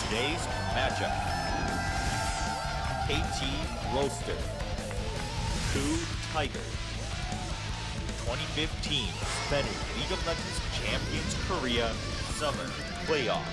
Today's matchup, KT Roaster, Coup Tigers. 2015 Spanish League of Legends Champions Korea Summer Playoff.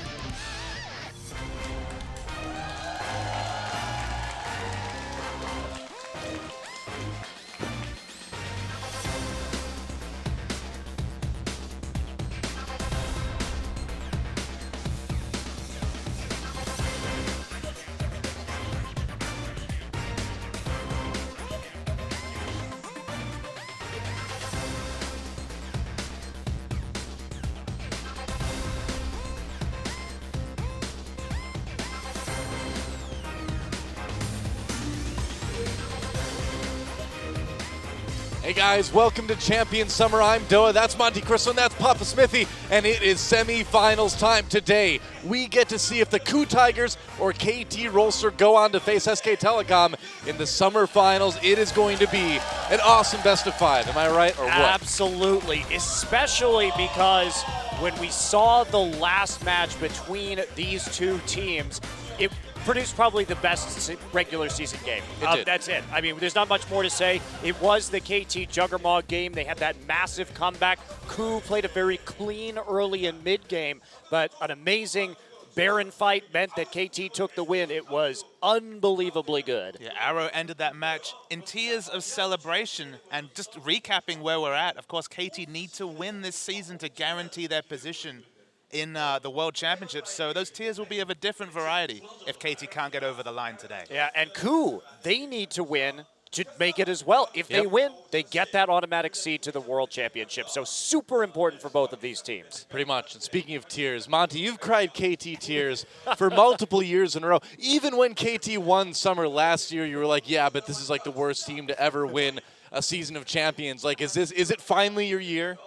Hey guys, welcome to Champion Summer. I'm Doa, that's Monty Cristo, and that's Papa Smithy, and it is semi-finals time today. We get to see if the Coup Tigers or KT Roaster go on to face SK Telecom in the summer finals. It is going to be an awesome best of five, am I right, or what? Absolutely, especially because when we saw the last match between these two teams, it produced probably the best regular season game. That's it. I mean, there's not much more to say. It was the KT Juggernaut game. They had that massive comeback. Coup played a very clean early and mid game, but an amazing Baron fight meant that KT took the win. It was unbelievably good. Yeah, Arrow ended that match in tears of celebration. And just recapping where we're at, of course, KT need to win this season to guarantee their position in the World Championships, so those tears will be of a different variety if KT can't get over the line today. Yeah, and Coup, they need to win to make it as well. If they win, they get that automatic seed to the World Championship, so super important for both of these teams. Pretty much, and speaking of tears, Monty, you've cried KT tears for multiple years in a row. Even when KT won Summer last year, you were like, yeah, but this is like the worst team to ever win a season of champions. Like, is it finally your year?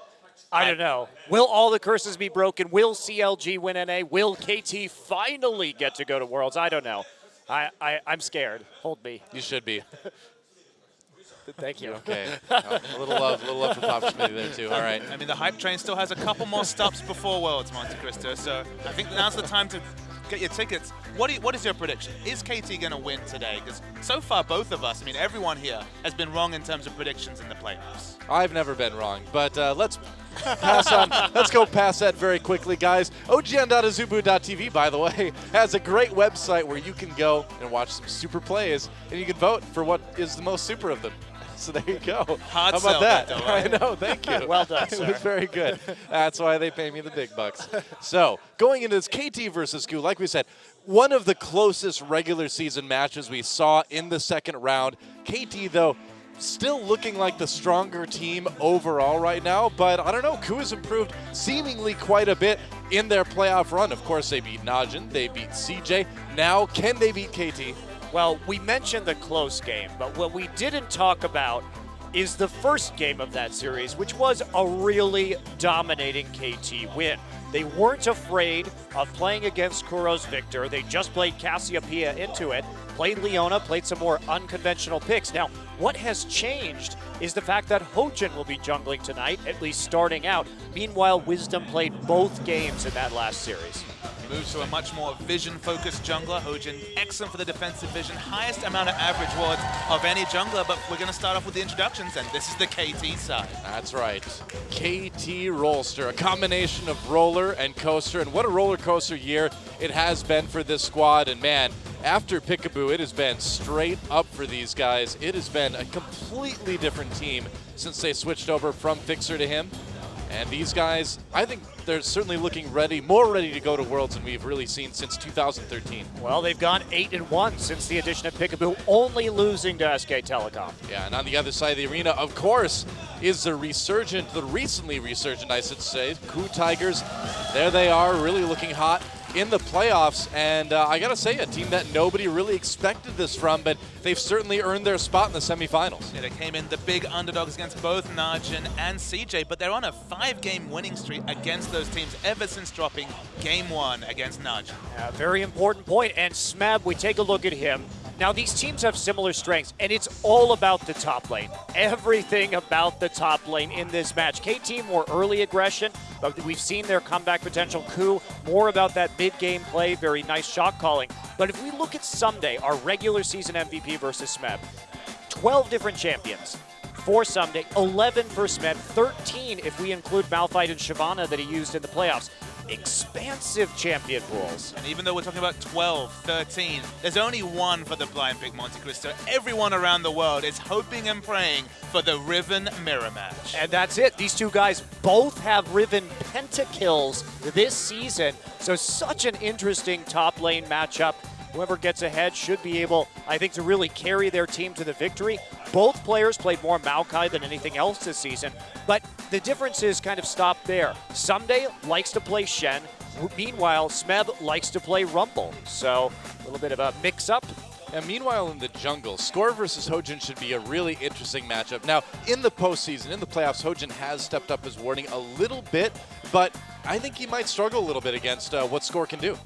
I don't know. Will all the curses be broken? Will CLG win NA? Will KT finally get to go to Worlds? I don't know. I'm scared. Hold me. You should be. Thank you. Okay. A little love for Papa Smithy there too. All right. I mean, the hype train still has a couple more stops before Worlds, Monte Cristo, so I think now's the time to get your tickets. What is your prediction? Is KT going to win today? Because so far, both of us, I mean, everyone here has been wrong in terms of predictions in the playoffs. I've never been wrong, but let's pass on. Let's go past that very quickly, guys. OGN.azubu.tv, by the way, has a great website where you can go and watch some super plays, and you can vote for what is the most super of them. So there you go. Hard How about that? Though, I know, thank you. Well done, It sir. was very good. That's why they pay me the big bucks. So going into this KT versus Coup, like we said, one of the closest regular season matches we saw in the second round. KT, though, still looking like the stronger team overall right now, but I don't know, Coup has improved seemingly quite a bit in their playoff run. Of course, they beat Najin, they beat CJ. Now, can they beat KT? Well, we mentioned the close game, but what we didn't talk about is the first game of that series, which was a really dominating KT win. They weren't afraid of playing against Kuro's Victor. They just played Cassiopeia into it, played Leona, played some more unconventional picks. Now, what has changed is the fact that Hojin will be jungling tonight, at least starting out. Meanwhile, Wisdom played both games in that last series. He moves to a much more vision-focused jungler. Hojin, excellent for the defensive vision, highest amount of average wards of any jungler, but we're going to start off with the introductions, and this is the KT side. That's right. KT Roaster, a combination of roller and coaster, and what a roller coaster year it has been for this squad. And man, after Peekaboo, it has been straight up for these guys. It has been a completely different team since they switched over from Fixer to him. And these guys, I think they're certainly looking ready, more ready to go to Worlds than we've really seen since 2013. Well, they've gone 8-1 since the addition of Peekaboo, only losing to SK Telecom. Yeah, and on the other side of the arena, of course, is the recently resurgent, I should say, Coup Tigers. There they are, really looking hot in the playoffs, and I gotta say, a team that nobody really expected this from, but they've certainly earned their spot in the semifinals. Yeah, they came in the big underdogs against both Najin and CJ, but they're on a 5-game winning streak against those teams ever since dropping Game 1 against Najin. Very important point, and Smab, we take a look at him. Now, these teams have similar strengths, and it's all about the top lane. Everything about the top lane in this match. KT more early aggression, but we've seen their comeback potential. Ku more about that mid-game play, very nice shot calling. But if we look at Someday, our regular season MVP versus Smeb, 12 different champions for Someday, 11 for Smeb, 13 if we include Malphite and Shyvana that he used in the playoffs. Expansive champion pools. And even though we're talking about 12, 13, there's only one for the blind pick Monte Cristo. Everyone around the world is hoping and praying for the Riven mirror match. And that's it. These two guys both have Riven pentakills this season. So such an interesting top lane matchup. Whoever gets ahead should be able, I think, to really carry their team to the victory. Both players played more Maokai than anything else this season, but the differences kind of stop there. Someday likes to play Shen. Meanwhile, Smeb likes to play Rumble. So a little bit of a mix-up. And meanwhile, in the jungle, Score versus Hojin should be a really interesting matchup. Now, in the postseason, in the playoffs, Hojin has stepped up his warding a little bit, but I think he might struggle a little bit against what Score can do.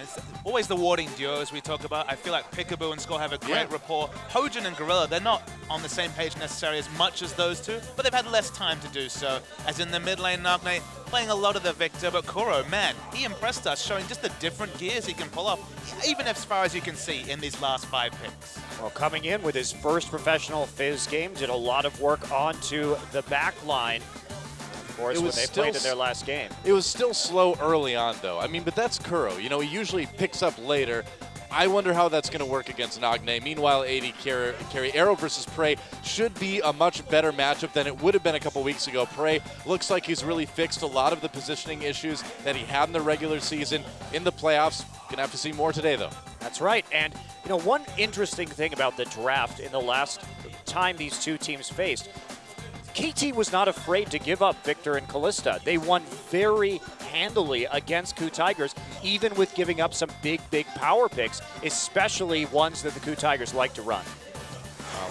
It's always the warding duo as we talk about. I feel like Peekaboo and Score have a great rapport. Hojin and Gorilla, they're not on the same page necessarily as much as those two, but they've had less time to do so. As in the mid lane, Nagne playing a lot of the Victor, but Kuro, man, he impressed us, showing just the different gears he can pull off, even as far as you can see in these last 5 picks. Well, coming in with his first professional Fizz game, did a lot of work onto the back line. Of course, when they played in their last game. It was still slow early on, though. I mean, but that's Kuro. You know, he usually picks up later. I wonder how that's going to work against Nagne. Meanwhile, AD carry Arrow versus Prey should be a much better matchup than it would have been a couple weeks ago. Prey looks like he's really fixed a lot of the positioning issues that he had in the regular season. In the playoffs, gonna have to see more today, though. That's right. And, you know, one interesting thing about the draft in the last time these two teams faced, KT was not afraid to give up Victor and Callista. They won very handily against KU Tigers, even with giving up some big power picks, especially ones that the KU Tigers like to run.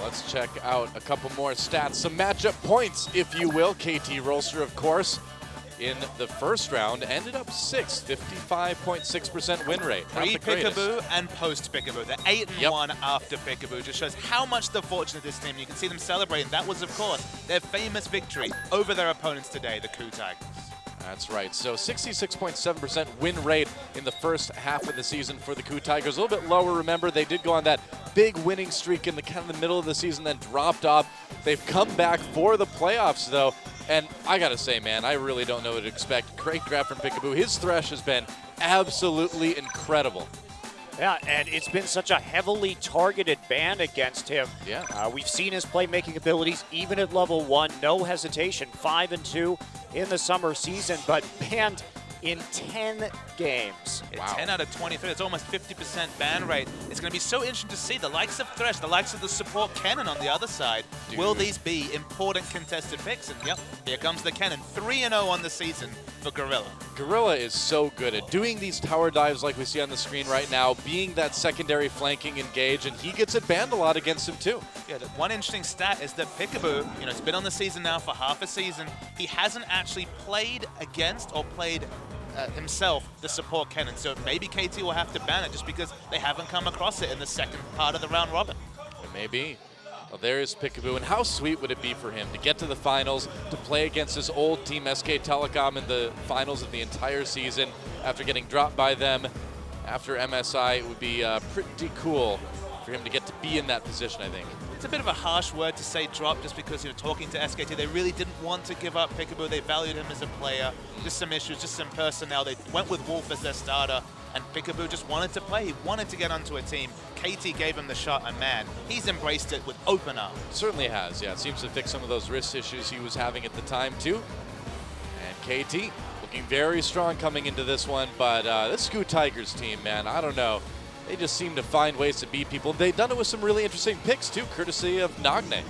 Let's check out a couple more stats. Some matchup points, if you will. KT Rolster, of course, in the first round ended up 6th, 55.6% win rate. Pre-Peekaboo and post-Peekaboo. They're 8-1 after Peekaboo. Just shows how much they're fortunate, this team. You can see them celebrating. That was, of course, their famous victory over their opponents today, the KU Tigers. That's right. So 66.7% win rate in the first half of the season for the KU Tigers. A little bit lower, remember, they did go on that big winning streak in the kind of the middle of the season, then dropped off. They've come back for the playoffs, though. And I got to say, man, I really don't know what to expect. Great draft from Peekaboo. His thresh has been absolutely incredible. Yeah, and it's been such a heavily targeted ban against him. Yeah. We've seen his playmaking abilities even at level 1, no hesitation, 5-2 in the summer season, but banned in 10 games. Wow. 10 out of 23, it's almost 50% ban rate. It's going to be so interesting to see the likes of Thresh, the likes of the support Kennen on the other side. Dude. Will these be important contested picks? And yep, here comes the Kennen. 3-0 on the season for Gorilla. Gorilla is so good at doing these tower dives like we see on the screen right now, being that secondary flanking engage, and he gets it banned a lot against him too. Yeah, one interesting stat is that Peekaboo, you know, it's been on the season now for half a season. He hasn't actually played against or played himself the support Kennen. So maybe KT will have to ban it just because they haven't come across it in the second part of the round robin. Maybe. Well, there is Peekaboo, and how sweet would it be for him to get to the finals, to play against his old team SK Telecom in the finals of the entire season after getting dropped by them after MSI. It would be pretty cool for him to get to be in that position, I think. It's a bit of a harsh word to say drop just because you're talking to SKT. They really didn't want to give up Peekaboo. They valued him as a player. Just some issues, just some personnel. They went with Wolf as their starter, and Peekaboo just wanted to play. He wanted to get onto a team. KT gave him the shot, and man, he's embraced it with open arms. Certainly has, yeah. It seems to fix some of those wrist issues he was having at the time, too. And KT looking very strong coming into this one, but this KU Tigers team, man, I don't know. They just seem to find ways to beat people. They've done it with some really interesting picks, too, courtesy of Nagne.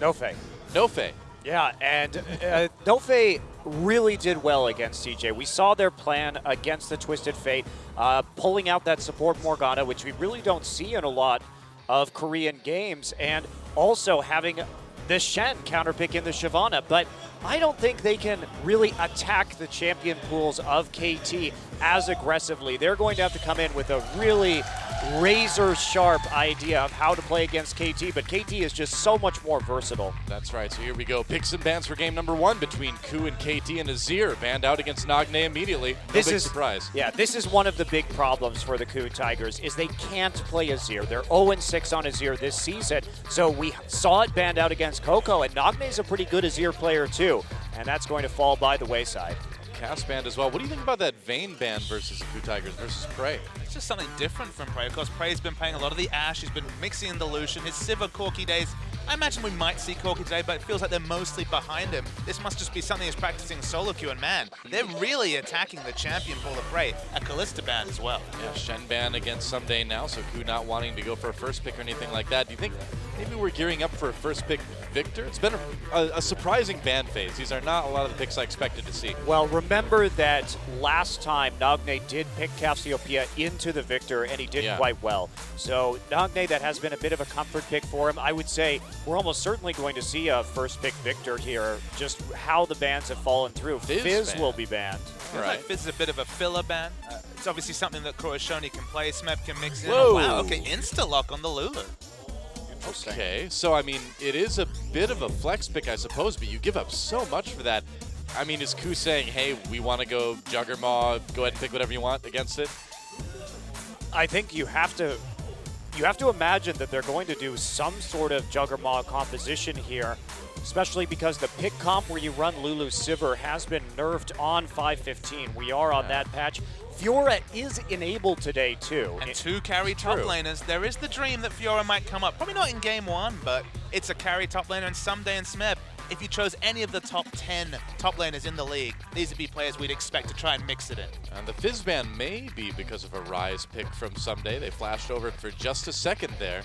Nofe. Nofe. Yeah, and Nofe really did well against TJ. We saw their plan against the Twisted Fate, pulling out that support Morgana, which we really don't see in a lot of Korean games, and also having the Shen counterpick in the Shyvana. But I don't think they can really attack the champion pools of KT as aggressively. They're going to have to come in with a really razor sharp idea of how to play against KT, but KT is just so much more versatile. That's right. So here we go. Picks and bans for game number 1 between Ku and KT, and Azir banned out against Nagne immediately. No big surprise. Yeah, this is one of the big problems for the Ku Tigers is they can't play Azir. They're 0-6 on Azir this season, so we saw it banned out against Coco, and Nagne's a pretty good Azir player too, and that's going to fall by the wayside. Cass banned as well. What do you think about that Vayne ban versus the Ku Tigers versus Prey? It's just something different from Prey. Of course, Prey's been playing a lot of the Ashe. He's been mixing in the Lucian. His Sivir Corki days, I imagine we might see Corki today, but it feels like they're mostly behind him. This must just be something he's practicing solo queue, and man, they're really attacking the champion for the Prey. A Kalista ban as well. Yeah, Shen ban against Someday now, so Ku not wanting to go for a first pick or anything like that. Do you think maybe we're gearing up for a first pick Victor? It's been a surprising ban phase. These are not a lot of the picks I expected to see. Well, remember that last time Nagne did pick Cassiopeia into the Victor, and he did quite well. So Nagne, that has been a bit of a comfort pick for him. I would say we're almost certainly going to see a first pick Victor here, just how the bans have fallen through. Fizz will be banned. Feels like Fizz is a bit of a filler ban. It's obviously something that Kuroshoni can play. Smeb can mix in. Whoa. Oh, wow, okay, insta-lock on the Lulu. Okay, so I mean, it is a bit of a flex pick, I suppose, but you give up so much for that. I mean, is Ku saying, hey, we want to go Juggermaw, go ahead and pick whatever you want against it? I think you have to imagine that they're going to do some sort of Juggermaw composition here, especially because the pick comp where you run Lulu Sivir has been nerfed on 5.15. We are on that patch. Fiora is enabled today too. And 2 carry top laners. There is the dream that Fiora might come up. Probably not in game 1, but it's a carry top laner, and someday in Smeb, if you chose any of the top 10 top laners in the league, these would be players we'd expect to try and mix it in. And the Fizz ban may be because of a Rise pick from Someday. They flashed over it for just a second there.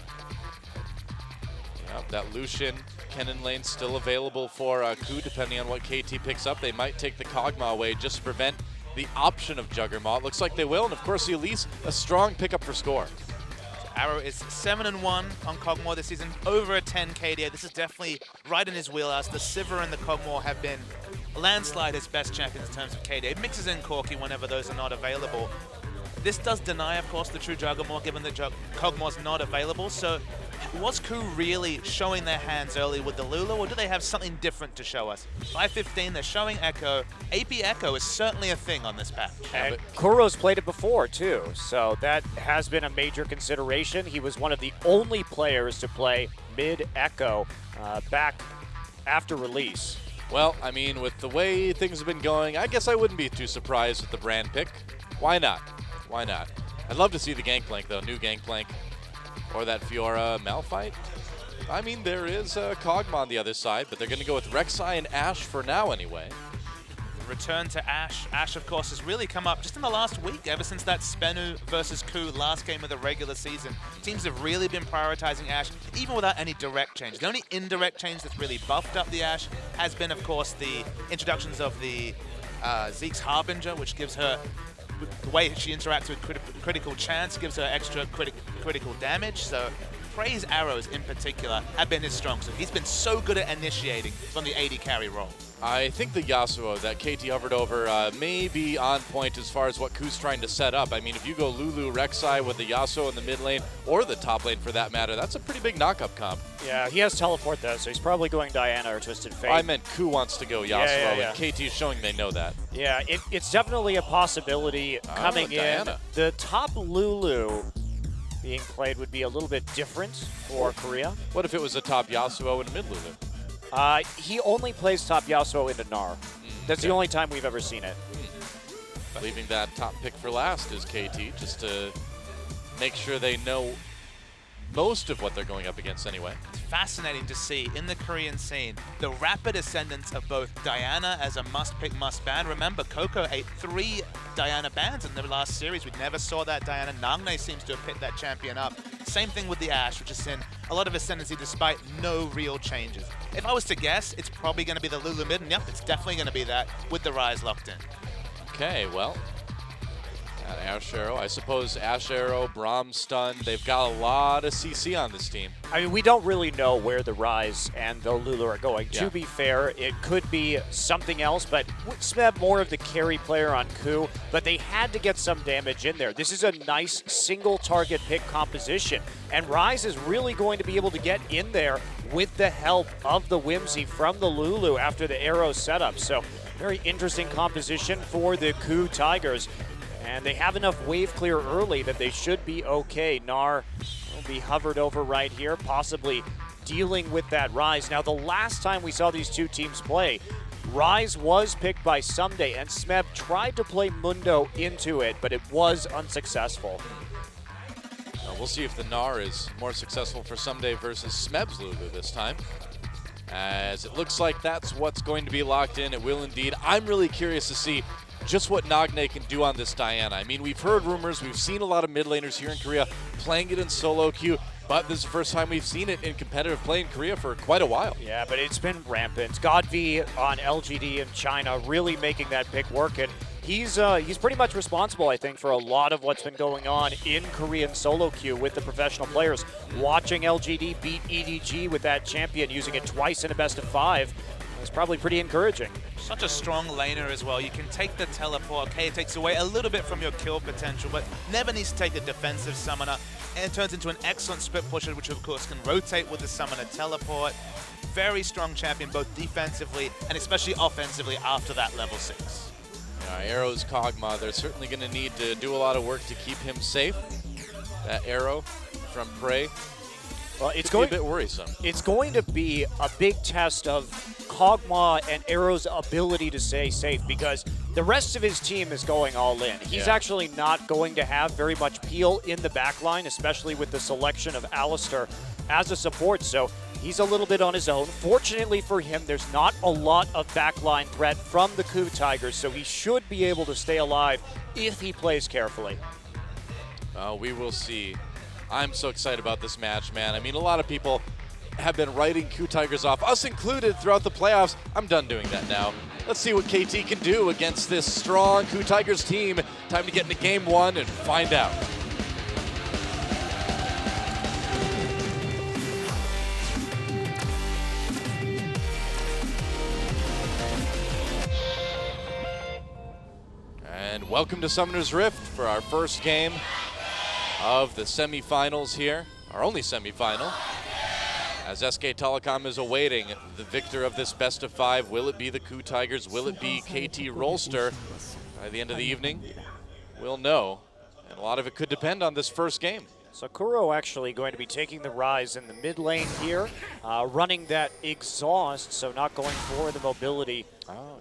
Yep, that Lucian Kennen lane still available for Ku, depending on what KT picks up. They might take the Kog'Maw away just to prevent the option of Juggermaw. It looks like they will, and of course the Elise, a strong pickup for score. Arrow is 7-1 on Kog'Maw this season, over a 10 KDA. This is definitely right in his wheelhouse. The Sivir and the Kog'Maw have been landslide his best champions in terms of KDA. It mixes in Corki whenever those are not available. This does deny, of course, the true Juggermaw, given that Kog'Maw's not available. So was Ku really showing their hands early with the Lulu, or do they have something different to show us? 5.15, they're showing Echo. AP Echo is certainly a thing on this patch. And Kuro's played it before, too, so that has been a major consideration. He was one of the only players to play mid-Echo back after release. Well, I mean, with the way things have been going, I guess I wouldn't be too surprised with the brand pick. Why not? Why not? I'd love to see the Gangplank, though, new Gangplank. Or that Fiora Malphite. I mean, there is Kog'Maw on the other side, but they're going to go with Rek'Sai and Ashe for now anyway. Return to Ashe. Ashe, of course, has really come up just in the last week, ever since that Spenu versus Ku last game of the regular season. Teams have really been prioritizing Ashe, even without any direct change. The only indirect change that's really buffed up the Ashe has been, of course, the introductions of the Zeke's Harbinger, which gives her, the way she interacts with critical chance, gives her extra critical damage. So Prey's arrows in particular have been his strong suit. He's been so good at initiating from the AD carry role. I think the Yasuo that KT hovered over may be on point as far as what Ku's trying to set up. I mean, if you go Lulu, Rek'Sai with the Yasuo in the mid lane, or the top lane for that matter, that's a pretty big knock-up comp. Yeah, he has teleport though, so he's probably going Diana or Twisted Fate. I meant Ku wants to go Yasuo, and KT's showing they know that. Yeah, it's definitely a possibility coming in. Diana. The top Lulu being played would be a little bit different for Korea. What if it was a top Yasuo and a mid Lulu? He only plays top Yasuo into Gnar. That's the only time we've ever seen it. Leaving that top pick for last is KT, just to make sure they know most of what they're going up against anyway. It's fascinating to see in the Korean scene the rapid ascendance of both Diana as a must-pick, must-ban. Remember, Coco ate 3 Diana bans in the last series. We never saw that Diana. Nagne seems to have picked that champion up. Same thing with the Ashe, which has seen a lot of ascendancy despite no real changes. If I was to guess, it's probably going to be the Lulu mid, and yep, it's definitely going to be that with the Rise locked in. Okay, well, At Ash Arrow. I suppose Ash Arrow, Braum Stun, they've got a lot of CC on this team. I mean, we don't really know where the Rise and the Lulu are going. Yeah. To be fair, it could be something else, but Smeb more of the carry player on Ku, but they had to get some damage in there. This is a nice single target pick composition, and Rise is really going to be able to get in there with the help of the Whimsy from the Lulu after the arrow setup. So very interesting composition for the Ku Tigers. And they have enough wave clear early that they should be okay. Gnar will be hovered over right here, possibly dealing with that Rise. Now, the last time we saw these two teams play, Rise was picked by Someday, and Smeb tried to play Mundo into it, but it was unsuccessful. We'll see if the Gnar is more successful for Someday versus Smeb's Lulu this time, as it looks like that's what's going to be locked in. It will indeed. I'm really curious to see just what Nagne can do on this Diana. I mean, we've heard rumors, we've seen a lot of mid laners here in Korea playing it in solo queue, but this is the first time we've seen it in competitive play in Korea for quite a while. Yeah, but it's been rampant. GodV on LGD in China really making that pick work, and he's pretty much responsible, I think, for a lot of what's been going on in Korean solo queue with the professional players. Watching LGD beat EDG with that champion, using it twice in a best of 5, was probably pretty encouraging. Such a strong laner as well. You can take the teleport. Okay, it takes away a little bit from your kill potential, but never needs to take the defensive summoner. And it turns into an excellent split pusher, which of course can rotate with the summoner teleport. Very strong champion, both defensively and especially offensively after that level 6. Arrow's Kog'Maw, they're certainly going to need to do a lot of work to keep him safe. That arrow from Prey, Well, it's could going be a bit worrisome. It's going to be a big test of Kog'Maw and Arrow's ability to stay safe, because the rest of his team is going all in. He's actually not going to have very much peel in the backline, especially with the selection of Alistar as a support, so he's a little bit on his own. Fortunately for him, there's not a lot of backline threat from the Ku Tigers, so he should be able to stay alive if he plays carefully. We will see. I'm so excited about this match, man. I mean, a lot of people have been writing Ku Tigers off, us included, throughout the playoffs. I'm done doing that now. Let's see what KT can do against this strong Ku Tigers team. Time to get into game 1 and find out. And welcome to Summoner's Rift for our first game of the semifinals here, our only semifinal, as SK Telecom is awaiting the victor of this best of 5. Will it be the Ku Tigers? Will it be KT Rolster? By the end of the evening, we'll know, and a lot of it could depend on this first game. So Kuro actually going to be taking the Rise in the mid lane here, running that exhaust, so not going for the mobility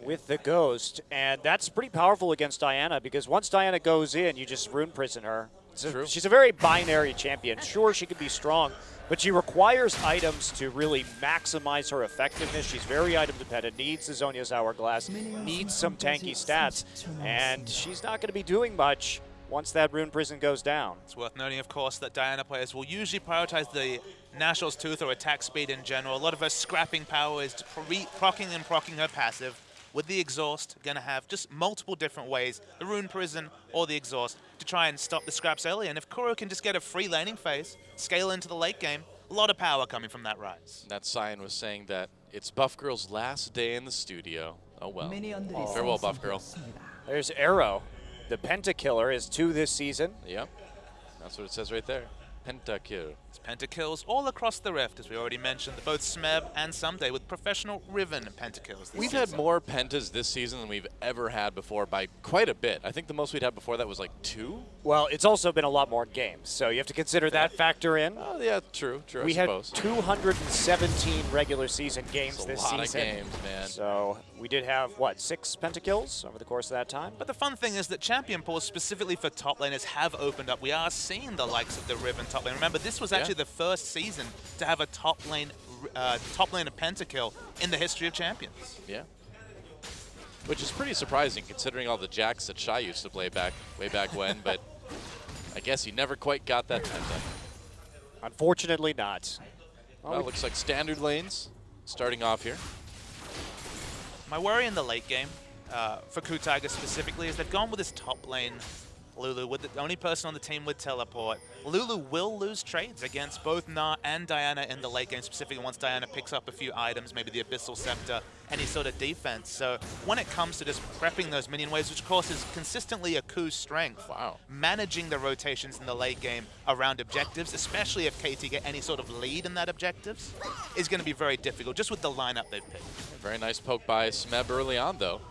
with the Ghost. And that's pretty powerful against Diana, because once Diana goes in, you just rune prison her. True. She's a very binary champion. Sure, she can be strong, but she requires items to really maximize her effectiveness. She's very item dependent, needs the Zhonya's Hourglass, needs some tanky stats, and she's not going to be doing much once that rune prison goes down. It's worth noting, of course, that Diana players will usually prioritize the National's Tooth or attack speed in general. A lot of her scrapping power is proccing and proccing her passive. With the exhaust, going to have just multiple different ways, the rune prison or the exhaust, to try and stop the scraps early. And if Kuro can just get a free laning phase, scale into the late game, a lot of power coming from that Rise. That Cyan was saying that it's Buff Girl's last day in the studio. Oh well. Farewell, Buff Girl. There's Arrow. The Pentakiller is 2 this season. Yep, that's what it says right there. Pentakill. It's pentakills all across the Rift, as we already mentioned, both Smeb and Someday with professional Riven pentakills this We've season. had more pentas this season than we've ever had before by quite a bit. I think the most we'd had before that was like 2. Well, it's also been a lot more games, so you have to consider that factor in. Oh yeah, true, We I had suppose. 217 regular season games That's this a lot season. of games, man. So we did have, what, 6 pentakills over the course of that time? But the fun thing is that champion pools specifically for top laners have opened up. We are seeing the likes of the Riven top lane. Remember, this was actually the first season to have a top laner pentakill in the history of champions. Yeah. Which is pretty surprising considering all the jacks that Shy used to play way back when, but I guess he never quite got that penta. Unfortunately not. Well, it looks like standard lanes starting off here. My worry in the late game, for Ku Tigers specifically, is they've gone with this top lane Lulu with the only person on the team with teleport. Lulu will lose trades against both Na and Diana in the late game, specifically once Diana picks up a few items, maybe the Abyssal Scepter, any sort of defense. So when it comes to just prepping those minion waves, which of course is consistently a Ku's strength, managing the rotations in the late game around objectives, especially if KT get any sort of lead in that objectives, is going to be very difficult just with the lineup they've picked. Very nice poke by Smeb early on, though.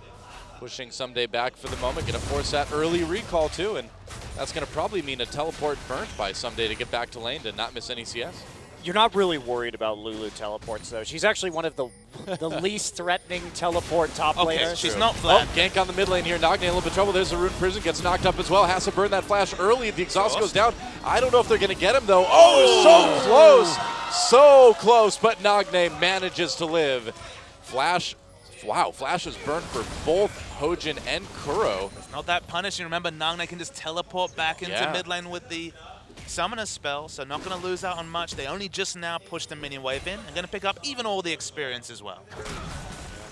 Pushing Someday back for the moment, going to force that early recall too, and that's going to probably mean a teleport burnt by Someday to get back to lane to not miss any CS. You're not really worried about Lulu teleports, though. She's actually one of the least threatening teleport top laners. She's not flat. Oh, gank on the mid lane here. Nagne in a little bit of trouble. There's a Rune Prison, gets knocked up as well. Has to burn that flash early. The exhaust goes down. I don't know if they're going to get him, though. Oh, so close. So close, but Nagne manages to live. Flash. Wow, Flash is burned for both Hojin and Kuro. It's not that punishing. Remember, Nagne can just teleport back into mid lane with the Summoner spell, so not going to lose out on much. They only just now pushed the minion wave in and going to pick up even all the experience as well.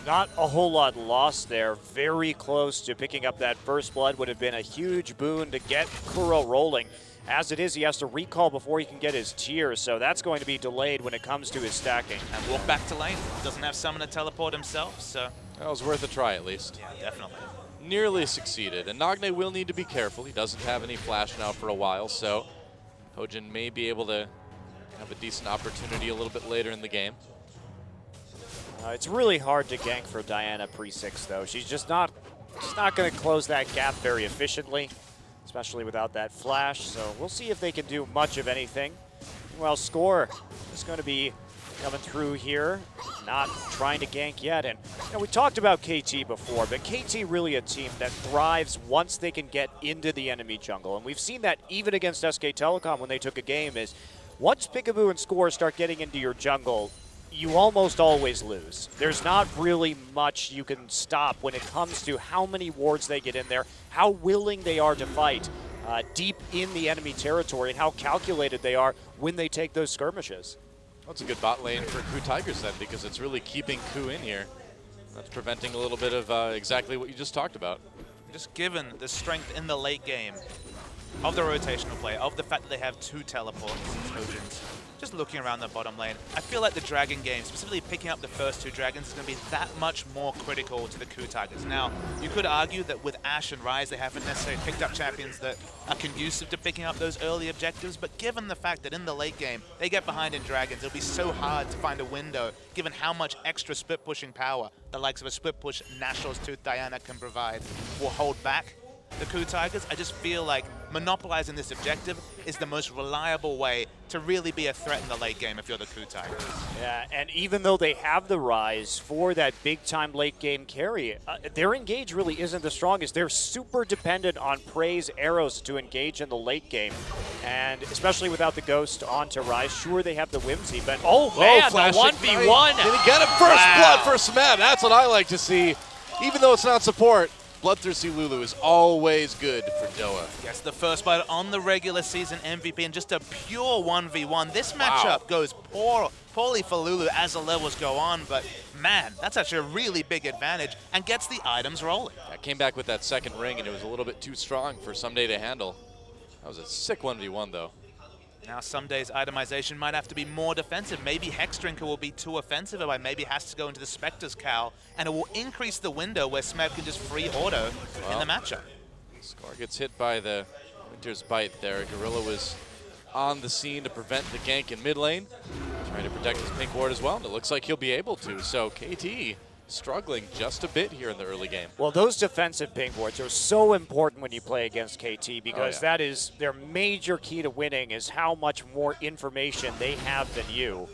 Not a whole lot lost there. Very close to picking up that first blood. Would have been a huge boon to get Kuro rolling. As it is, he has to recall before he can get his tier, so that's going to be delayed when it comes to his stacking. And walk back to lane. Doesn't have Summoner teleport himself, so... That was worth a try, at least. Yeah, definitely. Nearly succeeded, and Nagne will need to be careful. He doesn't have any flash now for a while, so Hojin may be able to have a decent opportunity a little bit later in the game. It's really hard to gank for Diana pre-6, though. She's just not going to close that gap very efficiently, especially without that flash. So we'll see if they can do much of anything. Well, Score is going to be coming through here, not trying to gank yet. And we talked about KT before, but KT really a team that thrives once they can get into the enemy jungle. And we've seen that even against SK Telecom when they took a game, is once Peekaboo and Score start getting into your jungle, you almost always lose. There's not really much you can stop when it comes to how many wards they get in there, how willing they are to fight deep in the enemy territory, and how calculated they are when they take those skirmishes. That's a good bot lane for Ku Tigers then, because it's really keeping Ku in here. That's preventing a little bit of exactly what you just talked about. Just given the strength in the late game of the rotational play, of the fact that they have 2 teleports, Trojans, just looking around the bottom lane, I feel like the Dragon game, specifically picking up the first 2 Dragons, is going to be that much more critical to the Ku Tigers. Now, you could argue that with Ashe and Ryze, they haven't necessarily picked up champions that are conducive to picking up those early objectives, but given the fact that in the late game, they get behind in Dragons, it'll be so hard to find a window, given how much extra split pushing power the likes of a split push Nashor's Tooth Diana can provide will hold back the Ku Tigers. I just feel like monopolizing this objective is the most reliable way to really be a threat in the late game if you're the Ku Tigers. Yeah, and even though they have the Ryze for that big-time late-game carry, their engage really isn't the strongest. They're super dependent on Prey's arrows to engage in the late game, and especially without the Ghost onto Ryze. Sure, they have the Whimsy, but oh man, the 1v1! Did he get him? First blood for Smeb. That's what I like to see. Even though it's not support, Bloodthirsty Lulu is always good for Doa. Yes, the first blood on the regular season MVP and just a pure 1v1. This matchup goes poorly for Lulu as the levels go on, but man, that's actually a really big advantage and gets the items rolling. I came back with that second ring and it was a little bit too strong for Someday to handle. That was a sick 1v1 though. Now Someday's itemization might have to be more defensive. Maybe Hexdrinker will be too offensive, or maybe has to go into the Spectre's Cowl, and it will increase the window where Smeb can just free auto in the matchup. Score gets hit by the Winter's Bite there. Gorilla was on the scene to prevent the gank in mid lane, trying to protect his pink ward as well, and it looks like he'll be able to. So KT struggling just a bit here in the early game. Well, those defensive pink wards are so important when you play against KT, because that is their major key to winning, is how much more information they have than you.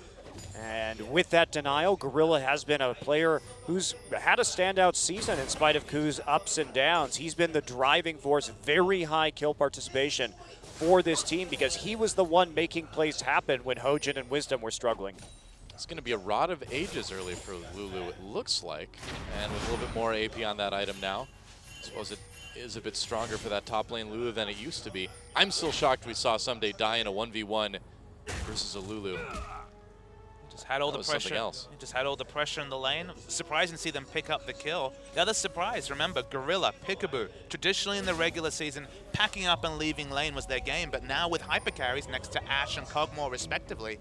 And with that denial, Gorilla has been a player who's had a standout season in spite of Ku's ups and downs. He's been the driving force, very high kill participation for this team, because he was the one making plays happen when Hojin and Wisdom were struggling. It's going to be a Rod of Ages early for Lulu, it looks like. And with a little bit more AP on that item now, I suppose it is a bit stronger for that top lane Lulu than it used to be. I'm still shocked we saw Someday die in a 1v1 versus a Lulu. Just had all the pressure. Something else. Just had all the pressure in the lane. Surprising to see them pick up the kill. The other surprise, remember, Gorilla, Peekaboo, traditionally in the regular season, packing up and leaving lane was their game, but now with hyper carries next to Ash and Cogmore respectively,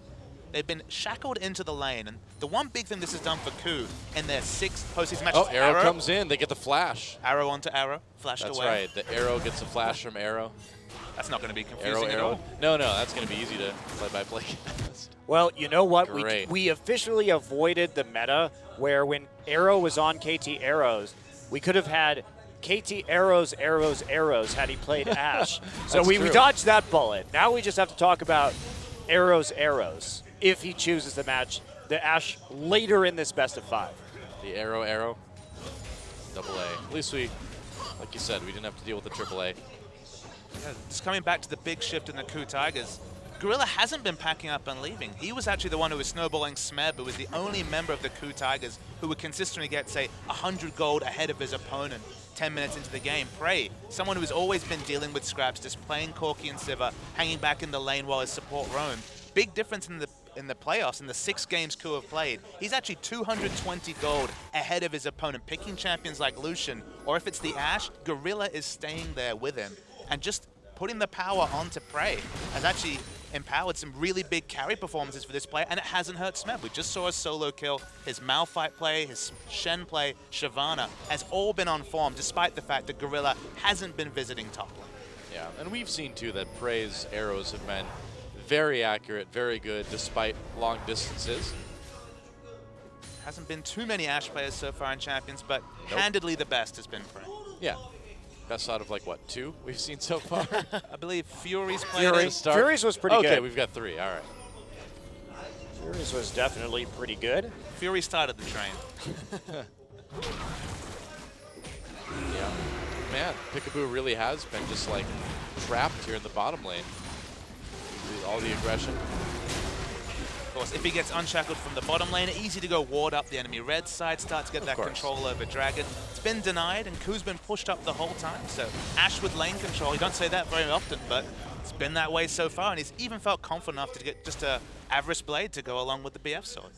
they've been shackled into the lane. And the one big thing this has done for Ku in their 6th postseason matches. Oh, Arrow comes in. They get the flash. Arrow onto Arrow, flashed That's away. right. The Arrow gets a flash from Arrow. That's not going to be confusing at Arrow. all. No, that's going to be easy to play-by-play. Well, you know what? Great. We officially avoided the meta where when Arrow was on KT Arrows, we could have had KT Arrows had he played Ash. So we dodged that bullet. Now we just have to talk about Arrows if he chooses the match, the Ash later in this best of 5. The Arrow. Double A. At least we, like you said, we didn't have to deal with the triple A. Yeah, just coming back to the big shift in the Ku Tigers, Gorilla hasn't been packing up and leaving. He was actually the one who was snowballing Smeb, who was the only member of the Ku Tigers who would consistently get, say, 100 gold ahead of his opponent 10 minutes into the game. Prey, someone who's always been dealing with scraps, just playing Corki and Sivir, hanging back in the lane while his support roamed. Big difference in the playoffs, in the 6 games Ku have played. He's actually 220 gold ahead of his opponent, picking champions like Lucian, or if it's the Ashe, Gorilla is staying there with him. And just putting the power onto Prey has actually empowered some really big carry performances for this player, and it hasn't hurt Smeb. We just saw a solo kill. His Malphite play, his Shen play, Shyvana has all been on form, despite the fact that Gorilla hasn't been visiting top lane. Yeah, and we've seen, too, that Prey's arrows have been very accurate, very good, despite long distances. Hasn't been too many Ashe players so far in Champions, but handedly the best has been Prey. Yeah. Best out of, like, what, 2 we've seen so far? I believe Fury's played. Fury's was pretty good. Okay, we've got 3. All right. Fury's was definitely pretty good. Fury started the train. Yeah. Man, Peekaboo really has been just, like, trapped here in the bottom lane. All the aggression. Of course, if he gets unshackled from the bottom lane, easy to go ward up the enemy red side, start to get that control over Dragon. It's been denied, and Ku's been pushed up the whole time. So Ashe with lane control, you don't say that very often, but it's been that way so far, and he's even felt confident enough to get just a Avarice Blade to go along with the BF sword.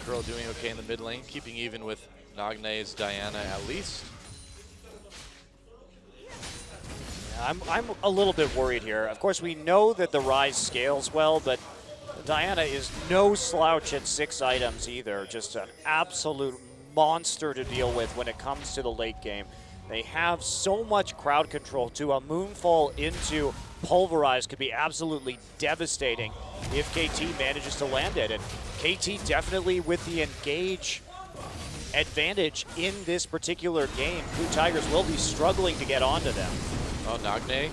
Curl doing okay in the mid lane, keeping even with Nagne's Diana at least. I'm a little bit worried here. Of course, we know that the Rise scales well, but Diana is no slouch at 6 items either. Just an absolute monster to deal with when it comes to the late game. They have so much crowd control too. A Moonfall into Pulverize could be absolutely devastating if KT manages to land it. And KT definitely with the engage advantage in this particular game. Blue Tigers will be struggling to get onto them. Oh, Nagne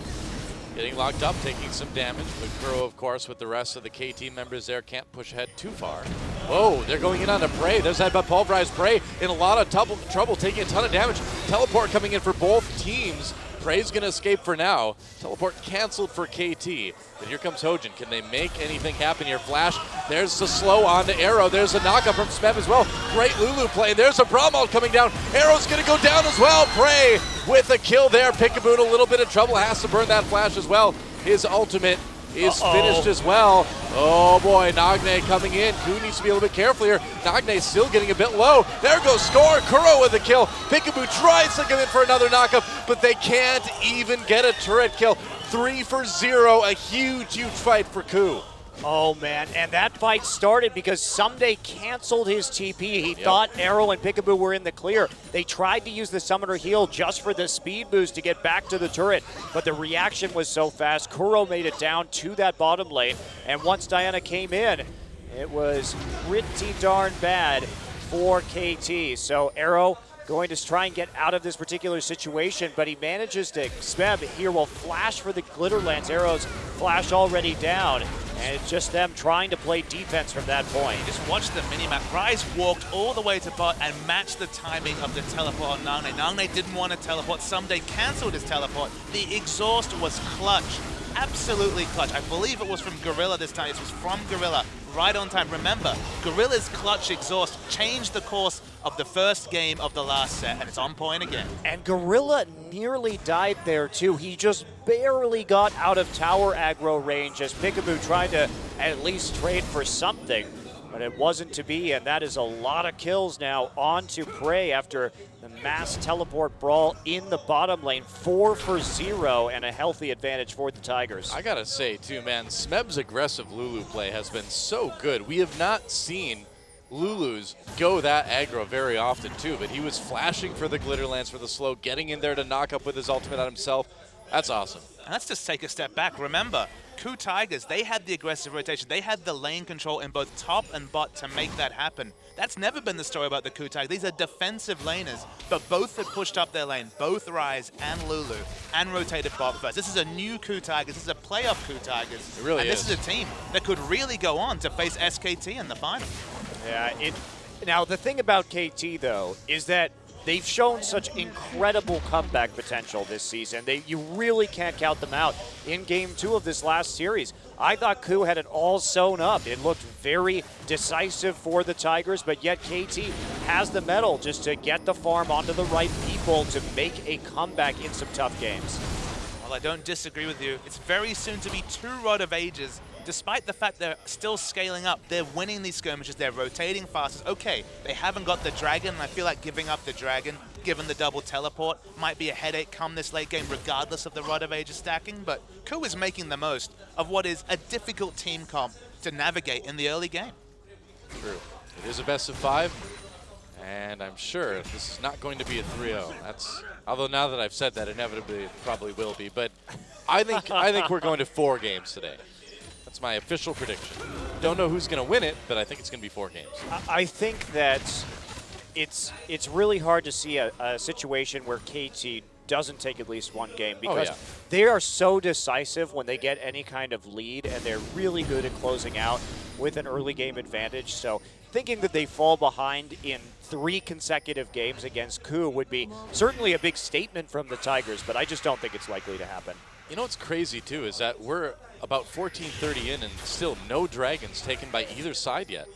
getting locked up, taking some damage. But Kuro, of course, with the rest of the KT members there, can't push ahead too far. Whoa, they're going in on a Prey. There's that Pulverized Prey in a lot of trouble, taking a ton of damage. Teleport coming in for both teams. Prey's going to escape for now. Teleport canceled for KT. But here comes Hojin. Can they make anything happen here? Flash. There's the slow on the Arrow. There's a knockup from Smeb as well. Great Lulu play. There's a Bramall coming down. Arrow's going to go down as well. Prey with a kill there. Peekaboo in a little bit of trouble. Has to burn that flash as well. His ultimate is finished as well. Oh boy, Nagne coming in. Ku needs to be a little bit careful here. Nagne still getting a bit low. There goes Score. Kuro with the kill. Peekaboo tries to come in for another knockup, but they can't even get a turret kill. 3 for 0, a huge fight for Ku. Oh man, and that fight started because Someday canceled his TP. He thought Arrow and Peekaboo were in the clear. They tried to use the Summoner heal just for the speed boost to get back to the turret, but the reaction was so fast. Kuro made it down to that bottom lane, and once Diana came in, it was pretty darn bad for KT. So Arrow going to try and get out of this particular situation, but he manages to, Smeb here will flash for the Glitterlands. Arrows flash already down, and it's just them trying to play defense from that point. Just watch the minimap. Rise walked all the way to bot and matched the timing of the teleport on Nagne. Nagne didn't want to teleport. Someday canceled his teleport. The exhaust was clutch. Absolutely clutch. I believe it was from Gorilla this time. It was from Gorilla. right on time. Remember, Gorilla's clutch exhaust changed the course of the first game of the last set, and it's on point again. And Gorilla nearly died there too. He just barely got out of tower aggro range as Peekaboo tried to at least trade for something, but it wasn't to be, and that is a lot of kills now on to Prey after the mass teleport brawl in the bottom lane. 4 for 0 and a healthy advantage for the Tigers. I gotta say too, man, Smeb's aggressive Lulu play has been so good. We have not seen Lulu's go that aggro very often too, but he was flashing for the Glitter Lance for the slow, getting in there to knock up with his ultimate on himself. That's awesome. And let's just take a step back. Remember, Ku Tigers, they had the aggressive rotation. They had the lane control in both top and bot to make that happen. That's never been the story about the Ku Tigers. These are defensive laners, but both had pushed up their lane, both Ryze and Lulu, and rotated bot first. This is a new Ku Tigers. This is a playoff Ku Tigers. It really and is. This is a team that could really go on to face SKT in the final. Yeah, now the thing about KT though is that they've shown such incredible comeback potential this season. You really can't count them out. In Game 2 of this last series, I thought Ku had it all sewn up. It looked very decisive for the Tigers, but yet KT has the mettle just to get the farm onto the right people to make a comeback in some tough games. Well, I don't disagree with you. It's very soon to be 2 Rod of Ages. Despite the fact they're still scaling up, they're winning these skirmishes, they're rotating fastest. Okay, they haven't got the dragon, and I feel like giving up the dragon, given the double teleport, might be a headache come this late game, regardless of the Rod of Ages stacking, but Ku is making the most of what is a difficult team comp to navigate in the early game. True. It is a best of 5, and I'm sure this is not going to be a 3-0. Although now that I've said that, inevitably it probably will be, but I think we're going to 4 games today. That's my official prediction. Don't know who's going to win it, but I think it's going to be 4 games. I think that it's really hard to see a situation where KT doesn't take at least 1 game because they are so decisive when they get any kind of lead, and they're really good at closing out with an early game advantage. So thinking that they fall behind in 3 consecutive games against Ku would be certainly a big statement from the Tigers, but I just don't think it's likely to happen. You know what's crazy too is that we're about 14:30 in and still no dragons taken by either side yet.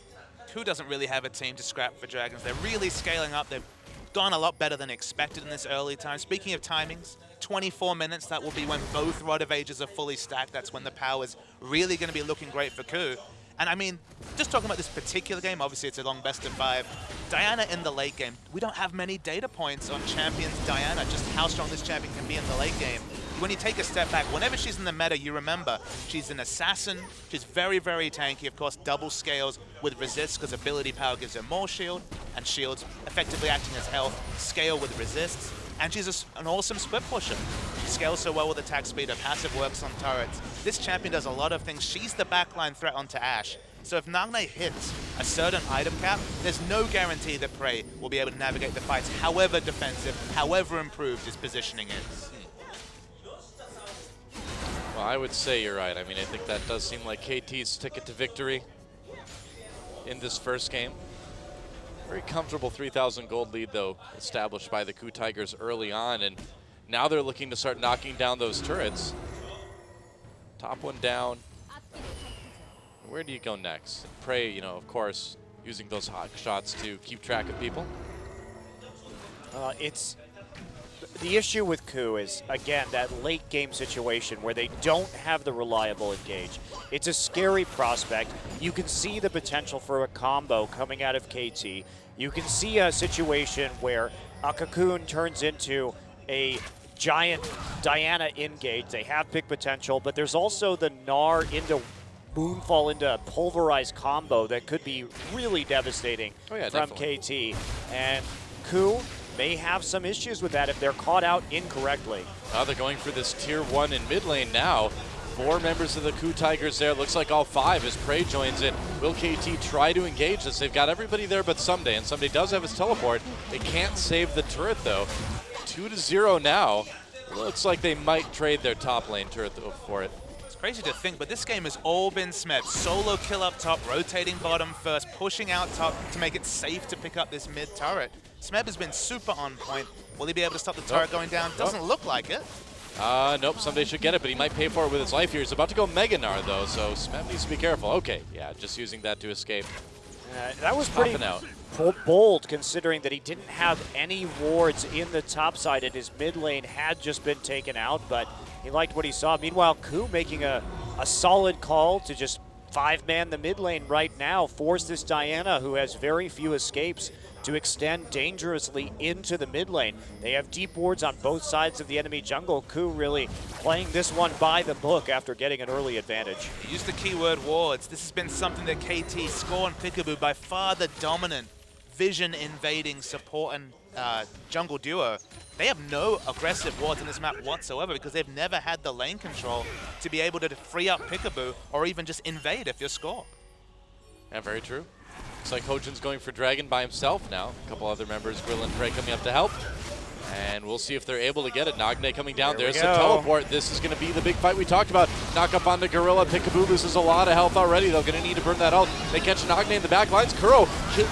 Ku doesn't really have a team to scrap for dragons. They're really scaling up. They've gone a lot better than expected in this early time. Speaking of timings, 24 minutes, that will be when both Rod of Ages are fully stacked. That's when the power's really going to be looking great for Ku. And I mean, just talking about this particular game, obviously it's a long best of 5. Diana in the late game, we don't have many data points on champions Diana, just how strong this champion can be in the late game. When you take a step back, whenever she's in the meta, you remember she's an assassin, she's very, very tanky, of course double scales with resist because ability power gives her more shield, and shields effectively acting as health, scale with resists, and she's an awesome split pusher. She scales so well with attack speed, her passive works on turrets. This champion does a lot of things. She's the backline threat onto Ashe. So if Nagne hits a certain item cap, there's no guarantee that Prey will be able to navigate the fights, however defensive, however improved his positioning is. Well, I would say you're right. I mean, I think that does seem like KT's ticket to victory in this first game. Very comfortable 3,000 gold lead, though, established by the Ku Tigers early on, and now they're looking to start knocking down those turrets. Top one down. Where do you go next? Prey, you know, of course, using those hot shots to keep track of people. It's the issue with Ku is, again, that late game situation where they don't have the reliable engage. It's a scary prospect. You can see the potential for a combo coming out of KT. You can see a situation where a Cocoon turns into a giant Diana engage. They have big potential, but there's also the Gnar into Moonfall into a pulverized combo that could be really devastating from definitely. KT. And Ku may have some issues with that if they're caught out incorrectly. They're going for this tier 1 in mid lane now. 4 members of the Ku Tigers there. Looks like all 5 as Prey joins in. Will KT try to engage this? They've got everybody there but Someday, and Someday does have his teleport. They can't save the turret though. 2-0 now. Looks like they might trade their top lane turret for it. Crazy to think, but this game has all been Smeb. Solo kill up top, rotating bottom first, pushing out top to make it safe to pick up this mid turret. Smeb has been super on point. Will he be able to stop the turret going down? Doesn't look like it. Nope, someday should get it, but he might pay for it with his life here. He's about to go Mega Gnar, though, so Smeb needs to be careful. Okay, yeah, just using that to escape. That was pretty out. bold, considering that he didn't have any wards in the top side, and his mid lane had just been taken out, but he liked what he saw. Meanwhile, Ku making a solid call to just 5-man the mid lane right now, force this Diana, who has very few escapes, to extend dangerously into the mid lane. They have deep wards on both sides of the enemy jungle. Ku really playing this one by the book after getting an early advantage. Use the keyword wards. This has been something that KT, Score, and Peekaboo, by far the dominant vision invading support and jungle duo. They have no aggressive wards in this map whatsoever because they've never had the lane control to be able to free up Peekaboo or even just invade if you're Score. Yeah, very true. Looks like Hojin's going for Dragon by himself now. A couple other members, Grill and Trey, coming up to help. And we'll see if they're able to get it. Nagne coming down. There's the teleport. This is going to be the big fight we talked about. Knock up on the Gorilla. Peekaboo loses a lot of health already. They're going to need to burn that out. They catch Nagne in the back lines. Kuro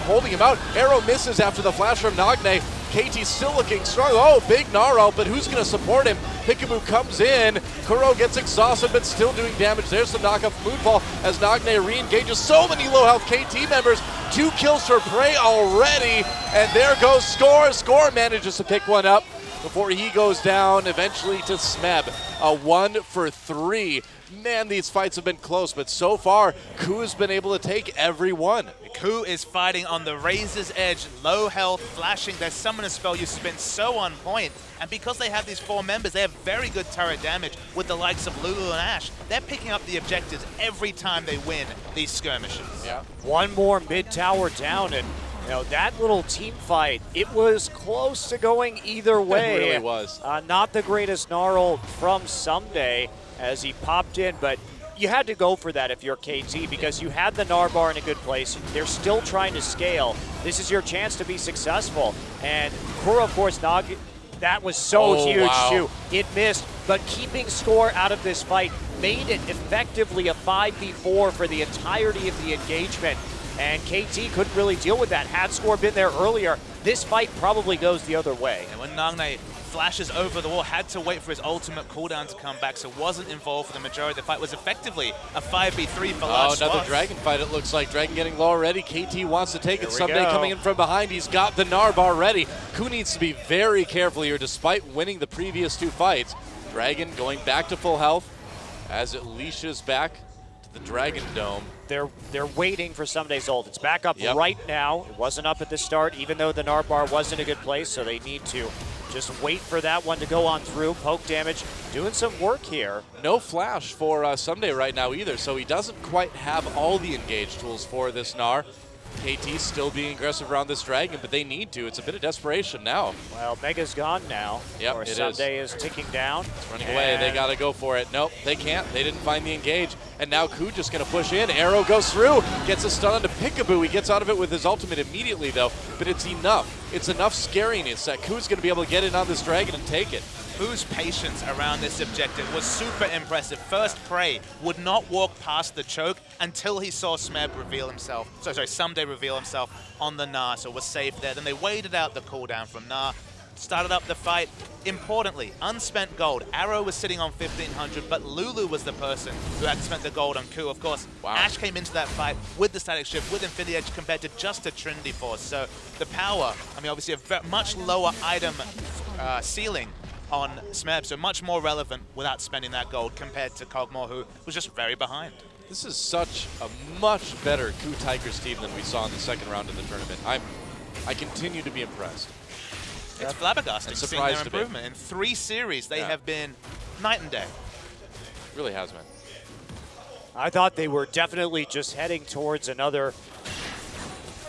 holding him out. Arrow misses after the flash from Nagne. KT still looking strong. Oh, big Gnar out, but who's going to support him? Peekaboo comes in. Kuro gets exhausted, but still doing damage. There's some knock-up Moonfall as Nagne re-engages so many low-health KT members. 2 kills for Prey already, and there goes Score. Score manages to pick one up before he goes down, eventually to Smeb. A 1 for 3. Man, these fights have been close, but so far, Ku's been able to take every one. Ku is fighting on the razor's edge, low health, flashing. Their summoner spell used to be so on point. And because they have these 4 members, they have very good turret damage with the likes of Lulu and Ashe. They're picking up the objectives every time they win these skirmishes. Yeah. One more mid tower down, and you know, that little team fight, it was close to going either way. It really was. Not the greatest gnarl from Someday as he popped in, but you had to go for that if you're KT because you had the Gnar bar in a good place. They're still trying to scale. This is your chance to be successful. And Kuro, of course, that was so huge too. It missed, but keeping Score out of this fight made it effectively a 5v4 for the entirety of the engagement. And KT couldn't really deal with that. Had Score been there earlier, this fight probably goes the other way. And when Nagne flashes over the wall, had to wait for his ultimate cooldown to come back, so wasn't involved for the majority of the fight. Was effectively a 5v3 for large another swaths. Dragon fight, it looks like. Dragon getting low already. KT wants to take it. Someday coming in from behind. He's got the Gnar bar ready. Ku needs to be very careful here despite winning the previous 2 fights. Dragon going back to full health as it leashes back to the Dragon Dome. They're waiting for Someday's ult. It's back up right now. It wasn't up at the start, even though the Gnar bar was in a good place, so they need to just wait for that one to go on through. Poke damage, doing some work here. No flash for Someday right now either, so he doesn't quite have all the engage tools for this Gnar. KT's still being aggressive around this Dragon, but they need to. It's a bit of desperation now. Well, Mega's gone now. Yep, or it Someday is ticking down. It's running away. They got to go for it. Nope, they can't. They didn't find the engage. And now Ku just going to push in. Arrow goes through. Gets a stun onto Peekaboo. He gets out of it with his ultimate immediately, though. But it's enough. It's enough scariness that Ku's going to be able to get in on this Dragon and take it. Ku's patience around this objective was super impressive. First Prey would not walk past the choke until he saw Smeb reveal himself. Someday reveal himself on the Gnar, so was safe there. Then they waited out the cooldown from Gnar, started up the fight. Importantly, unspent gold. Arrow was sitting on 1,500, but Lulu was the person who had spent the gold on Ku. Of course, Ashe came into that fight with the static shift, with Infinity Edge compared to just a Trinity Force. So the power, I mean, obviously a much lower item ceiling on Smeb, so much more relevant without spending that gold compared to Kog'Maw, who was just very behind. This is such a much better Ku Tigers team than we saw in the second round of the tournament. I continue to be impressed. It's flabbergasting seeing their surprised a bit. improvement. In 3 series, they have been night and day. Really has been. I thought they were definitely just heading towards another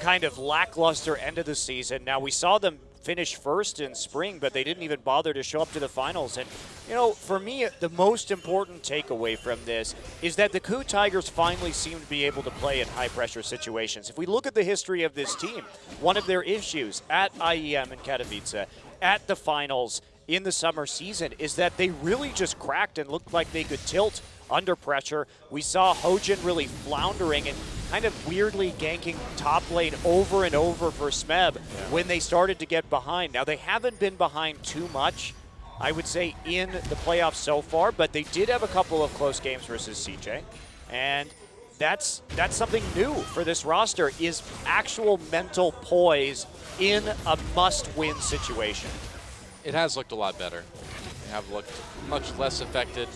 kind of lackluster end of the season. Now, we saw them finish first in spring, but they didn't even bother to show up to the finals. And, you know, for me, the most important takeaway from this is that the Ku Tigers finally seem to be able to play in high-pressure situations. If we look at the history of this team, one of their issues at IEM in Katowice, at the finals in the summer season, is that they really just cracked and looked like they could tilt under pressure. We saw Hojin really floundering and kind of weirdly ganking top lane over and over for Smeb when they started to get behind. Now, they haven't been behind too much I would say, in the playoffs so far, but they did have a couple of close games versus CJ. And that's something new for this roster, is actual mental poise in a must-win situation. It has looked a lot better. They have looked much less affected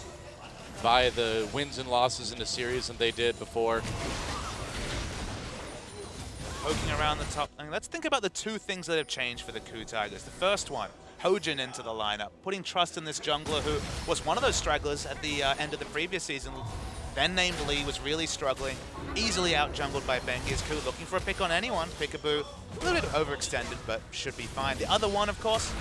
by the wins and losses in the series than they did before. Poking around the top. I mean, let's think about the two things that have changed for the KOO Tigers. The first one, Hojin into the lineup, putting trust in this jungler who was one of those stragglers at the end of the previous season. Then named Lee, was really struggling, easily out-jungled by Bengi. Is KOO looking for a pick on anyone. Peekaboo, a little bit overextended, but should be fine. The other one, of course,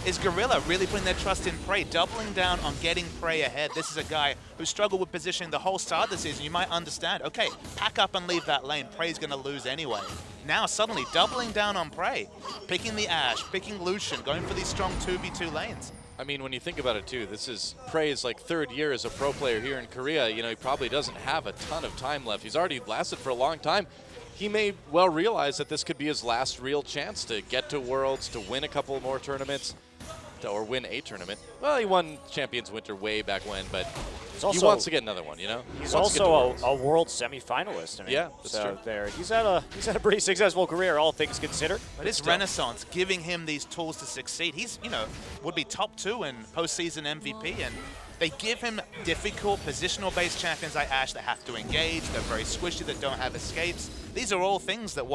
is Gorilla, really putting their trust in Prey, doubling down on getting Prey ahead. This is a guy who struggled with positioning the whole start of the season. You might understand, okay, pack up and leave that lane. Prey's going to lose anyway. Now suddenly doubling down on Prey, picking the Ashe, picking Lucian, going for these strong 2v2 lanes. I mean, when you think about it too, this is Prey's like third year as a pro player here in Korea. You know, he probably doesn't have a ton of time left. He's already lasted for a long time. He may well realize that this could be his last real chance to get to Worlds, to win a couple more tournaments, or win a tournament. Well, he won Champions Winter way back when, but he wants to get another one, you know? He's also a world semifinalist. I mean, yeah, that's so true. there, he's had a pretty successful career, all things considered. But it's Renaissance giving him these tools to succeed. He's, you know, would be top 2 in postseason MVP, and they give him difficult positional-based champions like Ashe that have to engage, they're very squishy, that don't have escapes. These are all things that,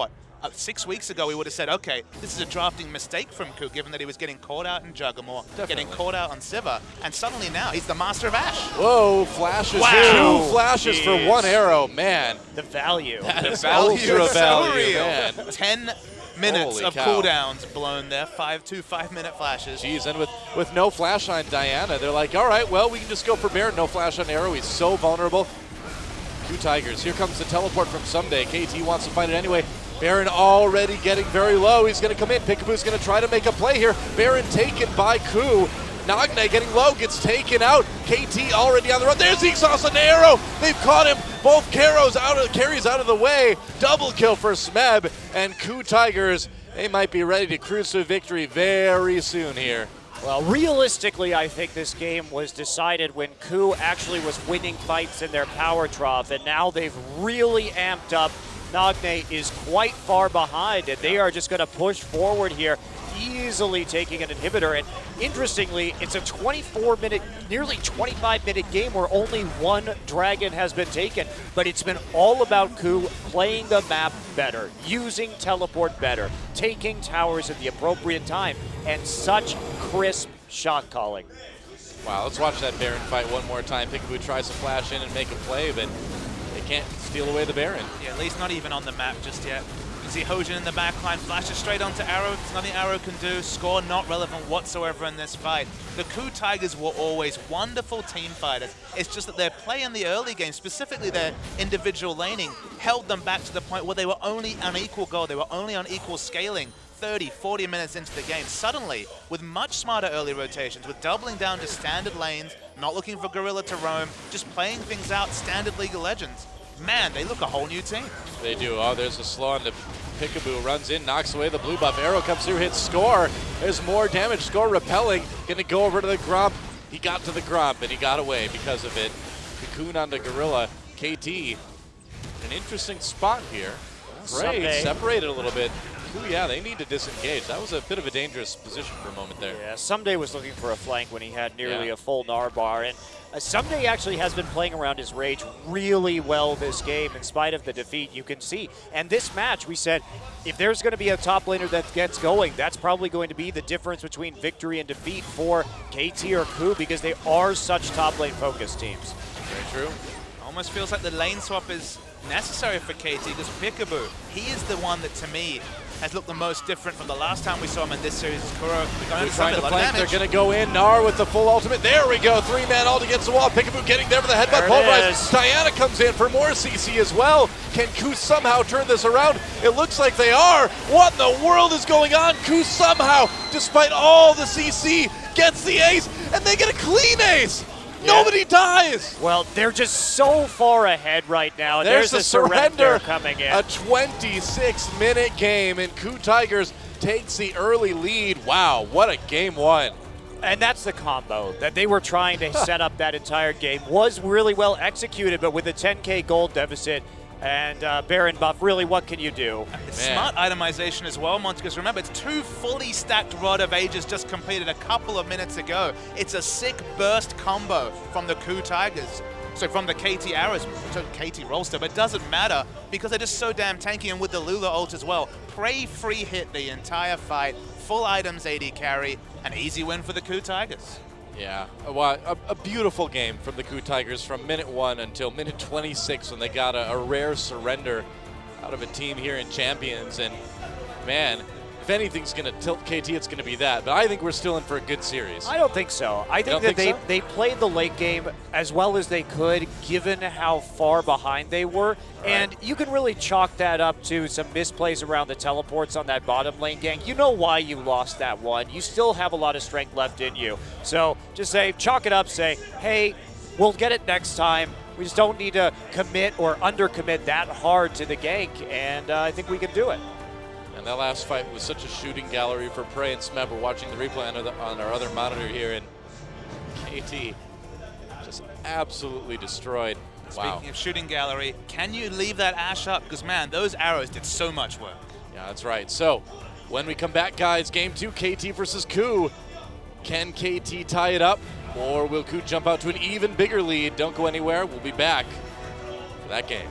6 weeks ago we would have said, okay, this is a drafting mistake from KOO, given that he was getting caught out in Juggermore, getting caught out on Sivir, and suddenly now he's the master of Ashe. Whoa, flashes. Wow. 2 flashes for 1 arrow, man. The value. That is value ultra is so value, real. man. 10 minutes Holy of cow. cooldowns blown there, 2 5-minute flashes. Jeez, and with no flash on Diana, they're like, all right, well, we can just go for Baron. No flash on Arrow. He's so vulnerable. KOO Tigers. Here comes the teleport from Someday. KT wants to fight it anyway. Baron already getting very low. He's going to come in. Peekaboo's going to try to make a play here. Baron taken by KOO. Nagne getting low, gets taken out. KT already on the run. There's the exhaust on the Arrow. They've caught him. Both carries out of the way. Double kill for Smeb. And KOO Tigers, they might be ready to cruise to victory very soon here. Well, realistically, I think this game was decided when KOO actually was winning fights in their power trough, and now they've really amped up. Nagne is quite far behind, and they are just going to push forward here, easily taking an inhibitor. And interestingly, it's a 24-minute, nearly 25-minute game where only 1 dragon has been taken, but it's been all about KOO playing the map better, using teleport better, taking towers at the appropriate time, and such crisp shot calling. Wow, let's watch that Baron fight one more time. Peekaboo tries to flash in and make a play, but they can't steal away the Baron. Yeah, at least not even on the map just yet. You see Hojin in the backline, flashes straight onto Arrow. There's nothing Arrow can do. Score not relevant whatsoever in this fight. The KOO Tigers were always wonderful team fighters. It's just that their play in the early game, specifically their individual laning, held them back to the point where they were only on equal goal. They were only on equal scaling 30, 40 minutes into the game. Suddenly, with much smarter early rotations, with doubling down to standard lanes, not looking for Gorilla to roam, just playing things out standard League of Legends, man, they look a whole new team. They do. Oh, there's a slow on the Peekaboo. Runs in, knocks away the blue buff. Arrow comes through, hits Score. There's more damage. Score repelling. Gonna go over to the Grump. He got to the Grump, and he got away because of it. Cocoon on the Gorilla. KT, an interesting spot here. Prey separated a little bit. Ooh, yeah, they need to disengage. That was a bit of a dangerous position for a moment there. Yeah, Someday was looking for a flank when he had nearly a full Gnar bar, and Someday actually has been playing around his rage really well this game in spite of the defeat, you can see. And this match, we said, if there's going to be a top laner that gets going, that's probably going to be the difference between victory and defeat for KT or KOO, because they are such top lane focused teams. Very true. Almost feels like the lane swap is necessary for KT, because Peekaboo, he is the one that, to me, has looked the most different from the last time we saw him in this series. Kuro They're trying to flank. They're going to go in. Gnar with the full ultimate. There we go. 3-man ult against the wall. Peekaboo getting there for the headbutt. Pulverize. Diana comes in for more CC as well. Can KOO somehow turn this around? It looks like they are. What in the world is going on? KOO somehow, despite all the CC, gets the ace, and they get a clean ace. Yeah. Nobody dies. Well, they're just so far ahead right now. There's a the surrender coming in. A 26-minute game, and KOO Tigers takes the early lead. Wow, what a game one. And that's the combo that they were trying to set up that entire game. Was really well executed, but with a 10K gold deficit and Baron buff, really, what can you do? Smart itemization as well, Monty, because remember, it's 2 fully stacked Rod of Ages just completed a couple of minutes ago. It's a sick burst combo from the Coup Tigers. So from the KT Arrows, KT Rollster, but it doesn't matter because they're just so damn tanky, and with the Lula ult as well. Prey free hit the entire fight, full items AD carry, an easy win for the Coup Tigers. Yeah, a beautiful game from the Coup Tigers from minute 1 until minute 26 when they got a rare surrender out of a team here in Champions. And man, if anything's going to tilt KT, it's going to be that. But I think we're still in for a good series. I don't think so. I think that they played the late game as well as they could, given how far behind they were. Right. And you can really chalk that up to some misplays around the teleports on that bottom lane gang. You know why you lost that one. You still have a lot of strength left in you. So just say, chalk it up, say, hey, we'll get it next time. We just don't need to commit or undercommit that hard to the gank, and I think we can do it. And that last fight was such a shooting gallery for Prey and Smeb. We're watching the replay on our other monitor here, and KT just absolutely destroyed. Wow. Speaking of shooting gallery, can you leave that Ash up? Because, man, those arrows did so much work. Yeah, that's right. So, when we come back, guys, Game 2, KT versus Coup. Can KT tie it up, or will Coup jump out to an even bigger lead? Don't go anywhere. We'll be back for that game.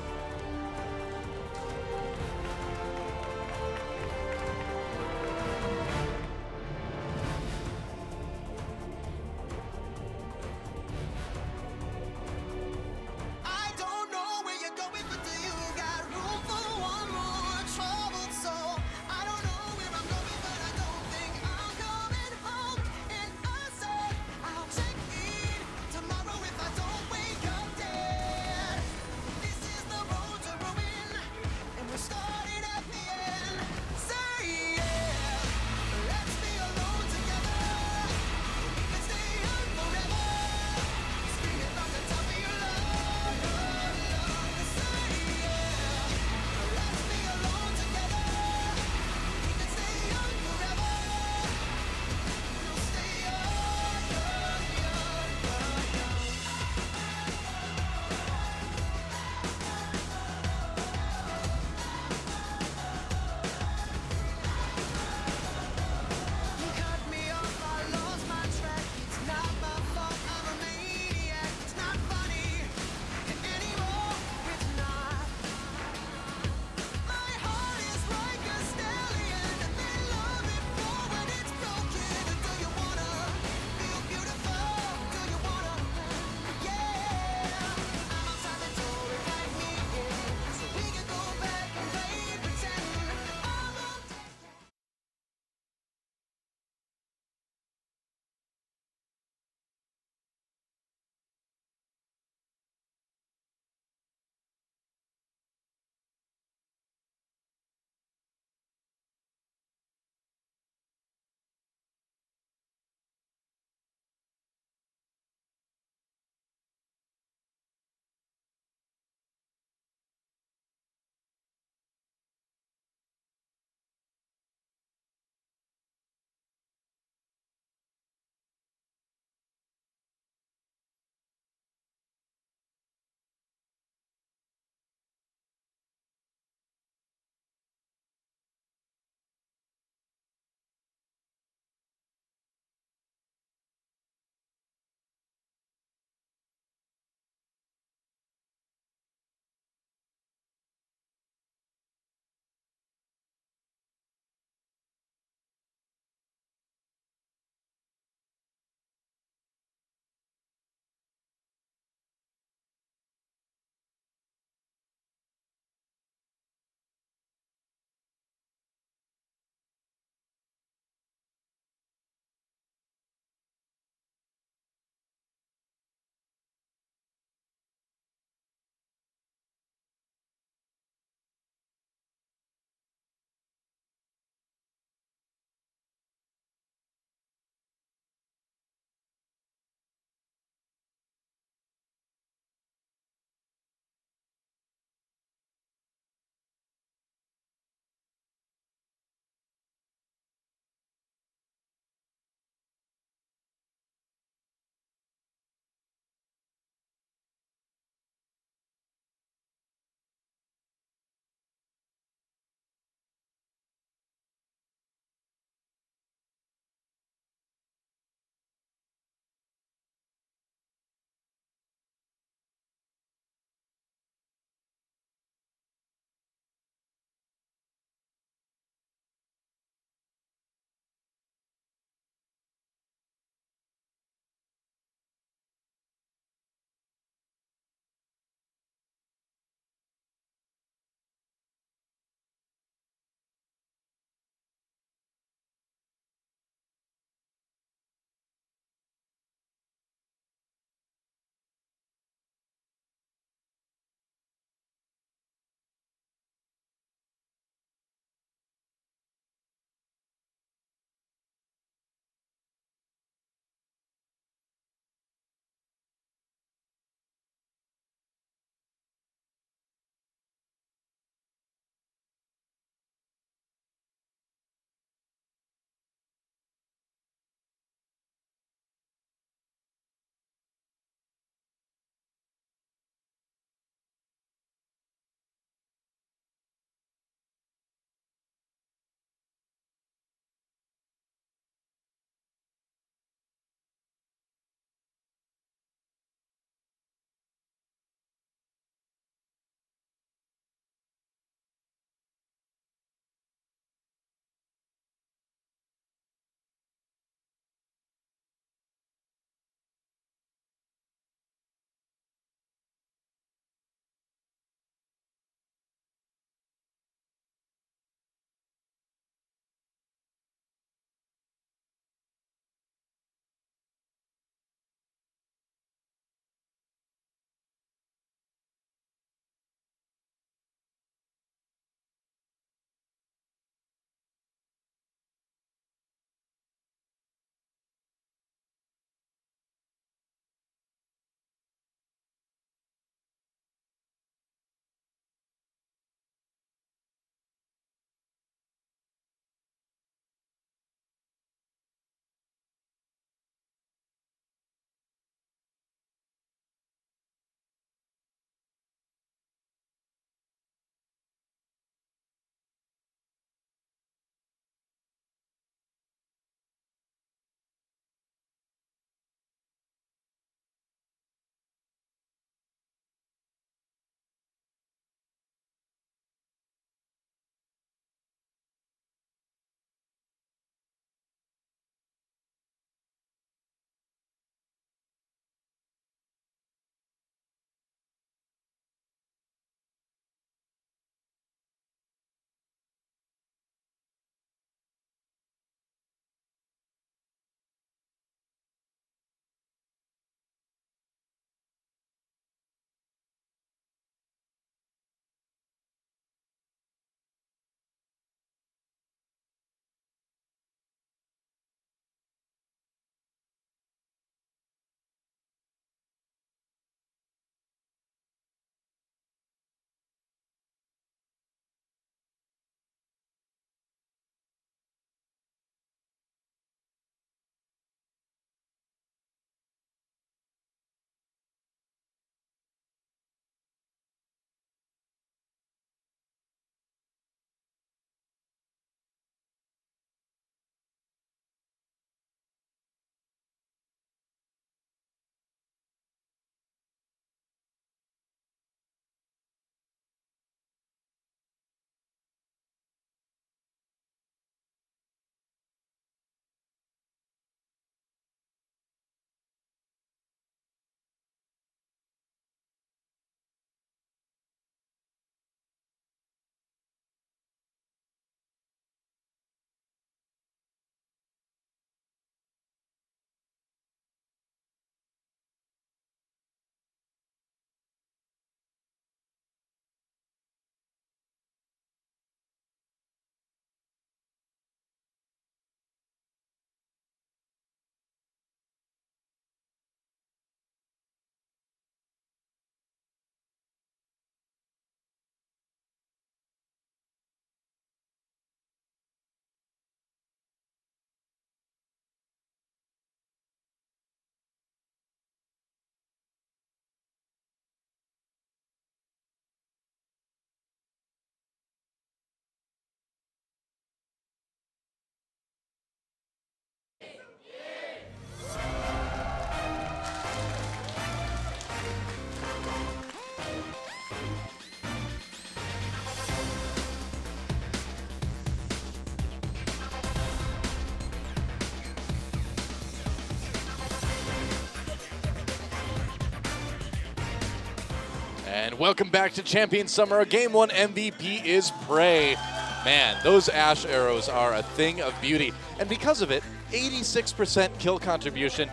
And welcome back to Champion Summer. Our Game 1 MVP is Prey. Man, those Ashe arrows are a thing of beauty. And because of it, 86% kill contribution.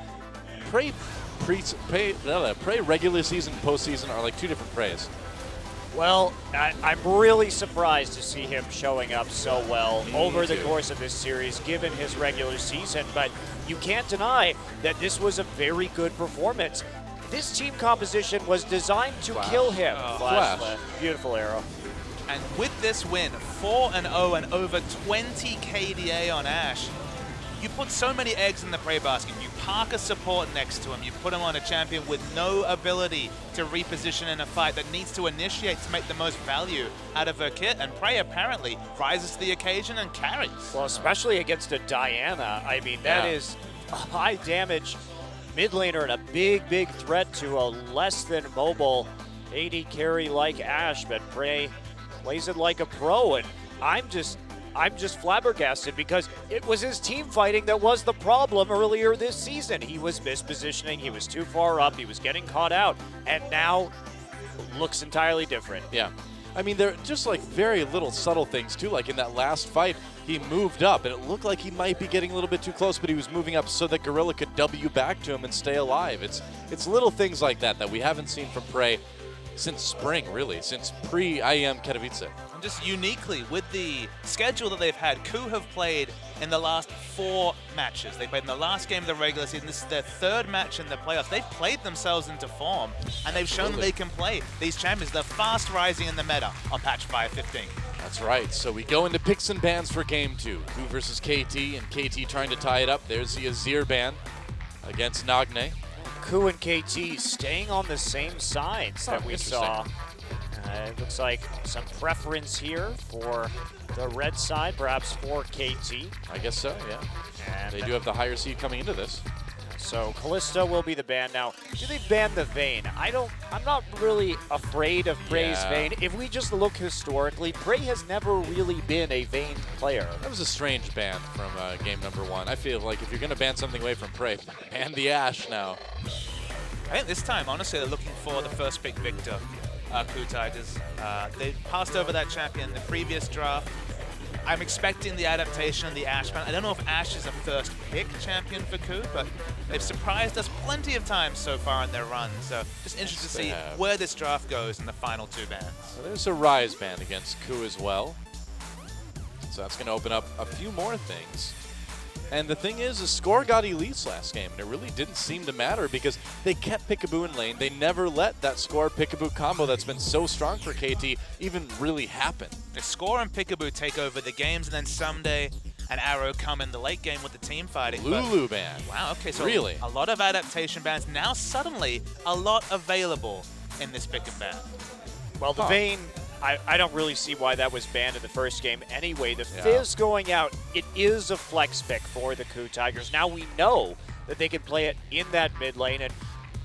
Prey regular season, postseason are like two different Preys. Well, I'm really surprised to see him showing up so well over the course of this series, given his regular season. But you can't deny that this was a very good performance. This team composition was designed to kill him. Flash. Beautiful arrow. And with this win, 4-0 and over 20 KDA on Ashe, you put so many eggs in the Prey basket. You park a support next to him. You put him on a champion with no ability to reposition in a fight that needs to initiate to make the most value out of her kit. And Prey apparently rises to the occasion and carries. Well, especially against a Diana. I mean, that is a high damage mid laner and a big threat to a less than mobile AD carry like Ashe. But Prey plays it like a pro, and I'm just flabbergasted because it was his team fighting that was the problem earlier this season. He was mispositioning, he was too far up, he was getting caught out, and now looks entirely different. Yeah. I mean, they're just like very little subtle things too. Like in that last fight, he moved up, and it looked like he might be getting a little bit too close, but he was moving up so that Gorilla could W back to him and stay alive. It's little things like that that we haven't seen from Prey since spring, really, since pre-IEM Katowice. And just uniquely, with the schedule that they've had, KU have played in the last 4 matches. They played in the last game of the regular season. This is their 3rd match in the playoffs. They've played themselves into form, and they've shown that they can play these champions. They're fast rising in the meta on patch 5.15. That's right. So we go into picks and bans for Game 2. KU versus KT, and KT trying to tie it up. There's the Azir ban against Nagne. KU and KT staying on the same sides that we saw. It looks like some preference here for the red side, perhaps for KT. I guess so, yeah. And they do have the higher seed coming into this. So Kalista will be the ban. Now, do they ban the Vayne? I'm not really afraid of Prey's Vayne. If we just look historically, Prey has never really been a Vayne player. That was a strange ban from game number 1. I feel like if you're going to ban something away from Prey, ban the Ashe now. I think this time, honestly, they're looking for the first pick victor, KU Tigers. They passed over that champion in the previous draft. I'm expecting the adaptation of the Ashe ban. I don't know if Ashe is a first pick champion for KU, but they've surprised us plenty of times so far in their run. So just interested to see where this draft goes in the final 2 bans. So there's a Rise ban against KU as well. So that's going to open up a few more things. And the thing is, the score got Elise last game, and it really didn't seem to matter because they kept Peekaboo in lane. They never let that score Peekaboo combo that's been so strong for KT even really happen. The score and Peekaboo take over the games, and then someday an arrow come in the late game with the team fighting. Lulu ban. Wow, okay, so really a lot of adaptation bans. Now suddenly a lot available in this pick and ban. Well, the Vayne, I don't really see why that was banned in the first game anyway. The Fizz going out, it is a flex pick for the KU Tigers. Now we know that they can play it in that mid lane, and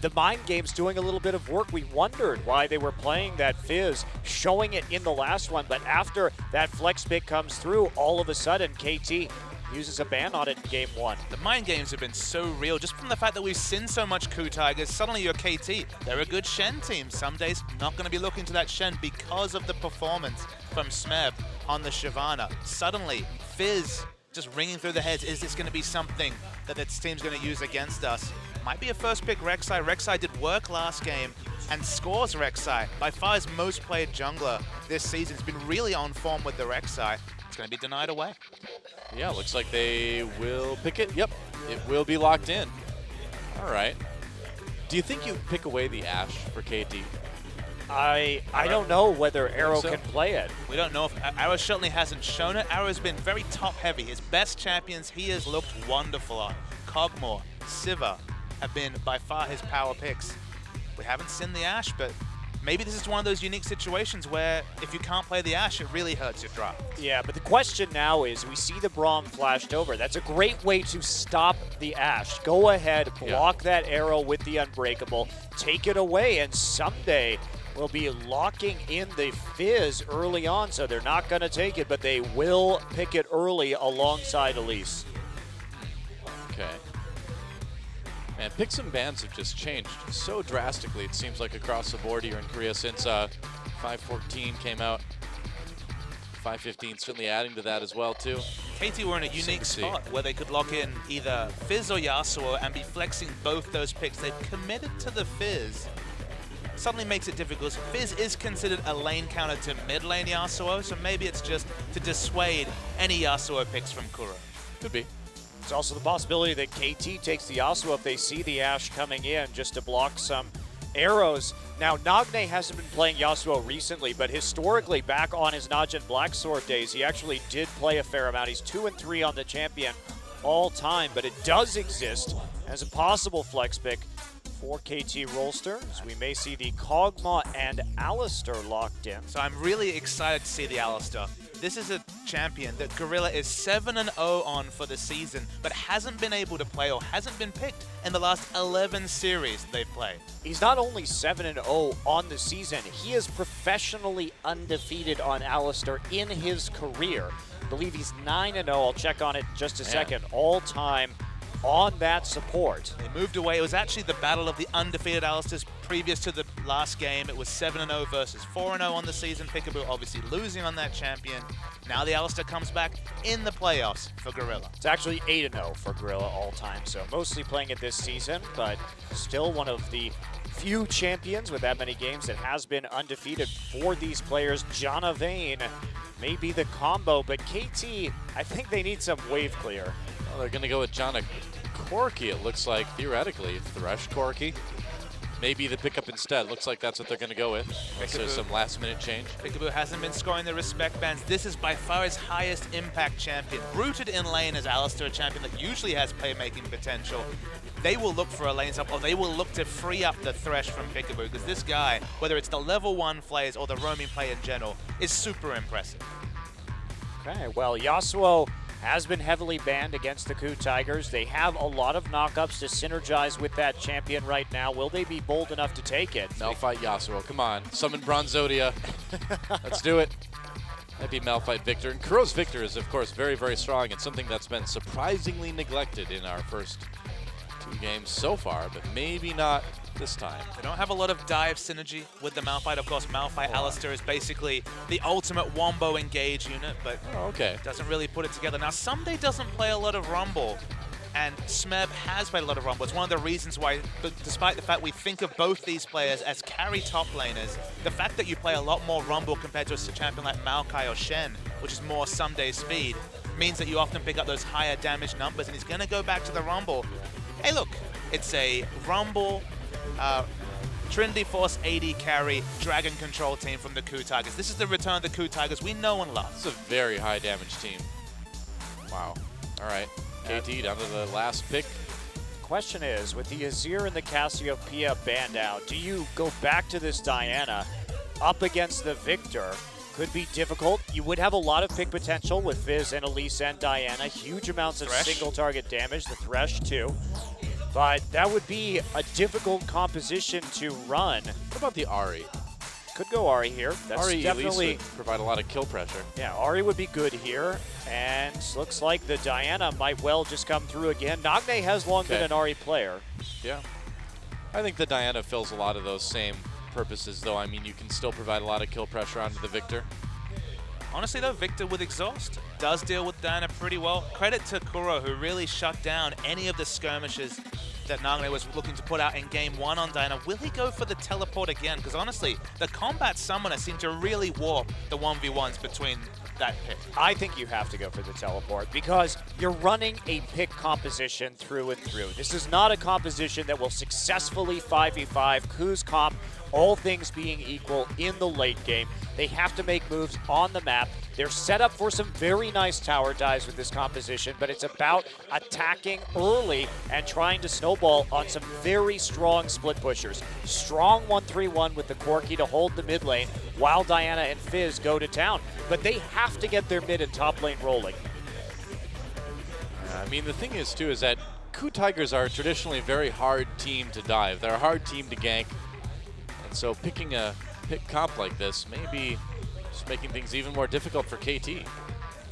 the mind game's doing a little bit of work. We wondered why they were playing that Fizz, showing it in the last one, but after that flex pick comes through, all of a sudden KT uses a ban on it in game 1. The mind games have been so real, just from the fact that we've seen so much KU Tigers. Suddenly you're KT. They're a good Shen team. Some days not going to be looking to that Shen because of the performance from Smeb on the Shyvana. Suddenly, Fizz just ringing through the heads. Is this going to be something that this team's going to use against us? Might be a first pick Rek'Sai. Rek'Sai did work last game and scores Rek'Sai. By far his most played jungler this season. He's been really on form with the Rek'Sai. It's going to be denied away. Yeah, looks like they will pick it. Yep, it will be locked in. All right. Do you think you pick away the Ashe for KT? I don't know whether Arrow can play it. We don't know if Arrow certainly hasn't shown it. Arrow's been very top heavy. His best champions he has looked wonderful on. Kog'Maw, Sivir have been by far his power picks. We haven't seen the Ashe, but maybe this is one of those unique situations where if you can't play the Ashe, it really hurts your draft. Yeah, but the question now is, we see the Braum flashed over. That's a great way to stop the Ashe. Go ahead, block that arrow with the Unbreakable, take it away, and someday we'll be locking in the Fizz early on, so they're not going to take it, but they will pick it early alongside Elise. Okay. Man, picks and bans have just changed so drastically, it seems like, across the board here in Korea since 5.14 came out. 5.15 certainly adding to that as well, too. KT were in a unique spot where they could lock in either Fizz or Yasuo and be flexing both those picks. They've committed to the Fizz. Suddenly makes it difficult. Fizz is considered a lane counter to mid lane Yasuo, so maybe it's just to dissuade any Yasuo picks from Kuro. Could be. It's also the possibility that KT takes the Yasuo if they see the Ashe coming in just to block some arrows. Now, Nagne hasn't been playing Yasuo recently, but historically, back on his Najin Blacksword days, he actually did play a fair amount. He's 2-3 on the champion all time, but it does exist as a possible flex pick for KT Rolster, as we may see the Kog'Maw and Alistar locked in. So I'm really excited to see the Alistar. This is a champion that Gorilla is 7-0 on for the season, but hasn't been able to play or hasn't been picked in the last 11 series they've played. He's not only 7-0 on the season, he is professionally undefeated on Alistar in his career. I believe he's 9-0, I'll check on it in just a second, all time on that support. They moved away. It was actually the battle of the undefeated Alistars previous to the last game. It was 7-0 versus 4-0 on the season. Peekaboo obviously losing on that champion. Now the Alistar comes back in the playoffs for Gorilla. It's actually 8-0 for Gorilla all time, so mostly playing it this season, but still one of the few champions with that many games that has been undefeated for these players. Janna Vayne may be the combo, but KT, I think they need some wave clear. Well, they're going to go with Janna Corki, it looks like, theoretically. Thresh Corki. Maybe the pickup instead. Looks like that's what they're going to go with. Unless there's some last-minute change. Peekaboo hasn't been scoring the respect bands. This is by far his highest impact champion. Rooted in lane as Alistar, a champion that usually has playmaking potential. They will look for a lane up, or they will look to free up the Thresh from Peekaboo, because this guy, whether it's the level 1 plays or the roaming play in general, is super impressive. Okay, well, Yasuo has been heavily banned against the Ku Tigers. They have a lot of knockups to synergize with that champion right now. Will they be bold enough to take it? Malphite Yasuo, come on. Summon Bronzodia. Let's do it. That'd be Malphite Victor. And Kuro's Victor is, of course, very, very strong and something that's been surprisingly neglected in our first 2 games so far, but maybe not this time. They don't have a lot of dive synergy with the Malphite. Of course, Malphite Alistar is basically the ultimate wombo engage unit, but doesn't really put it together. Now, Someday doesn't play a lot of Rumble, and Smeb has played a lot of Rumble. It's one of the reasons why, despite the fact we think of both these players as carry top laners, the fact that you play a lot more Rumble compared to a champion like Maokai or Shen, which is more Someday speed, means that you often pick up those higher damage numbers, and he's going to go back to the Rumble. Hey, look, it's a Rumble, Trinity Force AD carry, Dragon Control team from the Ku Tigers. This is the return of the Ku Tigers we know and love. This is a very high damage team. Wow. All right. KT down to the last pick. Question is, with the Azir and the Cassiopeia banned out, do you go back to this Diana up against the Victor? Could be difficult. You would have a lot of pick potential with Fizz and Elise and Diana. Huge amounts of single target damage, the Thresh too. But that would be a difficult composition to run. What about the Ahri? Could go Ahri here. That's Ahri definitely would provide a lot of kill pressure. Yeah, Ahri would be good here. And looks like the Diana might well just come through again. Nagne has long been an Ahri player. Yeah. I think the Diana fills a lot of those same purposes, though. I mean, you can still provide a lot of kill pressure onto the Victor. Honestly, though, Victor with Exhaust does deal with Diana pretty well. Credit to Kuro, who really shut down any of the skirmishes that Nagne was looking to put out in Game 1 on Diana. Will he go for the teleport again? Because honestly, the combat summoner seemed to really warp the 1v1s between that pick. I think you have to go for the teleport because you're running a pick composition through and through. This is not a composition that will successfully 5v5 Ku's comp, all things being equal in the late game. They have to make moves on the map. They're set up for some very nice tower dives with this composition, but it's about attacking early and trying to snowball on some very strong split pushers. Strong 1-3-1 with the Corki to hold the mid lane while Diana and Fizz go to town. But they have to get their mid and top lane rolling. I mean, the thing is, too, is that Ku Tigers are traditionally a very hard team to dive. They're a hard team to gank. And so picking a pick comp like this may be just making things even more difficult for KT.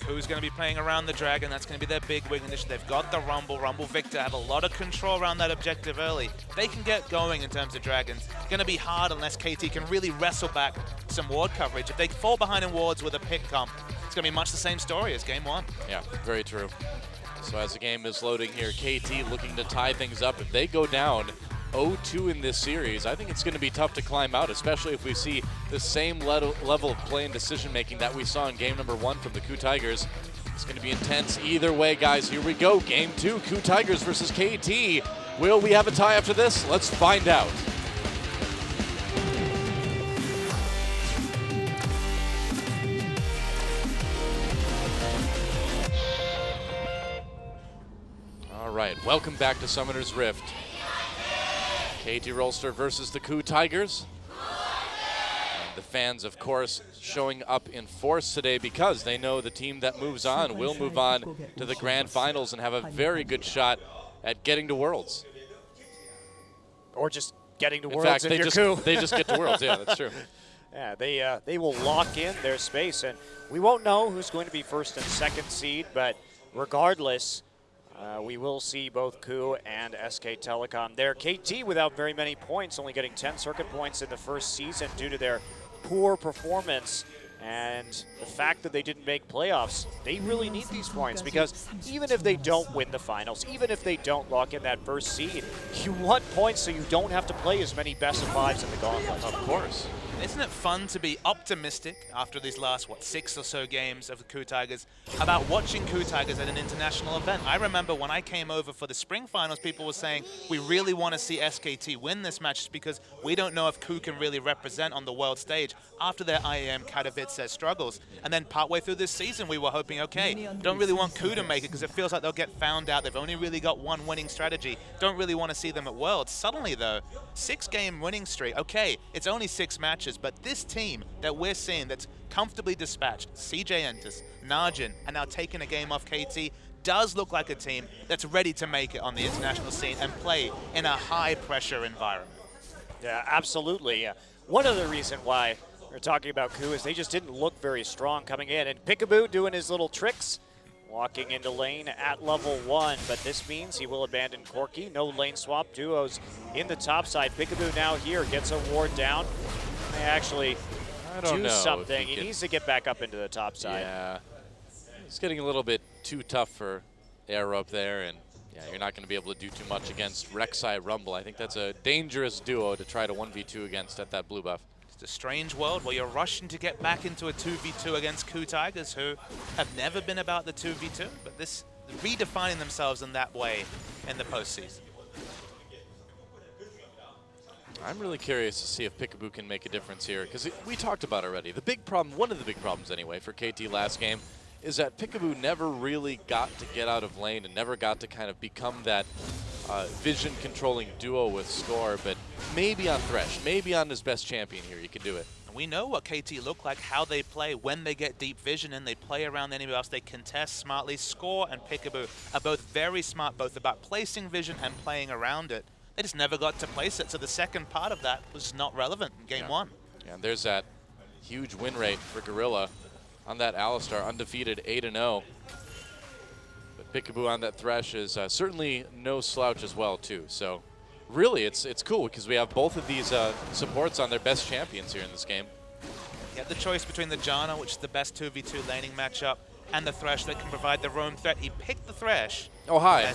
Who's going to be playing around the Dragon? That's going to be their big wing initiative. They've got the Rumble. Rumble Victor have a lot of control around that objective early. They can get going in terms of Dragons. It's going to be hard unless KT can really wrestle back some ward coverage. If they fall behind in wards with a pick comp, it's going to be much the same story as game one. Yeah, very true. So as the game is loading here, KT looking to tie things up. If they go down 0-2 in this series, I think it's going to be tough to climb out, especially if we see the same level of play and decision-making that we saw in game number 1 from the KOO Tigers. It's going to be intense either way, guys. Here we go. Game 2, KOO Tigers versus KT. Will we have a tie after this? Let's find out. All right, welcome back to Summoner's Rift. KT Rolster versus the KOO Tigers. The fans, of course, showing up in force today because they know the team that moves on will move on to the grand finals and have a very good shot at getting to Worlds. Or just getting to In Worlds fact, if they you're just, KOO. they just get to Worlds. Yeah, that's true. Yeah, they will lock in their space, and we won't know who's going to be first and second seed, but regardless, we will see both KOO and SK Telecom there. KT without very many points, only getting 10 circuit points in the first season due to their poor performance and the fact that they didn't make playoffs. They really need these points because even if they don't win the finals, even if they don't lock in that first seed, you want points so you don't have to play as many best of fives in the gauntlet. Of course. Isn't it fun to be optimistic after these last, 6 or so games of the KOO Tigers about watching KOO Tigers at an international event? I remember when I came over for the spring finals, people were saying, we really want to see SKT win this match just because we don't know if KOO can really represent on the world stage after their IAM Katowice struggles. And then partway through this season, we were hoping, okay, don't really want KOO to make it because it feels like they'll get found out. They've only really got one winning strategy. Don't really want to see them at Worlds. Suddenly, though, 6-game winning streak. Okay, it's only 6 matches. But this team that we're seeing that's comfortably dispatched, CJ Entus, Najin, and now taking a game off KT, does look like a team that's ready to make it on the international scene and play in a high-pressure environment. Yeah, absolutely. One other reason why we're talking about KOO is they just didn't look very strong coming in. And Peekaboo doing his little tricks, walking into lane at level 1, but this means he will abandon Corki. No lane swap, duos in the top side. Peekaboo now here gets a ward down. They actually do something. He needs to get back up into the top side. Yeah, it's getting a little bit too tough for Arrow up there, and yeah, you're not going to be able to do too much against Rek'Sai Rumble. I think that's a dangerous duo to try to 1v2 against at that blue buff. It's a strange world where you're rushing to get back into a 2v2 against KOO Tigers, who have never been about the 2v2, but this redefining themselves in that way in the postseason. I'm really curious to see if Peekaboo can make a difference here, because we talked about already. The big problem, one of the big problems anyway, for KT last game is that Peekaboo never really got to get out of lane and never got to kind of become that vision-controlling duo with Score, but maybe on Thresh, maybe on his best champion here, you can do it. We know what KT look like, how they play when they get deep vision and they play around anybody else. They contest smartly. Score and Peekaboo are both very smart, both about placing vision and playing around it. They just never got to place it, so the second part of that was not relevant in game 1. Yeah, and there's that huge win rate for Gorilla on that Alistar, undefeated 8-0. But Peekaboo on that Thresh is certainly no slouch as well, too. So really, it's cool because we have both of these supports on their best champions here in this game. You have the choice between the Janna, which is the best 2v2 laning matchup, and the Thresh that can provide the roam threat. He picked the Thresh. Oh, hi.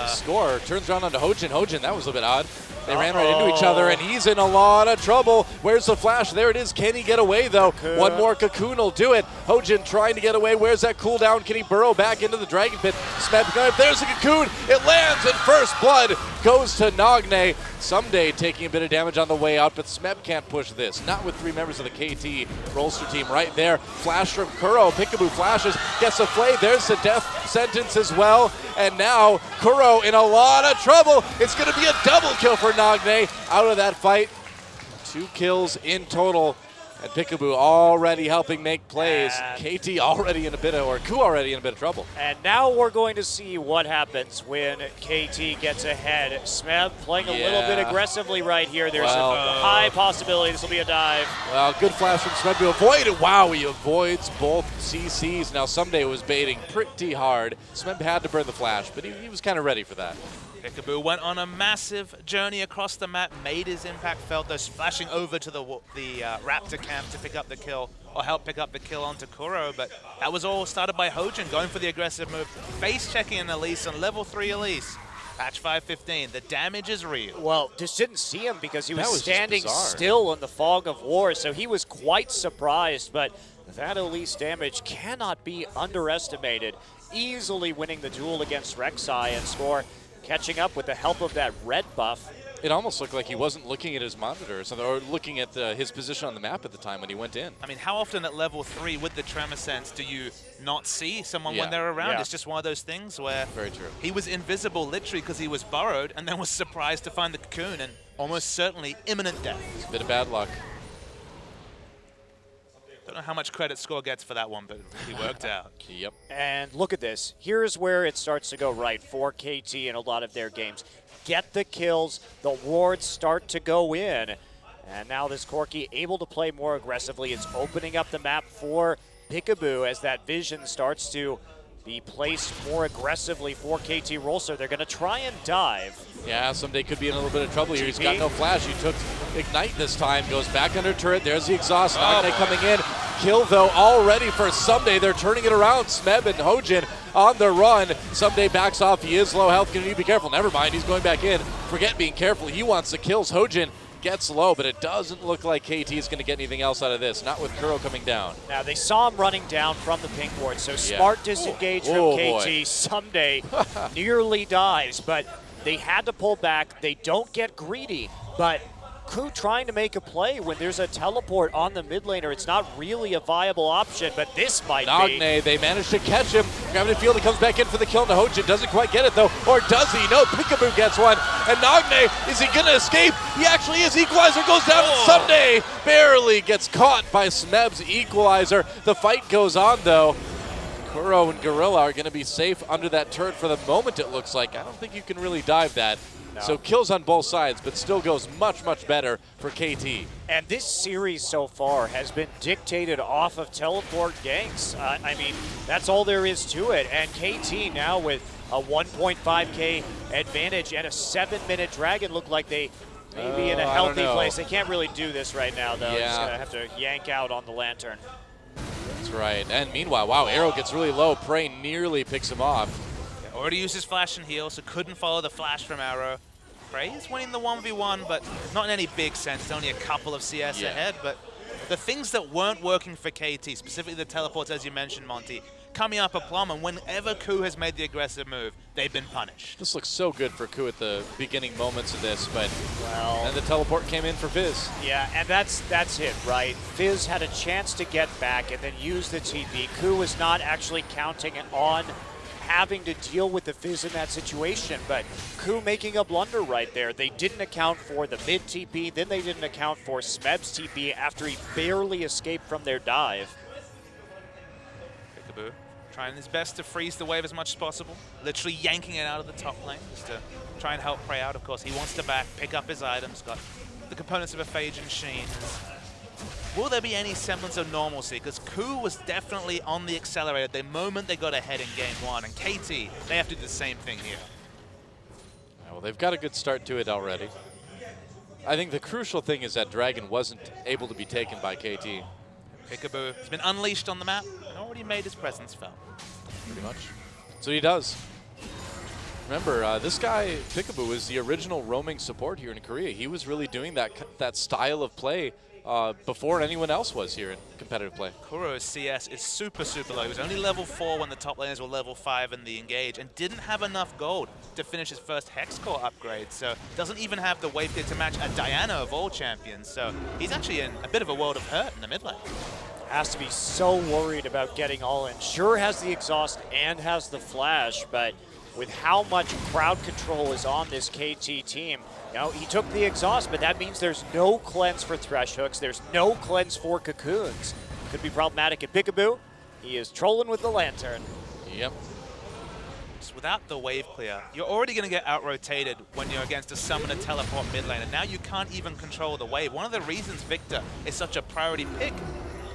Score turns around onto Hojin. Hojin, that was a bit odd. They ran right into each other, and he's in a lot of trouble. Where's the flash? There it is. Can he get away, though? One more Cocoon will do it. Hojin trying to get away. Where's that cooldown? Can he burrow back into the Dragon Pit? Smeb, there's the Cocoon. It lands, and first blood goes to Nagne. Someday taking a bit of damage on the way out, but Smeb can't push this. Not with 3 members of the KT Rolster team right there. Flash from Kuro. Peekaboo flashes, gets a flay. There's the death sentence as well. And now Kuro in a lot of trouble. It's going to be a double kill for Nagne out of that fight. 2 kills in total. And Peekaboo already helping make plays. And KT already in a bit of, or Ku already in a bit of trouble. And now we're going to see what happens when KT gets ahead. Smeb playing a little bit aggressively right here. There's a high possibility this will be a dive. Well, good flash from Smeb to avoid it. Wow, he avoids both CCs. Now, Someday was baiting pretty hard. Smeb had to burn the flash, but he was kind of ready for that. Peekaboo went on a massive journey across the map, made his impact felt, though splashing over to the Raptor camp to pick up the kill, or help pick up the kill onto Kuro, but that was all started by Hojin going for the aggressive move, face checking an Elise on level 3 Elise. Patch 515, the damage is real. Well, just didn't see him because he was standing bizarre. still in the fog of war, so he was quite surprised, but that Elise damage cannot be underestimated. Easily winning the duel against Rek'Sai and Score catching up with the help of that red buff. It almost looked like he wasn't looking at his monitor or something, or looking at his position on the map at the time when he went in. I mean, how often at level 3 with the Tremor Sense do you not see someone when they're around? It's just one of those things where Very true. He was invisible literally because he was burrowed and then was surprised to find the cocoon and almost certainly imminent death. It's a bit of bad luck. Don't know how much credit Score gets for that one, but he worked out. Yep. And look at this. Here's where it starts to go right for KT in a lot of their games. Get the kills, the wards start to go in. And now this Corki able to play more aggressively. It's opening up the map for Peekaboo as that vision starts to be placed more aggressively for KT Rolster. They're going to try and dive. Yeah, Someday could be in a little bit of trouble here. He's got no flash. He took Ignite this time, goes back under turret. There's the exhaust. Nagne coming in. Kill, though, already for Someday. They're turning it around. Smeb and Hojin on the run. Someday backs off. He is low health. Going to need to be careful. Never mind. He's going back in. Forget being careful. He wants the kills. Hojin gets low, but it doesn't look like KT is going to get anything else out of this. Not with Kuro coming down. Now, they saw him running down from the pink ward, so smart disengage from KT. Someday nearly dies, but they had to pull back. They don't get greedy, but Ku trying to make a play when there's a teleport on the mid laner. It's not really a viable option, but this might be. Nagne, they managed to catch him. Gravity Field, he comes back in for the kill. Hojin doesn't quite get it, though. Or does he? No, Peekaboo gets one. And Nagne, is he going to escape? He actually is. Equalizer goes down, and Someday barely gets caught by Smeb's Equalizer. The fight goes on, though. Kuro and Gorilla are going to be safe under that turret for the moment, it looks like. I don't think you can really dive that. No. So kills on both sides, but still goes much, much better for KT. And this series so far has been dictated off of teleport ganks. I mean, that's all there is to it. And KT now with a 1.5k advantage and a 7-minute dragon look like they may be in a healthy place. They can't really do this right now, though. Just going to have to yank out on the lantern. That's right. And meanwhile, wow, Arrow gets really low. Prey nearly picks him off. Already used his flash and heal, so couldn't follow the flash from Arrow. Prey is winning the 1v1, but not in any big sense. It's only a couple of CS ahead, but the things that weren't working for KT, specifically the teleports, as you mentioned, Monty, coming up a plum, and whenever Ku has made the aggressive move, they've been punished. This looks so good for Ku at the beginning moments of this, but then the teleport came in for Fizz. Yeah, and that's it, right? Fizz had a chance to get back and then use the TP. Ku was not actually counting on having to deal with the Fizz in that situation, but Ku making a blunder right there. They didn't account for the mid TP, then they didn't account for Smeb's TP after he barely escaped from their dive. Peekaboo trying his best to freeze the wave as much as possible, literally yanking it out of the top lane just to try and help Prey out. Of course, he wants to back, pick up his items, got the components of a Phage and Sheen. Will there be any semblance of normalcy? Because Ku was definitely on the accelerator the moment they got ahead in game one, and KT, they have to do the same thing here. Yeah, well, they've got a good start to it already. I think the crucial thing is that Dragon wasn't able to be taken by KT. Peekaboo has been unleashed on the map and already made his presence felt. Pretty much. That's what he does. Remember, this guy, Peekaboo, is the original roaming support here in Korea. He was really doing that style of play before anyone else was here in competitive play. Kuro's CS is super, super low. He was only level 4 when the top laners were level 5 in the engage and didn't have enough gold to finish his first Hex Core upgrade. So doesn't even have the wave clear to match a Diana of all champions. So he's actually in a bit of a world of hurt in the mid lane. Has to be so worried about getting all in. Sure has the exhaust and has the flash, but with how much crowd control is on this KT team. You know, he took the exhaust, but that means there's no cleanse for Thresh Hooks. There's no cleanse for Cocoons. Could be problematic at Peekaboo. He is trolling with the Lantern. Yep. Just without the wave clear, you're already going to get out-rotated when you're against a summoner teleport mid lane, and now you can't even control the wave. One of the reasons Victor is such a priority pick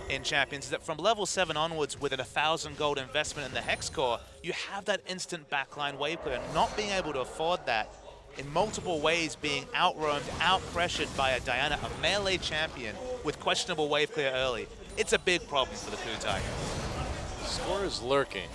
in Champions is that from level 7 onwards, with an 1,000 gold investment in the Hex Core, you have that instant backline wave clear. Not being able to afford that in multiple ways, being out-roamed, out-pressured by a Diana, a melee champion with questionable wave clear early, it's a big problem for the Coup Tigers. Score is lurking.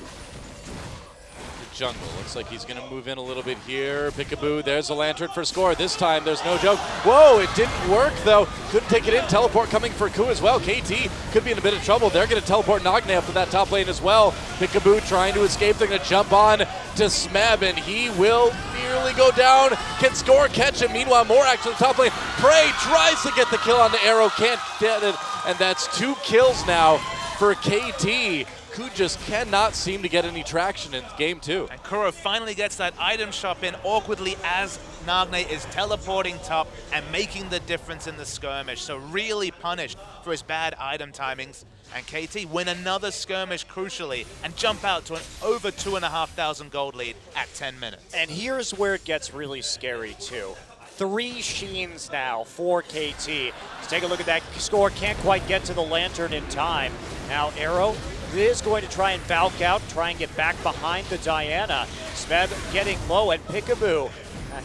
The jungle. Looks like he's going to move in a little bit here. Peekaboo, there's a Lantern for Score. This time there's no joke. Whoa, it didn't work though. Couldn't take it in. Teleport coming for Coup as well. KT could be in a bit of trouble. They're going to teleport Nagne up to that top lane as well. Peekaboo trying to escape. They're going to jump on to Smeb, and he will nearly go down. Can Score catch him? Meanwhile, more action on the top lane. Prey tries to get the kill on the arrow. Can't get it. And that's 2 kills now for KT. Coup just cannot seem to get any traction in game 2. And Kuro finally gets that item shop in awkwardly as Nagne is teleporting top and making the difference in the skirmish. So really punished for his bad item timings. And KT win another skirmish crucially and jump out to an over 2,500 gold lead at 10 minutes. And here's where it gets really scary too. 3 Sheens now for KT. Let's take a look at that Score. Can't quite get to the Lantern in time. Now Arrow is going to try and Valk out, try and get back behind the Diana. Smeb getting low, and Peekaboo,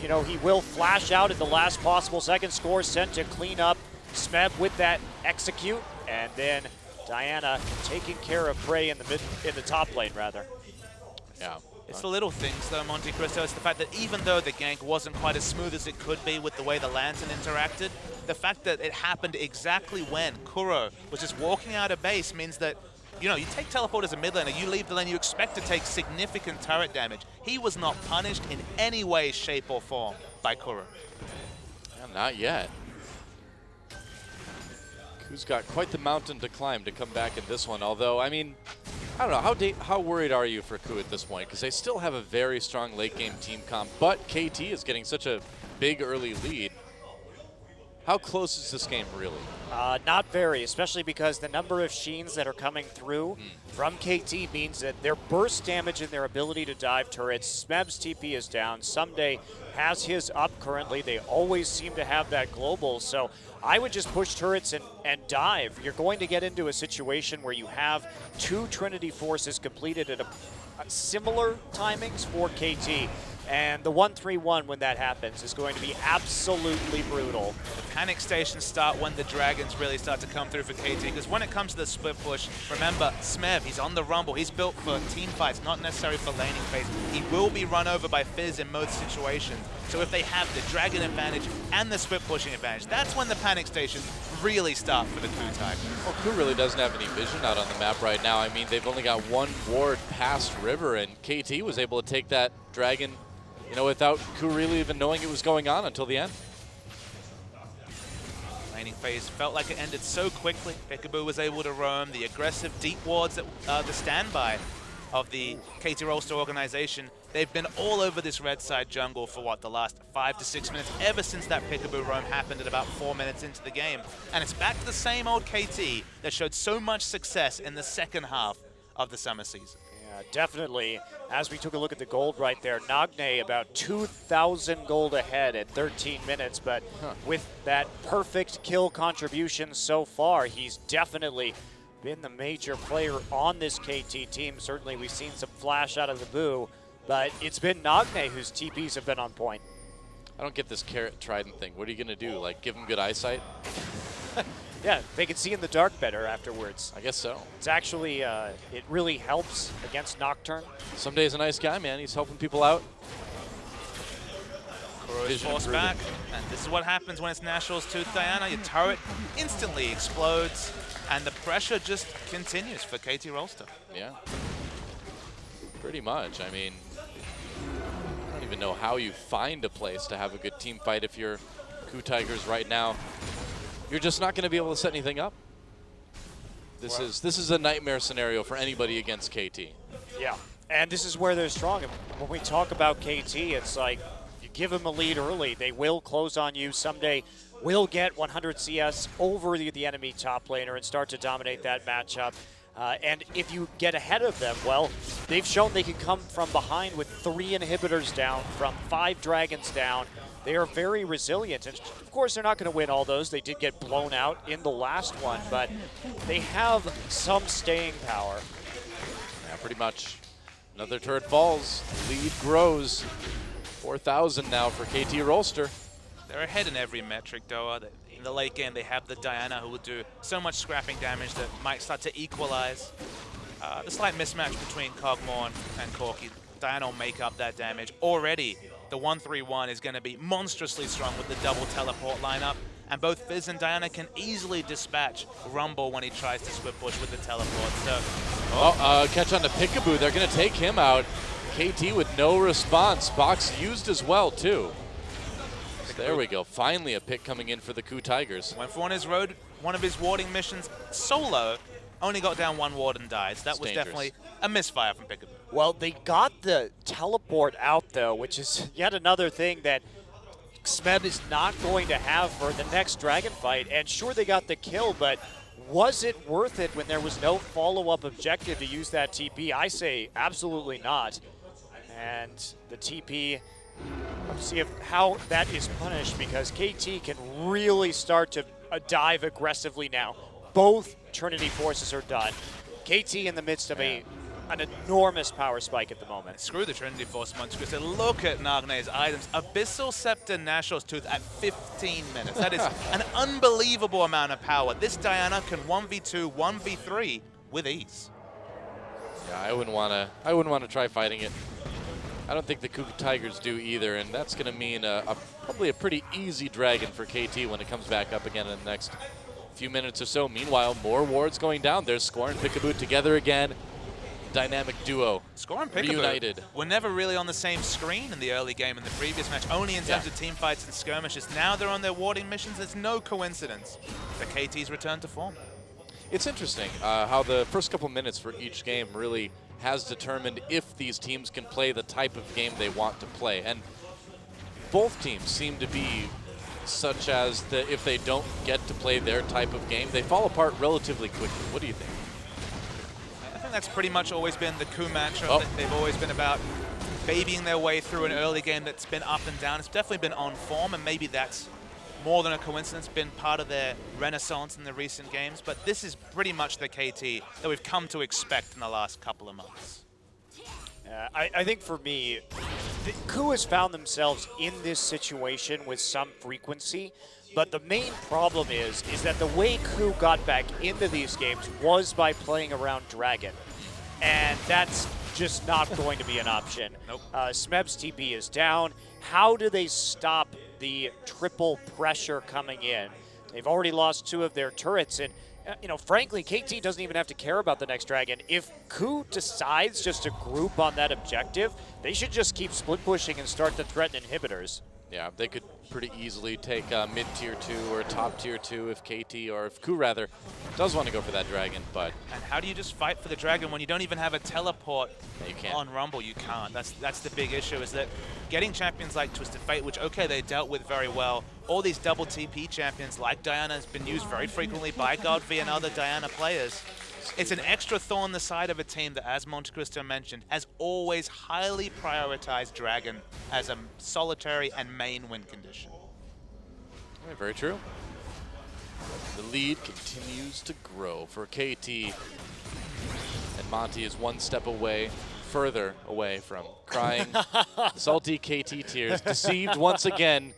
you know, he will flash out at the last possible second. Score sent to clean up Smeb with that execute, and then Diana taking care of Prey in the top lane rather. Yeah. It's the little things though, Monte Cristo. It's the fact that even though the gank wasn't quite as smooth as it could be with the way the Lantern interacted, the fact that it happened exactly when Kuro was just walking out of base means that, you know, you take teleport as a mid laner, you leave the lane, you expect to take significant turret damage. He was not punished in any way, shape, or form by Kuro. Yeah, not yet. Who's got quite the mountain to climb to come back in this one, although, I mean, I don't know, how worried are you for Coup at this point? Because they still have a very strong late game team comp, but KT is getting such a big early lead. How close is this game really? Not very, especially because the number of Sheens that are coming through from KT means that their burst damage and their ability to dive turrets, Smeb's TP is down, Someday has his up currently. They always seem to have that global, so I would just push turrets and dive. You're going to get into a situation where you have 2 Trinity Forces completed at similar timings for KT. And the 1-3-1 when that happens is going to be absolutely brutal. The panic stations start when the dragons really start to come through for KT, because when it comes to the split push, remember, Smeb, he's on the rumble. He's built for team fights, not necessarily for laning phase. He will be run over by Fizz in most situations. So if they have the dragon advantage and the split pushing advantage, that's when the panic stations really start for the Coup Tigers. Well, Coup really doesn't have any vision out on the map right now. I mean, they've only got 1 ward past River, and KT was able to take that dragon, you know, without Coup really even knowing it was going on until the end. Laning phase felt like it ended so quickly. Peekaboo was able to roam. The aggressive deep wards, that the standby of the KT Rolster organization, they've been all over this red side jungle for what, the last 5 to 6 minutes, ever since that Peekaboo roam happened at about 4 minutes into the game. And it's back to the same old KT that showed so much success in the second half of the summer season. Yeah, definitely. As we took a look at the gold right there, Nagne about 2,000 gold ahead at 13 minutes, but with that perfect kill contribution so far, he's definitely been the major player on this KT team. Certainly we've seen some flash out of the boo, but it's been Nagne whose TPs have been on point. I don't get this carrot trident thing. What are you going to do? Like, give him good eyesight? Yeah, they can see in the dark better afterwards. I guess so. It's actually, it really helps against Nocturne. Someday's a nice guy, man. He's helping people out. Kuro's forced back, and this is what happens when it's Nationals 2 Diana. Your turret instantly explodes, and the pressure just continues for KT Rolster. Yeah. Pretty much. I mean, I don't even know how you find a place to have a good team fight if you're Coup Tigers right now. You're just not going to be able to set anything up. This is a nightmare scenario for anybody against KT. Yeah. And this is where they're strong. And when we talk about KT, it's like you give them a lead early, they will close on you someday. Will get 100 CS over the enemy top laner and start to dominate that matchup. And if you get ahead of them, well, they've shown they can come from behind with 3 inhibitors down, from 5 dragons down. They are very resilient. And of course, they're not going to win all those. They did get blown out in the last one, but they have some staying power. Yeah, pretty much. Another turret falls. Lead grows. 4,000 now for KT Rolster. They're ahead in every metric, though. In the late game, they have the Diana who will do so much scrapping damage that might start to equalize. The slight mismatch between Cogmore and Corki, Diana will make up that damage. Already, the 1-3-1 is going to be monstrously strong with the double teleport lineup. And both Fizz and Diana can easily dispatch Rumble when he tries to split push with the teleport. So, catch on to Peekaboo. They're going to take him out. KT with no response. Box used as well, too. There we go. Finally a pick coming in for the Coup Tigers. went for one of his warding missions solo, only got down 1 ward and died. So that was dangerous. definitely a misfire from Peekaboo. Well, they got the teleport out, though, which is yet another thing that Smeb is not going to have for the next dragon fight. And sure, they got the kill, but was it worth it when there was no follow-up objective to use that TP? I say absolutely not. And the TP, let's see how that is punished, because KT can really start to dive aggressively now. Both Trinity forces are done. KT in the midst of an enormous power spike at the moment. Screw the Trinity Force Munchkers. Look at Nagne's items. Abyssal Scepter Nashor's Tooth at 15 minutes. That is an unbelievable amount of power. This Diana can 1v2, 1v3 with ease. Yeah, I wouldn't want to try fighting it. I don't think the Coup Tigers do either, and that's going to mean probably a pretty easy dragon for KT when it comes back up again in the next few minutes or so. Meanwhile, more wards going down. There's Score and Peekaboo together again. Dynamic duo. Score and Peekaboo reunited. were never really on the same screen in the early game in the previous match, only in terms of team fights and skirmishes. Now they're on their warding missions. There's no coincidence that KT's return to form. It's interesting how the first couple minutes for each game really has determined if these teams can play the type of game they want to play. And both teams seem to be such as that if they don't get to play their type of game, they fall apart relatively quickly. What do you think? I think that's pretty much always been the Coup mantra. Oh. They've always been about babying their way through an early game that's been up and down. It's definitely been on form, and maybe that's more than a coincidence, been part of their renaissance in the recent games. But this is pretty much the KT that we've come to expect in the last couple of months. I think for me, the Coup has found themselves in this situation with some frequency, but the main problem is that the way Coup got back into these games was by playing around Dragon, and that's just not going to be an option. Nope. Smeb's TP is down. How do they stop the triple pressure coming in? They've already lost 2 of their turrets, and frankly, KT doesn't even have to care about the next dragon. If Coup decides just to group on that objective, they should just keep split pushing and start to threaten inhibitors. Yeah, they could pretty easily take mid-tier 2 or top-tier 2 if KT, or if Coup rather, does want to go for that dragon, but... And how do you just fight for the dragon when you don't even have a teleport you can't. on Rumble? You can't. That's the big issue, is that getting champions like Twisted Fate, which, okay, they dealt with very well, all these double TP champions like Diana has been used very frequently by GodV and other Diana players. It's an extra thorn in the side of a team that, as Monte Cristo mentioned, has always highly prioritized Dragon as a solitary and main win condition. Yeah, very true. The lead continues to grow for KT. And Monty is one step further away from crying salty KT tears, deceived once again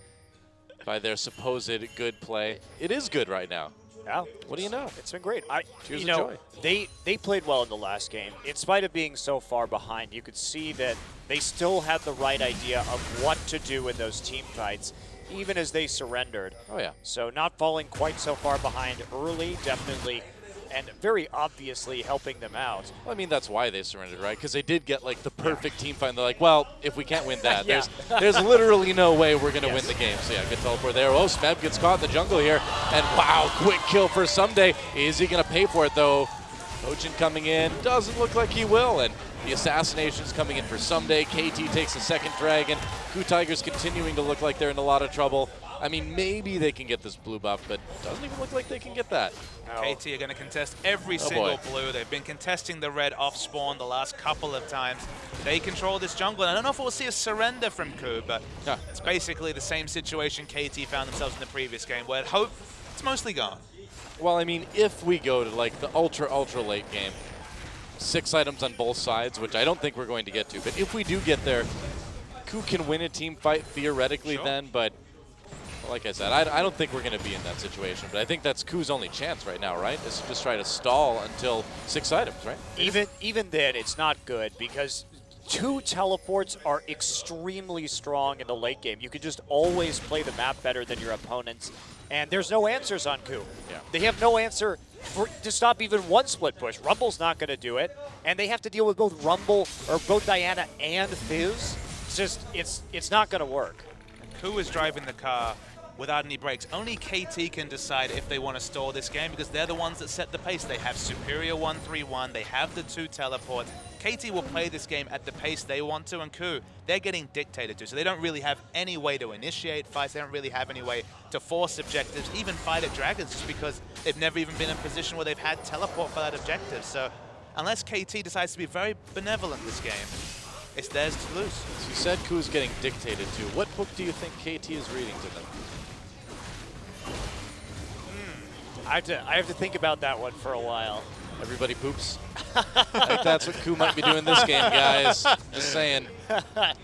by their supposed good play. It is good right now. Yeah. What do you know? It's been great. Tears of joy. They played well in the last game. In spite of being so far behind, you could see that they still had the right idea of what to do in those team fights, even as they surrendered. Oh, yeah. So not falling quite so far behind early, definitely, and very obviously helping them out. Well, I mean, that's why they surrendered, right? Because they did get, like, the perfect team fight. And they're like, well, if we can't win that, there's literally no way we're going to win the game. So, yeah, good teleport there. Oh, Smeb gets caught in the jungle here. And, wow, quick kill for Someday. Is he going to pay for it, though? Ocean coming in, doesn't look like he will, and the assassination's coming in for Someday. KT takes a second dragon. Coup Tigers continuing to look like they're in a lot of trouble. I mean, maybe they can get this blue buff, but doesn't even look like they can get that. KT are going to contest every single blue. They've been contesting the red off spawn the last couple of times. They control this jungle, and I don't know if we'll see a surrender from Coup, but it's basically the same situation KT found themselves in the previous game, where hope, it's mostly gone. Well, I mean, if we go to like the ultra late game, 6 items on both sides, which I don't think we're going to get to, but if we do get there, Coup can win a team fight theoretically then, but like I said, I don't think we're going to be in that situation, but I think that's Coup's only chance right now, right? Is to just try to stall until 6 items, right? Even then, it's not good because 2 teleports are extremely strong in the late game. You can just always play the map better than your opponents, and there's no answers on Coup. Yeah. They have no answer to stop even one split push. Rumble's not going to do it, and they have to deal with both Rumble, or both Diana and Fizz. It's just, it's not going to work. Coup is driving the car without any breaks. Only KT can decide if they want to stall this game because they're the ones that set the pace. They have superior 1-3-1. They have the 2 teleports. KT will play this game at the pace they want to, and Coup, they're getting dictated to. So they don't really have any way to initiate fights. They don't really have any way to force objectives, even fight at Dragons, just because they've never even been in a position where they've had teleport for that objective. So unless KT decides to be very benevolent this game, it's theirs to lose. So you said Coup's getting dictated to. What book do you think KT is reading to them? I have to think about that one for a while. Everybody poops. I think that's what Coup might be doing this game, guys. Just saying. The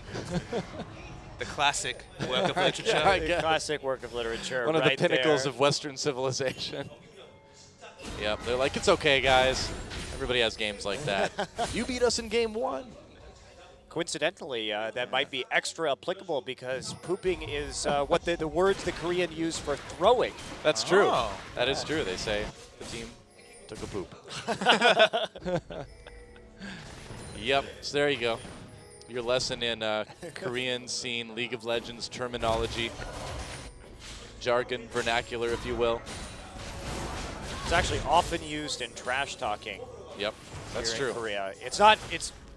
classic work of literature. Yeah, The classic work of literature. One of right the pinnacles there. of Western civilization. Yep, they're like, it's okay, guys. Everybody has games like that. You beat us in game 1. Coincidentally, that might be extra applicable because pooping is what the words the Korean use for throwing. That's true. Oh. That is true. They say the team took a poop. Yep, so there you go. Your lesson in Korean scene, League of Legends terminology, jargon, vernacular, if you will. It's actually often used in trash talking. Yep, that's here true. in Korea. It's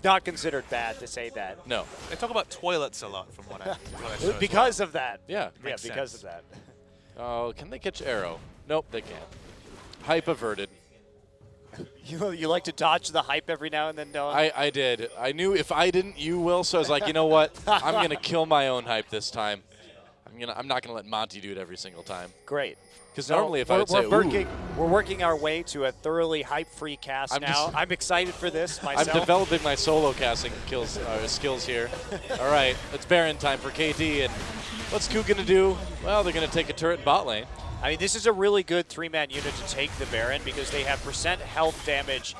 not considered bad to say that. No. They talk about toilets a lot, from what I saw. Because of that. Yeah. Yeah, Makes because sense. of that. Oh, can they catch arrow? Nope, they can't. Hype averted. You like to dodge the hype every now and then, don't? I did. I knew if I didn't, you will. So I was like, you know what? I'm gonna kill my own hype this time. I'm not gonna let Monty do it every single time. Great. Because normally if I would say, we're working our way to a thoroughly hype-free cast now. I'm excited for this myself. I'm developing my solo casting skills here. All right, it's Baron time for KT, and what's Coup gonna do? Well, they're gonna take a turret in bot lane. I mean, this is a really good 3-man unit to take the Baron because they have % health damage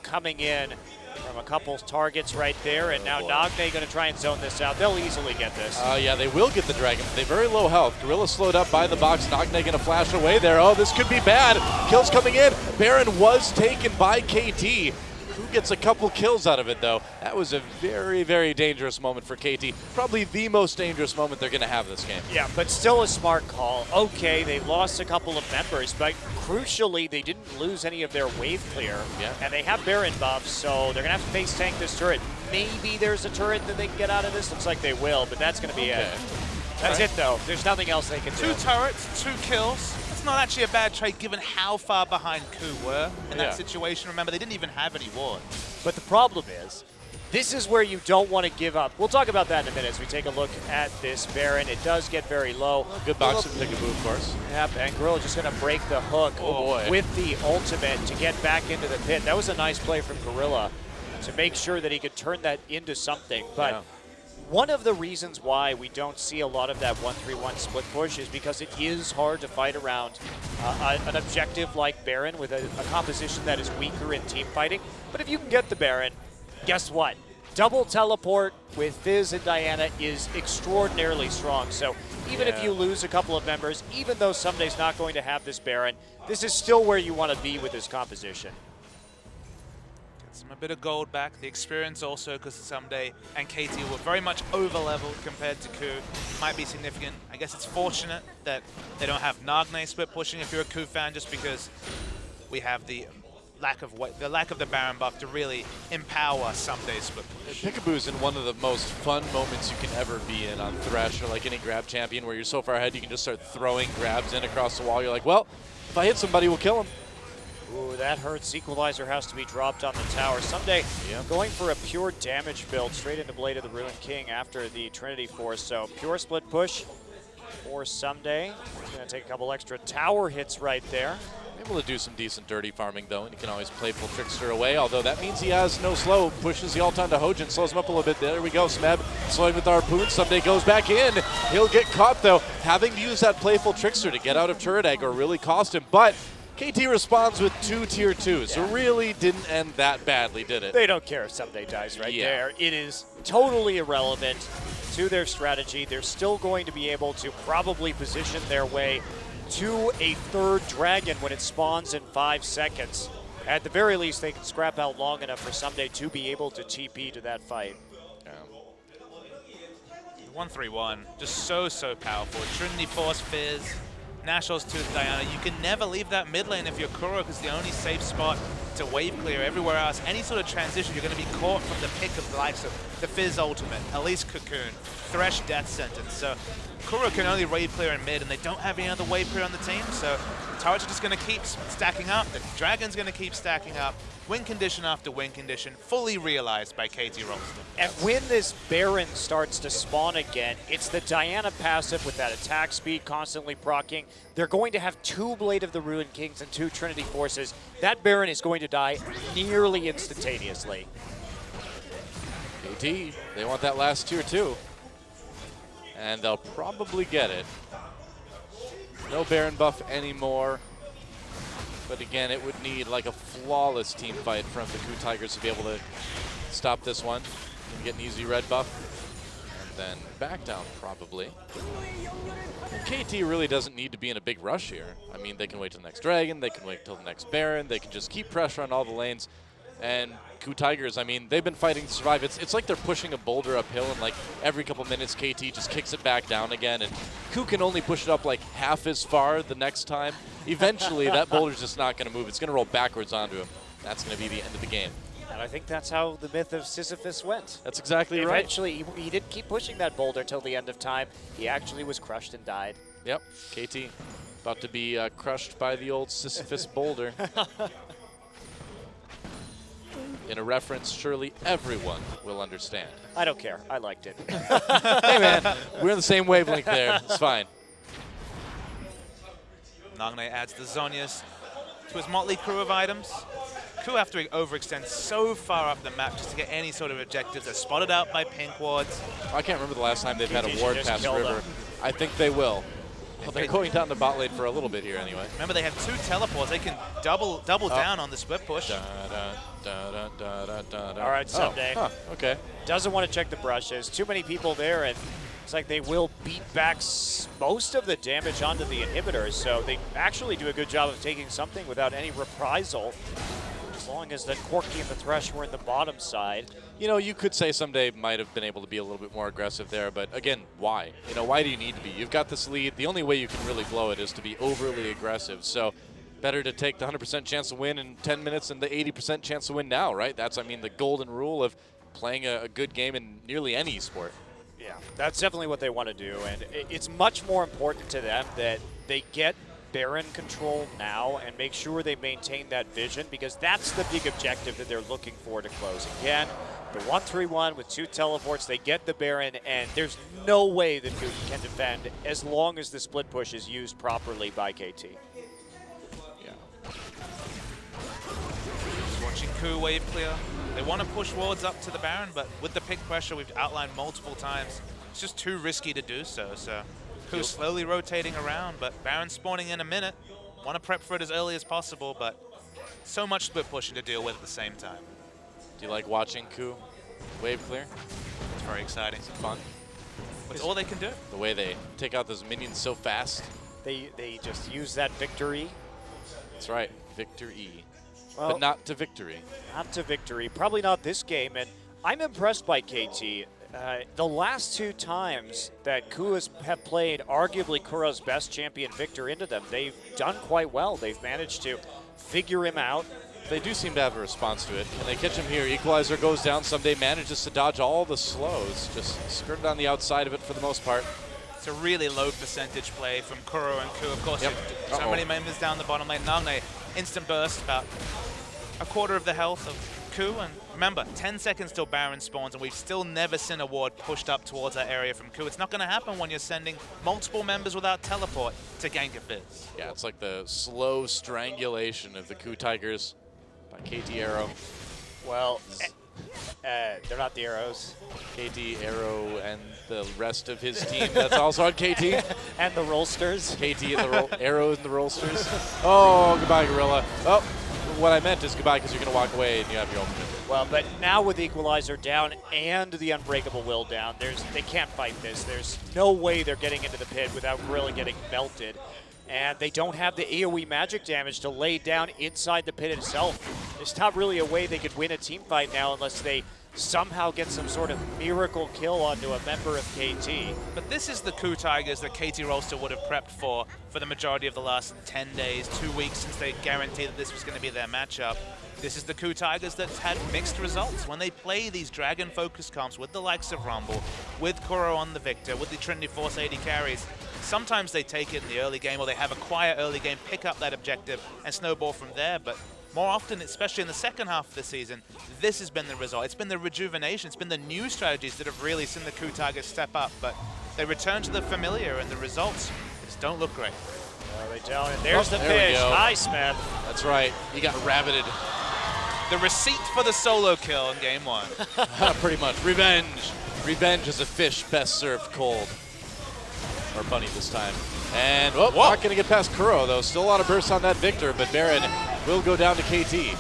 coming in from a couple targets right there, and now Nagne going to try and zone this out. They'll easily get this. Yeah, they will get the dragon, but they're very low health. Gorilla slowed up by the box. Nagne going to flash away there. Oh, this could be bad. Kills coming in. Baron was taken by KT. Who gets a couple kills out of it, though? That was a very, very dangerous moment for KT. Probably the most dangerous moment they're going to have this game. Yeah, but still a smart call. Okay, they lost a couple of members, but crucially, they didn't lose any of their wave clear. Yeah. And they have Baron buffs, so they're going to have to face tank this turret. Maybe there's a turret that they can get out of this. Looks like they will, but that's going to be it. That's it, though. There's nothing else they can do. 2 turrets, 2 kills. That's not actually a bad trade given how far behind Coup were in that situation. Remember, they didn't even have any ward. But the problem is, this is where you don't want to give up. We'll talk about that in a minute as we take a look at this Baron. It does get very low. Good box and Peekaboo, of course. Yep, and Gorilla just going to break the hook with the ultimate to get back into the pit. That was a nice play from Gorilla to make sure that he could turn that into something. But one of the reasons why we don't see a lot of that 1-3-1 split push is because it is hard to fight around an objective like Baron with a composition that is weaker in team fighting. But if you can get the Baron, guess what? Double teleport with Fizz and Diana is extraordinarily strong. So even if you lose a couple of members, even though Sunday's not going to have this Baron, this is still where you want to be with this composition. A bit of gold back, the experience also, because Someday and KT were very much over-leveled compared to Coup. Might be significant. I guess it's fortunate that they don't have Nagne split pushing if you're a Coup fan, just because we have the lack of the Baron buff to really empower Someday split push. Peekaboo's in one of the most fun moments you can ever be in on Thresh or like any grab champion where you're so far ahead you can just start throwing grabs in across the wall. You're like, well, if I hit somebody, we'll kill him. Ooh, that hurts. Equalizer has to be dropped on the tower. Someday going for a pure damage build straight into Blade of the Ruined King after the Trinity Force. So pure split push for Someday. He's going to take a couple extra tower hits right there. Able to do some decent dirty farming though, and he can always playful Trickster away, although that means he has no slow. Pushes the ult onto Hojin, slows him up a little bit. There we go, Smeb slowing with the harpoon. Someday goes back in. He'll get caught though, having to use that playful Trickster to get out of turret egg or really cost him, but KT responds with 2 tier 2s, so really didn't end that badly, did it? They don't care if Someday dies right there. It is totally irrelevant to their strategy. They're still going to be able to probably position their way to a third dragon when it spawns in 5 seconds. At the very least, they can scrap out long enough for Someday to be able to TP to that fight. 1-3-1, just so powerful. Trinity Force, Fizz, Nashor's to Diana. You can never leave that mid lane if you're Kuro, because the only safe spot to wave clear. Everywhere else, any sort of transition, you're going to be caught from the pick of the likes of the Fizz ultimate, Elise Cocoon, Thresh Death Sentence. So Kuro can only wave clear in mid, and they don't have any other wave clear on the team, so the turrets are just going to keep stacking up. The Dragon's going to keep stacking up. Win condition after win condition, fully realized by KT Rolston. And when this Baron starts to spawn again, it's the Diana passive with that attack speed constantly proccing. They're going to have 2 Blade of the Ruined Kings and 2 Trinity Forces. That Baron is going to die nearly instantaneously. KT, they want that last tier 2. And they'll probably get it. No Baron buff anymore. But again, it would need like a flawless team fight from the Ku Tigers to be able to stop this one and get an easy red buff. And then back down probably. KT really doesn't need to be in a big rush here. I mean, they can wait till the next dragon, they can wait till the next Baron, they can just keep pressure on all the lanes. And Ku Tigers, I mean, they've been fighting to survive. It's like they're pushing a boulder uphill, and like every couple minutes, KT just kicks it back down again, and Ku can only push it up like half as far the next time. Eventually, that boulder's just not going to move. It's going to roll backwards onto him. That's going to be the end of the game. And I think that's how the myth of Sisyphus went. That's exactly right. Eventually, he didn't keep pushing that boulder till the end of time. He actually was crushed and died. Yep, KT about to be crushed by the old Sisyphus boulder. In a reference surely everyone will understand. I don't care. I liked it. Hey, man, we're in the same wavelength there. It's fine. Nagne adds the Zhonya's to his motley crew of items. Ku have to overextend so far up the map just to get any sort of objectives. They're spotted out by pink wards. I can't remember the last time they've had a KT ward just past killed river. them. I think they will. Well, they're going down the bot lane for a little bit here anyway. Remember, they have 2 teleports. They can double down on the split push. All right, Someday. Okay. Doesn't want to check the brushes. Too many people there, and it's like they will beat back most of the damage onto the inhibitors, so they actually do a good job of taking something without any reprisal. As long as the Corki and the Thresh were in the bottom side. You know, you could say Someday might have been able to be a little bit more aggressive there, but again, why? You know, why do you need to be? You've got this lead. The only way you can really blow it is to be overly aggressive. So better to take the 100% chance to win in 10 minutes than the 80% chance to win now, right? That's, I mean, the golden rule of playing a good game in nearly any sport. Yeah, that's definitely what they want to do, and it's much more important to them that they get Baron control now and make sure they maintain that vision, because that's the big objective that they're looking for to close. Again, the 1-3-1 with 2 teleports, they get the Baron, and there's no way that Ku can defend as long as the split push is used properly by KT. Watching Ku wave clear. They want to push wards up to the Baron, but with the pick pressure we've outlined multiple times, it's just too risky to do so. So Ku's slowly rotating around, but Baron spawning in a minute. Want to prep for it as early as possible, but so much split pushing to deal with at the same time. Do you like watching Ku wave clear? It's very exciting. It's fun. It's all they can do. The way they take out those minions so fast. They just use that victory. That's right, victory. Well, but not to victory. Not to victory. Probably not this game, and I'm impressed by KT. The last 2 times that Ku have played arguably Kuro's best champion Victor into them, they've done quite well. They've managed to figure him out. They do seem to have a response to it. Can they catch him here? Equalizer goes down. Someday manages to dodge all the slows. Just skirted on the outside of it for the most part. It's a really low percentage play from Kuro and Ku. Of course, Yep. so many members down the bottom lane. Nagne, instant burst, about a quarter of the health of Ku. And remember, 10 seconds till Baron spawns, and we've still never seen a ward pushed up towards that area from Ku. It's not going to happen when you're sending multiple members without teleport to gank a Fizz. Yeah, it's like the slow strangulation of the Ku Tigers by KT Arrow. Well, they're not the Arrows. KT Arrow and the rest of his team that's also on KT. And the Rollsters. KT and the Arrow and the Rollsters. Oh, goodbye, Gorilla. Oh, what I meant is goodbye because you're going to walk away and you have your own pivot. Well, but now with Equalizer down and the Unbreakable Will down, they can't fight this. There's no way they're getting into the pit without Gorilla getting melted. And they don't have the AoE magic damage to lay down inside the pit itself. There's not really a way they could win a team fight now unless they somehow get some sort of miracle kill onto a member of KT. But this is the Ku Tigers that KT Rolster would have prepped for the majority of the last 10 days, 2 weeks since they guaranteed that this was going to be their matchup. This is the Ku Tigers that's had mixed results. When they play these Dragon-focused comps with the likes of Rumble, with Kuro on the Victor, with the Trinity Force 80 carries, sometimes they take it in the early game or they have a quiet early game, pick up that objective and snowball from there. But more often, especially in the second half of the season, this has been the result. It's been the rejuvenation. It's been the new strategies that have really seen the Ku Tigers step up. But they return to the familiar, and the results just don't look great. No, they don't. And there's the there we fish. go. Hi, Smith. That's right. He got rabbited. The receipt for the solo kill in game one. Pretty much. Revenge. Revenge is a fish best served cold. Or bunny this time. And, oh, not going to get past Kuro, though. Still a lot of bursts on that Victor, but Baron will go down to KT.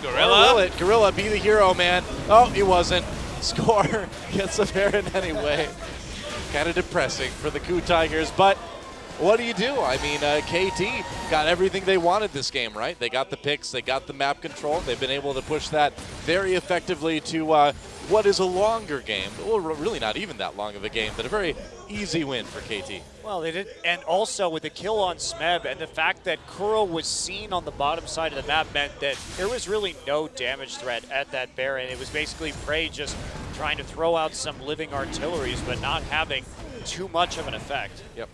Gorilla. Or will it? Gorilla, be the hero, man. Oh, he wasn't. Score gets a Baron anyway. Kind of depressing for the Ku Tigers, but what do you do? I mean, KT got everything they wanted this game, right? They got the picks, they got the map control. They've been able to push that very effectively to what is a longer game. Well, really not even that long of a game, but a very easy win for KT. Well, they did, and also with the kill on Smeb and the fact that Kuro was seen on the bottom side of the map meant that there was really no damage threat at that Baron. It was basically Prey just trying to throw out some living artilleries, but not having too much of an effect. Yep.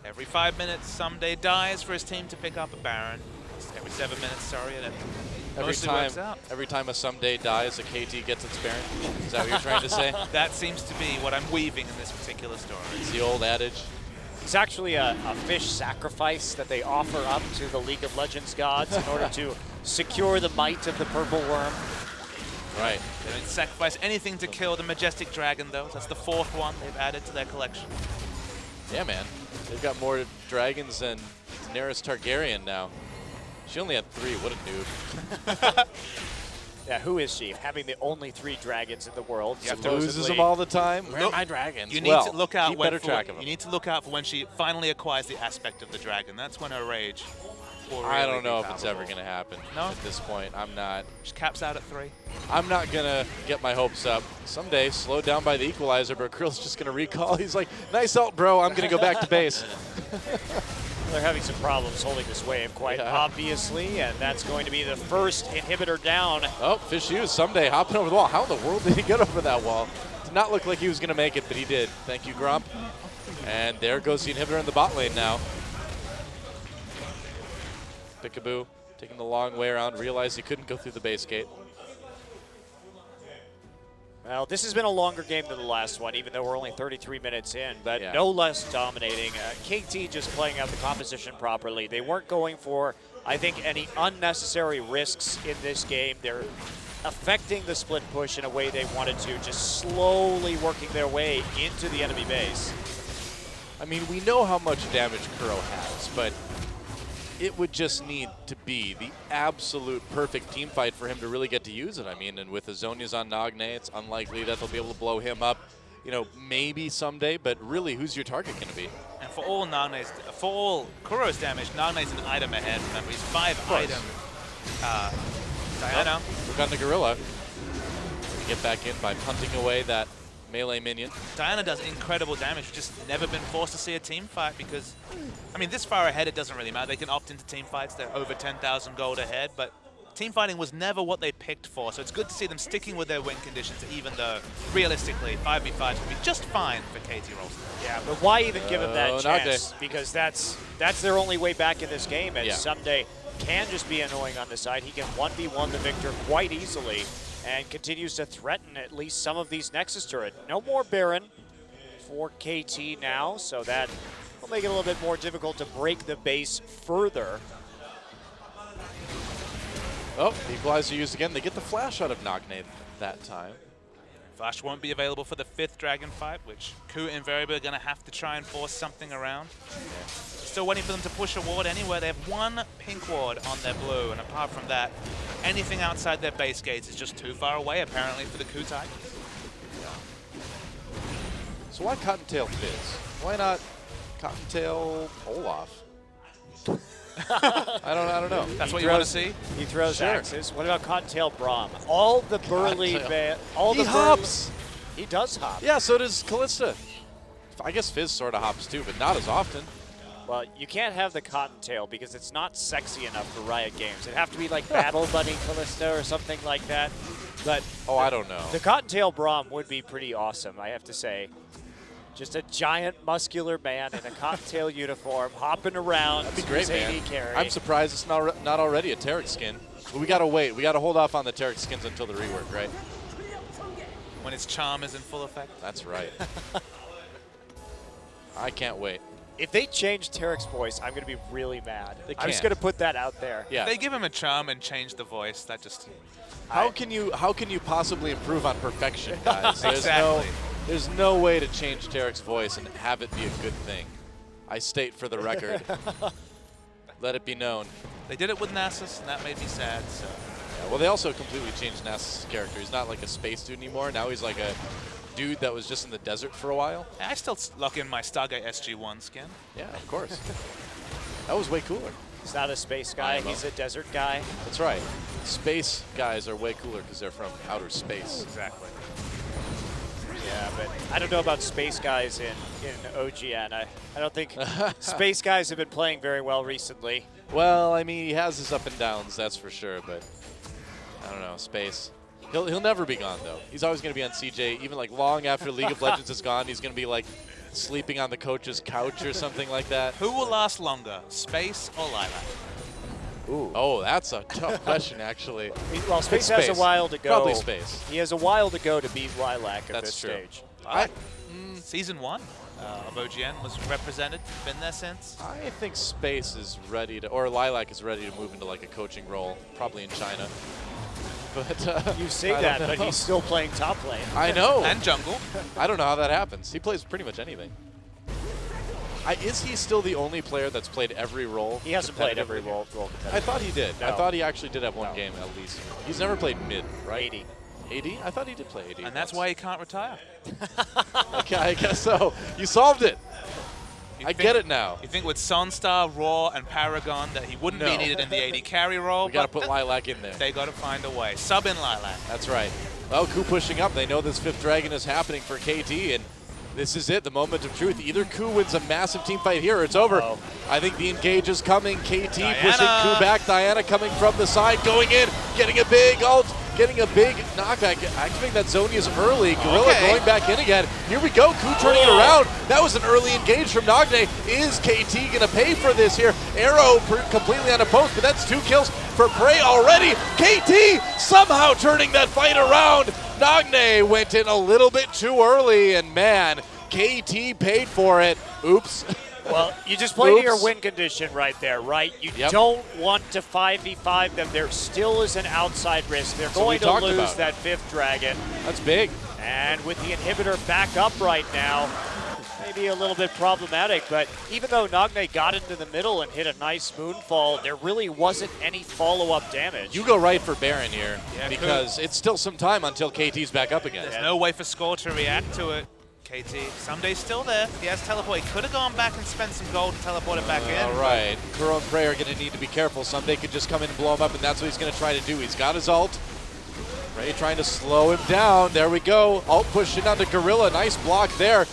Every 5 minutes, Someday dies for his team to pick up a Baron. Every 7 minutes, sorry, and it mostly works out. Every time a Someday dies, a KT gets its Baron. Is that what you're trying to say? That seems to be what I'm weaving in this particular story. It's the old adage. It's actually a fish sacrifice that they offer up to the League of Legends gods in order to secure the might of the purple worm. Right. They don't sacrifice anything to kill the Majestic Dragon, though. That's the 4th one they've added to their collection. Yeah, man. They've got more dragons than Daenerys Targaryen now. She only had 3. What a noob. Yeah, who is she? Having the only 3 dragons in the world. She loses them all the time. Where are my dragons? You need to look out keep better track of them. You need to look out for when she finally acquires the aspect of the dragon. That's when her rage will really I don't know be if it's powerful. ever going to happen No? at this point. I'm not. She caps out at 3. I'm not going to get my hopes up. Someday, slowed down by the equalizer, but Krill's just going to recall. He's like, nice ult, bro. I'm going to go back to base. They're having some problems holding this wave, quite obviously, and that's going to be the first inhibitor down. Oh, Fish Hughes, Someday hopping over the wall. How in the world did he get over that wall? Did not look like he was going to make it, but he did. Thank you, Grump. And there goes the inhibitor in the bot lane now. Peekaboo taking the long way around, realized he couldn't go through the base gate. Well, this has been a longer game than the last one, even though we're only 33 minutes in, but Yeah. no less dominating. KT just playing out the composition properly. They weren't going for, I think, any unnecessary risks in this game. They're affecting the split push in a way they wanted to, just slowly working their way into the enemy base. I mean, we know how much damage Kuro has, but it would just need to be the absolute perfect team fight for him to really get to use it. I mean, and with the Zhonya's on Nagne, it's unlikely that they'll be able to blow him up, you know, maybe someday, but really, who's your target going to be? And for all Kuro's damage, Nagne's an item ahead. Remember, he's 5 item. Diana. Look on the Gorilla. Get back in by punting away that melee minion. Diana does incredible damage. We've just never been forced to see a team fight because, I mean, this far ahead, it doesn't really matter. They can opt into team fights. They're over 10,000 gold ahead, but team fighting was never what they picked for. So it's good to see them sticking with their win conditions, even though, realistically, 5v5s would be just fine for KT Rolls. Yeah, but why even give him that Nagde. chance? Because that's their only way back in this game, and Yeah. Someday can just be annoying on the side. He can 1v1 the Victor quite easily and continues to threaten at least some of these Nexus turret. No more Baron for KT now, so that will make it a little bit more difficult to break the base further. Oh, equalizer used again. They get the flash out of Nagne that time. Flash won't be available for the 5th Dragon fight, which Ku invariably are going to have to try and force something around. Still waiting for them to push a ward anywhere. They have one pink ward on their blue, and apart from that, anything outside their base gates is just too far away, apparently, for the Ku Tigers. So why Cottontail Fizz? Why not Cottontail Olaf? I don't know. That's what you want to see? He throws Sure. axes. What about Cottontail Braum? All the burly Cottontail. all He the hops. He does hop. Yeah, so does Callista. I guess Fizz sort of hops too, but not as often. Well, you can't have the Cottontail because it's not sexy enough for Riot Games. It'd have to be like Battle Bunny Callista or something like that. But Oh, I don't know. the Cottontail Braum would be pretty awesome, I have to say. Just a giant muscular man in a Cottontail uniform hopping around. That'd be great, his man. AD carry. I'm surprised it's not already a Taric skin. But we gotta wait. We gotta hold off on the Taric skins until the rework, right? When its charm is in full effect. That's right. I can't wait. If they change Tarek's voice, I'm going to be really mad. They I'm just can't. going to put that out there. Yeah. They give him a charm and change the voice. That just... How can you possibly improve on perfection, guys? Exactly. There's no way to change Tarek's voice and have it be a good thing. I state for the record. Let it be known. They did it with Nasus, and that made me sad, so... Yeah, well, they also completely changed Nasus' character. He's not like a space dude anymore. Now he's like a dude that was just in the desert for a while. I still lock in my Stargate SG-1 skin. Yeah, of course. That was way cooler. He's not a space guy. He's a desert guy. That's right. Space guys are way cooler because they're from outer space. Exactly. Yeah, but I don't know about space guys in OGN. I don't think space guys have been playing very well recently. Well, I mean, he has his up and downs, that's for sure, but I don't know, space. He'll never be gone, though. He's always going to be on CJ, even like long after League of Legends is gone. He's going to be like sleeping on the coach's couch or something like that. Who will last longer, Space or Lilac? Ooh. Oh, that's a tough question, actually. Well, Space has a while to go. Probably Space. He has a while to go to beat Lilac at That's this true. stage. Season 1 of OGN was represented, been there since. I think Space is ready to, or Lilac is ready to move into like a coaching role, probably in China. But You say I that, don't but know. he's still playing top lane. I know. And Jungle. I don't know how that happens. He plays pretty much anything. Is he still the only player that's played every role? He hasn't played every competitively? role I thought he did. I No. thought he actually did have one No. game at least. He's never played mid, right? 80. 80? I thought he did play 80. And that's once. why he can't retire. Okay, I guess so. You solved it. You I think- get it now. You think with Sunstar, Raw, and Paragon that he wouldn't be No. needed in the AD carry role, We got to but put Lilac in there. they got to find a way. Sub in Lilac. That's right. Well, Ku pushing up. They know this 5th Dragon is happening for KT, and this is it, the moment of truth. Either Ku wins a massive team fight here or it's over. Uh-oh. I think the engage is coming. KT Diana. pushing Ku back. Diana coming from the side, going in, getting a big ult, getting a big knockback. Activating that Zonia's early. Gorilla Okay. going back in again. Here we go. Ku turning it around. That was an early engage from Nagne. Is KT going to pay for this here? Arrow completely on a post, but that's 2 kills for Prey already. KT somehow turning that fight around. Nagne went in a little bit too early, and man, KT paid for it. Oops. Well, you just play to your Oops. win condition right there, right? You Yep. don't want to 5v5 them. There still is an outside risk. They're That's what we going to talked lose about. that 5th Dragon. That's big. And with the inhibitor back up right now, maybe a little bit problematic, but even though Nagne got into the middle and hit a nice moonfall, there really wasn't any follow-up damage. You go right for Baron here Yeah, because it's still some time until KT's back up again. There's no way for Score to react to it. KT, Sunday's still there. He has teleport. He could have gone back and spent some gold and teleported back in. All right. Kuro and Prey are going to need to be careful. Someday could just come in and blow him up, and that's what he's going to try to do. He's got his ult. Ray trying to slow him down. There we go. Alt push in onto Gorilla. Nice block there.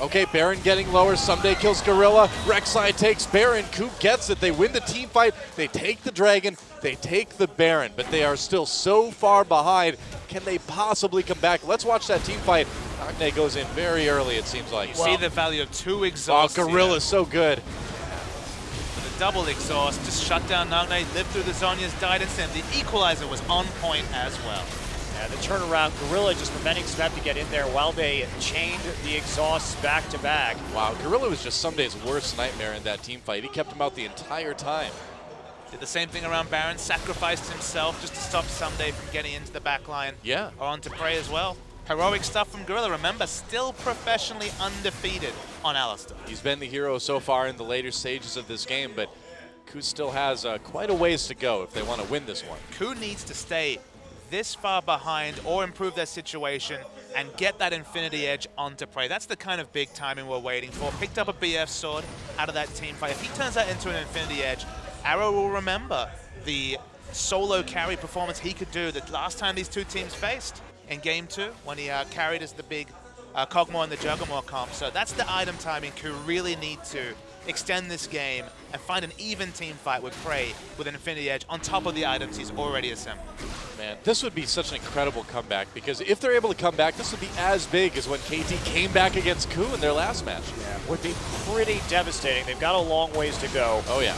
Okay, Baron getting lower. Someday kills Gorilla. Rek'Sai takes Baron. Coup gets it. They win the team fight. They take the Dragon. They take the Baron. But they are still so far behind. Can they possibly come back? Let's watch that team fight. Nagne goes in very early, it seems like. You see the value of 2 exhausts. Oh, Gorilla's so good. The double exhaust just shut down Nagne, lived through the Zhonya's, died instantly. The equalizer was on point as well. Yeah, the turnaround, Gorilla just preventing Smeb to get in there while they chained the exhausts back to back. Wow, Gorilla was just Someday's worst nightmare in that team fight. He kept him out the entire time. Did the same thing around Baron, sacrificed himself just to stop Someday from getting into the back line. Yeah. Or onto Prey as well. Heroic stuff from Gorilla. Remember, still professionally undefeated on Alistar. He's been the hero so far in the later stages of this game, but Coup still has quite a ways to go if they want to win this one. Coup needs to stay this far behind or improve their situation and get that Infinity Edge onto Prey. That's the kind of big timing we're waiting for. Picked up a BF sword out of that team fight. If he turns that into an Infinity Edge, Arrow will remember the solo carry performance he could do the last time these two teams faced in Game 2 when he carried as the big Kog'Maw and the Juggernaut comp. So that's the item timing Coup really need to extend this game and find an even team fight with Prey with an Infinity Edge on top of the items he's already assembled. Man, this would be such an incredible comeback because if they're able to come back, this would be as big as when KT came back against Coup in their last match. Yeah, would be pretty devastating. They've got a long ways to go. Oh, yeah.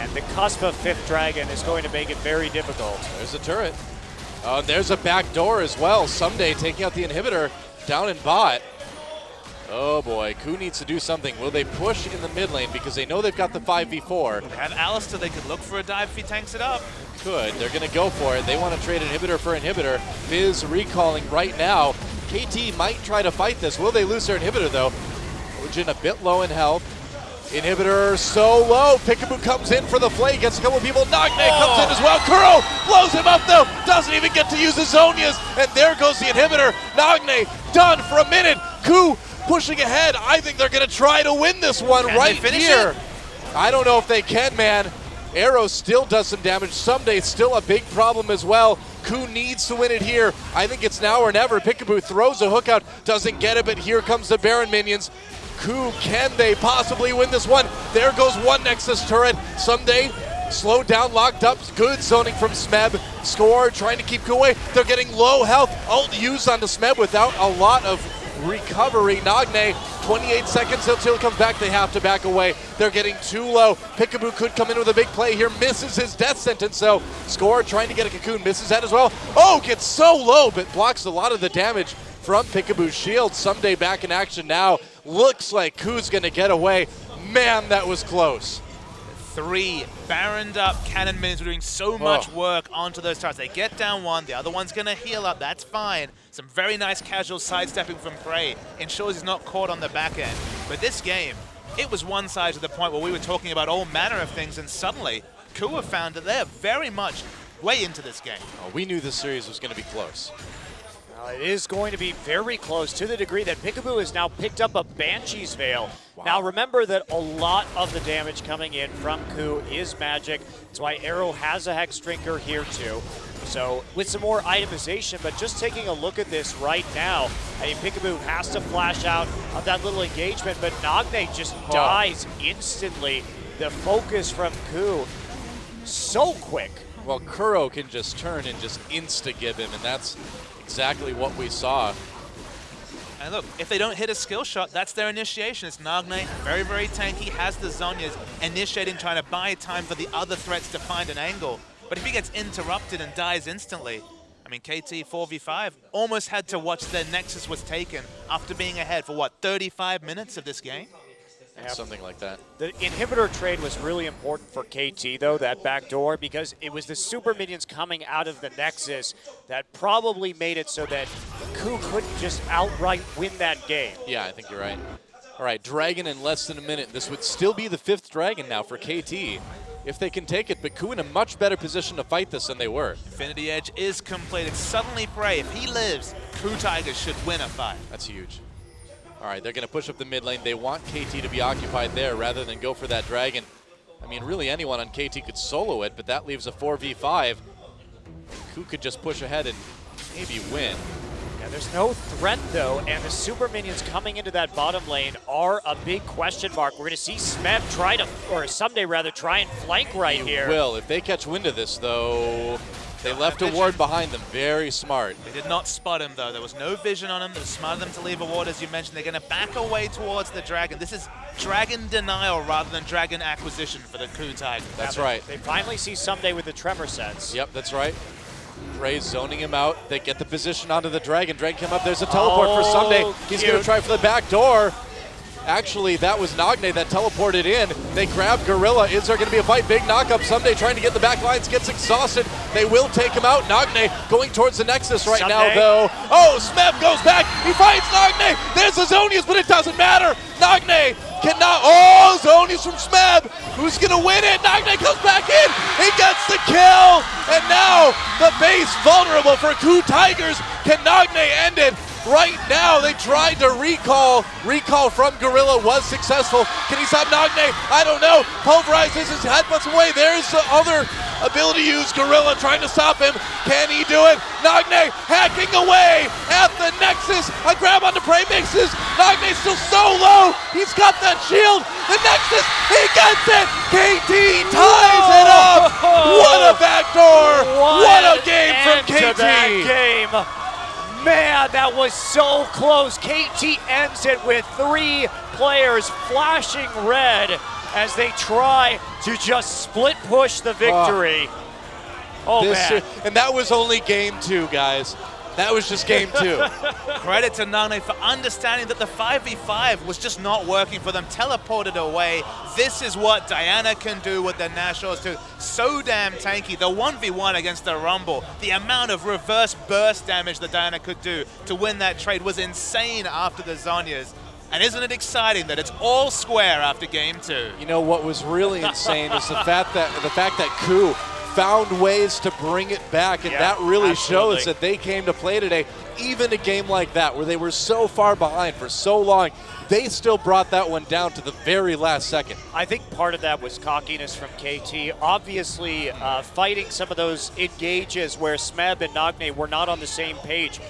And the cusp of 5th Dragon is going to make it very difficult. There's a turret. There's a back door as well. Someday taking out the inhibitor down in bot. Oh boy, Coup needs to do something. Will they push in the mid lane because they know they've got the 5v4? They have Alistar, they could look for a dive if he tanks it up. Could. They're going to go for it. They want to trade inhibitor for inhibitor. Fizz recalling right now. KT might try to fight this. Will they lose their inhibitor though? Ojin a bit low in health. Inhibitor so low. Peekaboo comes in for the flay. Gets a couple of people. Nagne comes in as well. Kuro blows him up though. Doesn't even get to use his Zhonya's. And there goes the inhibitor. Nagne done for a minute. Coup pushing ahead. I think they're going to try to win this one right here. I don't know if they can, man. Arrow still does some damage. Someday still a big problem as well. Coup needs to win it here. I think it's now or never. Peekaboo throws a hook out. Doesn't get it, but here comes the Baron minions. Coup, can they possibly win this one? There goes one Nexus turret. Someday slowed down, locked up. Good zoning from Smeb. Score trying to keep Coup away. They're getting low health. Ult used onto Smeb without a lot of recovery. Nagne, 28 seconds until he comes back. They have to back away. They're getting too low. Peekaboo could come in with a big play here. Misses his death sentence, so Score trying to get a cocoon. Misses that as well. Oh, gets so low, but blocks a lot of the damage from Peekaboo's shield. Someday back in action now. Looks like Coup's going to get away. Man, that was close. 3 Baroned up cannon minions were doing so much work onto those turrets. They get down one, the other one's going to heal up. That's fine. Some very nice casual sidestepping from Prey. Ensures he's not caught on the back end. But this game, it was one side to the point where we were talking about all manner of things, and suddenly Coup have found that they're very much way into this game. Oh, we knew this series was going to be close. It is going to be very close to the degree that Peekaboo has now picked up a Banshee's Veil. Wow. Now remember that a lot of the damage coming in from Coup is magic. That's why Arrow has a Hex Drinker here too. So with some more itemization, but just taking a look at this right now, I mean, Peekaboo has to flash out of that little engagement, but Nagne just dies instantly. The focus from Coup, so quick. Well, Kuro can just turn and just insta-give him, and that's exactly what we saw. And look, if they don't hit a skill shot, that's their initiation. It's Nagne, very, very tanky, has the Zhonya's, initiating, trying to buy time for the other threats to find an angle. But if he gets interrupted and dies instantly, I mean, KT 4v5 almost had to watch their Nexus was taken after being ahead for, what, 35 minutes of this game? Something like that. The inhibitor trade was really important for KT, though, that back door, because it was the super minions coming out of the Nexus that probably made it so that Coup couldn't just outright win that game. Yeah, I think you're right. All right, Dragon in less than a minute. This would still be the 5th Dragon now for KT if they can take it, but Coup in a much better position to fight this than they were. Infinity Edge is completed. Suddenly Prey, if he lives, Coup Tigers should win a fight. That's huge. All right, they're going to push up the mid lane. They want KT to be occupied there rather than go for that Dragon. I mean, really anyone on KT could solo it, but that leaves a 4v5. Coup could just push ahead and maybe win. Yeah, there's no threat though, and the super minions coming into that bottom lane are a big question mark. We're gonna see Smeb try to, or someday rather, try and flank right here. Will, if they catch wind of this though, they left a ward behind them. Very smart. They did not spot him, though. There was no vision on him. It was smart of them to leave a ward, as you mentioned. They're going to back away towards the dragon. This is dragon denial rather than dragon acquisition for the Ku Tiger. That's right. They finally see someday with the tremor sense. Yep, that's right. Ray's zoning him out. They get the position onto the dragon. Dragon come up. There's a teleport for Someday. He's going to try for the back door. Actually, that was Nagne that teleported in. They grab Gorilla. Is there going to be a fight? Big knockup. Someday trying to get the back lines, gets exhausted. They will take him out. Nagne going towards the Nexus right now, though. Oh, Smeb goes back. He fights Nagne. There's the Zonius, but it doesn't matter. Nagne cannot. Oh, Zonius from Smeb. Who's going to win it? Nagne comes back in. He gets the kill. And now the base vulnerable for Ku Tigers. Can Nagne end it? Right now, they tried to recall. Recall from Gorilla was successful. Can he stop Nagne? I don't know. Pulverizes his headbutts away. There's the other ability to use. Gorilla trying to stop him. Can he do it? Nagne hacking away at the Nexus. A grab onto Prey mixes. Nagne's still so low. He's got that shield. The Nexus, he gets it. KT ties it up. What a backdoor. What a game from KT. That game. Man, that was so close. KT ends it with 3 players flashing red as they try to just split push the victory. Man. And that was only game 2, guys. That was just game 2. Credit to Nagne for understanding that the 5v5 was just not working for them. Teleported away. This is what Diana can do with the Nashors too. So damn tanky. The 1v1 against the Rumble, the amount of reverse burst damage that Diana could do to win that trade was insane after the Zhonya's. And isn't it exciting that it's all square after game 2? You know what was really insane is the fact that Ku found ways to bring it back, and that really shows that they came to play today. Even a game like that, where they were so far behind for so long, they still brought that one down to the very last second. I think part of that was cockiness from KT. Obviously, fighting some of those engages where Smeb and Nagne were not on the same page.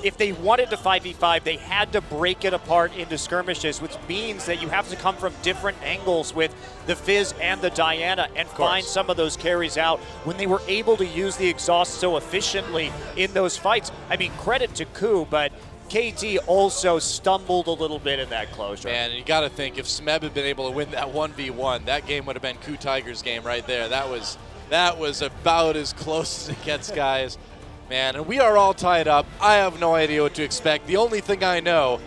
If they wanted to 5v5, they had to break it apart into skirmishes, which means that you have to come from different angles with the Fizz and the Diana and find some of those carries out. When they were able to use the exhaust so efficiently in those fights, I mean, credit to Ku, but KT also stumbled a little bit in that closure. Man, you got to think, if Smeb had been able to win that 1v1, that game would have been Ku Tigers' game right there. That was about as close as it gets, guys. Man, and we are all tied up. I have no idea what to expect. The only thing I know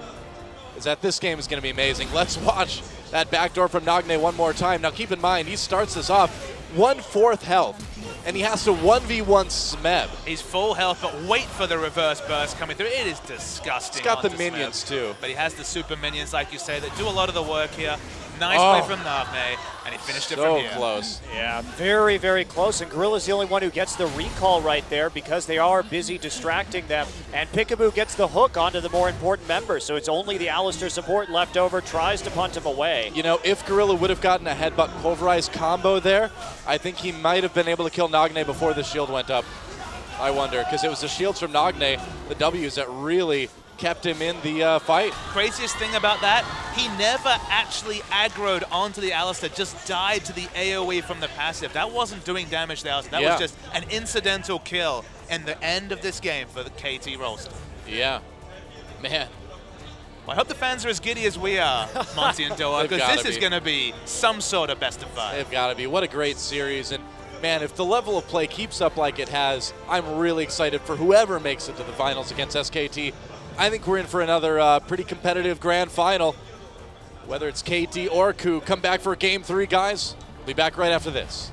is that this game is going to be amazing. Let's watch that backdoor from Nagne one more time. Now, keep in mind, he starts this off 1/4 health, and he has to 1v1 Smeb. He's full health, but wait for the reverse burst coming through. It is disgusting. He's got the onto minions, Smeb. too. But he has the super minions, like you say, that do a lot of the work here. Nice play from Nagne, and he finished it from here. So close. Yeah, very, very close. And Gorilla's the only one who gets the recall right there because they are busy distracting them. And Peekaboo gets the hook onto the more important member. So it's only the Alistar support left over, tries to punt him away. You know, if Gorilla would have gotten a headbutt pulverized combo there, I think he might have been able to kill Nagne before the shield went up. I wonder, because it was the shields from Nagne, the W's, that really kept him in the fight. Craziest thing about that, he never actually aggroed onto the Alistar, just died to the AoE from the passive. That wasn't doing damage to the Alistar. That was just an incidental kill in the end of this game for the KT roster. Yeah. Man. Well, I hope the fans are as giddy as we are, Monty and Doa, because this is going to be some sort of best of 5. They've got to be. What a great series. And man, if the level of play keeps up like it has, I'm really excited for whoever makes it to the finals against SKT. I think we're in for another pretty competitive grand final. Whether it's KT or Ku, come back for game 3, guys. We'll be back right after this.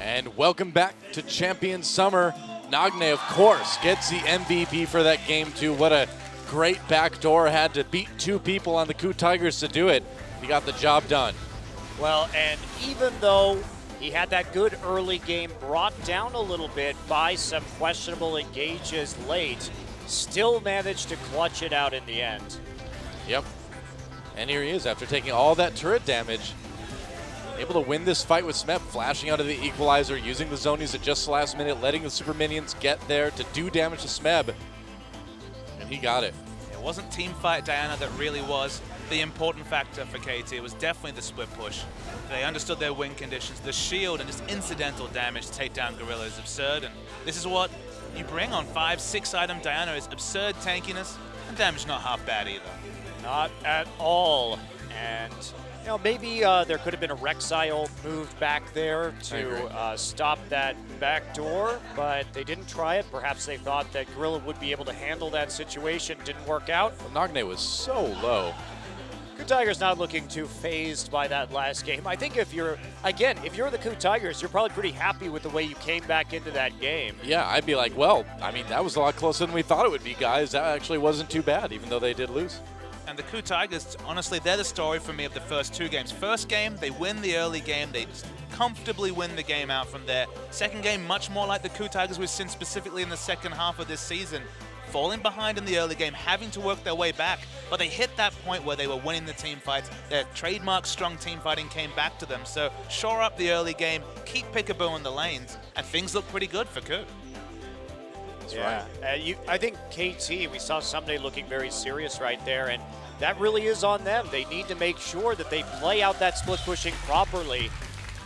And welcome back to Champion Summer. Nagne, of course, gets the MVP for that game too. What a great backdoor. Had to beat 2 people on the KOO Tigers to do it. He got the job done. Well, and even though he had that good early game brought down a little bit by some questionable engages late, still managed to clutch it out in the end. Yep. And here he is after taking all that turret damage. Able to win this fight with Smeb, flashing out of the equalizer, using the zonies at just the last minute, letting the super minions get there to do damage to Smeb. And he got it. It wasn't teamfight Diana that really was the important factor for KT. It was definitely the split push. They understood their win conditions. The shield and just incidental damage to take down Gorilla is absurd. And this is what you bring on 5-6 item Diana is absurd tankiness, and damage not half bad either. Not at all. And you know, maybe there could have been a Rek'Sai moved back there to stop that back door, but they didn't try it. Perhaps they thought that Gorilla would be able to handle that situation. Didn't work out. Well, Nagne was so low. KOO Tigers not looking too phased by that last game. I think if you're the KOO Tigers, you're probably pretty happy with the way you came back into that game. Yeah, I'd be like, well, I mean, that was a lot closer than we thought it would be, guys. That actually wasn't too bad, even though they did lose. And the KOO Tigers, honestly, they're the story for me of the first 2 games. First game, they win the early game. They comfortably win the game out from there. Second game, much more like the KOO Tigers we've seen specifically in the second half of this season. Falling behind in the early game, having to work their way back. But they hit that point where they were winning the team fights. Their trademark strong team fighting came back to them. So shore up the early game, keep Peekaboo in the lanes, and things look pretty good for KOO. That's Yeah, right. I think KT, we saw somebody looking very serious right there, and that really is on them. They need to make sure that they play out that split pushing properly,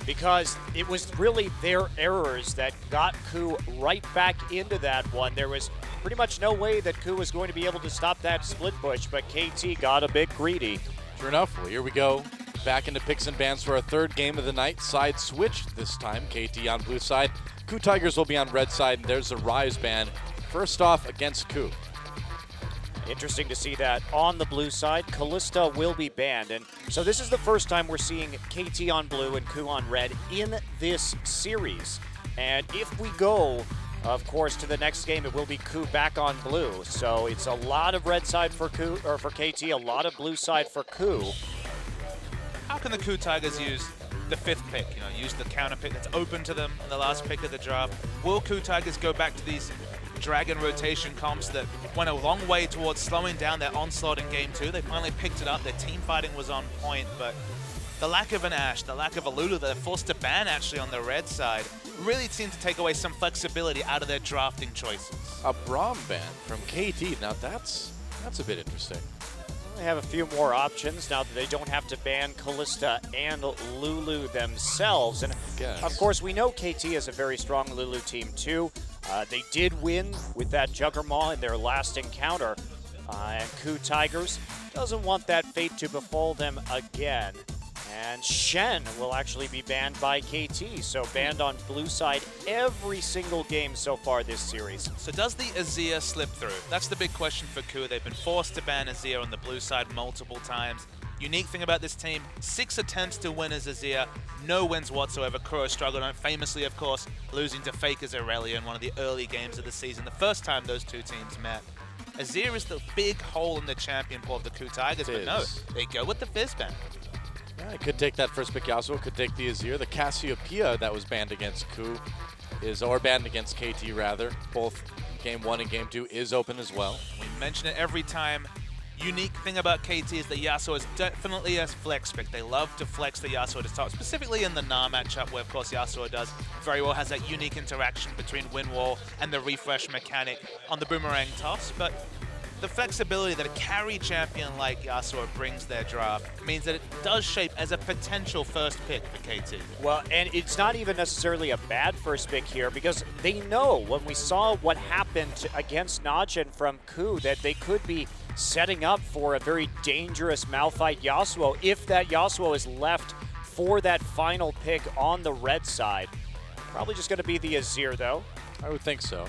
because it was really their errors that got KOO right back into that one. There was pretty much no way that KOO was going to be able to stop that split push, but KT got a bit greedy. Sure enough, well, here we go. Back into picks and bans for our 3rd game of the night. Side switch this time. KT on blue side. KOO Tigers will be on red side, and there's a Rise ban. First off against KOO. Interesting to see that on the blue side, Kalista will be banned. And so this is the first time we're seeing KT on blue and KOO on red in this series. And if we go, of course, to the next game, it will be KOO back on blue. So it's a lot of red side for KOO, or for KT, a lot of blue side for KOO. How can the KOO Tigers use the 5th pick? You know, use the counter pick that's open to them in the last pick of the draft. Will KOO Tigers go back to these Dragon rotation comps that went a long way towards slowing down their onslaught in game 2? They finally picked it up. Their team fighting was on point, but the lack of an Ashe, the lack of a Lulu that they're forced to ban actually on the red side really seemed to take away some flexibility out of their drafting choices. A Braum ban from KT. Now that's a bit interesting. They have a few more options now that they don't have to ban Kalista and Lulu themselves. And Yes. of course, we know KT is a very strong Lulu team too. They did win with that Juggermaw in their last encounter. And KOO Tigers doesn't want that fate to befall them again. And Shen will actually be banned by KT, so banned on blue side every single game so far this series. So does the Azir slip through? That's the big question for KOO. They've been forced to ban Azir on the blue side multiple times. Unique thing about this team, 6 attempts to win as Azir, no wins whatsoever. Kuro struggled on, famously, of course, losing to Fake as Aurelia in one of the early games of the season, the first time those 2 teams met. Azir is the big hole in the champion pool of the KOO Tigers, but no, they go with the Fizz ban. Yeah, it could take that first pick Yasuo, could take the Azir. The Cassiopeia that was banned against KOO or banned against KT rather. Both game 1 and game 2 is open as well. We mention it every time. Unique thing about KT is that Yasuo is definitely a flex pick. They love to flex the Yasuo to start, specifically in the Gnar matchup, where of course Yasuo does very well, has that unique interaction between Wind Wall and the refresh mechanic on the boomerang toss. But the flexibility that a carry champion like Yasuo brings their draft means that it does shape as a potential first pick for KT. Well, and it's not even necessarily a bad first pick here, because they know when we saw what happened against Najin from KOO that they could be setting up for a very dangerous Malphite Yasuo if that Yasuo is left for that final pick on the red side. Probably just going to be the Azir, though. I would think so.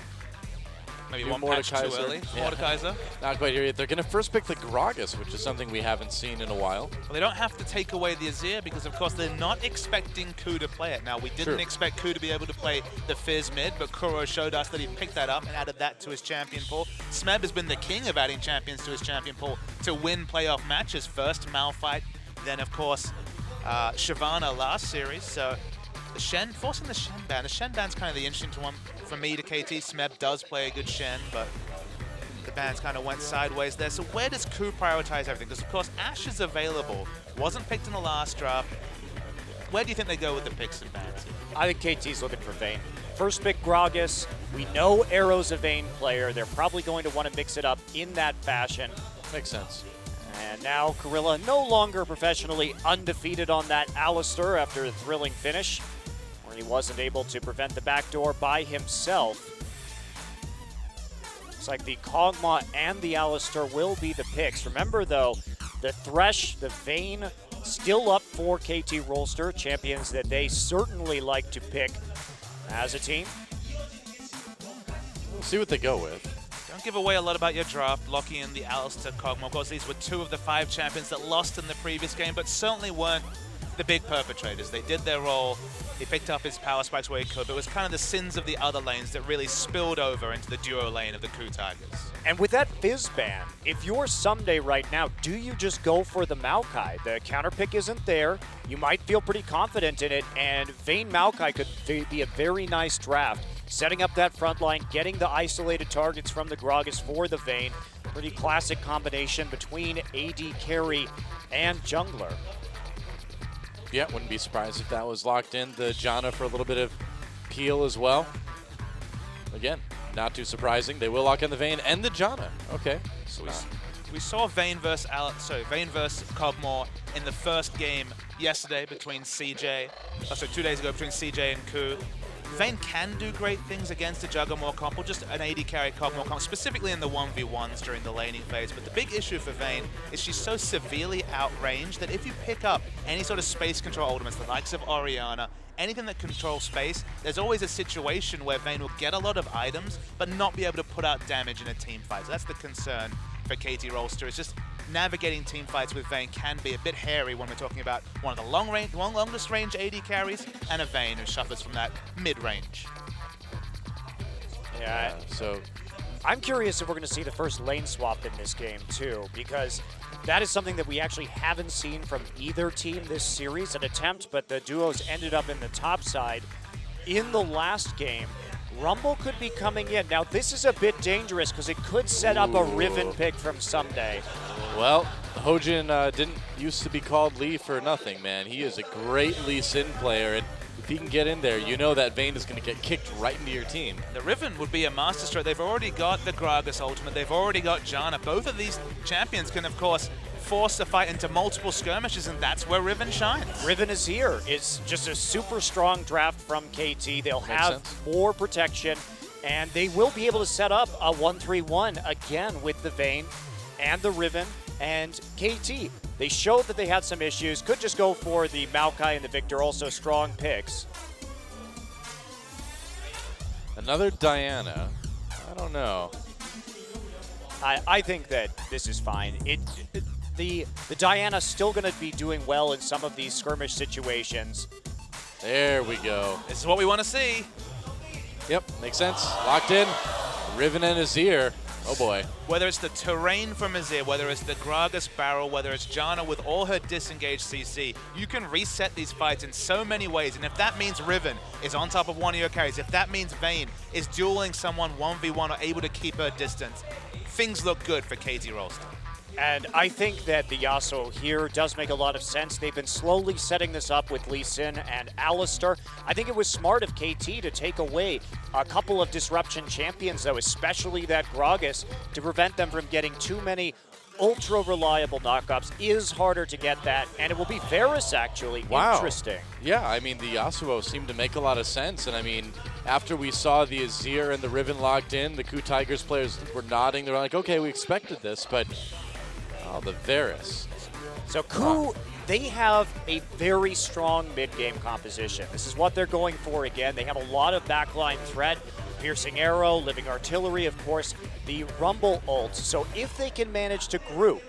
Maybe do one patch too Mordekaiser. early. Yeah. Mordekaiser. Not quite here yet. They're going to first pick the Gragas, which is something we haven't seen in a while. Well, they don't have to take away the Azir because, of course, they're not expecting Ku to play it. Now, we didn't expect Ku to be able to play the Fizz mid, but Kuro showed us that he picked that up and added that to his champion pool. Smeb has been the king of adding champions to his champion pool to win playoff matches. First Malphite, then, of course, Shyvana last series. So the Shen, forcing the Shen ban. The Shen ban's kind of the interesting one for me to KT. Smeb does play a good Shen, but the bans kind of went sideways there. So where does Ku prioritize everything? Because, of course, Ashe is available. Wasn't picked in the last draft. Where do you think they go with the picks and bans? I think KT's looking for Vayne. First pick Gragas. We know Arrow's a Vayne player. They're probably going to want to mix it up in that fashion. Makes sense. And now Gorilla no longer professionally undefeated on that Alistar after a thrilling finish, where he wasn't able to prevent the backdoor by himself. Looks like the Kog'Maw and the Alistar will be the picks. Remember, though, the Thresh, the Vayne, still up for KT Rolster, champions that they certainly like to pick as a team. We'll see what they go with. Don't give away a lot about your draft, locking in the Alistar Kog'Maw. Of course, these were 2 of the 5 champions that lost in the previous game, but certainly weren't the big perpetrators. They did their role. He picked up his power spikes where he could, but it was kind of the sins of the other lanes that really spilled over into the duo lane of the Ku Tigers. And with that Fizz ban, if you're Someday right now, do you just go for the Maokai? The counter pick isn't there. You might feel pretty confident in it, and Vayne Maokai could be a very nice draft. Setting up that front line, getting the isolated targets from the Gragas for the Vayne. Pretty classic combination between AD carry and jungler. Yeah, wouldn't be surprised if that was locked in. The Janna for a little bit of peel as well. Again, not too surprising. They will lock in the Vayne and the Janna. Okay. So we saw Vayne versus Kog'Maw in the first game yesterday between CJ. 2 days ago between CJ and Ku. Vayne can do great things against a Juggernaut comp, or just an AD carry Kog'Maw comp, specifically in the 1v1s during the laning phase. But the big issue for Vayne is she's so severely outranged that if you pick up any sort of space control ultimates, the likes of Orianna, anything that controls space, there's always a situation where Vayne will get a lot of items, but not be able to put out damage in a team fight. So that's the concern for KT Rolster. It's just navigating team fights with Vayne can be a bit hairy when we're talking about one of the longest range AD carries and a Vayne who suffers from that mid-range. Yeah, So I'm curious if we're going to see the first lane swap in this game too, because that is something that we actually haven't seen from either team this series. An attempt, but the duos ended up in the top side. In the last game, Rumble could be coming in. Now, this is a bit dangerous because it could set up a Riven pick from Someday. well, Hojin didn't used to be called Lee for nothing, man. He is a great Lee Sin player, and if he can get in there, you know that Vayne is going to get kicked right into your team. The Riven would be a masterstroke. They've already got the Gragas ultimate. They've already got Janna. Both of these champions can, of course, force a fight into multiple skirmishes, and that's where Riven shines. Riven is here. It's just a super strong draft from KT. They'll have more protection, and they will be able to set up a 1-3-1 again with the Vayne and the Riven and KT. They showed that they had some issues. Could just go for the Maokai and the Victor, also strong picks. Another Diana. I don't know. I think that this is fine. The Diana's still going to be doing well in some of these skirmish situations. There we go. This is what we want to see. Yep, makes sense. Locked in. Riven and Azir. Oh boy. Whether it's the terrain from Azir, whether it's the Gragas barrel, whether it's Janna with all her disengaged CC, you can reset these fights in so many ways. And if that means Riven is on top of one of your carries, if that means Vayne is dueling someone 1v1 or able to keep her distance, things look good for KT Rolster. And I think that the Yasuo here does make a lot of sense. They've been slowly setting this up with Lee Sin and Alistar. I think it was smart of KT to take away a couple of disruption champions, though, especially that Gragas, to prevent them from getting too many ultra-reliable knockups. Is harder to get that, and it will be Varus, actually. Wow. Interesting. Yeah, I mean, the Yasuo seemed to make a lot of sense, and I mean, after we saw the Azir and the Riven locked in, the Ku Tigers players were nodding. They were like, okay, we expected this, but oh, the Varus. So Ku, they have a very strong mid-game composition. This is what they're going for again. They have a lot of backline threat. Piercing Arrow, Living Artillery, of course, the Rumble ult. So if they can manage to group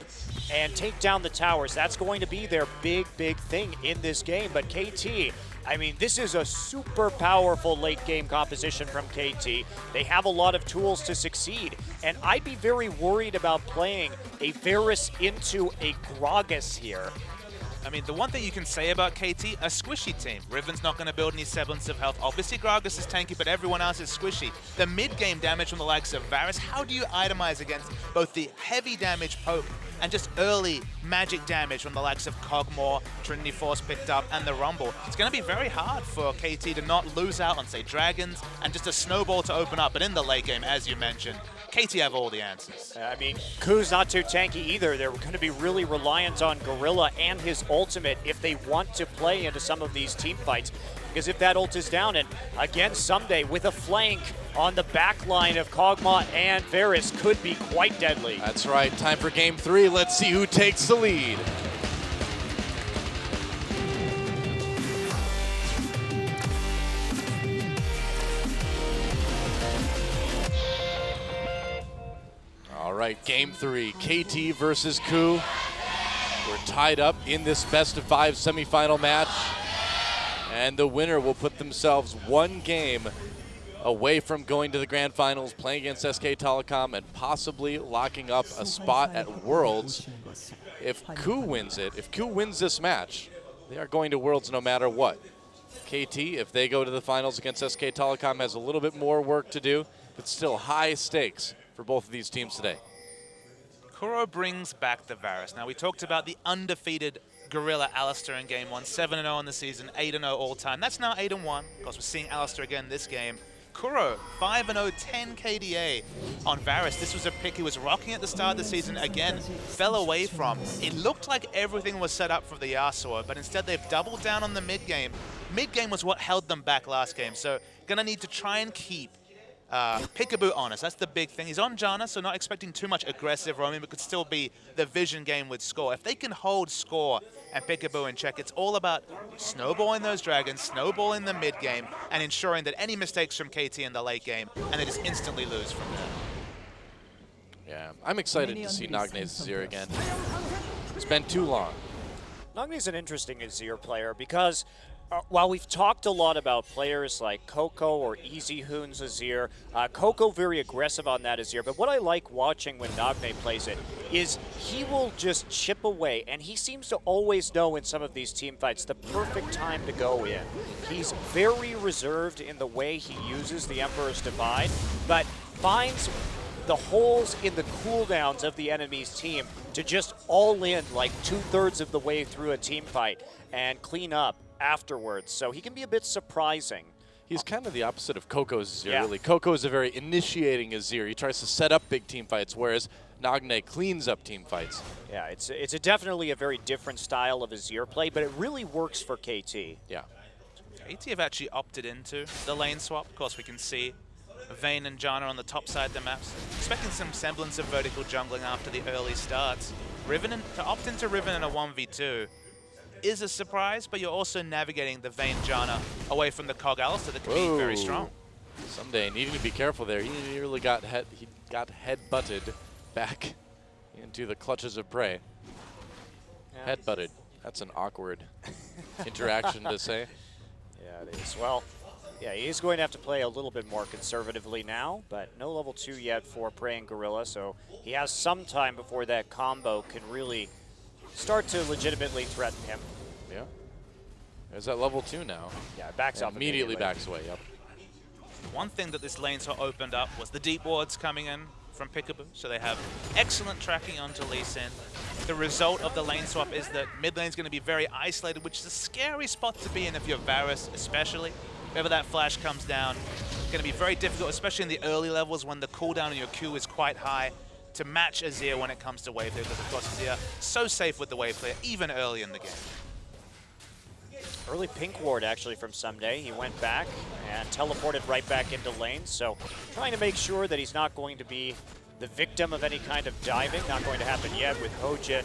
and take down the towers, that's going to be their big thing in this game. But KT, I mean, this is a super powerful late game composition from KT. They have a lot of tools to succeed, and I'd be very worried about playing a Varus into a Gragas here. I mean, the one thing you can say about KT, a squishy team. Riven's not going to build any semblance of health. Obviously, Gragas is tanky, but everyone else is squishy. The mid-game damage from the likes of Varus, how do you itemize against both the heavy damage poke and just early magic damage from the likes of Cogmore, Trinity Force picked up, and the Rumble? It's going to be very hard for KT to not lose out on, say, Dragons and just a snowball to open up. But in the late game, as you mentioned, KT have all the answers. I mean, Ku's not too tanky either. They're going to be really reliant on Gorilla and his ultimate if they want to play into some of these team fights. Because if that ult is down, and again, someday with a flank on the back line of Kog'Maw and Varus could be quite deadly. That's right. Time for game 3. Let's see who takes the lead. All right, game 3, KT versus Ku. We're tied up in this best-of-5 semifinal match, and the winner will put themselves one game away from going to the grand finals, playing against SK Telecom, and possibly locking up a spot at Worlds. If Ku wins it, if Ku wins this match, they are going to Worlds no matter what. KT, if they go to the finals against SK Telecom, has a little bit more work to do, but still high stakes for both of these teams today. Kuro brings back the Varus. Now, we talked about the undefeated Gorilla Alistair in game 1, 7-0 in the season, 8-0 all time. That's now 8-1. Of course, we're seeing Alistair again this game. Kuro, 5-0, 10 KDA on Varus. This was a pick he was rocking at the start of the season. Again, fell away from. It looked like everything was set up for the Yasuo, but instead they've doubled down on the mid-game. Mid-game was what held them back last game, so gonna need to try and keep Peekaboo honest. That's the big thing. He's on Janna, so not expecting too much aggressive roaming, but could still be the vision game with Score. If they can hold Score and Peekaboo in check, it's all about snowballing those dragons, snowballing the mid game, and ensuring that any mistakes from KT in the late game, and they just instantly lose from there. Yeah, I'm excited to see Nagne's Azir again. It's been too long. Nagne's an interesting Azir player because while we've talked a lot about players like Coco or Easy Hoon's Azir, Coco very aggressive on that Azir, but what I like watching when Nagne plays it is he will just chip away, and he seems to always know in some of these team fights the perfect time to go in. He's very reserved in the way he uses the Emperor's Divide, but finds the holes in the cooldowns of the enemy's team to just all in like 2/3 of the way through a team fight and clean up afterwards. So he can be a bit surprising. He's kind of the opposite of Coco's Azir, Yeah. really. Coco is a very initiating Azir. He tries to set up big team fights, whereas Nagne cleans up team fights. Yeah, it's definitely a very different style of Azir play, but it really works for KT. Yeah. KT have actually opted into the lane swap. Of course, we can see Vayne and Janna on the top side of the maps. Expecting some semblance of vertical jungling after the early starts. To opt into Riven in a 1v2 is a surprise, but you're also navigating the Vayne Janna away from the Cog Alistair that can be very strong. Someday, needing to be careful there. He nearly got head-butted back into the clutches of prey. Yeah. Head-butted. That's an awkward interaction to say. Yeah, it is. Well, yeah, he's going to have to play a little bit more conservatively now, but no level 2 yet for Praying Gorilla, so he has some time before that combo can really start to legitimately threaten him. Yeah. There's that level 2 now. Yeah, it backs off Immediately backs away, yep. One thing that this lane saw opened up was the deep wards coming in from Peekaboo, so they have excellent tracking onto Lee Sin. The result of the lane swap is that mid lane is going to be very isolated, which is a scary spot to be in if you're Varus, especially. Whenever that flash comes down, it's going to be very difficult, especially in the early levels when the cooldown on your Q is quite high, to match Azir when it comes to wave clear, because of course Azir so safe with the wave clear, even early in the game. Early pink ward actually from Someday. He went back and teleported right back into lane, so trying to make sure that he's not going to be the victim of any kind of diving. Not going to happen yet with Hojin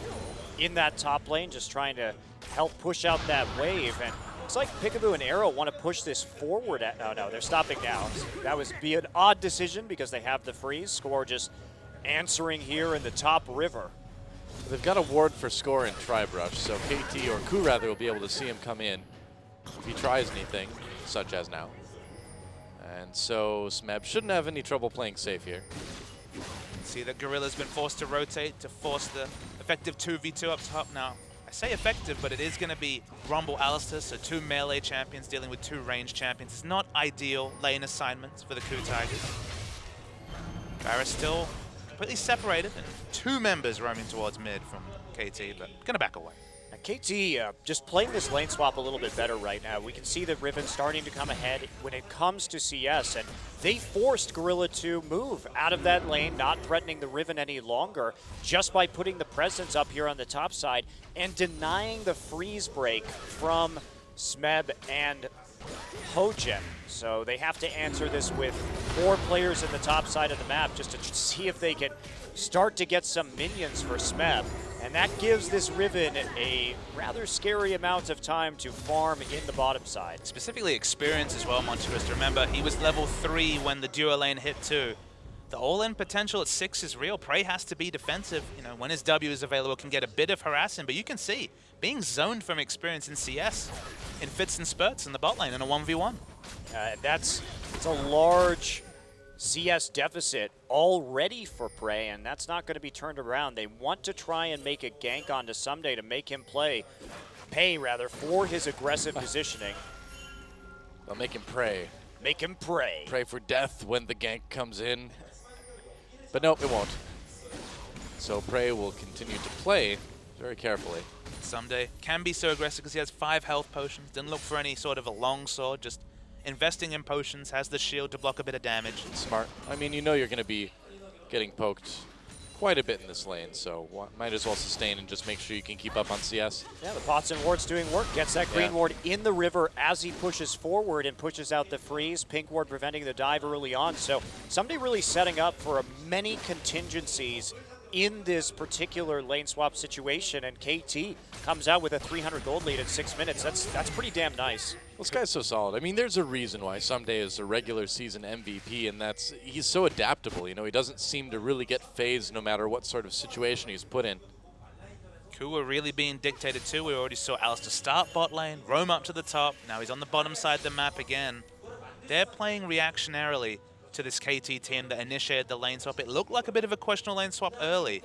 in that top lane, just trying to help push out that wave. And Looks like Peekaboo and Arrow want to push this forward. No, they're stopping now. That would be an odd decision because they have the freeze. Score just answering here in the top river. They've got a ward for Score and Tribrush, so KT, or Ku rather, will be able to see him come in if he tries anything, such as now. And so Smeb shouldn't have any trouble playing safe here. See that Gorilla's been forced to rotate to force the effective 2v2 up top now. I say effective, but it is going to be Rumble Alistair, so 2 melee champions dealing with 2 range champions. It's not ideal lane assignments for the Ku Tigers. Varus still completely separated, and 2 members roaming towards mid from KT, but going to back away. Now, KT just playing this lane swap a little bit better right now. We can see that Riven starting to come ahead when it comes to CS, and they forced Gorilla to move out of that lane, not threatening the Riven any longer, just by putting the presence up here on the top side and denying the freeze break from Smeb and Hojin. So they have to answer this with 4 players in the top side of the map just to see if they can start to get some minions for Smeb. And that gives this Riven a rather scary amount of time to farm in the bottom side. Specifically experience as well, Montrose. Remember, he was level 3 when the duo lane hit 2. The all-in potential at 6 is real. Prey has to be defensive. You know, when his W is available, can get a bit of harassing, but you can see being zoned from experience in CS in fits and spurts in the bot lane in a 1v1. It's a large CS deficit already for Prey, and that's not going to be turned around. They want to try and make a gank onto Someday to make him pay for his aggressive positioning. They'll make him pray. Make him pray. Pray for death when the gank comes in. But nope, it won't. So Prey will continue to play very carefully. Someday can be so aggressive because he has 5 health potions. Didn't look for any sort of a long sword, just investing in potions, has the shield to block a bit of damage. Smart. I mean, you know you're going to be getting poked quite a bit in this lane, so might as well sustain and just make sure you can keep up on CS. Yeah, the pots and wards doing work. Gets that green ward in the river as he pushes forward and pushes out the freeze. Pink ward preventing the dive early on. So somebody really setting up for many contingencies in this particular lane swap situation, and KT comes out with a 300 gold lead in 6 minutes. That's pretty damn nice. Well, this guy's so solid. I mean, there's a reason why Someday is a regular season MVP, and he's so adaptable. You know, he doesn't seem to really get phased no matter what sort of situation he's put in. Ku are really being dictated to. We already saw Alistair start bot lane, roam up to the top. Now he's on the bottom side of the map again. They're playing reactionarily to this KT team that initiated the lane swap. It looked like a bit of a questionable lane swap early,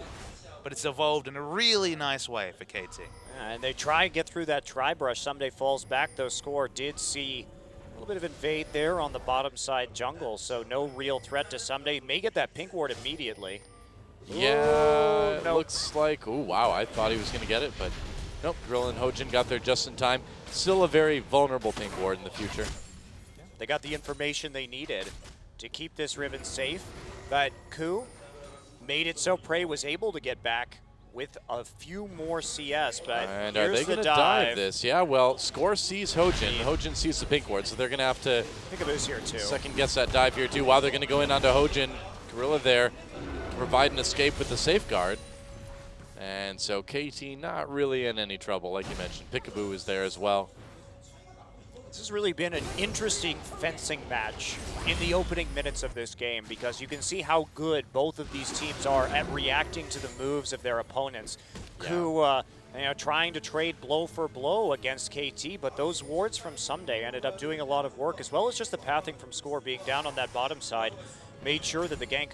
but it's evolved in a really nice way for KT. And they try and get through that Tribrush. Someday falls back, though. Score did see a little bit of invade there on the bottom side jungle, so no real threat to Someday. May get that pink ward immediately. Yeah, it looks like, oh wow, I thought he was going to get it, but nope, Grill and Hojin got there just in time. Still a very vulnerable pink ward in the future. Yeah, they got the information they needed to keep this Riven safe, but Ku made it so Prey was able to get back with a few more CS, but and here's are they the going to dive. dive this? Yeah, well, Score sees Hojin. Hojin sees the pink ward, so they're going to have to Peekaboo's here too. second guess that dive here too. Wow, they're going to go in onto Hojin. Gorilla there to provide an escape with the safeguard. And so KT not really in any trouble, like you mentioned. Peekaboo is there as well. This has really been an interesting fencing match in the opening minutes of this game because you can see how good both of these teams are at reacting to the moves of their opponents. Yeah. Ku, trying to trade blow for blow against KT, but those wards from Someday ended up doing a lot of work, as well as just the pathing from Score being down on that bottom side, made sure that the gank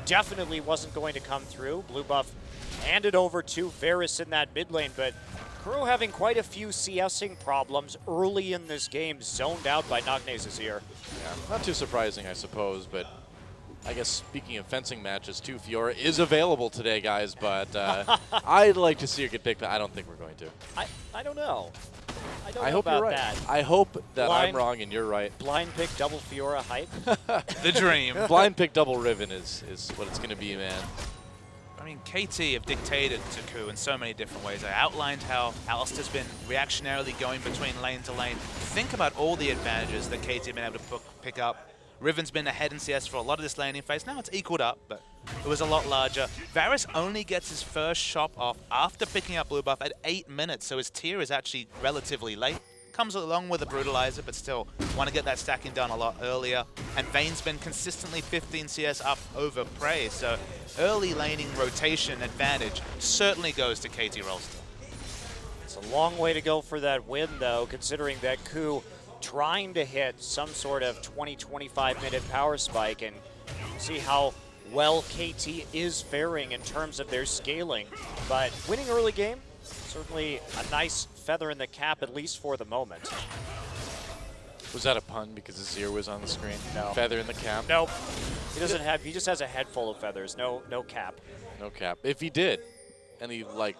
definitely wasn't going to come through. Blue buff handed over to Varus in that mid lane, but Kuro having quite a few CSing problems early in this game, zoned out by Nagnez's ear. Yeah, not too surprising, I suppose, but I guess speaking of fencing matches too, Fiora is available today, guys, but I'd like to see her get picked, but I don't think we're going to. I don't know. I don't I know hope about you're right. that. I hope that Blind- I'm wrong and you're right. Blind pick double Fiora hype. The dream. Blind pick double Riven is what it's going to be, man. I mean, KT have dictated to Ku in so many different ways. I outlined how Alistair's been reactionarily going between lane to lane. Think about all the advantages that KT have been able to pick up. Riven's been ahead in CS for a lot of this laning phase. Now it's equaled up, but it was a lot larger. Varus only gets his first shot off after picking up blue buff at 8 minutes, so his tier is actually relatively late. Comes along with a Brutalizer, but still want to get that stacking done a lot earlier. And Vayne's been consistently 15 CS up over Prey, so early laning rotation advantage certainly goes to KT Rolster. It's a long way to go for that win, though, considering that Ku trying to hit some sort of 20-25 minute power spike, and see how well KT is faring in terms of their scaling. But winning early game, certainly a nice feather in the cap, at least for the moment. Was that a pun because Azir was on the screen? No. Feather in the cap? Nope. He doesn't have, he just has a head full of feathers, no cap. No cap. If he did, and he like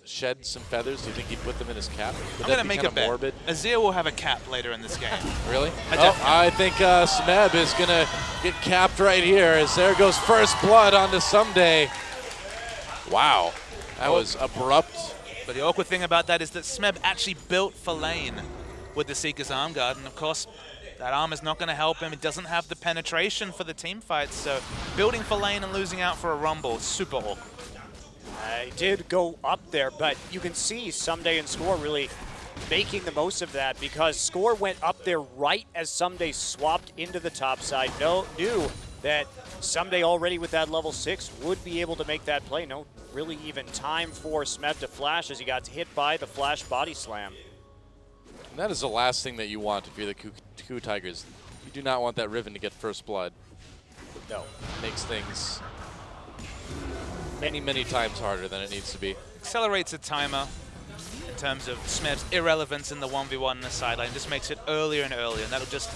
shed some feathers, do you think he'd put them in his cap? Would I'm that going to be make a kinda bet. morbid? Azir will have a cap later in this game. Really? I I think Smeb is going to get capped right here as there goes first blood onto Someday. Wow. That was abrupt. But the awkward thing about that is that Smeb actually built for lane with the Seeker's Arm Guard, and of course, that arm is not going to help him. He doesn't have the penetration for the team fights, so building for lane and losing out for a Rumble, super awkward. He did go up there, but you can see Someday and Score really making the most of that, because Score went up there right as Someday swapped into the top side. Knew that Someday already with that level 6 would be able to make that play. No really even time for Smeb to flash as he got hit by the flash body slam. And that is the last thing that you want if you're the Ku Tigers. You do not want that Riven to get first blood. No. Makes things many, many times harder than it needs to be. Accelerates the timer in terms of Smeb's irrelevance in the 1v1 in the sideline. Just makes it earlier and earlier, and that'll just,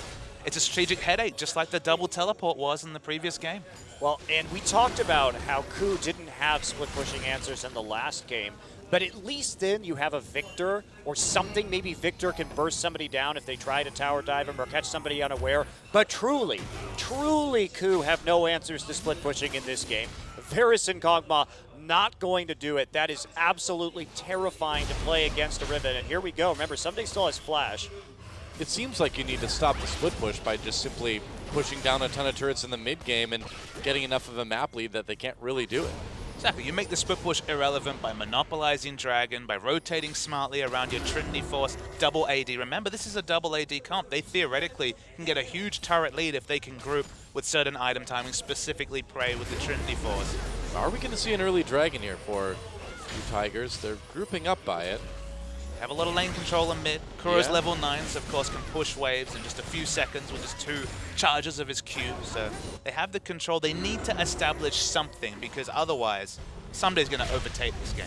it's a strategic headache, just like the double teleport was in the previous game. Well, and we talked about how Ku didn't have split-pushing answers in the last game, but at least then you have a Victor or something. Maybe Victor can burst somebody down if they try to tower dive him or catch somebody unaware. But truly, truly Ku have no answers to split-pushing in this game. Varus and Kog'Maw not going to do it. That is absolutely terrifying to play against a Riven. And here we go. Remember, Someday still has Flash. It seems like you need to stop the split push by just simply pushing down a ton of turrets in the mid game and getting enough of a map lead that they can't really do it. Exactly. You make the split push irrelevant by monopolizing Dragon, by rotating smartly around your Trinity Force, double AD. Remember, this is a double AD comp. They theoretically can get a huge turret lead if they can group with certain item timing, specifically Prey with the Trinity Force. Are we going to see an early Dragon here for Ku Tigers? They're grouping up by it. Have a lot of lane control in mid. Kuro's Yeah. level 9s, of course, can push waves in just a few seconds with just 2 charges of his Q. So they have the control. They need to establish something, because otherwise, Someday's going to overtake this game.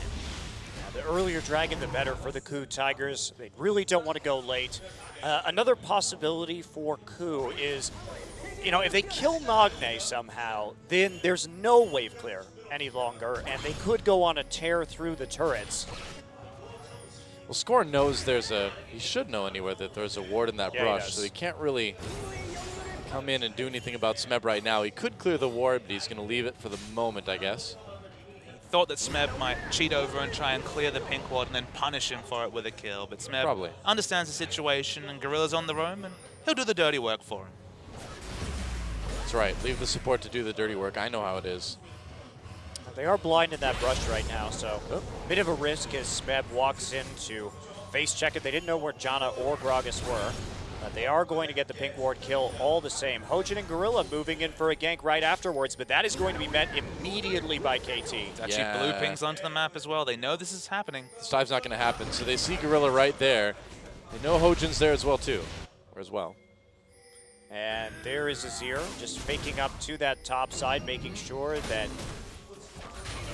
The earlier Dragon, the better for the Ku Tigers. They really don't want to go late. Another possibility for Ku is, you know, if they kill Nagne somehow, then there's no wave clear any longer, and they could go on a tear through the turrets. Well, Score knows he should know anywhere that there's a ward in that Yeah, he brush, does. so he can't really come in and do anything about Smeb right now. He could clear the ward, but he's going to leave it for the moment, I guess. Thought that Smeb might cheat over and try and clear the pink ward and then punish him for it with a kill, but Smeb Probably understands the situation, and Gorilla's on the roam, and he'll do the dirty work for him. That's right. Leave the support to do the dirty work. I know how it is. They are blind in that brush right now, so bit of a risk as Smeb walks in to face check it. They didn't know where Janna or Gragas were, but they are going to get the pink ward kill all the same. Hojin and Gorilla moving in for a gank right afterwards, but that is going to be met immediately by KT. It's actually blue pings onto the map as well. They know this is happening. This dive's not going to happen, so they see Gorilla right there. They know Hojin's there as well, too. Or as well. And there is Azir just faking up to that top side, making sure that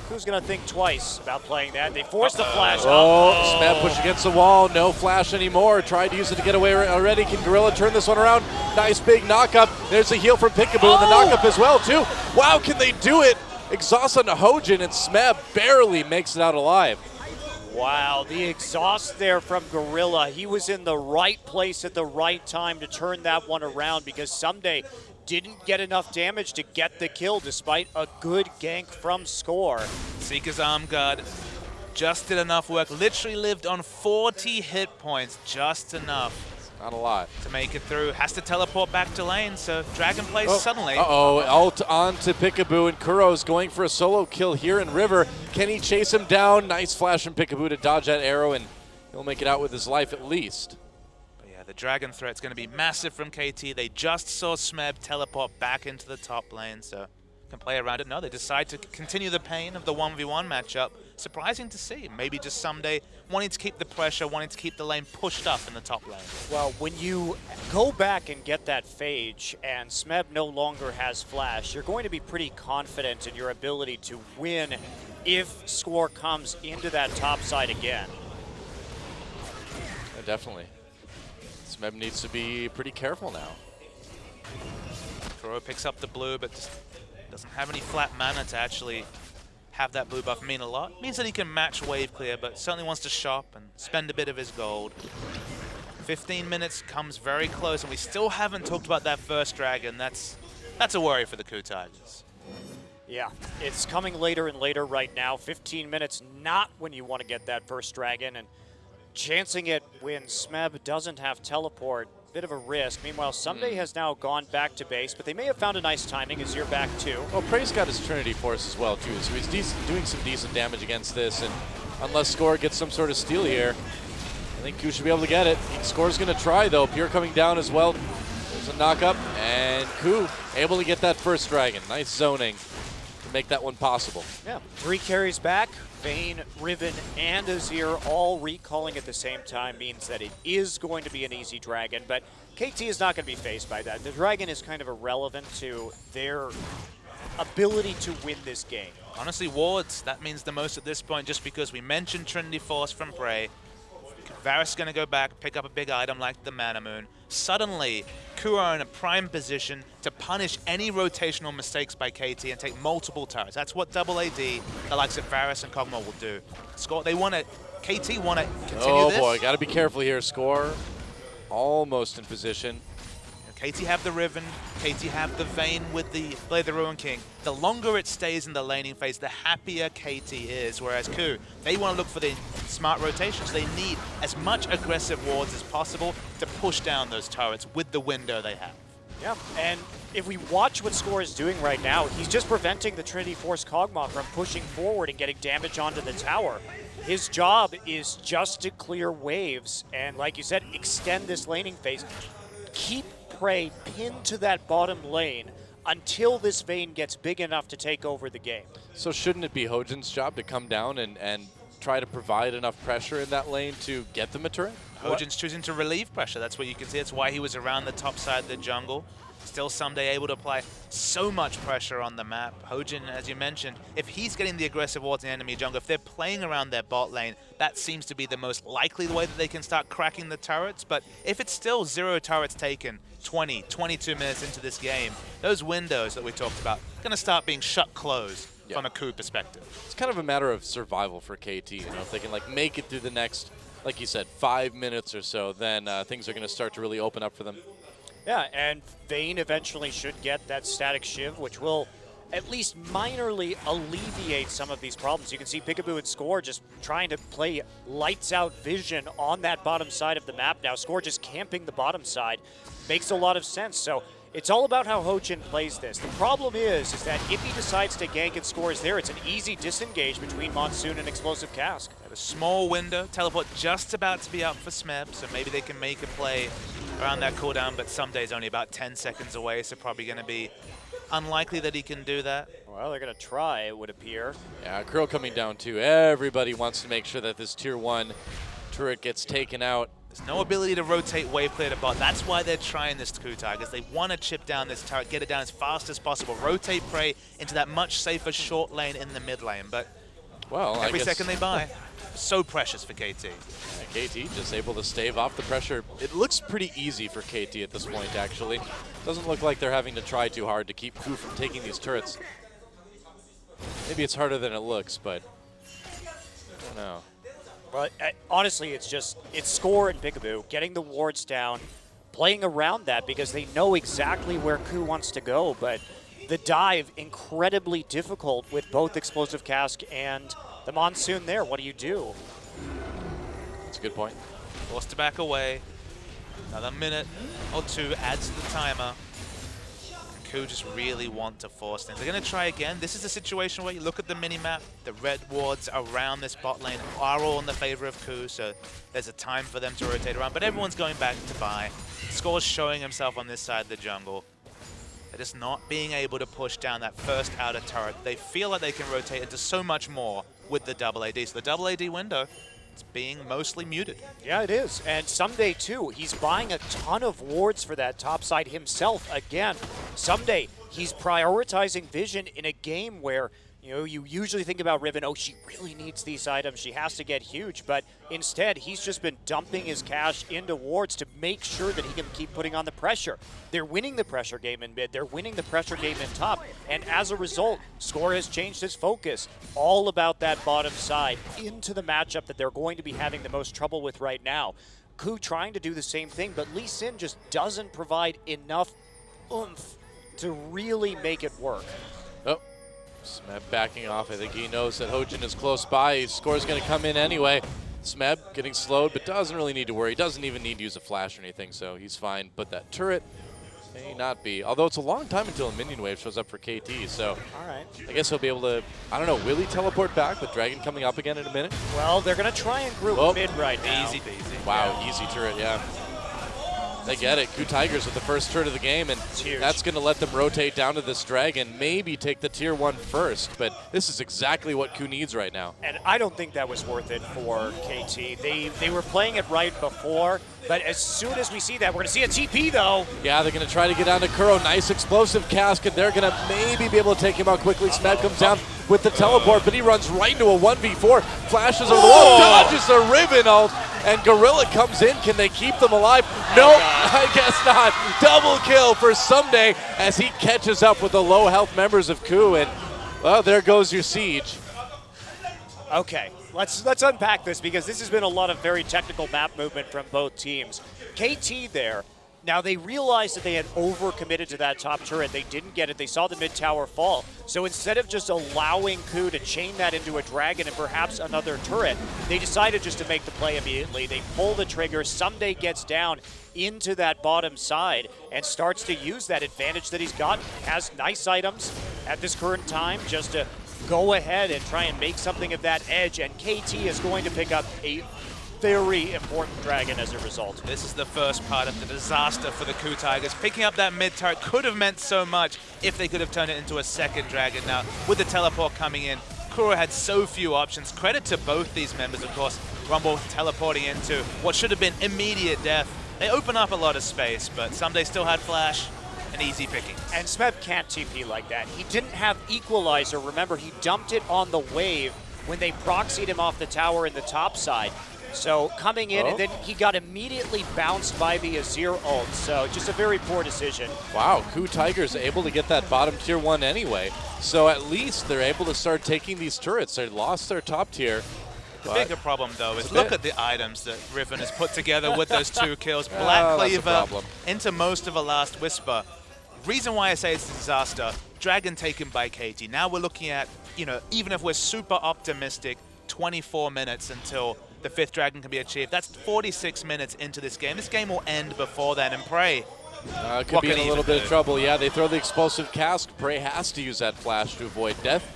who's going to think twice about playing that. They force the flash. Oh, Smeb push against the wall. No flash anymore. Tried to use it to get away already. Can Gorilla turn this one around? Nice big knockup. There's a heal from Peekaboo and the knockup as well, too. Wow, can they do it? Exhaust onto Hojin, and Smeb barely makes it out alive. Wow, the exhaust there from Gorilla. He was in the right place at the right time to turn that one around, because Someday didn't get enough damage to get the kill despite a good gank from Score. Seeker's Arm Guard just did enough work. Literally lived on 40 hit points, just enough Not a lot. to make it through. Has to teleport back to lane, so Dragon plays suddenly. Uh-oh, ult on to Peekaboo, and Kuro's going for a solo kill here in River. Can he chase him down? Nice flash from Peekaboo to dodge that arrow, and he'll make it out with his life at least. the Dragon threat's going to be massive from KT. They just saw Smeb teleport back into the top lane, so can play around it. No, they decide to continue the pain of the 1v1 matchup. Surprising to see. Maybe just someday wanting to keep the pressure, wanting to keep the lane pushed up in the top lane. Well, when you go back and get that Phage and Smeb no longer has Flash, you're going to be pretty confident in your ability to win if Score comes into that top side again. Yeah, definitely. Smeb needs to be pretty careful now. Kuro picks up the blue, but just doesn't have any flat mana to actually have that blue buff mean a lot. Means that he can match wave clear, but certainly wants to shop and spend a bit of his gold. 15 minutes comes very close, and we still haven't talked about that first dragon. That's a worry for the KOO Tigers. Yeah, it's coming later and later right now. 15 minutes, not when you want to get that first dragon, and chancing it when Smeb doesn't have teleport. Bit of a risk. Meanwhile, Someday has now gone back to base, but they may have found a nice timing as you're back too. Well, Prey's got his Trinity Force as well, too, so he's doing some decent damage against this, and unless Score gets some sort of steal here, I think KOO should be able to get it. Score's going to try, though. Pure coming down as well. There's a knock-up, and KOO able to get that first dragon. Nice zoning to make that one possible. Yeah, 3 carries back. Vayne, Riven, and Azir all recalling at the same time means that it is going to be an easy dragon, but KT is not going to be faced by that. The dragon is kind of irrelevant to their ability to win this game. Honestly, wards, that means the most at this point, just because we mentioned Trinity Force from Prey. Varus going to go back, pick up a big item like the Mana Moon. Suddenly, KOO are in a prime position to punish any rotational mistakes by KT and take multiple turrets. That's what double AD, the likes of Varus and Kog'Maw will do. Score, they want to, KT want to continue this. Oh boy, got to be careful here. Score almost in position. KT have the Riven, KT have the Vayne with the Blade of the Ruin King. The longer it stays in the laning phase, the happier KT is, whereas KOO, they want to look for the smart rotations. They need as much aggressive wards as possible to push down those turrets with the window they have. Yeah, and if we watch what Score is doing right now, he's just preventing the Trinity Force Kog'Maw from pushing forward and getting damage onto the tower. His job is just to clear waves and, like you said, extend this laning phase. Keep Prey pinned to that bottom lane until this Vayne gets big enough to take over the game. So shouldn't it be Hojin's job to come down and try to provide enough pressure in that lane to get them a turret? Hojin's choosing to relieve pressure. That's what you can see. That's why he was around the top side of the jungle. Still Someday able to apply so much pressure on the map. Hojin, as you mentioned, if he's getting the aggressive wards in the enemy jungle, if they're playing around their bot lane, that seems to be the most likely way that they can start cracking the turrets. But if it's still 0 turrets taken 20, 22 minutes into this game, those windows that we talked about are going to start being shut closed from a KOO perspective. It's kind of a matter of survival for KT. You know, if they can make it through the next, like you said, 5 minutes or so, then things are going to start to really open up for them. Yeah, and Vayne eventually should get that static shiv, which will at least minorly alleviate some of these problems. You can see Peekaboo and Score just trying to play lights out vision on that bottom side of the map now. Score just camping the bottom side makes a lot of sense. So it's all about how Hojin plays this. The problem is that if he decides to gank and Score is there, it's an easy disengage between Monsoon and Explosive Cask. A small window, teleport just about to be up for Smeb, so maybe they can make a play around that cooldown, but Someday's only about 10 seconds away, so probably going to be unlikely that he can do that. Well, they're going to try, it would appear. Yeah, Crow coming down too. Everybody wants to make sure that this tier 1 turret gets taken out. There's no ability to rotate wave clear to bot. That's why they're trying this KOO Tigers. They want to chip down this turret, get it down as fast as possible, rotate Prey into that much safer short lane in the mid lane. But well, every second they buy, so precious for KT. Yeah, KT just able to stave off the pressure. It looks pretty easy for KT at this point, actually. Doesn't look like they're having to try too hard to keep KOO from taking these turrets. Maybe it's harder than it looks, but I don't know. But honestly, it's Score and Peekaboo getting the wards down, playing around that because they know exactly where KOO wants to go. But the dive, incredibly difficult with both Explosive Cask and the Monsoon there. What do you do? That's a good point. Forced to back away. Another minute or two adds to the timer. Ku just really want to force things. They're going to try again. This is a situation where you look at the mini-map, the red wards around this bot lane are all in the favor of Ku, so there's a time for them to rotate around, but everyone's going back to buy. Score's showing himself on this side of the jungle. They're just not being able to push down that first outer turret. They feel like they can rotate into so much more with the double AD, so the double AD window is being mostly muted. Yeah, it is. And Someday, too, he's buying a ton of wards for that top side himself again. Someday, he's prioritizing Vision in a game where, you know, you usually think about Riven, oh, she really needs these items, she has to get huge, but instead, he's just been dumping his cash into wards to make sure that he can keep putting on the pressure. They're winning the pressure game in mid, they're winning the pressure game in top, and as a result, Score has changed his focus all about that bottom side into the matchup that they're going to be having the most trouble with right now. Ku trying to do the same thing, but Lee Sin just doesn't provide enough oomph to really make it work. Oh. Smeb backing off. I think he knows that Hojin is close by. Score's going to come in anyway. Smeb getting slowed, but doesn't really need to worry. He doesn't even need to use a flash or anything, so he's fine. But that turret may not be. Although it's a long time until a minion wave shows up for KT, so All right. I guess he'll be able to, I don't know, will he teleport back with Dragon coming up again in a minute? Well, they're going to try and group Oh. mid right now. Easy peasy. Wow, easy turret, yeah. They get it. Ku Tigers with the first turret of the game, and huge. that's going to let them rotate down to this Dragon, maybe take the tier 1 first, but this is exactly what Ku needs right now. And I don't think that was worth it for KT. They were playing it right before, but as soon as we see that, we're going to see a TP, though. Yeah, they're going to try to get down to Kuro. Nice explosive cask, and they're going to maybe be able to take him out quickly. Smeb comes down with the teleport, but he runs right into a 1v4, flashes over the wall, dodges the Riven ult, and Gorilla comes in. Can they keep them alive? Nope, I guess not. Double kill for Someday as he catches up with the low health members of Ku, and well, there goes your siege. Okay, let's unpack this because this has been a lot of very technical map movement from both teams. KT there. Now, they realized that they had overcommitted to that top turret. They didn't get it. They saw the mid tower fall. So instead of just allowing Ku to chain that into a dragon and perhaps another turret, they decided just to make the play immediately. They pull the trigger. Someday gets down into that bottom side and starts to use that advantage that he's got. Has nice items at this current time just to go ahead and try and make something of that edge. And KT is going to pick up a very important dragon as a result. This is the first part of the disaster for the Ku Tigers. Picking up that mid turret could have meant so much if they could have turned it into a second dragon. Now, with the teleport coming in, Kuro had so few options. Credit to both these members, of course. Rumble teleporting into what should have been immediate death. They open up a lot of space, but Someday still had flash and easy picking. And Smeb can't TP like that. He didn't have Equalizer. Remember, he dumped it on the wave when they proxied him off the tower in the top side. So coming in, and then he got immediately bounced by the Azir ult. So just a very poor decision. Wow, Ku Tigers able to get that bottom tier 1 anyway. So at least they're able to start taking these turrets. They lost their top tier. The bigger problem, though, is look at the items that Riven has put together with those 2 kills. Black Cleaver into most of a Last Whisper. Reason why I say it's a disaster, Dragon taken by KT. Now we're looking at, you know, even if we're super optimistic, 24 minutes until the 5th Dragon can be achieved. That's 46 minutes into this game. This game will end before then, and Prey could be in a little bit of trouble. Yeah, they throw the explosive cask. Prey has to use that flash to avoid death.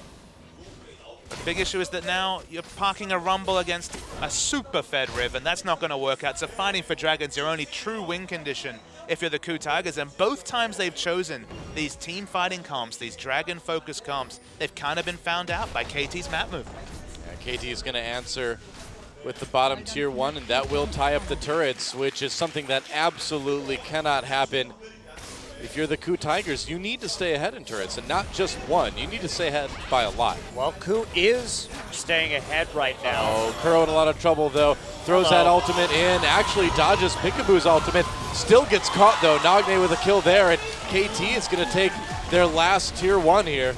The big issue is that now you're parking a Rumble against a super fed Riven. That's not going to work out. So fighting for Dragon's your only true win condition if you're the Ku Tigers. And both times they've chosen these team fighting comps, these Dragon-focused comps, they've kind of been found out by KT's map movement. Yeah, KT is going to answer with the bottom tier 1, and that will tie up the turrets, which is something that absolutely cannot happen. If you're the Ku Tigers, you need to stay ahead in turrets, and not just one. You need to stay ahead by a lot. Well, Ku is staying ahead right now. Oh, Kuro in a lot of trouble, though. Throws that ultimate in, actually dodges Peekaboo's ultimate. Still gets caught, though. Nagne with a kill there, and KT is going to take their last tier 1 here.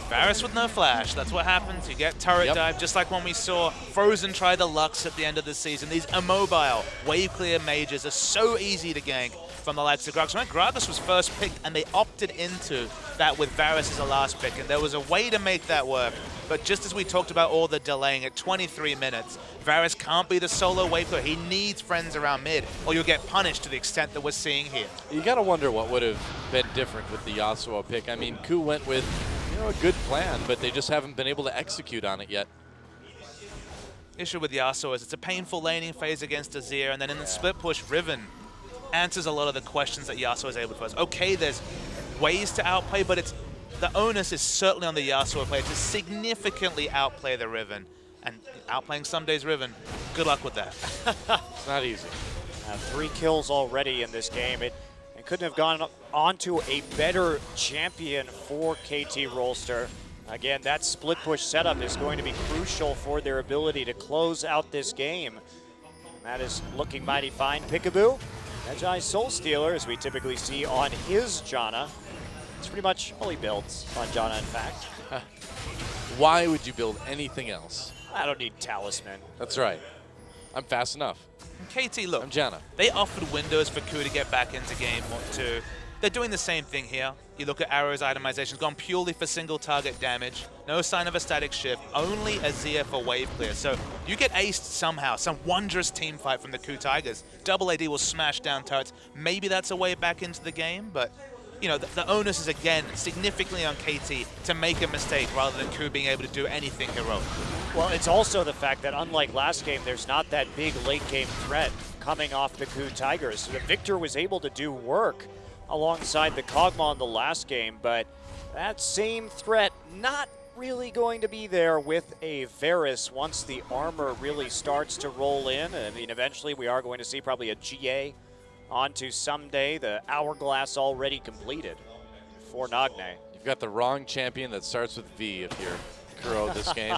Varus with no flash. That's what happens. You get turret dive, just like when we saw Frozen try the Lux at the end of the season. These immobile, wave clear mages are so easy to gank from the likes of Gragas. When Gragas was first picked, and they opted into that with Varus as a last pick, and there was a way to make that work. But just as we talked about all the delaying at 23 minutes, Varus can't be the solo wave clear. He needs friends around mid, or you'll get punished to the extent that we're seeing here. You got to wonder what would have been different with the Yasuo pick. I mean, Ku went with a good plan, but they just haven't been able to execute on it yet. Issue with Yasuo is it's a painful laning phase against Azir, and then in the split push, Riven answers a lot of the questions that Yasuo is able to pose. Okay, there's ways to outplay, but it's the onus is certainly on the Yasuo player to significantly outplay the Riven. And outplaying some days Riven, good luck with that. It's not easy. 3 kills already in this game. It couldn't have gone on to a better champion for KT Rolster. Again, that split push setup is going to be crucial for their ability to close out this game. And that is looking mighty fine. Peekaboo, Magi Soul Stealer, as we typically see on his Janna. It's pretty much all he builds on Janna, in fact. Why would you build anything else? I don't need Talisman. That's right. I'm fast enough. KT, look, I'm Janna. They offered windows for Ku to get back into game 2. They're doing the same thing here. You look at Arrow's itemization, gone purely for single target damage. No sign of a static shift, only Azir for wave clear. So you get aced somehow, some wondrous team fight from the Ku Tigers. Double AD will smash down turrets. Maybe that's a way back into the game, but you know, the onus is again significantly on KT to make a mistake rather than Ku being able to do anything heroic. Well, it's also the fact that unlike last game, there's not that big late game threat coming off the Ku Tigers. So the Victor was able to do work alongside the Kog'Maw in the last game, but that same threat not really going to be there with a Varus once the armor really starts to roll in. I mean, eventually we are going to see probably a GA onto someday, the hourglass already completed for Nagne. You've got the wrong champion that starts with V if you're Kuro this game.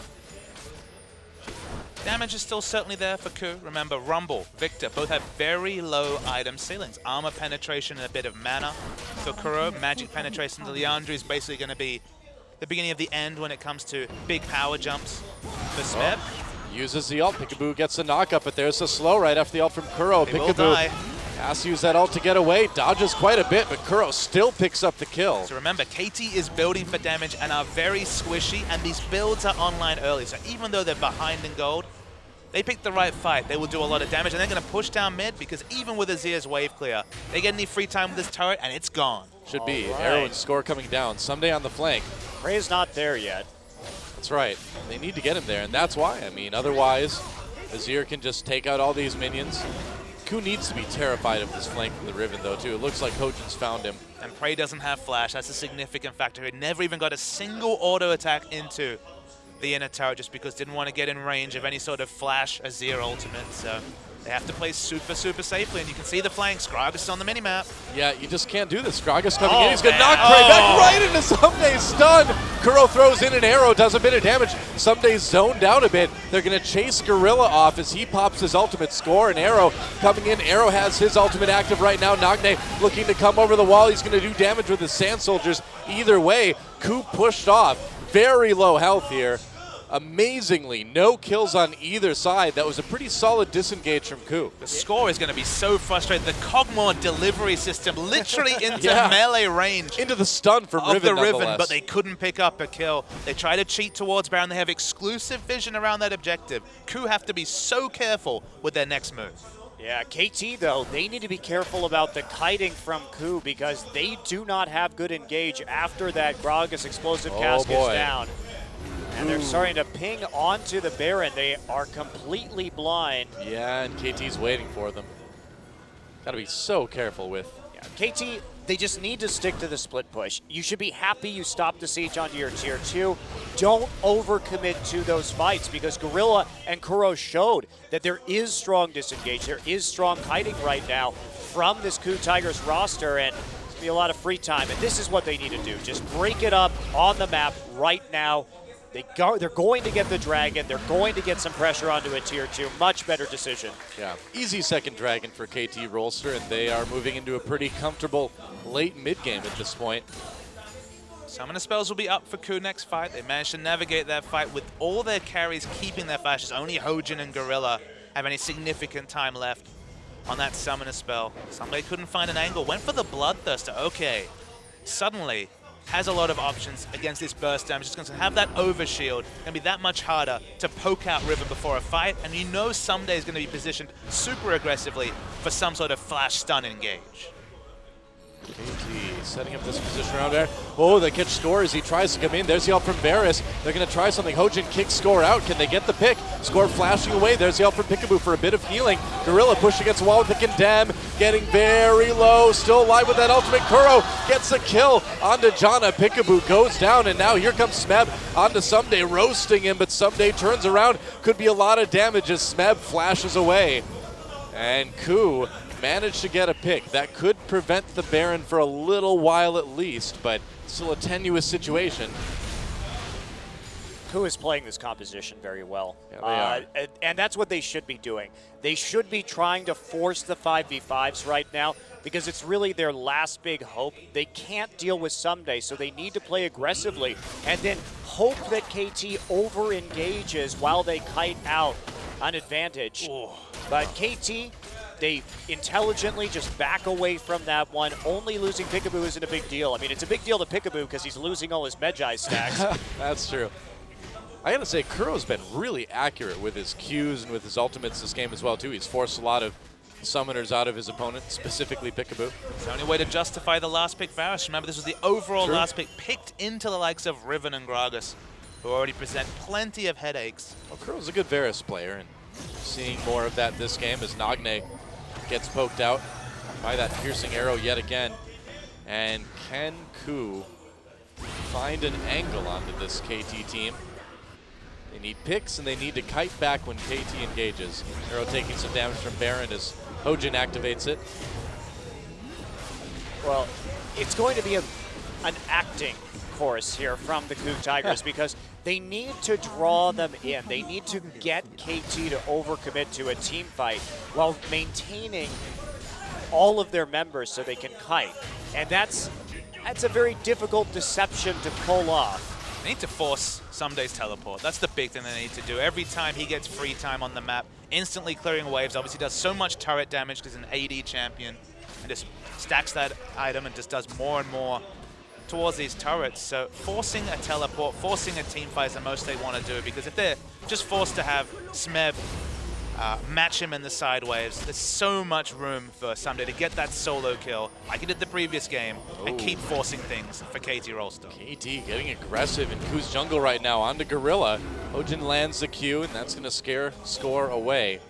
Damage is still certainly there for Ku. Remember, Rumble, Victor, both have very low item ceilings. Armor penetration and a bit of mana for Kuro. Magic penetration to Leandru is basically going to be the beginning of the end when it comes to big power jumps for Smeb. Uses the ult. Peekaboo gets the knockup, but there's a slow right after the ult from Kuro. He will Peekaboo die. has to use that ult to get away. Dodges quite a bit, but Kuro still picks up the kill. So remember, KT is building for damage and are very squishy, and these builds are online early. So even though they're behind in gold, they pick the right fight. They will do a lot of damage, and they're going to push down mid because even with Azir's wave clear, they get any free time with this turret, and it's gone. Should be. All right. Arrow and score coming down. Someday on the flank. Prey's not there yet. That's right. They need to get him there, and that's why. I mean, otherwise, Azir can just take out all these minions. Ku needs to be terrified of this flank from the Riven, though, too. It looks like Hojin's found him. And Prey doesn't have flash. That's a significant factor. He never even got a single auto attack into the inner turret just because didn't want to get in range of any sort of flash Azir ultimate. So they have to play super, super safely. And you can see the flanks. Gragas on the minimap. Yeah, you just can't do this. Gragas coming in. Oh, He's going to man. knock Prey back right into Sumday's stun. Kuro throws in an arrow, does a bit of damage. Sumday's zoned out a bit. They're going to chase Gorilla off as he pops his ultimate score. And Arrow coming in. Arrow has his ultimate active right now. Nagne looking to come over the wall. He's going to do damage with his Sand Soldiers. Either way, Ku pushed off. Very low health here. Amazingly, no kills on either side. That was a pretty solid disengage from Ku. The score is going to be so frustrating. The Kog'Maw delivery system literally into Yeah. melee range Into the stun from of Riven, the Riven, nonetheless. but they couldn't pick up a kill. They try to cheat towards Baron. They have exclusive vision around that objective. Ku have to be so careful with their next move. Yeah, KT, though, they need to be careful about the kiting from Ku because they do not have good engage after that Gragas explosive cast gets boy. down. And they're starting to ping onto the Baron. They are completely blind. Yeah, and KT's waiting for them. Got to be so careful with. Yeah, KT, they just need to stick to the split push. You should be happy you stopped the siege onto your tier 2. Don't overcommit to those fights because Gorilla and Kuro showed that there is strong disengage. There is strong kiting right now from this Ku Tigers roster, and there's going to be a lot of free time. And this is what they need to do. Just break it up on the map right now. They're going to get the dragon. They're going to get some pressure onto a tier 2. Much better decision. Yeah, easy second dragon for KT Rolster, and they are moving into a pretty comfortable late mid game at this point. Summoner spells will be up for Ku next fight. They managed to navigate that fight with all their carries keeping their flashes. Only Hojin and Gorilla have any significant time left on that summoner spell. Somebody couldn't find an angle. Went for the Bloodthirster. Okay. Suddenly has a lot of options against this burst damage. It's going to have that overshield. Going to be that much harder to poke out Riven before a fight. And you know Someday is going to be positioned super aggressively for some sort of flash stun engage. KT setting up this position around there. Oh, they catch Score as he tries to come in. There's the ult from Varus. They're going to try something. Hojin kicks Score out. Can they get the pick? Score flashing away. There's the ult from Peekaboo for a bit of healing. Gorilla pushing against the wall with the Condemn. Getting very low. Still alive with that ultimate. Kuro gets the kill onto Janna. Peekaboo goes down, and now here comes Smeb onto Someday, roasting him, but Someday turns around. Could be a lot of damage as Smeb flashes away. And Ku managed to get a pick. That could prevent the Baron for a little while at least, but still a tenuous situation. Ku is playing this composition very well. Yeah, they are. And that's what they should be doing. They should be trying to force the 5v5s right now because it's really their last big hope. They can't deal with Someday, so they need to play aggressively and then hope that KT over-engages while they kite out an advantage. Ooh. But KT, they intelligently just back away from that one. Only losing Peekaboo isn't a big deal. I mean, it's a big deal to Peekaboo because he's losing all his Magi stacks. That's true. I gotta say, Kuro's been really accurate with his Qs and with his ultimates this game as well, too. He's forced a lot of summoners out of his opponent, specifically Peekaboo. It's the only way to justify the last pick Varus. Remember, this was the overall True. last pick, picked into the likes of Riven and Gragas, who already present plenty of headaches. Well, Kuro's a good Varus player, and seeing more of that this game as Nagne gets poked out by that piercing arrow yet again. And can Ku find an angle onto this KT team? They need picks and they need to kite back when KT engages. Arrow taking some damage from Baron as Hojin activates it. Well, it's going to be an acting course here from the Ku Tigers because they need to draw them in. They need to get KT to overcommit to a team fight while maintaining all of their members so they can kite. And that's a very difficult deception to pull off. They need to force Someday's teleport. That's the big thing they need to do. Every time he gets free time on the map, instantly clearing waves. Obviously does so much turret damage because he's an AD champion and just stacks that item and just does more and more towards these turrets. So forcing a teleport, forcing a team fight is the most they want to do, because if they're just forced to have Smeb match him in the side waves, there's so much room for Someday to get that solo kill like he did the previous game and keep forcing things for KT Rolster. KT getting aggressive in Ku's jungle right now onto Gorilla. Hojin lands the Q, and that's going to scare Score away.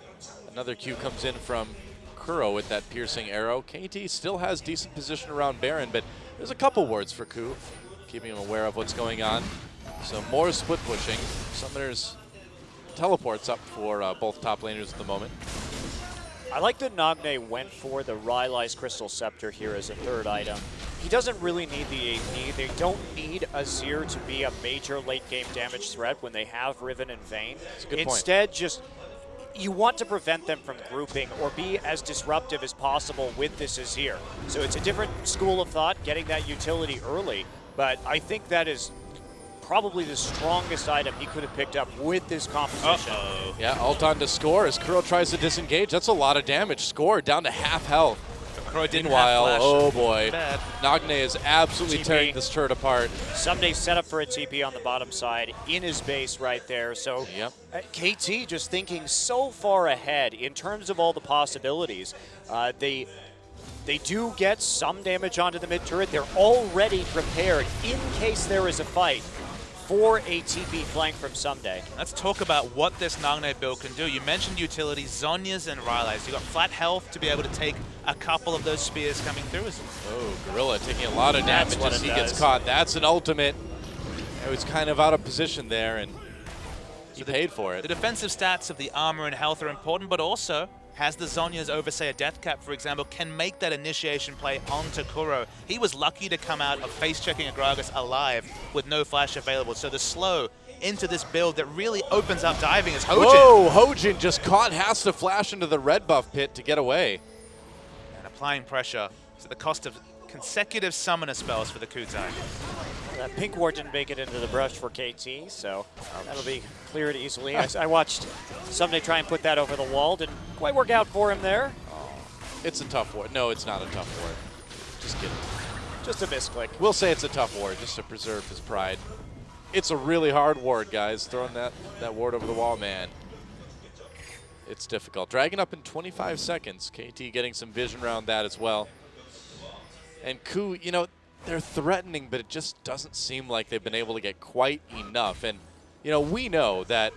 Another Q comes in from Kuro with that piercing arrow. KT still has decent position around Baron, but there's a couple wards for Ku, keeping him aware of what's going on. So more split pushing. Summoners teleports up for both top laners at the moment. I like that Nagne went for the Rylai's Crystal Scepter here as a third item. He doesn't really need the AP. They don't need Azir to be a major late game damage threat when they have Riven and Vayne. That's a good point. Instead, just you want to prevent them from grouping or be as disruptive as possible with this Azir. So it's a different school of thought, getting that utility early, but I think that is probably the strongest item he could have picked up with this composition. Yeah, ult on to Score as Kuro tries to disengage. That's a lot of damage. Score down to half health. Kuro didn't Meanwhile, have flash. oh boy, Bad. Nagne is absolutely TP. tearing this turret apart. Someday set up for a TP on the bottom side in his base right there. So Yep. KT just thinking so far ahead in terms of all the possibilities. They do get some damage onto the mid turret. They're already prepared in case there is a fight for a TP flank from Someday. Let's talk about what this Nagne build can do. You mentioned utility, Zhonya's and Rylai's. You got flat health to be able to take a couple of those spears coming through. Oh, Gorilla taking a lot of That's damage what as it he gets does. caught. That's an ultimate. It was kind of out of position there, and he paid for The it. defensive stats of the armor and health are important, but also has the Zhonya's over, say, a death cap, for example, can make that initiation play onto Kuro. He was lucky to come out of face-checking a Gragas alive with no flash available. So the slow into this build that really opens up diving is Hojin. Whoa, Hojin just caught, has to flash into the red buff pit to get away. And applying pressure is at the cost of consecutive summoner spells for the Ku Tigers. That pink ward didn't make it into the brush for KT, so that'll be cleared easily. I watched Someday try and put that over the wall. Didn't quite work out for him there. It's a tough ward. No, it's not a tough ward. Just kidding. Just a misclick. We'll say it's a tough ward just to preserve his pride. It's a really hard ward, guys. Throwing that ward over the wall, man. It's difficult. Dragon up in 25 seconds. KT getting some vision around that as well. And Ku, you know, they're threatening, but it just doesn't seem like they've been able to get quite enough. And, you know, we know that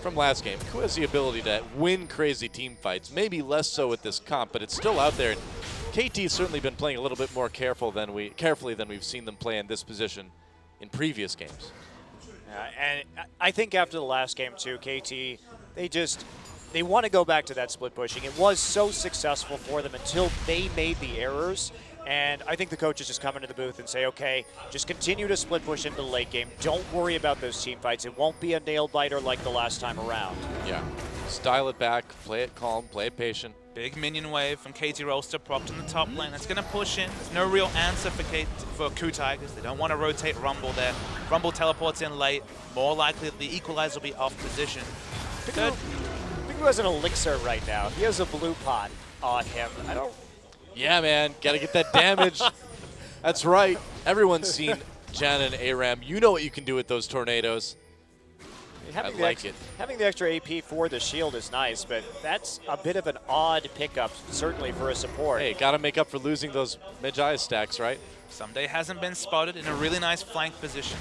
from last game, Ku has the ability to win crazy team fights. Maybe less so with this comp, but it's still out there. And KT's certainly been playing a little bit more carefully than we've seen them play in this position in previous games. And I think after the last game too, KT, they want to go back to that split pushing. It was so successful for them until they made the errors. And I think the coaches just come into the booth and say, okay, just continue to split push into the late game. Don't worry about those team fights. It won't be a nail biter like the last time around. Yeah. Style it back, play it calm, play it patient. Big minion wave from KT Rolster, propped in the top lane. That's going to push in. There's no real answer for Ku Tigers. They don't want to rotate Rumble there. Rumble teleports in late. More likely the equalizer will be off position. Good. Piku has an elixir right now. He has a blue pot on him. Yeah, man. Got to get that damage. That's right. Everyone's seen Janna and ARAM. You know what you can do with those tornadoes. I like it. Having the extra AP for the shield is nice, but that's a bit of an odd pickup, certainly for a support. Hey, got to make up for losing those Magi stacks, right? Someday hasn't been spotted in a really nice flank position.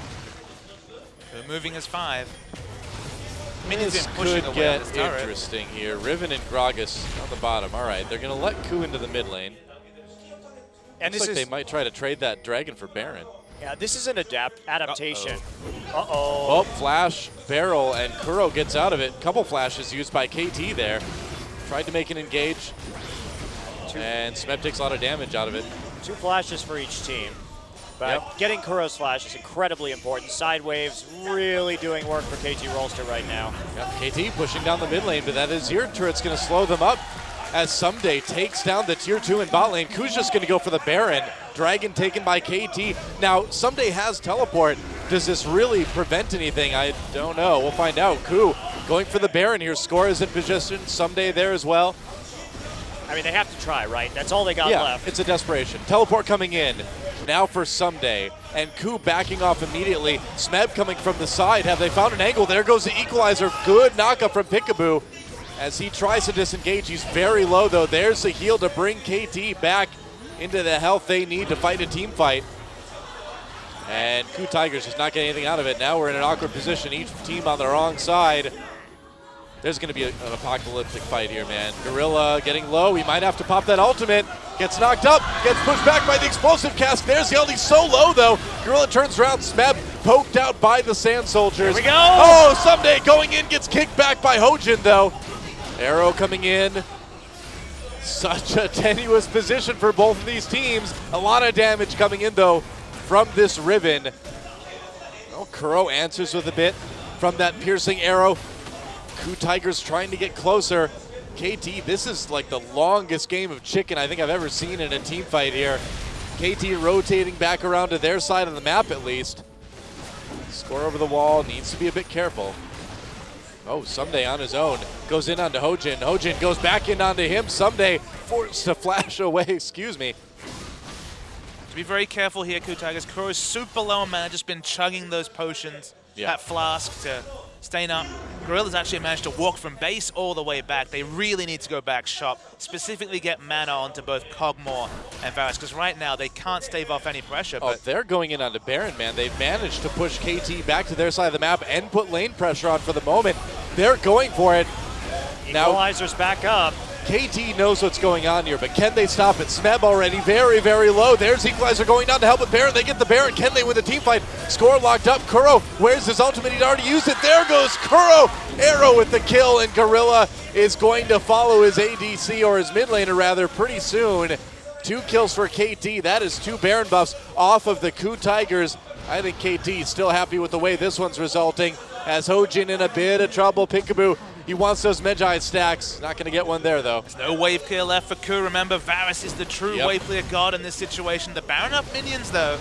They're moving as 5. Minions This in pushing could away on get this turret. interesting here. Riven and Gragas on the bottom. All right, they're going to let Ku into the mid lane. And Looks this like is they might try to trade that Dragon for Baron. Yeah, this is an adaptation. Oh, flash, barrel, and Kuro gets out of it. Couple flashes used by KT there. Tried to make an engage. And Smeb takes a lot of damage out of it. 2 flashes for each team. But getting Kuro's flash is incredibly important. Side waves really doing work for KT Rolster right now. Yep, KT pushing down the mid lane, but that Azir turret's going to slow them up as Someday takes down the tier 2 in bot lane. Ku's just going to go for the Baron. Dragon taken by KT. Now, Someday has teleport. Does this really prevent anything? I don't know. We'll find out. Ku going for the Baron here. Score is in position. Someday there as well. I mean, they have to try, right? That's all they got left. It's a desperation. Teleport coming in. Now for Someday. And Ku backing off immediately. Smeb coming from the side. Have they found an angle? There goes the equalizer. Good knockup from Peekaboo. As he tries to disengage, he's very low though. There's the heal to bring KT back into the health they need to fight a team fight. And Ku Tigers just not getting anything out of it. Now we're in an awkward position, each team on the wrong side. There's going to be an apocalyptic fight here, man. Gorilla getting low. He might have to pop that ultimate. Gets knocked up. Gets pushed back by the explosive cast. There's the ult. He's so low, though. Gorilla turns around. Smeb poked out by the Sand Soldiers. Here we go. Oh, Someday going in. Gets kicked back by Hojin, though. Arrow coming in. Such a tenuous position for both of these teams. A lot of damage coming in, though, from this Riven. Oh, Kuro answers with a bit from that piercing arrow. Ku Tigers trying to get closer. KT, this is like the longest game of chicken I think I've ever seen in a team fight here. KT rotating back around to their side of the map at least. Score over the wall, needs to be a bit careful. Oh, Someday on his own. Goes in onto Hojin. Hojin goes back in onto him. Someday forced to flash away, excuse me. To be very careful here, Ku Tigers. Kuro's super low on mana, just been chugging those potions. That flask to staying up. Gorilla's actually managed to walk from base all the way back. They really need to go back shop, specifically get mana onto both Kog'Maw and Varus, because right now they can't stave off any pressure. Oh, they're going in onto Baron, man. They've managed to push KT back to their side of the map and put lane pressure on for the moment. They're going for it. Equalizer's back up. KT knows what's going on here, but can they stop it? Smeb already very, very low. There's Equalizer going down to help with Baron. They get the Baron. Can they win the team fight? Score locked up. Kuro, where's his ultimate? He'd already used it. There goes Kuro. Arrow with the kill, and Gorilla is going to follow his ADC, or his mid laner rather, pretty soon. 2 kills for KT. That is 2 Baron buffs off of the Ku Tigers. I think KT is still happy with the way this one's resulting. As Hojin in a bit of trouble. Peekaboo, he wants those Magi stacks. Not going to get one there, though. There's no wave clear left for Ku. Remember, Varus is the true wave clear god in this situation. The Baron up minions, though.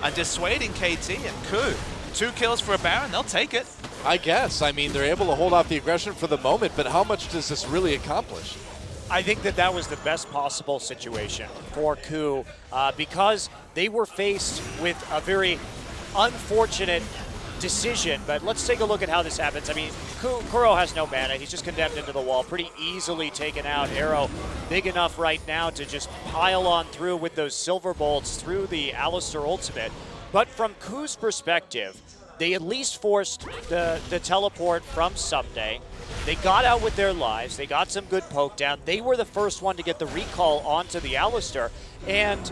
are dissuading KT and Ku. 2 kills for a Baron, they'll take it. I guess. I mean, they're able to hold off the aggression for the moment, but how much does this really accomplish? I think that was the best possible situation for Ku because they were faced with a very unfortunate decision. But let's take a look at how this happens. I mean, Kuro has no mana. He's just condemned into the wall, pretty easily taken out. Arrow big enough right now to just pile on through with those silver bolts through the Alistar ultimate. But from Ku's perspective, they at least forced the teleport from Someday. They got out with their lives. They got some good poke down. They were the first one to get the recall onto the Alistar. And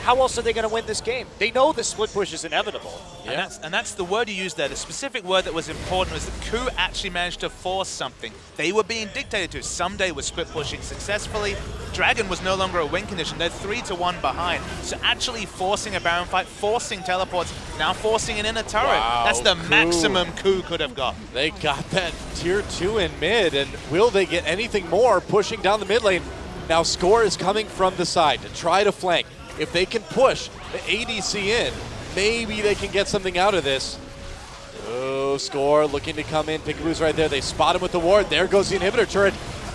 how else are they going to win this game? They know the split push is inevitable. Yeah. And that's the word you used there. The specific word that was important was that Ku actually managed to force something. They were being dictated to. Someday was split pushing successfully. Dragon was no longer a win condition. They're 3-1 behind. So actually forcing a Baron fight, forcing teleports, now forcing an inner turret. Wow, That's the Ku. maximum Ku could have got. They got that tier 2 in mid, and will they get anything more pushing down the mid lane? Now Score is coming from the side to try to flank. If they can push the ADC in, maybe they can get something out of this. Oh, Score looking to come in. Peekaboo's right there. They spot him with the ward. There goes the inhibitor turret.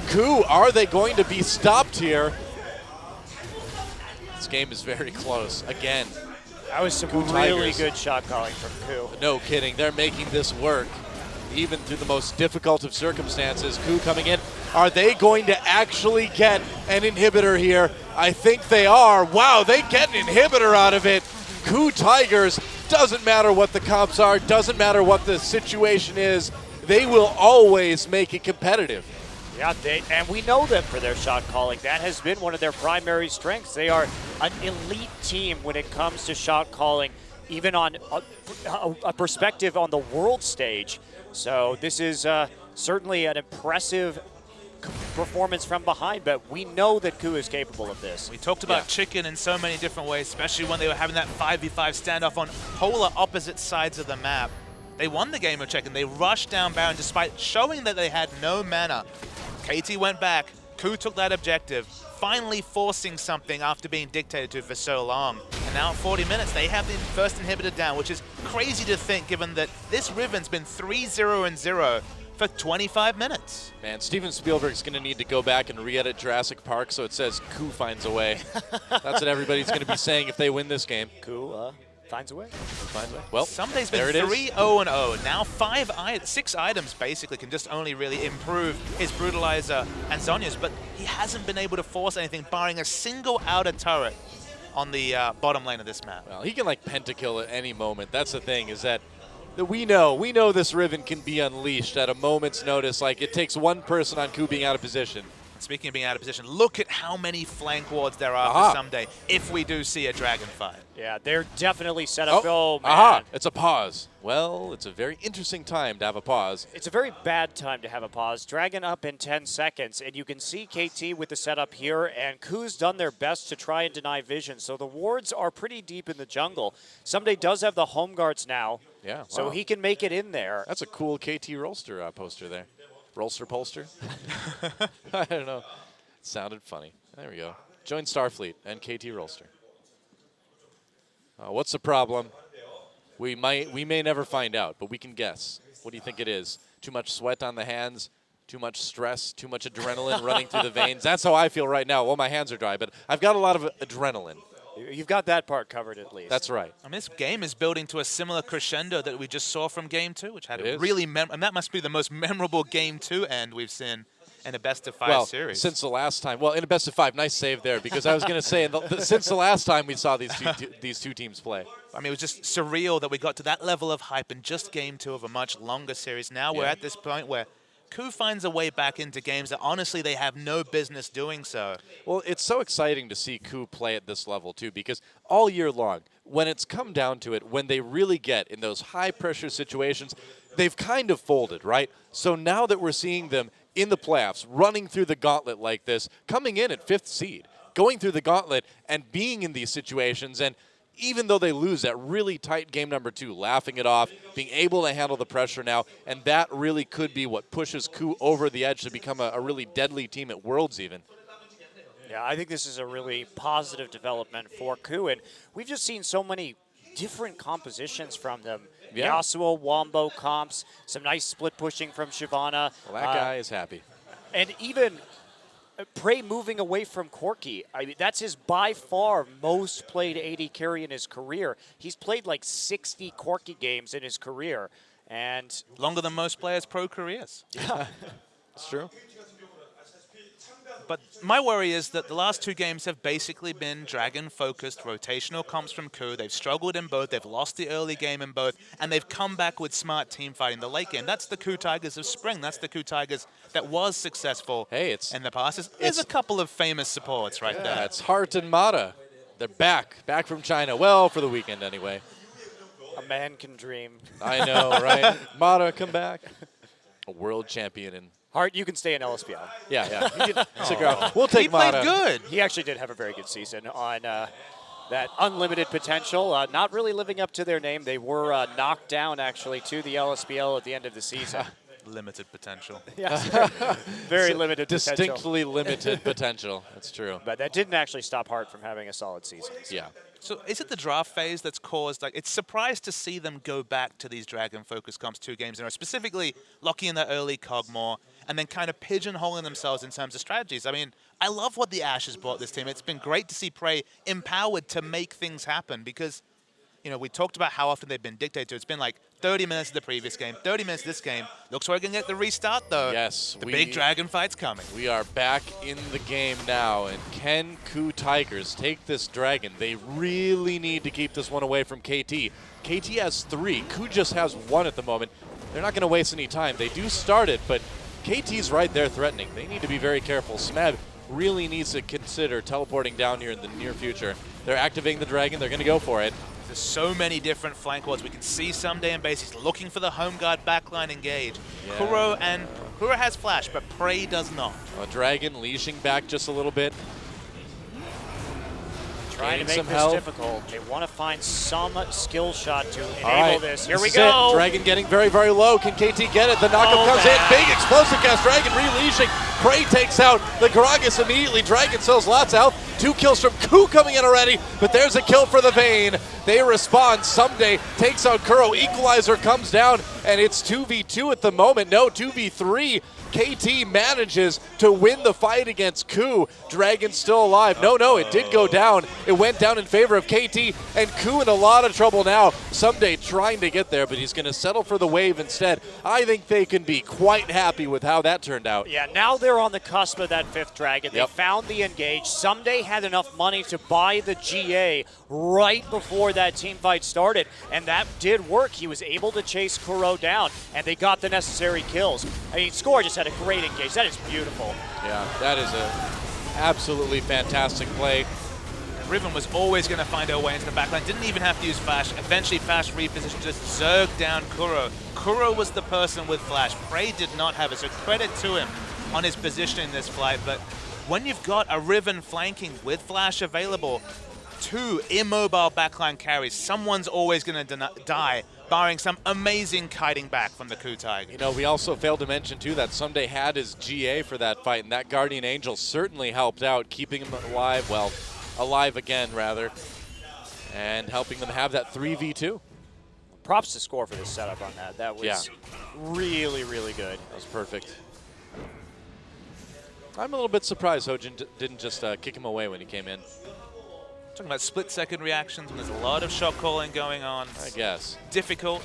Ku, are they going to be stopped here? This game is very close. Again, That was some Ku really Tigers. good shot calling from Ku. No kidding. They're making this work, even through the most difficult of circumstances. Ku coming in. Are they going to actually get an inhibitor here? I think they are. Wow, they get an inhibitor out of it. Ku Tigers, doesn't matter what the comps are, doesn't matter what the situation is, they will always make it competitive. Yeah, and we know them for their shot calling. That has been one of their primary strengths. They are an elite team when it comes to shot calling, even on a perspective on the world stage. So this is certainly an impressive performance from behind, but we know that Ku is capable of this. We talked about Chicken in so many different ways, especially when they were having that 5v5 standoff on polar opposite sides of the map. They won the game of Chicken. They rushed down Baron despite showing that they had no mana. KT went back. Ku took that objective, finally forcing something after being dictated to for so long. And now at 40 minutes, they have the first inhibitor down, which is crazy to think given that this Riven's been 3-0-0 for 25 minutes. Man, Steven Spielberg's going to need to go back and re-edit Jurassic Park so it says Ku finds a way. That's what everybody's going to be saying if they win this game. Ku finds a way. Finds a way. Well, Someday's there been it is. 3-0-0. Now 6 items basically can just only really improve his Brutalizer and Zhonya's, but he hasn't been able to force anything, barring a single outer turret on the bottom lane of this map. Well, he can like pentakill at any moment. That's the thing, is that we know this Riven can be unleashed at a moment's notice. Like, it takes one person on Ku being out of position. Speaking of being out of position, look at how many flank wards there are for Someday if we do see a dragon fight. Yeah, they're definitely set up. Oh, man. Aha! It's a pause. Well, it's a very interesting time to have a pause. It's a very bad time to have a pause. Dragon up in 10 seconds, and you can see KT with the setup here, and Ku's done their best to try and deny vision. So the wards are pretty deep in the jungle. Someday does have the home guards now, so he can make it in there. That's a cool KT Rolster poster there. Rolster Polster? I don't know. It sounded funny. There we go. Join Starfleet and KT Rolster. What's the problem? We may never find out, but we can guess. What do you think it is? Too much sweat on the hands? Too much stress? Too much adrenaline running through the veins? That's how I feel right now. Well, my hands are dry, but I've got a lot of adrenaline. You've got that part covered at least. That's right. I mean, this game is building to a similar crescendo that we just saw from Game 2, which had It a is. really and that must be the most memorable Game 2 end we've seen in a best-of-5 series. Since the last time. Well, in a best-of-5, nice save there, because I was going to say, since the last time we saw these two teams play. I mean, it was just surreal that we got to that level of hype in just Game 2 of a much longer series. Now we're at this point where Ku finds a way back into games that honestly they have no business doing so. Well, it's so exciting to see Ku play at this level, too, because all year long, when it's come down to it, when they really get in those high-pressure situations, they've kind of folded, right? So now that we're seeing them in the playoffs, running through the gauntlet like this, coming in at 5th seed, going through the gauntlet and being in these situations, and even though they lose that really tight game number 2, laughing it off, being able to handle the pressure now, and that really could be what pushes Ku over the edge to become a really deadly team at Worlds even. Yeah, I think this is a really positive development for Ku, and we've just seen so many different compositions from them. Yeah. Yasuo, Wombo comps, some nice split pushing from Shyvana. Well, that guy is happy. And even Prey moving away from Corki. I mean, that's his by far most played AD carry in his career. He's played like 60 Corki games in his career. And Longer than most players' pro careers. It's true. But my worry is that the last 2 games have basically been Dragon-focused rotational comps from KOO. They've struggled in both. They've lost the early game in both. And they've come back with smart team fighting the late game. That's the KOO Tigers of spring. That's the KOO Tigers that was successful in the past. There's a couple of famous supports right there. It's Hart and Mata. They're back from China. Well, for the weekend anyway. a man can dream. I know, right? Mata, come back. A world champion in. Hart, you can stay in LSPL. Yeah. You can stick around. We'll take Mata. He played good. He actually did have a very good season on that unlimited potential. Not really living up to their name. They were knocked down, actually, to the LSPL at the end of the season. Limited potential. Yes, very limited potential. Distinctly limited potential. That's true. But that didn't actually stop Hart from having a solid season. Yeah. So is it the draft phase that's caused, like, it's surprised to see them go back to these Dragon-focused comps 2 games in a row, specifically locking in that early Cogmore and then kind of pigeonholing themselves in terms of strategies. I mean, I love what the Ashes brought this team. It's been great to see Prey empowered to make things happen because, you know, we talked about how often they've been dictated to. It's been like 30 minutes of the previous game, 30 minutes of this game. Looks like we're going to get the restart, though. Yes. The big Dragon fight's coming. We are back in the game now, and can KOO Tigers take this Dragon? They really need to keep this one away from KT. KT has 3. KOO just has 1 at the moment. They're not going to waste any time. They do start it, but KT's right there threatening. They need to be very careful. Smeb really needs to consider teleporting down here in the near future. They're activating the Dragon. They're going to go for it. There's so many different flank wards. We can see Someday and base. He's looking for the home guard backline engage. Yeah. Kuro has flash, but Prey does not. A Dragon leashing back just a little bit. Trying to make some this help. difficult. They want to find some skill shot to enable All right, this. Here this we is go. it. Dragon getting very, very low. Can KT get it? The knockup Oh, comes man. in. Big explosive cast. Dragon releashing. Prey takes out the Gragas immediately. Dragon sells lots of health. 2 kills from KOO coming in already, but there's a kill for the Vayne. They respond. Someday takes out Kuro. Equalizer comes down, and it's 2v2 at the moment. No, 2v3. KT manages to win the fight against KOO. Dragon's still alive. No, it did go down. It went down in favor of KT, and KOO in a lot of trouble now. Someday trying to get there, but he's going to settle for the wave instead. I think they can be quite happy with how that turned out. Yeah, now they're on the cusp of that 5th Dragon. They found the engage. Someday had enough money to buy the GA right before that team fight started, and that did work. He was able to chase Kuro down, and they got the necessary kills. I mean, Score just had a great engage. That is beautiful. Yeah, that is a absolutely fantastic play. Riven was always going to find her way into the backline. Didn't even have to use flash. Eventually, flash repositioned, just zerged down Kuro. Kuro was the person with flash. Prey did not have it, so credit to him on his position in this fight. But when you've got a Riven flanking with flash available, 2 immobile backline carries, someone's always going to die, barring some amazing kiting back from the KOO Tigers. You know, we also failed to mention, too, that Someday had his GA for that fight, and that Guardian Angel certainly helped out, keeping him alive, well, alive again, rather, and helping them have that 3v2. Props to Score for this setup on that. That was really, really good. That was perfect. I'm a little bit surprised Hojin didn't just kick him away when he came in. Talking about split-second reactions, and there's a lot of shot calling going on. I guess. Difficult.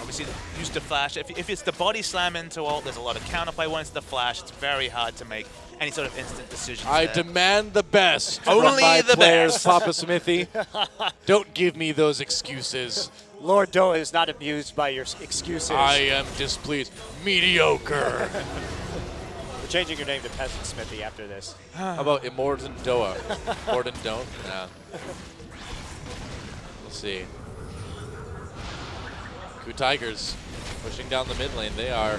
Obviously, used to flash. If it's the body slam into ult, there's a lot of counterplay when it's the flash. It's very hard to make any sort of instant decisions. I there. demand the best Only from my the players, best. Papa Smithy. Don't give me those excuses. Lord Doa is not amused by your excuses. I am displeased. Mediocre. We're changing your name to Peasant Smithy after this. How about Immortan Doa? Immortan Don't? Yeah. Let's see. KOO Tigers pushing down the mid lane. They are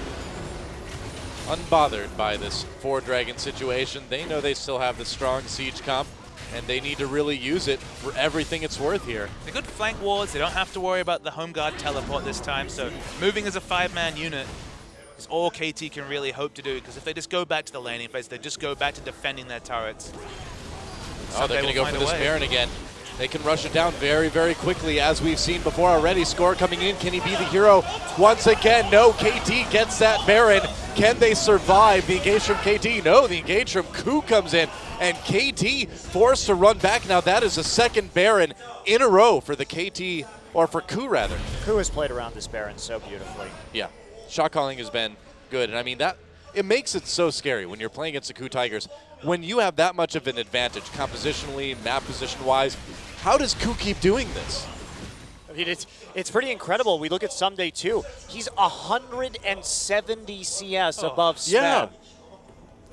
unbothered by this 4-Dragon situation. They know they still have the strong siege comp, and they need to really use it for everything it's worth here. They're good flank wards. They don't have to worry about the home guard teleport this time. So moving as a 5-man unit is all KT can really hope to do. Because if they just go back to the laning phase, they just go back to defending their turrets. Oh, they're going to go for this Baron again. They can rush it down very, very quickly, as we've seen before already. Score coming in. Can he be the hero once again? No, KT gets that Baron. Can they survive the engage from KT? No, the engage from Ku comes in, and KT forced to run back. Now that is a second Baron in a row for the KT, or for Ku rather. Ku has played around this Baron so beautifully. Yeah, shot calling has been good, and I mean that it makes it so scary when you're playing against the Ku Tigers. When you have that much of an advantage, compositionally, map position-wise, how does Ku keep doing this? I mean, it's pretty incredible. We look at Someday too. He's 170 CS above Smeb. Yeah.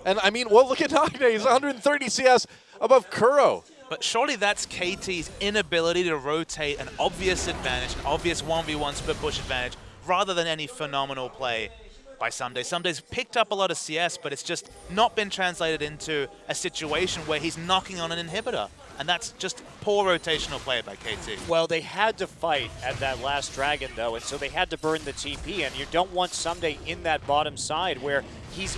And I mean, well, look at Nagne. He's 130 CS above Kuro. But surely that's KT's inability to rotate an obvious advantage, an obvious 1v1 split push advantage, rather than any phenomenal play by Someday. Someday's picked up a lot of CS, but it's just not been translated into a situation where he's knocking on an inhibitor. And that's just poor rotational play by KT. Well, they had to fight at that last Dragon, though, and so they had to burn the TP, and you don't want Someday in that bottom side where he's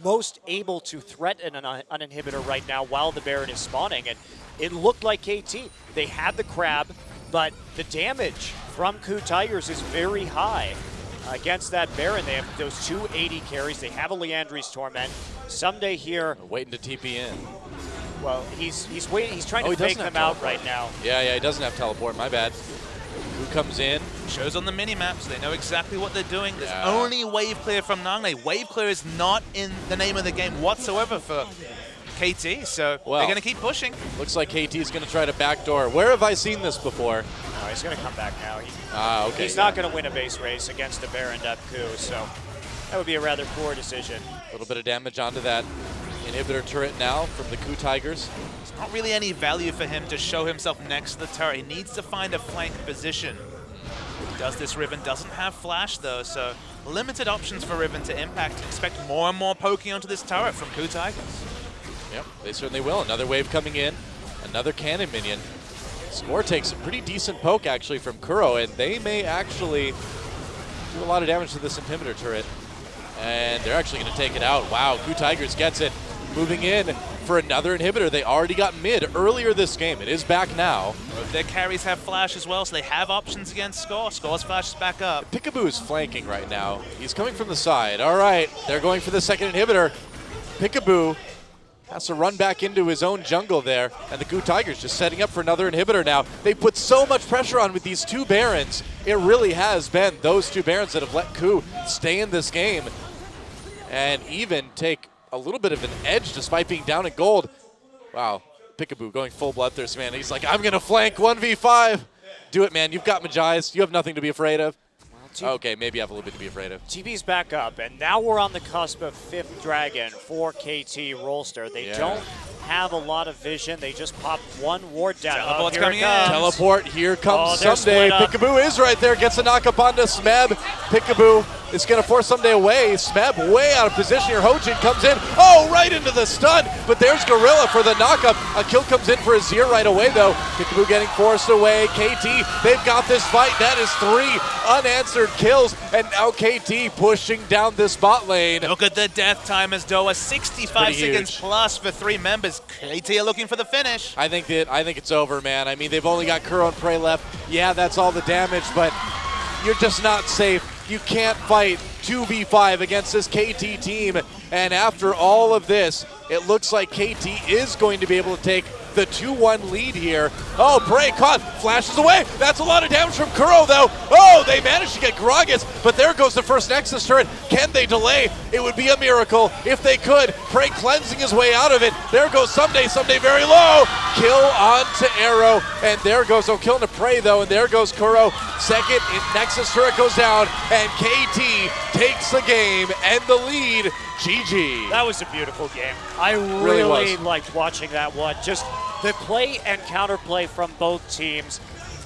most able to threaten an inhibitor right now while the Baron is spawning. And it looked like KT. They had the crab, but the damage from Ku Tigers is very high. Against that Baron, they have those 280 carries. They have a Leandri's Torment. Someday here. Waiting to TP in. Well, he's waiting. He's trying to fake them out right now. Yeah, he doesn't have teleport. My bad. Who comes in? Shows on the mini-map, so they know exactly what they're doing. There's only wave clear from Nagne. Wave clear is not in the name of the game whatsoever for KT, so they're going to keep pushing. Looks like KT is going to try to backdoor. Where have I seen this before? No, he's going to come back now. Okay. He's not going to win a base race against a Baron up Ku, so that would be a rather poor decision. A little bit of damage onto that inhibitor turret now from the Ku Tigers. There's not really any value for him to show himself next to the turret. He needs to find a flank position. Does this Riven? Doesn't have flash though, so limited options for Riven to impact. Expect more and more poking onto this turret from Ku Tigers. Yep, they certainly will. Another wave coming in, another cannon minion. Score takes a pretty decent poke actually from Kuro, and they may actually do a lot of damage to this inhibitor turret. And they're actually going to take it out. Wow, Ku Tigers gets it. Moving in for another inhibitor. They already got mid earlier this game. It is back now. Both their carries have flash as well, so they have options against Score. Score's flash is back up. Peekaboo is flanking right now. He's coming from the side. All right, they're going for the second inhibitor. Peekaboo has to run back into his own jungle there, and the Ku Tigers just setting up for another inhibitor now. They put so much pressure on with these two Barons. It really has been those two Barons that have let Ku stay in this game and even take a little bit of an edge despite being down in gold. Wow, Peekaboo going full bloodthirst, man. He's like, I'm going to flank 1v5. Do it, man. You've got Magi's. You have nothing to be afraid of. Okay, maybe you have a little bit to be afraid of. TB's back up, and now we're on the cusp of 5th Dragon for KT Rolster. They don't have a lot of vision. They just popped one ward down. Teleport's here coming it comes. in. Teleport, here comes they're Someday. split up. Peekaboo is right there, gets a knock up onto Smeb. Peekaboo is going to force Someday away. Smeb way out of position here. Hojin comes in. Oh, right into the stun. But there's Gorilla for the knockup. A kill comes in for Azir right away, though. Peekaboo getting forced away. KT, they've got this fight. That is 3 unanswered kills. And now KT pushing down this bot lane. Look at the death time as Doa, 65 seconds huge. plus for 3 members. KT are looking for the finish. I think it's over, man. I mean, they've only got Kuro and Prey left. Yeah, that's all the damage, but you're just not safe. You can't fight 2v5 against this KT team. And after all of this, it looks like KT is going to be able to take the 2-1 lead here. Oh, Prey caught, flashes away. That's a lot of damage from Kuro, though. Oh, they managed to get Gragas, but there goes the first Nexus turret. Can they delay? It would be a miracle if they could. Prey cleansing his way out of it. There goes Someday very low. Kill onto Arrow, and there goes, kill into Prey, though, and there goes Kuro. Second Nexus turret goes down, and KT takes the game and the lead. GG. That was a beautiful game. I really liked watching that one. Just the play and counterplay from both teams.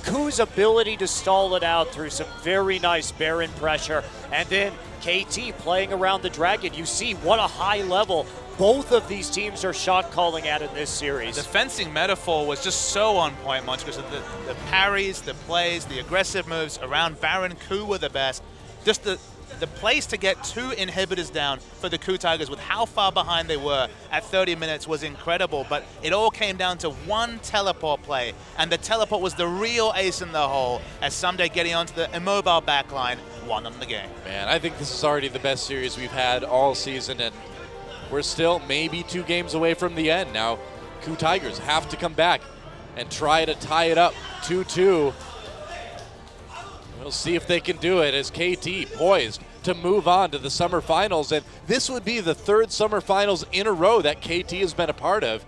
Ku's ability to stall it out through some very nice Baron pressure. And then KT playing around the Dragon. You see what a high level both of these teams are shot calling at in this series. The fencing metaphor was just so on point, Munch, because of the parries, the plays, the aggressive moves around Baron. Ku were the best. Just the the place to get 2 inhibitors down for the Coup Tigers with how far behind they were at 30 minutes was incredible, but it all came down to one teleport play, and the teleport was the real ace in the hole as Someday getting onto the immobile backline won them the game. Man, I think this is already the best series we've had all season, and we're still maybe 2 games away from the end. Now, Coup Tigers have to come back and try to tie it up 2-2. We'll see if they can do it as KT poised to move on to the summer finals. And this would be the 3rd summer finals in a row that KT has been a part of.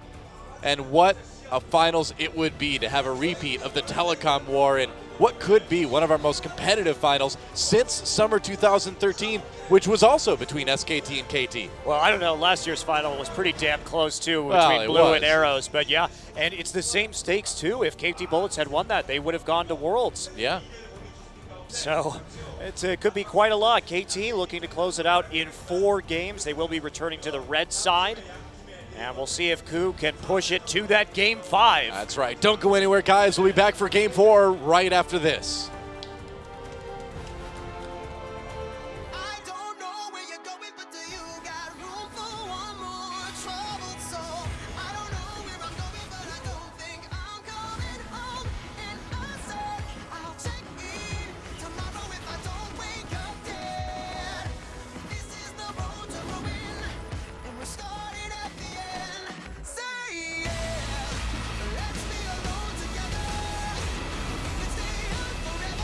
And what a finals it would be to have a repeat of the telecom war in what could be one of our most competitive finals since summer 2013, which was also between SKT and KT. Well, I don't know. Last year's final was pretty damn close, too, Well, between it Blue was. and Arrows. But, yeah, and it's the same stakes, too. If KT Bullets had won that, they would have gone to Worlds. Yeah. So it could be quite a lot. KT looking to close it out in 4 games. They will be returning to the red side. And we'll see if Coup can push it to that Game 5. That's right. Don't go anywhere, guys. We'll be back for Game 4 right after this. I don't know where you're going, but do you got room for one more troubled soul? I don't know where I'm going, but I don't think I'm coming home. And I said I'll check in tomorrow if I don't wake up dead. This is the road to ruin, and we're starting at the end. Say yeah, let's be alone together. We can stay up forever.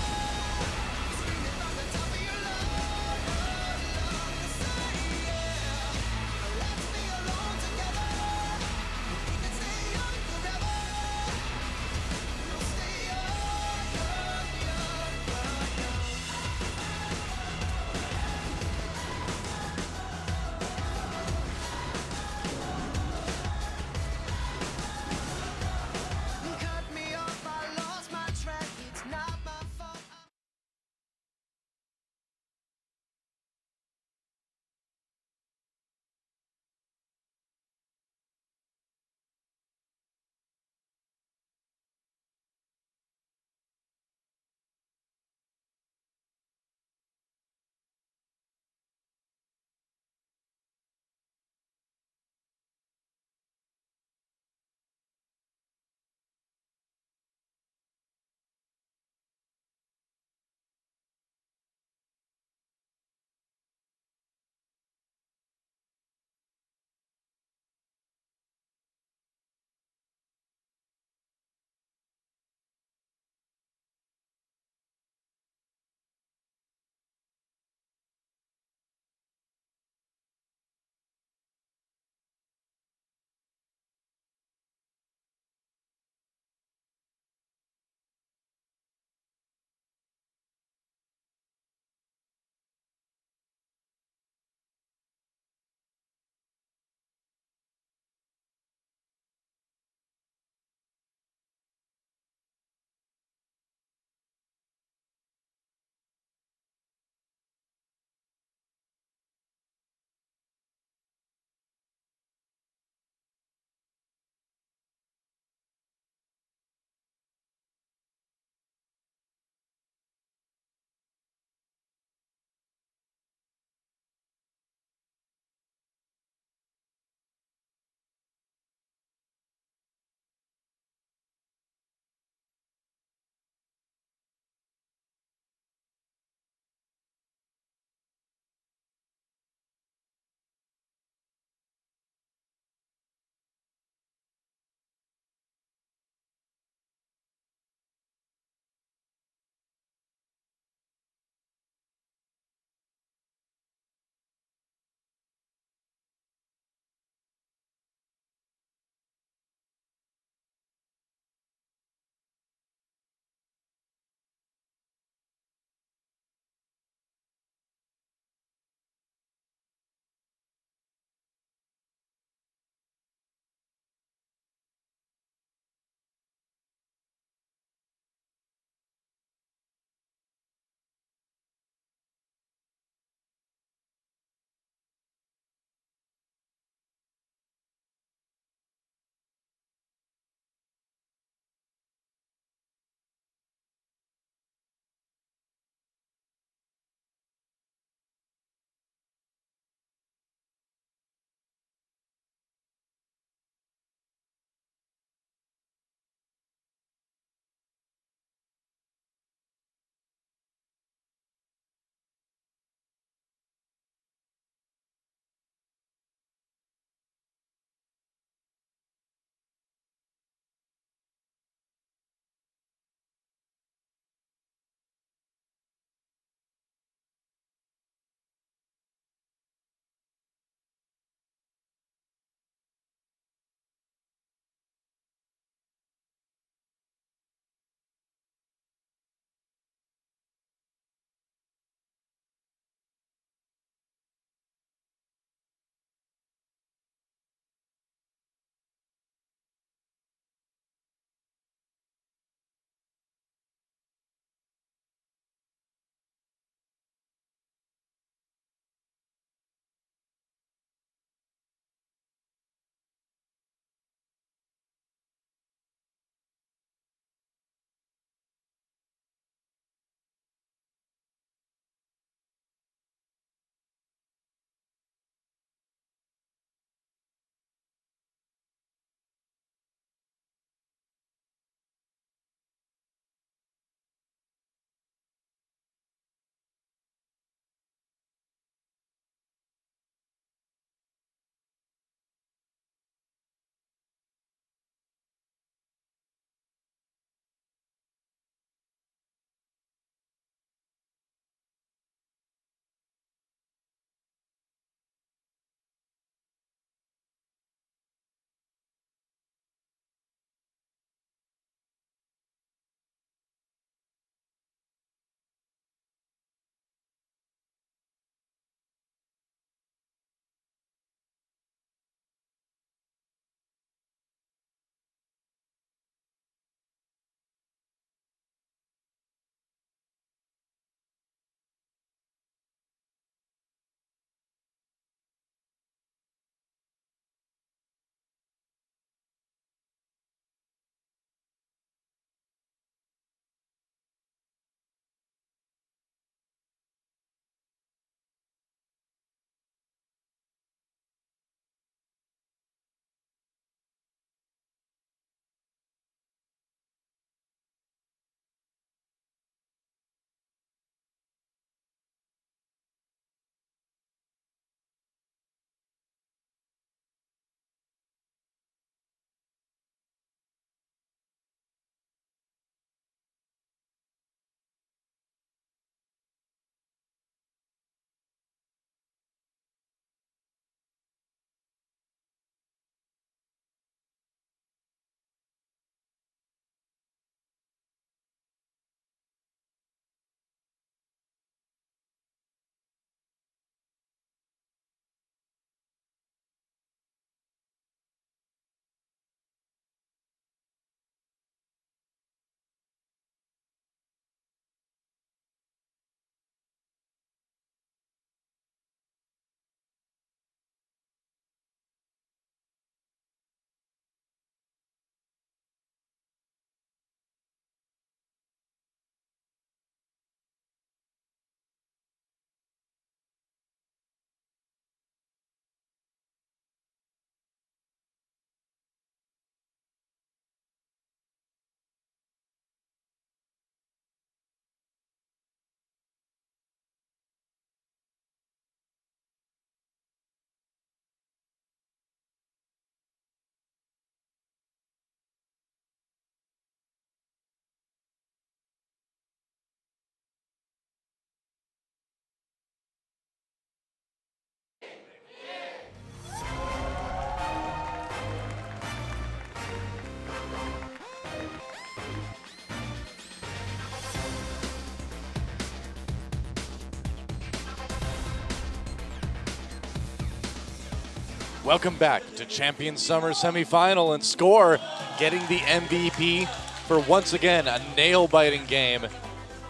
Welcome back to Champion Summer Semifinal, and Score getting the MVP for once again a nail-biting game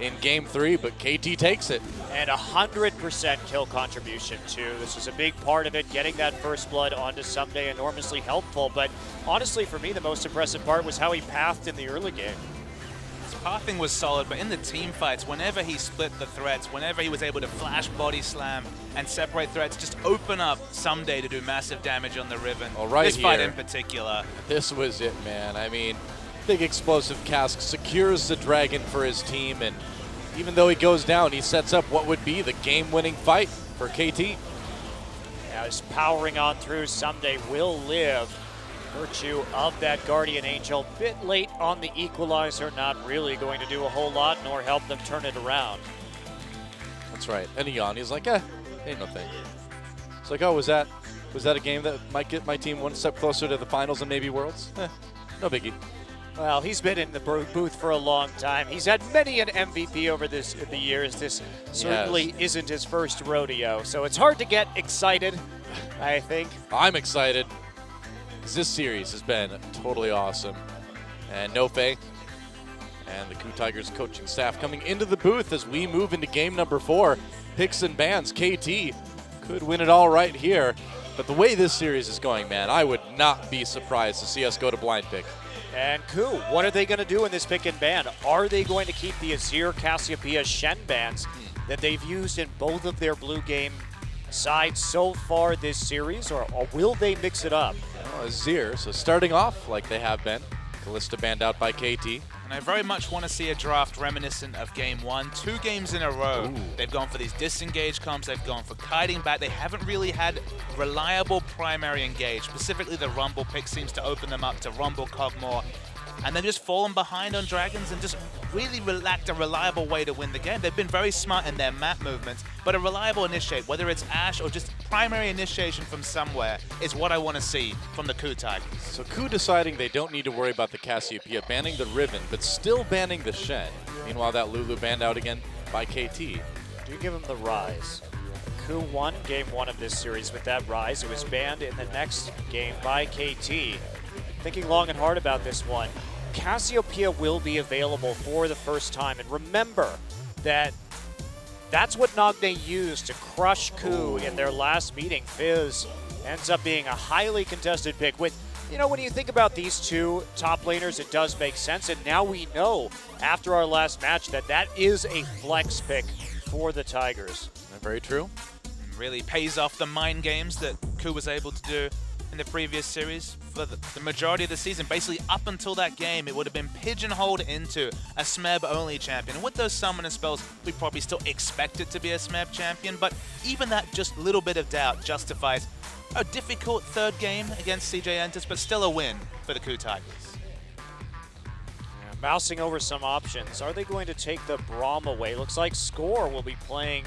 in Game 3, but KT takes it. And 100% kill contribution too. This was a big part of it, getting that first blood onto Someday, enormously helpful. But honestly, for me, the most impressive part was how he pathed in the early game. His pathing was solid, but in the team fights, whenever he split the threats, whenever he was able to flash body slam and separate threats, just open up Someday to do massive damage on the Riven. Well, right this fight here, in particular. This was it, man. I mean, big explosive cask secures the dragon for his team, and even though he goes down, he sets up what would be the game-winning fight for KT. Now he's powering on through. Someday will live. Virtue of that Guardian Angel. Bit late on the equalizer, not really going to do a whole lot, nor help them turn it around. That's right. And Yanni's like, ain't no thing. It's like, oh, was that a game that might get my team one step closer to the finals and maybe Worlds? No biggie. Well, he's been in the booth for a long time. He's had many an MVP over the years. This certainly isn't his first rodeo, so it's hard to get excited, I think. I'm excited, because this series has been totally awesome. And Nofe and the Coup Tigers coaching staff coming into the booth as we move into game number 4. Picks and bans. KT could win it all right here. But the way this series is going, man, I would not be surprised to see us go to blind pick. And Coup, what are they going to do in this pick and ban? Are they going to keep the Azir, Cassiopeia, Shen bans that they've used in both of their blue game sides so far this series, or will they mix it up? Well, Azir, so starting off like they have been. Kalista banned out by KT. And I very much want to see a draft reminiscent of Game 1. 2 games in a row, Ooh. they've gone for these disengage comps, they've gone for kiting back. They haven't really had reliable primary engage. Specifically, the Rumble pick seems to open them up to Rumble Cogmore. And they've just fallen behind on Dragons and just really lacked a reliable way to win the game. They've been very smart in their map movements, but a reliable initiate, whether it's Ashe or just primary initiation from somewhere, is what I want to see from the Coup Tigers. So Coup deciding they don't need to worry about the Cassiopeia, banning the Riven, but still banning the Shen. Meanwhile, that Lulu banned out again by KT. Do you give him the Rise? Coup won game 1 of this series with that Rise. It was banned in the next game by KT. Thinking long and hard about this one. Cassiopeia will be available for the first time. And remember that that's what Nagne used to crush Coup in their last meeting. Fizz ends up being a highly contested pick. With, you know, when you think about these two top laners, it does make sense. And now we know after our last match that that is a flex pick for the Tigers. Very true. Really pays off the mind games that Coup was able to do in the previous series. For the majority of the season, basically up until that game, it would have been pigeonholed into a SMEB-only champion. And with those summoner spells, we probably still expect it to be a SMEB champion, but even that just little bit of doubt justifies a difficult third game against CJ Entus, but still a win for the Coup Tigers. Yeah, mousing over some options. Are they going to take the Braum away? Looks like Score will be playing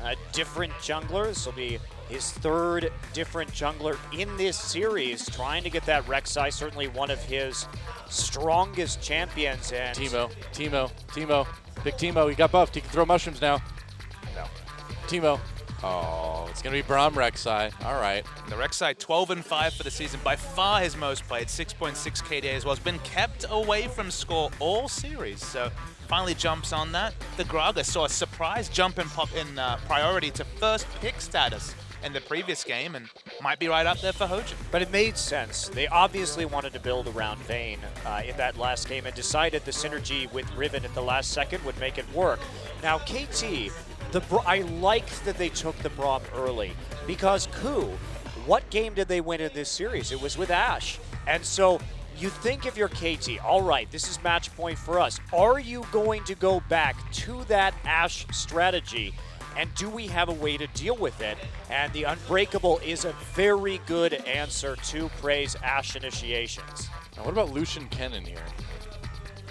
a different jungler. This will be his third different jungler in this series, trying to get that Rek'Sai, certainly one of his strongest champions. And Teemo. Big Teemo, he got buffed. He can throw mushrooms now. No. Teemo. Oh, it's going to be Braum Rek'Sai. All right. The Rek'Sai 12-5 for the season, by far his most played, 6.6 KDA as well. Has been kept away from Score all series, so finally jumps on that. The Gragas saw a surprise jump in priority to first pick status in the previous game, and might be right up there for Hojin. But it made sense. They obviously wanted to build around Vayne in that last game and decided the synergy with Riven at the last second would make it work. Now, KT, I like that they took the Braum early, because Coup, what game did they win in this series? It was with Ashe. And so you think if you're KT, all right, this is match point for us. Are you going to go back to that Ashe strategy? And do we have a way to deal with it? And the Unbreakable is a very good answer to praise Ashe initiations. Now, what about Lucian Kennen here?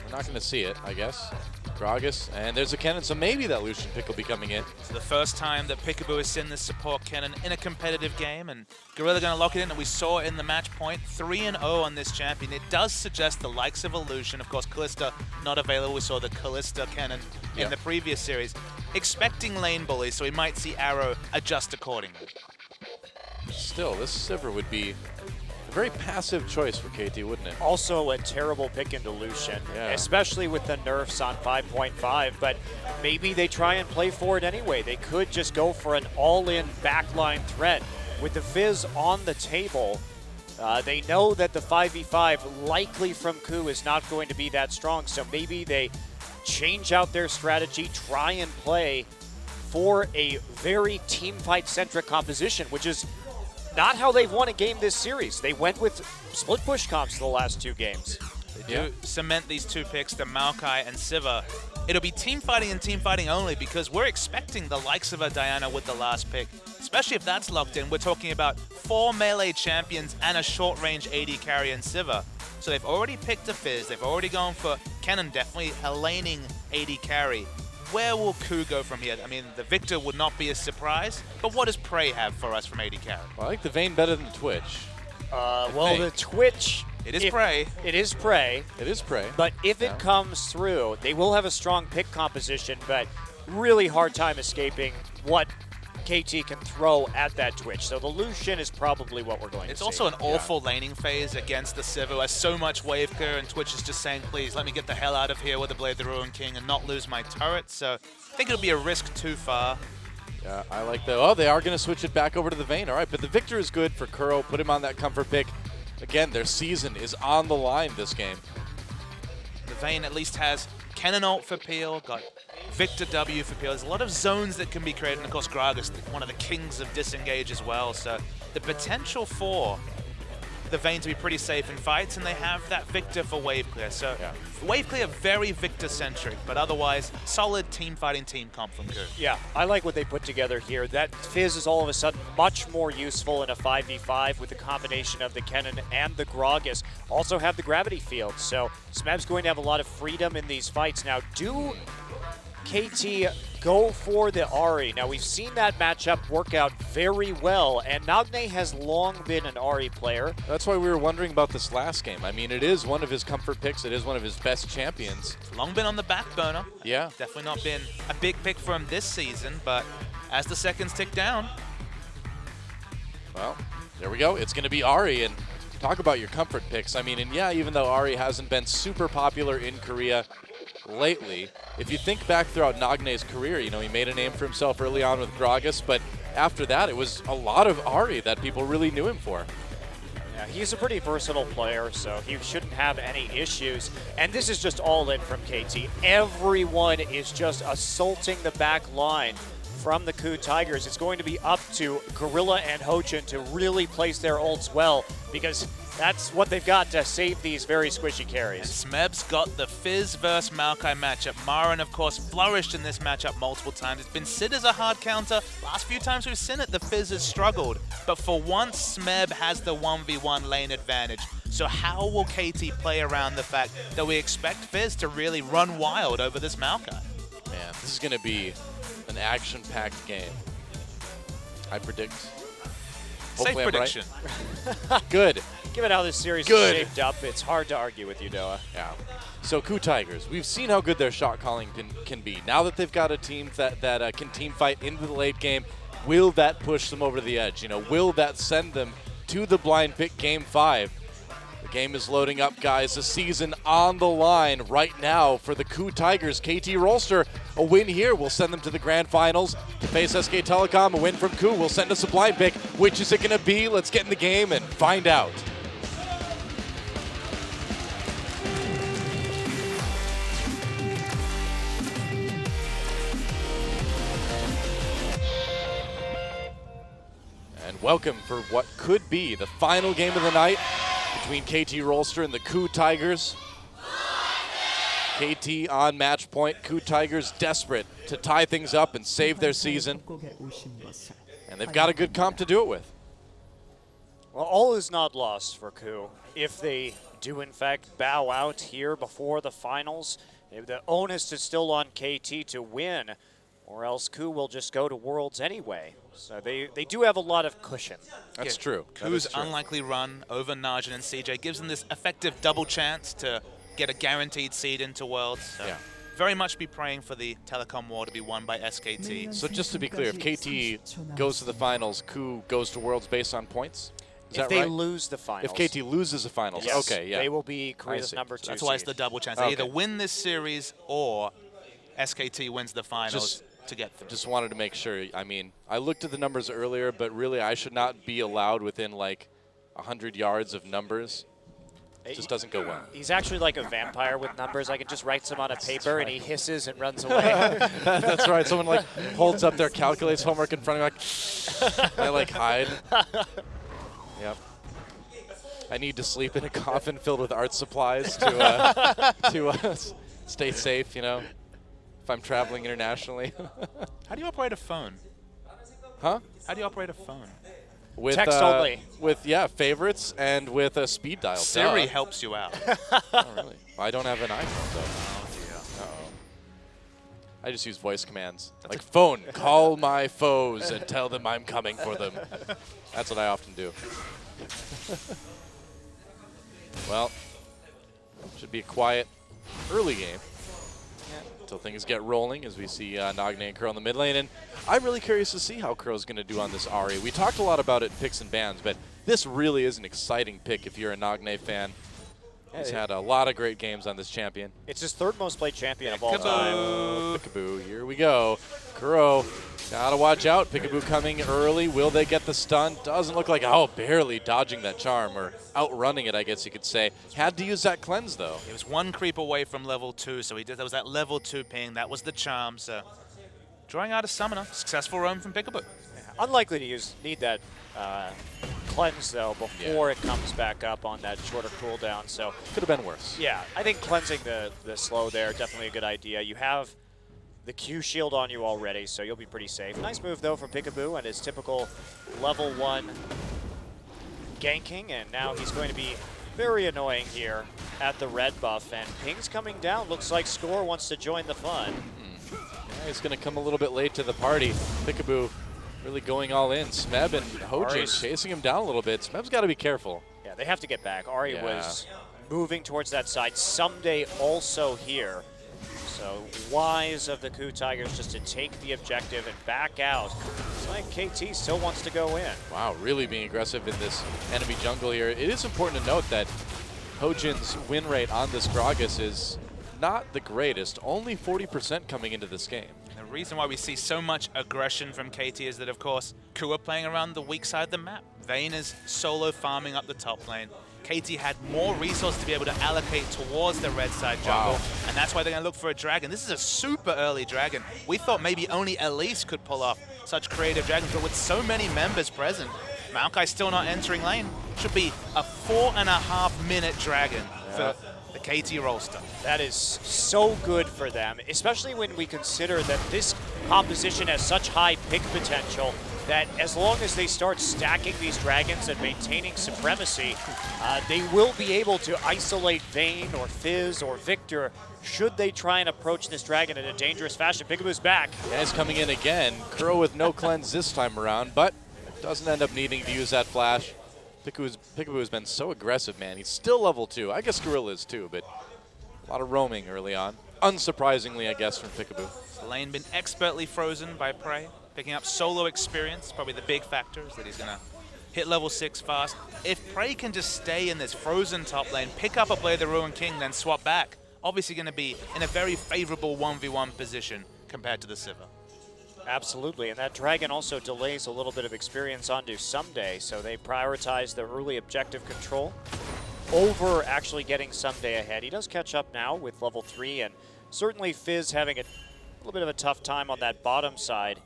We're not going to see it, I guess. Gragas, and there's a Kennen, so maybe that Lucian pick will be coming in. It's the first time that Peekaboo has seen this support Kennen in a competitive game, and Gorilla going to lock it in, and we saw in the match point 3-0 on this champion. It does suggest the likes of Illusion. Of course, Kalista not available. We saw the Kalista Kennen in the previous series. Expecting lane bullies, so we might see Arrow adjust accordingly. still, this Sivir would be a very passive choice for KT, wouldn't it? Also a terrible pick into Lucian, Yeah. especially with the nerfs on 5.5, but maybe they try and play for it anyway. They could just go for an all-in backline threat. With the Fizz on the table, they know that the 5v5 likely from KOO is not going to be that strong, so maybe they change out their strategy, try and play for a very team fight centric composition, which is not how they've won a game this series. They went with split push comps the last 2 games. They do cement these 2 picks, the Maokai and Sivir. It'll be team fighting and team fighting only because we're expecting the likes of a Diana with the last pick, especially if that's locked in. We're talking about 4 melee champions and a short-range AD carry in Sivir. So they've already picked a Fizz. They've already gone for Kennen, definitely a laning AD carry. Where will KOO go from here? I mean, the Victor would not be a surprise, but what does Prey have for us from AD carry? Well, I like the Vayne better than the Twitch. Well, think. the Twitch... It is Prey. It is Prey. It is Prey. But if Yeah. it comes through, they will have a strong pick composition, but really hard time escaping what KT can throw at that Twitch. So the Lucian is probably what we're going to It's see. also an awful laning phase against the Sivir. There's so much wave clear, and Twitch is just saying, please, let me get the hell out of here with the Blade of the Ruin King and not lose my turret. So I think it'll be a risk too far. Yeah, I like that. Oh, they are going to switch it back over to the Vayne. All right, but the Victor is good for Kuro. Put him on that comfort pick. Again, their season is on the line this game. The Vayne at least has Kennen ult for Peel, got Victor W for Peel. There's a lot of zones that can be created, and of course Gragas, one of the kings of disengage as well. So the potential for the Vayne to be pretty safe in fights, and they have that Victor for wave clear. So wave clear very Victor-centric, but otherwise solid team fighting team comp from KOO. Yeah, I like what they put together here. That Fizz is all of a sudden much more useful in a 5v5 with the combination of the Kennen and the Gragas. Also have the gravity field, so Smeb's going to have a lot of freedom in these fights. Now, do KT go for the Ahri? Now, we've seen that matchup work out very well, and Nagne has long been an Ahri player. That's why we were wondering about this last game. I mean, it is one of his comfort picks. It is one of his best champions. Long been on the back burner. Yeah. Definitely not been a big pick for him this season, but as the seconds tick down, Well, there we go. It's going to be Ahri, and talk about your comfort picks. I mean, and yeah, even though Ahri hasn't been super popular in Korea lately, if you think back throughout Nagne's career, you know, he made a name for himself early on with Gragas, but after that, it was a lot of Ahri that people really knew him for. Yeah, he's a pretty versatile player, so he shouldn't have any issues. And this is just all in from KT. Everyone is just assaulting the back line from the KOO Tigers. It's going to be up to Gorilla and Hochin to really place their ults well, because that's what they've got to save these very squishy and carries. Smeb's got the Fizz versus Maokai matchup. Marin, of course, flourished in this matchup multiple times. It's been Sid as a hard counter. Last few times we've seen it, the Fizz has struggled. But for once, Smeb has the 1v1 lane advantage. So how will KT play around the fact that we expect Fizz to really run wild over this Maokai? Man, this is going to be an action-packed game. I predict. Safe Hopefully I'm right. prediction. Good. Given how this series Good. is shaped up, it's hard to argue with you, Noah. Yeah. So KOO Tigers, we've seen how good their shot calling can be. Now that they've got a team that can team fight into the late game, will that push them over the edge? You know, will that send them to the blind pick game 5? The game is loading up, guys. The season on the line right now for the KOO Tigers. KT Rolster, a win here will send them to the grand finals. To face SK Telecom, a win from KOO will send us a blind pick. Which is it going to be? Let's get in the game and find out. And welcome for what could be the final game of the night between KT Rolster and the KOO Tigers. KT on match point. KOO Tigers desperate to tie things up and save their season. And they've got a good comp to do it with. Well, all is not lost for KOO. If they do, in fact, bow out here before the finals, the onus is still on KT to win, or else KOO will just go to Worlds anyway. So they do have a lot of cushion. That's true. That KOO's is true. unlikely run over Najin and CJ gives them this effective double chance to get a guaranteed seed into Worlds. So Yeah. very much be praying for the Telecom War to be won by SKT. So just to be clear, if KT goes to the finals, Ku goes to Worlds based on points? Is If that they right? lose the finals. If KT loses the finals, Yes, okay, yeah. they will be Korea's see. number 2 That's why it's seed. the double chance. Okay. They either win this series or SKT wins the finals to get through. Just wanted to make sure. I mean, I looked at the numbers earlier, but really I should not be allowed within like 100 yards of numbers. It just doesn't go well. He's actually like a vampire with numbers. I can just write some on a paper, and he hisses and runs away. That's right. Someone like holds up their calculates homework in front of me, like I like hide. Yep. I need to sleep in a coffin filled with art supplies to stay safe. You know, if I'm traveling internationally. How do you operate a phone? Huh? How do you operate a phone? With, Text only. With favorites and with a speed dial. Siri Duh. helps you out. Oh, really? Well, I don't have an iPhone though. Uh-oh. I just use voice commands. Like phone, call my foes and tell them I'm coming for them. That's what I often do. Well, should be a quiet early game until things get rolling as we see Nagne and Curl in the mid lane. And I'm really curious to see how Curl's going to do on this Ahri. We talked a lot about it in picks and bans, but this really is an exciting pick if you're a Nagne fan. He's had a lot of great games on this champion. It's his 3rd most played champion of all time. Peekaboo. Peekaboo, here we go. Kuro, gotta watch out. Peekaboo coming early. Will they get the stun? Doesn't look like, barely dodging that charm, or outrunning it, I guess you could say. Had to use that cleanse, though. He was 1 creep away from level 2, so that was that level 2 ping. That was the charm, so drawing out a summoner. Successful roam from Peekaboo. Unlikely to need that cleanse, though, before it comes back up on that shorter cooldown. So Could have been worse. yeah, I think cleansing the slow there, definitely a good idea. You have the Q shield on you already, so you'll be pretty safe. Nice move, though, from Peekaboo and his typical level 1 ganking, and now he's going to be very annoying here at the red buff, and ping's coming down. Looks like Score wants to join the fun. Yeah, he's going to come a little bit late to the party. Peekaboo really going all in. Smeb and Hojin chasing him down a little bit. Smeb's got to be careful. Yeah, they have to get back. Ahri Yeah. was moving towards that side. Someday also here. So wise of the Ku Tigers just to take the objective and back out. It's like KT still wants to go in. Wow, really being aggressive in this enemy jungle here. It is important to note that Hojin's win rate on this Gragas is not the greatest. Only 40% coming into this game. The reason why we see so much aggression from KT is that, of course, Ku are playing around the weak side of the map. Vayne is solo farming up the top lane. KT had more resources to be able to allocate towards the red side jungle, and that's why they're going to look for a dragon. This is a super early dragon. We thought maybe only Elise could pull off such creative dragons, but with so many members present, Maokai still not entering lane. Should be a 4.5-minute dragon for the KT roster. That is so good for them, especially when we consider that this composition has such high pick potential that as long as they start stacking these dragons and maintaining supremacy, they will be able to isolate Vayne or Fizz or Victor should they try and approach this dragon in a dangerous fashion. Peekaboo's back. Yeah, he's coming in again. Kuro with no cleanse this time around, but doesn't end up needing to use that flash. Peekaboo has been so aggressive, man. He's still level 2. I guess Gorilla is too, but a lot of roaming early on. Unsurprisingly, I guess, from Peekaboo. The lane been expertly frozen by Prey, picking up solo experience. Probably the big factor is that he's going to hit level 6 fast. If Prey can just stay in this frozen top lane, pick up a Blade of the Ruined King, then swap back, obviously going to be in a very favorable 1v1 position compared to the Sivir. Absolutely, and that dragon also delays a little bit of experience onto Someday, so they prioritize the early objective control over actually getting Someday ahead. He does catch up now with level 3, and certainly Fizz having a little bit of a tough time on that bottom side,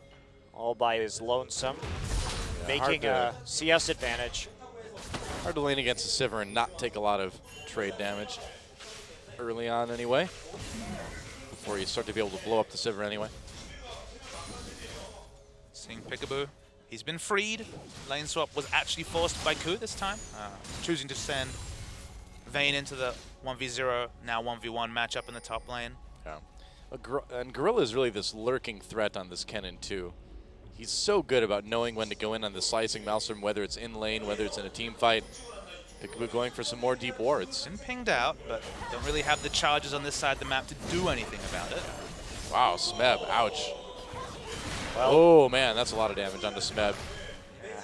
all by his lonesome, making a CS advantage. Hard to lane against the Sivir and not take a lot of trade damage early on anyway, before you start to be able to blow up the Sivir anyway. Seeing Peekaboo, he's been freed. Lane swap was actually forced by Ku this time, choosing to send Vayne into the 1v0, now 1v1 matchup in the top lane. Yeah. And Gorilla is really this lurking threat on this Kennen too. He's so good about knowing when to go in on the slicing Maelstrom, whether it's in lane, whether it's in a team fight. Peekaboo going for some more deep wards. Been pinged out, but don't really have the charges on this side of the map to do anything about it. Wow, Smeb, ouch. Well, Oh man, that's a lot of damage on the Smeb.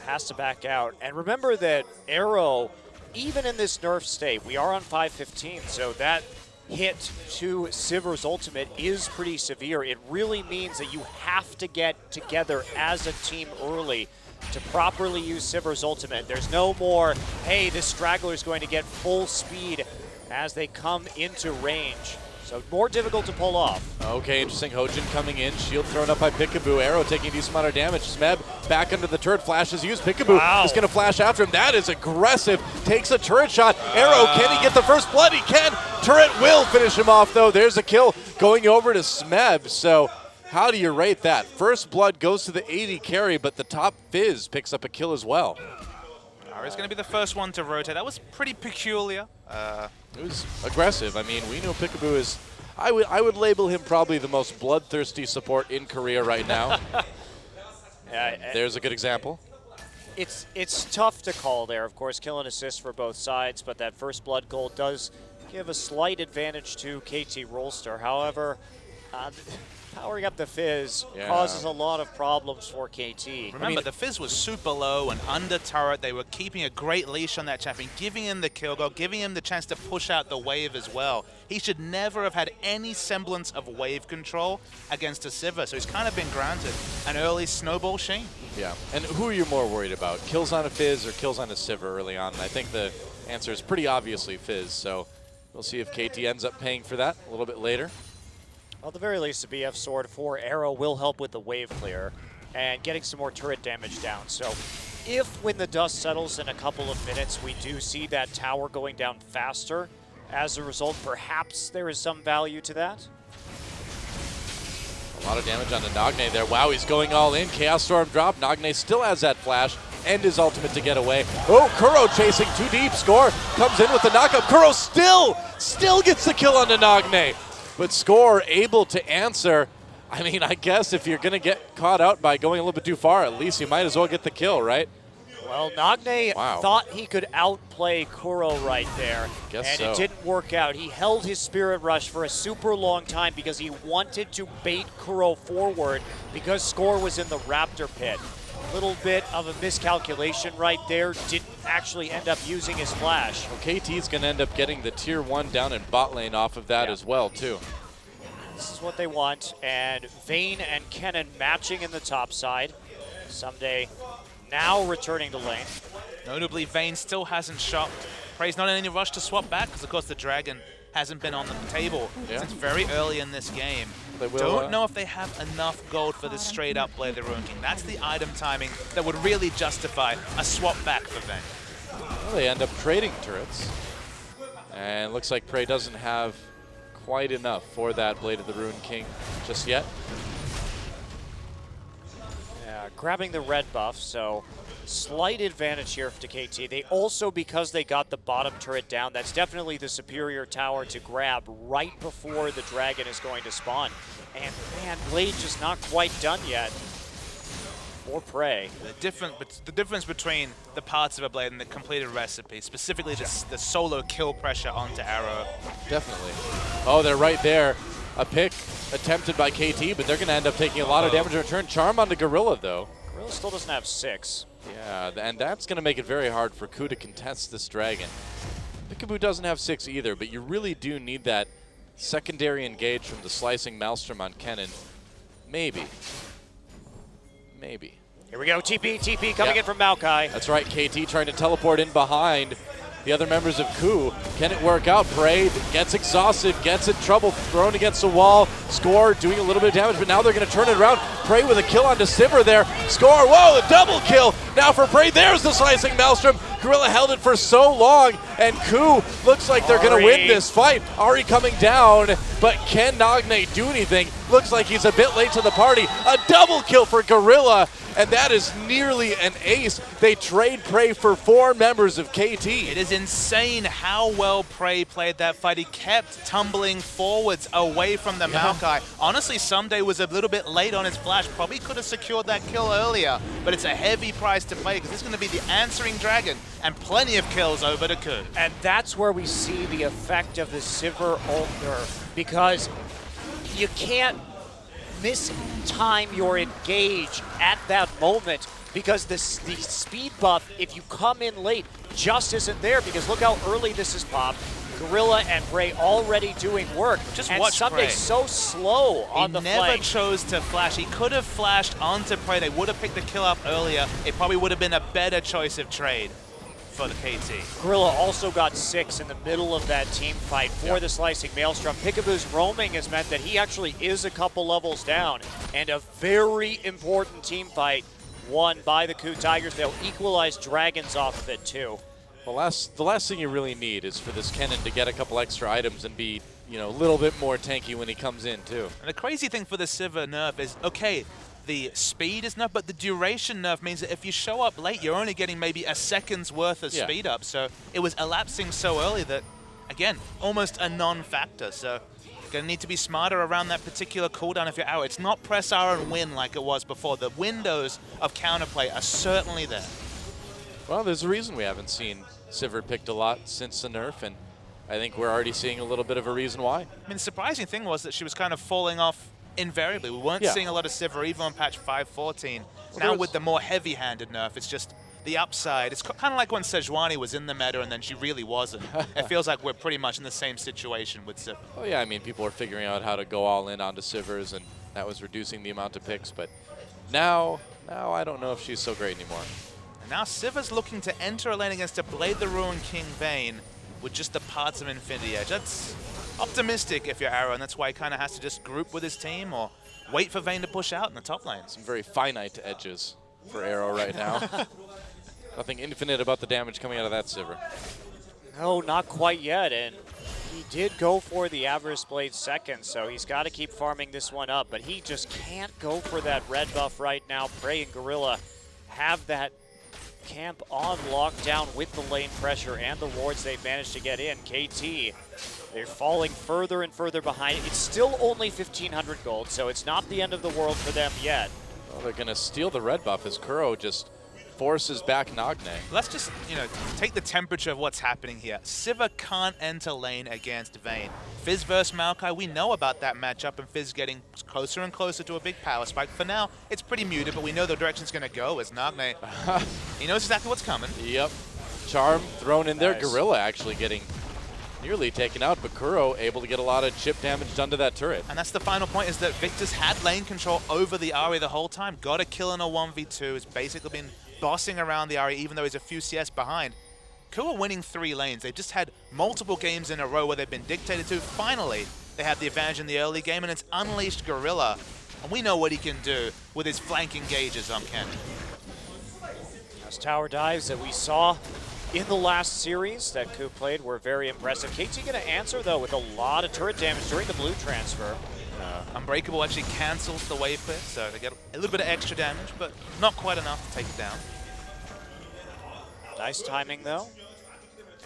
has to back out. And remember that Arrow, even in this nerf state, we are on 515, so that hit to Sivir's ultimate is pretty severe. It really means that you have to get together as a team early to properly use Sivir's ultimate. There's no more, hey, this straggler is going to get full speed as they come into range. So more difficult to pull off. Okay, interesting. Hojin coming in. Shield thrown up by Peekaboo. Arrow taking a decent amount of damage. Smeb back under the turret. Flash is used. Peekaboo is going to flash after him. That is aggressive. Takes a turret shot. Arrow, can he get the first blood? He can. Turret will finish him off, though. There's a kill going over to Smeb. So how do you rate that? First blood goes to the 80 carry, but the top Fizz picks up a kill as well. Ari's going to be the first one to rotate. That was pretty peculiar. It was aggressive. I mean, we know Peekaboo is, I would label him probably the most bloodthirsty support in Korea right now. There's a good example. It's tough to call there. Of course, kill and assist for both sides, but that first blood goal does give a slight advantage to KT Rolster. However, powering up the Fizz causes a lot of problems for KT. Remember, the Fizz was super low and under turret. They were keeping a great leash on that champion, giving him the kill goal, giving him the chance to push out the wave as well. He should never have had any semblance of wave control against a Sivir, so he's kind of been granted an early snowball sheen. Yeah, and who are you more worried about? Kills on a Fizz or kills on a Sivir early on? And I think the answer is pretty obviously Fizz, so we'll see if KT ends up paying for that a little bit later. Well, at the very least, the BF Sword for Arrow will help with the wave clear and getting some more turret damage down. So if, when the dust settles in a couple of minutes, we do see that tower going down faster, as a result, perhaps there is some value to that. A lot of damage on the Nagne there. Wow, he's going all in. Chaos Storm drop. Nagne still has that flash and his ultimate to get away. Oh, Kuro chasing too deep. Score comes in with the knockup. Kuro still gets the kill on the Nagne. But Score able to answer. I mean, I guess if you're going to get caught out by going a little bit too far, at least you might as well get the kill, right? Well, Nagne thought he could outplay Kuro right there, it didn't work out. He held his Spirit Rush for a super long time because he wanted to bait Kuro forward because Score was in the Raptor pit. A little bit of a miscalculation right there. Didn't actually end up using his flash. Well, KT's going to end up getting the tier 1 down in bot lane off of that as well, too. This is what they want, and Vayne and Kennen matching in the top side. Someday now returning to lane. Notably, Vayne still hasn't shopped. Prey's not in any rush to swap back because, of course, the Dragon hasn't been on the table since very early in this game. Don't know if they have enough gold for this straight-up Blade of the Ruined King. That's the item timing that would really justify a swap back for Vayne. Well, they end up trading turrets. And looks like Prey doesn't have quite enough for that Blade of the Ruined King just yet. Yeah, grabbing the red buff, so slight advantage here to KT. They also, because they got the bottom turret down, that's definitely the superior tower to grab right before the dragon is going to spawn. And man, Blade just not quite done yet. Or Prey. The difference between the parts of a Blade and the completed recipe, specifically the solo kill pressure onto Arrow. Definitely. Oh, they're right there. A pick attempted by KT, but they're going to end up taking a lot of damage in return. Charm on the Gorilla, though. Gorilla still doesn't have 6. Yeah, and that's going to make it very hard for Ku to contest this dragon. Peekaboo doesn't have 6 either, but you really do need that secondary engage from the slicing Maelstrom on Kennen. Maybe. Here we go, TP coming in from Maokai. That's right, KT trying to teleport in behind the other members of Ku. Can it work out? Prey gets exhausted, gets in trouble, thrown against the wall. Score doing a little bit of damage, but now they're going to turn it around. Prey with a kill onto Sivir there. Score, whoa, a double kill. Now for Prey, there's the slicing Maelstrom. Gorilla held it for so long, and Ku looks like they're going to win this fight. Ari coming down, but can Nagne do anything? Looks like he's a bit late to the party. A double kill for Gorilla, and that is nearly an ace. They trade Prey for 4 members of KT. It is insane how well Prey played that fight. He kept tumbling forwards away from the Maokai. Honestly, Someday was a little bit late on his flash. Probably could have secured that kill earlier, but it's a heavy price to pay because it's going to be the answering dragon and plenty of kills over to Ku. And that's where we see the effect of the Sivir ult nerf, because you can't mistime your engage at that moment, because the speed buff, if you come in late, just isn't there, because look how early this is popped. Gorilla and Prey already doing work. Just and watch Sunday's Prey. so slow on the He never flank. chose to flash. He could have flashed onto Prey. They would have picked the kill up earlier. It probably would have been a better choice of trade for the KT. Gorilla also got 6 in the middle of that team fight for the Slicing Maelstrom. Peekaboo's roaming has meant that he actually is a couple levels down, and a very important team fight won by the Ku Tigers. They'll equalize Dragons off of it too. The last thing you really need is for this Kennen to get a couple extra items and be, a little bit more tanky when he comes in too. And the crazy thing for the Sivir nerf is, okay, the speed is nerf, but the duration nerf means that if you show up late, you're only getting maybe a second's worth of speed up. So it was elapsing so early that, again, almost a non-factor. So you're going to need to be smarter around that particular cooldown if you're out. It's not press R and win like it was before. The windows of counterplay are certainly there. Well, there's a reason we haven't seen Sivir picked a lot since the nerf, and I think we're already seeing a little bit of a reason why. I mean, the surprising thing was that she was kind of falling off invariably. We weren't seeing a lot of Sivir even on patch 5.14. Now with the more heavy-handed nerf, it's just the upside. It's kind of like when Sejuani was in the meta and then she really wasn't. It feels like we're pretty much in the same situation with Sivir. Oh yeah, I mean, people are figuring out how to go all in onto Sivirs, and that was reducing the amount of picks, but now I don't know if she's so great anymore. And now Sivir's looking to enter a lane against a Blade the Ruin King Vayne with just the parts of Infinity Edge. That's optimistic if you're Arrow, and that's why he kind of has to just group with his team or wait for Vayne to push out in the top lane. Some very finite edges for Arrow right now. Nothing infinite about the damage coming out of that Sivir. No, not quite yet, and he did go for the Avarice Blade second, so he's got to keep farming this one up, but he just can't go for that red buff right now. Prey and Gorilla have that camp on lockdown with the lane pressure and the wards they've managed to get in. KT, they're falling further and further behind. It's still only 1,500 gold, so it's not the end of the world for them yet. Well, they're going to steal the red buff as Kuro just forces back Nagne. Let's just, take the temperature of what's happening here. Sivir can't enter lane against Vayne. Fizz versus Maokai, we know about that matchup, and Fizz getting closer and closer to a big power spike. For now, it's pretty muted, but we know the direction it's going to go as Nagne. He knows exactly what's coming. Yep. Charm thrown in there. Nice. Gorilla actually getting nearly taken out, but Kuro able to get a lot of chip damage done to that turret. And that's the final point, is that Victor's had lane control over the Ahri the whole time. Got a kill in a 1v2. Has basically been bossing around the Ahri, even though he's a few CS behind. Ku are winning 3 lanes. They've just had multiple games in a row where they've been dictated to. Finally, they have the advantage in the early game, and it's unleashed Gorilla. And we know what he can do with his flank engages on Ken. Those tower dives that we saw in the last series that Ku played were very impressive. KT going to answer, though, with a lot of turret damage during the blue transfer. Unbreakable actually cancels the wave clear, so they get a little bit of extra damage, but not quite enough to take it down. Nice timing, though.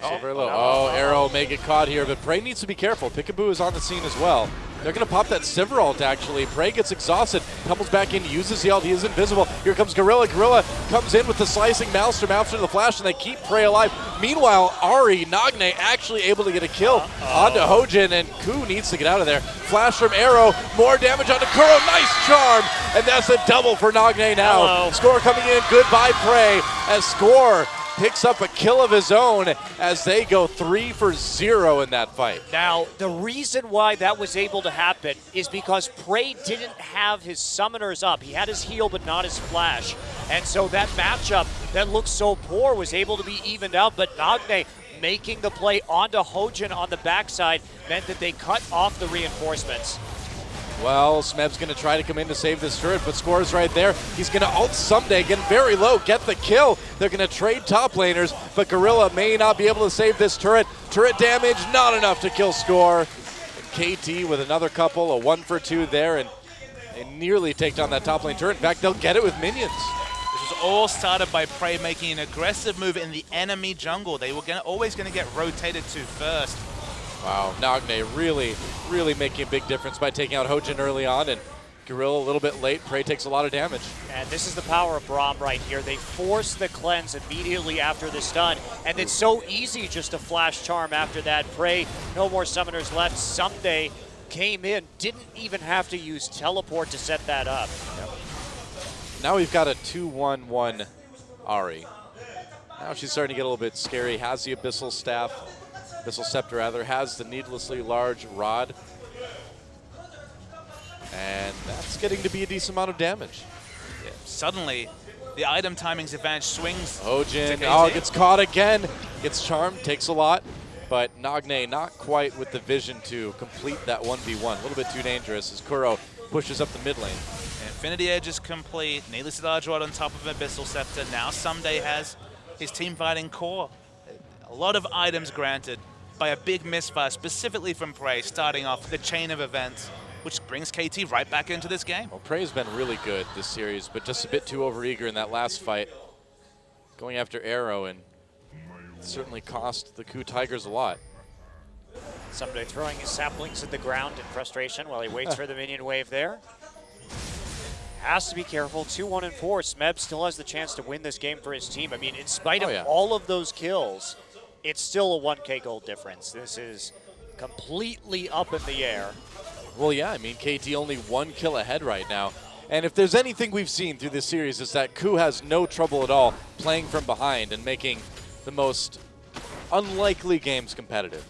Oh, very low. Oh, Arrow may get caught here, but Prey needs to be careful. Peekaboo is on the scene as well. They're going to pop that Sivir ult, actually. Prey gets exhausted, tumbles back in, uses the ult. He is invisible. Here comes Gorilla. Gorilla comes in with the slicing Maelstrom after the flash, and they keep Prey alive. Meanwhile, Ahri, Nagne actually able to get a kill onto Hojin, and Ku needs to get out of there. Flash from Arrow, more damage onto Kuro. Nice charm, and that's a double for Nagne now. Hello. Score coming in. Goodbye, Prey, as Score picks up a kill of his own as they go 3 for 0 in that fight. Now, the reason why that was able to happen is because Prey didn't have his summoners up. He had his heal, but not his flash. And so that matchup that looked so poor was able to be evened out, but Nagne making the play onto Hojin on the backside meant that they cut off the reinforcements. Well, Smeb's going to try to come in to save this turret, but Score's right there. He's going to ult Someday, get very low, get the kill. They're going to trade top laners, but Gorilla may not be able to save this turret. Turret damage, not enough to kill Score. And KT with another couple, a 1 for 2 there, and They nearly take down that top lane turret. In fact, they'll get it with minions. This was all started by Prey making an aggressive move in the enemy jungle. They were always going to get rotated to first. Wow, Nagne really making a big difference by taking out Hojin early on, and Gorilla a little bit late. Prey takes a lot of damage. And this is the power of Braum right here. They force the cleanse immediately after the stun, and it's so easy just to flash charm after that. Prey, no more summoners left. Someday came in, didn't even have to use teleport to set that up. Now we've got a 2-1-1 Ahri. Now she's starting to get a little bit scary. Has the Abyssal Staff, Abyssal Scepter rather, has the needlessly large rod. And that's getting to be a decent amount of damage. Yeah. Suddenly, the item timing's advantage swings. Hojin, oh, gets caught again. Gets charmed, takes a lot. But Nagne not quite with the vision to complete that 1v1. A little bit too dangerous as Kuro pushes up the mid lane. Infinity Edge is complete. Needlessly large rod on top of Abyssal Scepter. Now Someday has his team fighting core. A lot of items granted by a big misfire, specifically from Prey, starting off the chain of events, which brings KT right back into this game. Well, Prey's been really good this series, but just a bit too overeager in that last fight. Going after Arrow, and certainly cost the Ku Tigers a lot. Someday throwing his saplings at the ground in frustration while he waits for the minion wave there. Has to be careful. 2-1-4. Smeb still has the chance to win this game for his team. I mean, in spite of all of those kills, it's still a 1K gold difference. This is completely up in the air. Well, yeah, I mean, KT only 1 kill ahead right now. And if there's anything we've seen through this series is that Ku has no trouble at all playing from behind and making the most unlikely games competitive.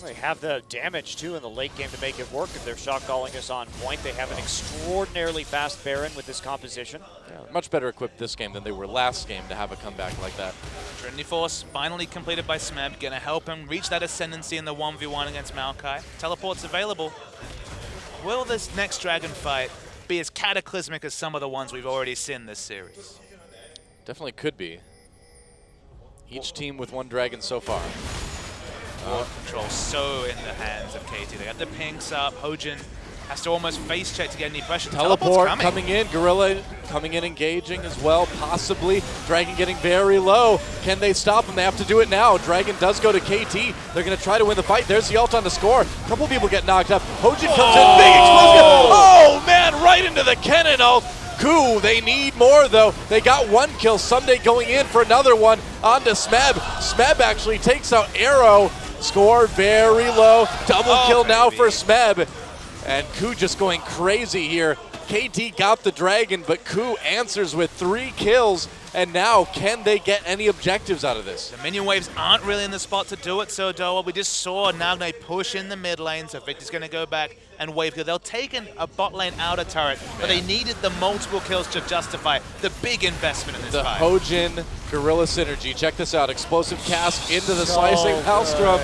They have the damage, too, in the late game to make it work. If they're shot calling us on point, they have an extraordinarily fast Baron with this composition. Yeah, much better equipped this game than they were last game to have a comeback like that. Trinity Force finally completed by Smeb, gonna help him reach that ascendancy in the 1v1 against Maokai. Teleport's available. Will this next Dragon fight be as cataclysmic as some of the ones we've already seen this series? Definitely could be. Each team with 1 dragon so far. Control so in the hands of KT. They got the pinks up. Hojin has to almost face check to get any pressure. Teleport coming in. Gorilla coming in, engaging as well, possibly. Dragon getting very low. Can they stop him? They have to do it now. Dragon does go to KT. They're going to try to win the fight. There's the ult on the score. A couple people get knocked up. Hojin comes in. Big explosion. Oh, man, right into the cannon ult. Ku, they need more though. They got 1 kill. Someday going in for another one onto Smeb. Smeb actually takes out Arrow. Score very low. Double kill now for Smeb. And Ku just going crazy here. KT got the dragon, but Ku answers with 3 kills. And now, can they get any objectives out of this? The minion waves aren't really in the spot to do it, so Doa. We just saw Nagne push in the mid lane, so Victor's going to go back and wave kill. They'll take a bot lane outer turret, but they needed the multiple kills to justify the big investment in this fight. The Hojin Gorilla synergy. Check this out. Explosive cast into the slicing Hellstrom.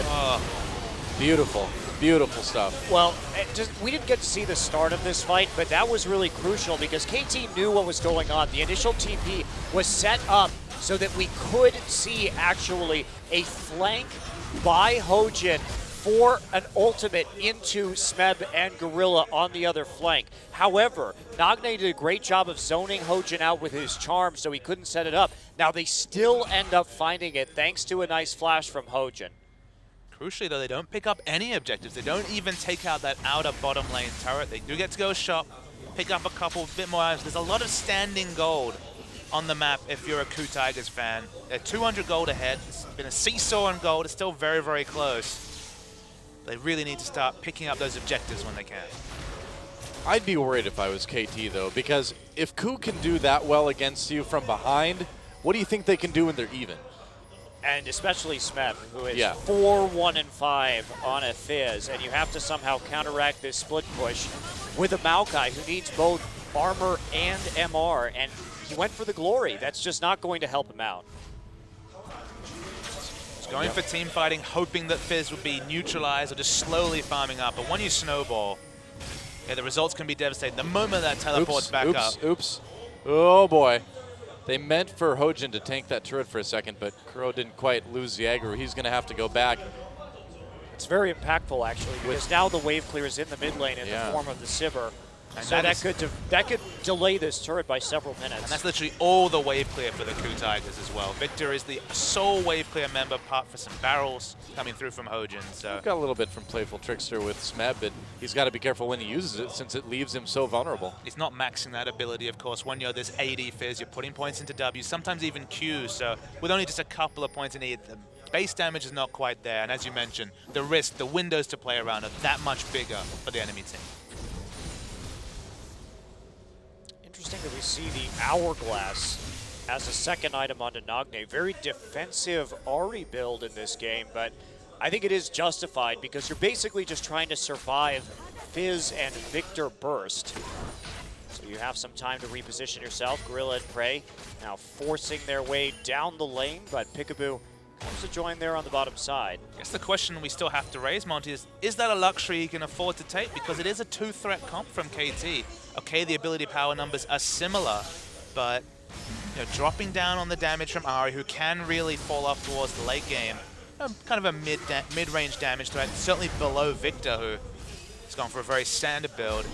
Beautiful. Beautiful stuff. Well, we didn't get to see the start of this fight, but that was really crucial because KT knew what was going on. The initial TP was set up so that we could see actually a flank by Hojin for an ultimate into Smeb and Gorilla on the other flank. However, Nagne did a great job of zoning Hojin out with his charm so he couldn't set it up. Now they still end up finding it thanks to a nice flash from Hojin. Crucially, though, they don't pick up any objectives. They don't even take out that outer bottom lane turret. They do get to go shop, pick up a couple, bit more items. There's a lot of standing gold on the map if you're a Ku Tigers fan. They're 200 gold ahead. It's been a seesaw on gold. It's still very, very close. They really need to start picking up those objectives when they can. I'd be worried if I was KT, though, because if Ku can do that well against you from behind, what do you think they can do when they're even? And especially Smeb, who is 4-1-5 on a Fizz, and you have to somehow counteract this split push with a Maokai who needs both armor and MR, and he went for the glory. That's just not going to help him out. He's going for team fighting, hoping that Fizz would be neutralized or just slowly farming up, but when you snowball, the results can be devastating. The moment that teleports back up. Oops. Oh, boy. They meant for Hojin to tank that turret for a second, but Kuro didn't quite lose the aggro. He's going to have to go back. It's very impactful, actually, because now the wave clear is in the mid lane in the form of the Sivir. And So that could delay this turret by several minutes. And that's literally all the wave clear for the Coup Tigers as well. Victor is the sole wave clear member, apart for some barrels coming through from Hojin. So Got a little bit from Playful Trickster with Smeb, but he's got to be careful when he uses it since it leaves him so vulnerable. he's not maxing that ability, of course. When you're this AD Fizz, you're putting points into W, sometimes even Q. So with only just a couple of points in E, the base damage is not quite there. And as you mentioned, the risk, the windows to play around are that much bigger for the enemy team. Interesting that we see the Hourglass as a second item onto Nagne. Very defensive Ahri build in this game, but I think it is justified because you're basically just trying to survive Fizz and Victor burst. So you have some time to reposition yourself. Gorilla and Prey now forcing their way down the lane, but Peekaboo comes to join there on the bottom side. I guess the question we still have to raise, Monty, is that a luxury you can afford to take? Because it is a two-threat comp from KT. Okay, the ability power numbers are similar, but dropping down on the damage from Ahri, who can really fall off towards the late game, kind of a mid-range damage threat, certainly below Victor, who has gone for a very standard build.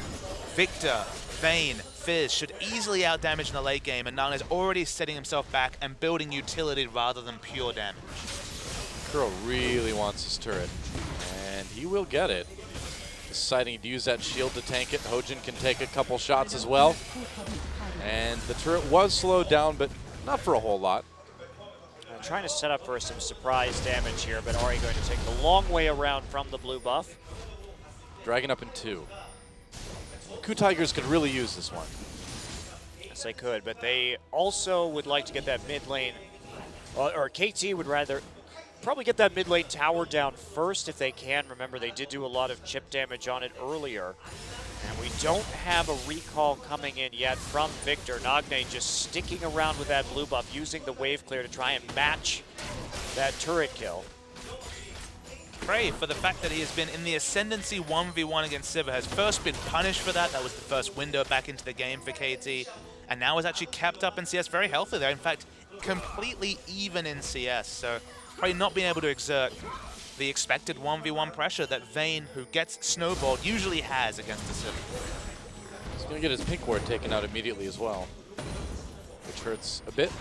Victor, Vayne, Fizz should easily outdamage in the late game, and Nana's already setting himself back and building utility rather than pure damage. Kuro really wants his turret, and he will get it. Deciding to use that shield to tank it. Hojin can take a couple shots as well. And the turret was slowed down, but not for a whole lot. Trying to set up for some surprise damage here, but Ahri going to take the long way around from the blue buff. Dragon up in 2. Coup Tigers could really use this one. Yes, they could, but they also would like to get that mid lane, or KT would rather probably get that mid lane tower down first if they can. Remember, they did do a lot of chip damage on it earlier. And we don't have a recall coming in yet from Victor. Nagne just sticking around with that blue buff, using the wave clear to try and match that turret kill. Prey, for the fact that he has been in the ascendancy 1v1 against Sivir, has first been punished for that. That was the first window back into the game for KT. And now is actually kept up in CS very healthy there. In fact, completely even in CS. So Prey not being able to exert the expected 1v1 pressure that Vayne, who gets snowballed, usually has against the Sivir. He's going to get his pink ward taken out immediately as well, which hurts a bit.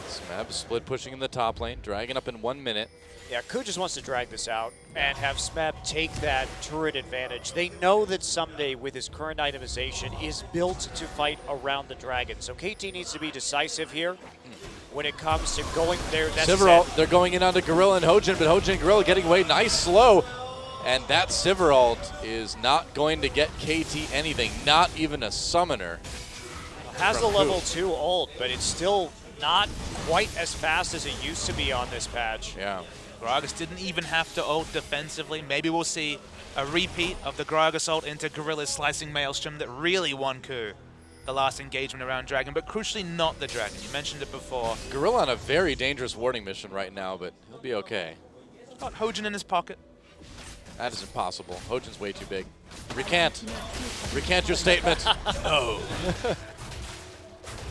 Smeb split pushing in the top lane, Dragon up in 1 minute. Yeah, Coup just wants to drag this out and have Smeb take that turret advantage. They know that someday, with his current itemization, is built to fight around the Dragon. So KT needs to be decisive here when it comes to going there. Sivir, they're going in onto Gorilla and Hojin, but Hojin and Gorilla getting away nice slow. And that Sivir ult is not going to get KT anything, not even a summoner. Has a level 2 ult, but it's still not quite as fast as it used to be on this patch. Yeah. Gragas didn't even have to ult defensively. Maybe we'll see a repeat of the Gragas ult into Gorilla's slicing Maelstrom that really won Coup the last engagement around Dragon, but crucially not the Dragon. You mentioned it before. Gorilla on a very dangerous warding mission right now, but he'll be okay. Got Hojin in his pocket. That is impossible. Hojin's way too big. Recant. Recant your statement. No.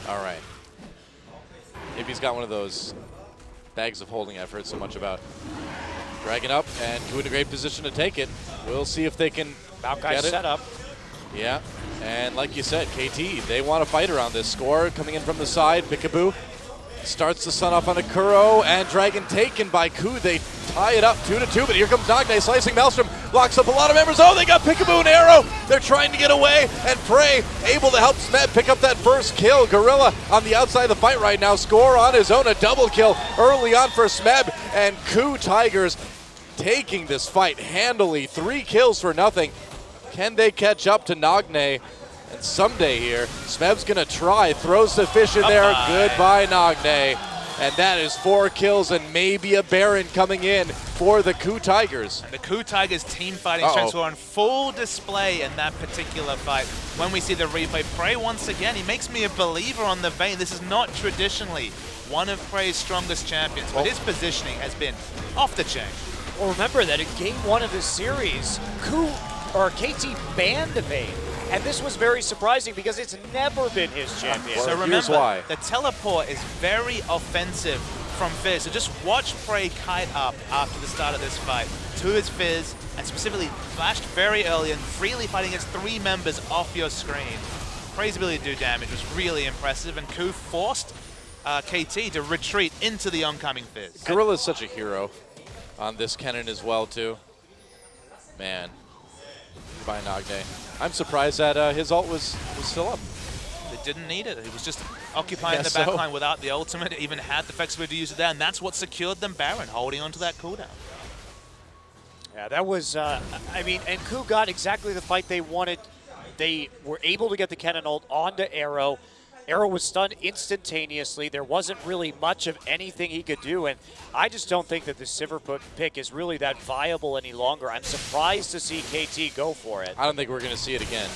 All right. Maybe he's got one of those bags of holding I've heard so much about. Dragon up, and Coup in a great position to take it. We'll see if they can get it. Set up. Yeah, and like you said, KT, they want to fight around this. Score coming in from the side. Peekaboo starts the sun off on a Kuro, and Dragon taken by Coup. They tie it up 2-2, but here comes Nagne slicing Maelstrom, locks up a lot of members. Oh, they got Peekaboo and Arrow. They're trying to get away, and Prey able to help Smeb pick up that first kill. Gorilla on the outside of the fight right now. Score on his own, a double kill early on for Smeb, and Coup Tigers taking this fight handily. 3 kills for nothing. Can they catch up to Nagne? And someday here, Smeb's gonna try, throws the fish in there. Goodbye, Nagne. And that is 4 kills and maybe a Baron coming in for the Coup Tigers. And the Coup Tigers team fighting strengths were on full display in that particular fight. When we see the replay, Prey once again, he makes me a believer on the Vayne. This is not traditionally one of Prey's strongest champions, but his positioning has been off the chain. Well, remember that in game 1 of this series, KT banned Vayne. And this was very surprising because it's never been his champion. So Here's remember, why. the teleport is very offensive from Fizz. So just watch Prey kite up after the start of this fight to his Fizz and specifically flashed very early and freely fighting against 3 members off your screen. Crazy ability to do damage was really impressive, and Ku forced KT to retreat into the oncoming Fizz. Gorilla's such a hero on this Kennen as well, too. Man. By Nagne. I'm surprised that his ult was still up. They didn't need it. He was just occupying the Guess back so. line without the ultimate. Even had the flexibility to use it there, and that's what secured them Baron, holding onto that cooldown. Yeah, that was, I mean, and Ku got exactly the fight they wanted. They were able to get the Kennen ult onto Arrow. Arrow was stunned instantaneously. There wasn't really much of anything he could do, and I just don't think that the Sivir pick is really that viable any longer. I'm surprised to see KT go for it. I don't think we're going to see it again.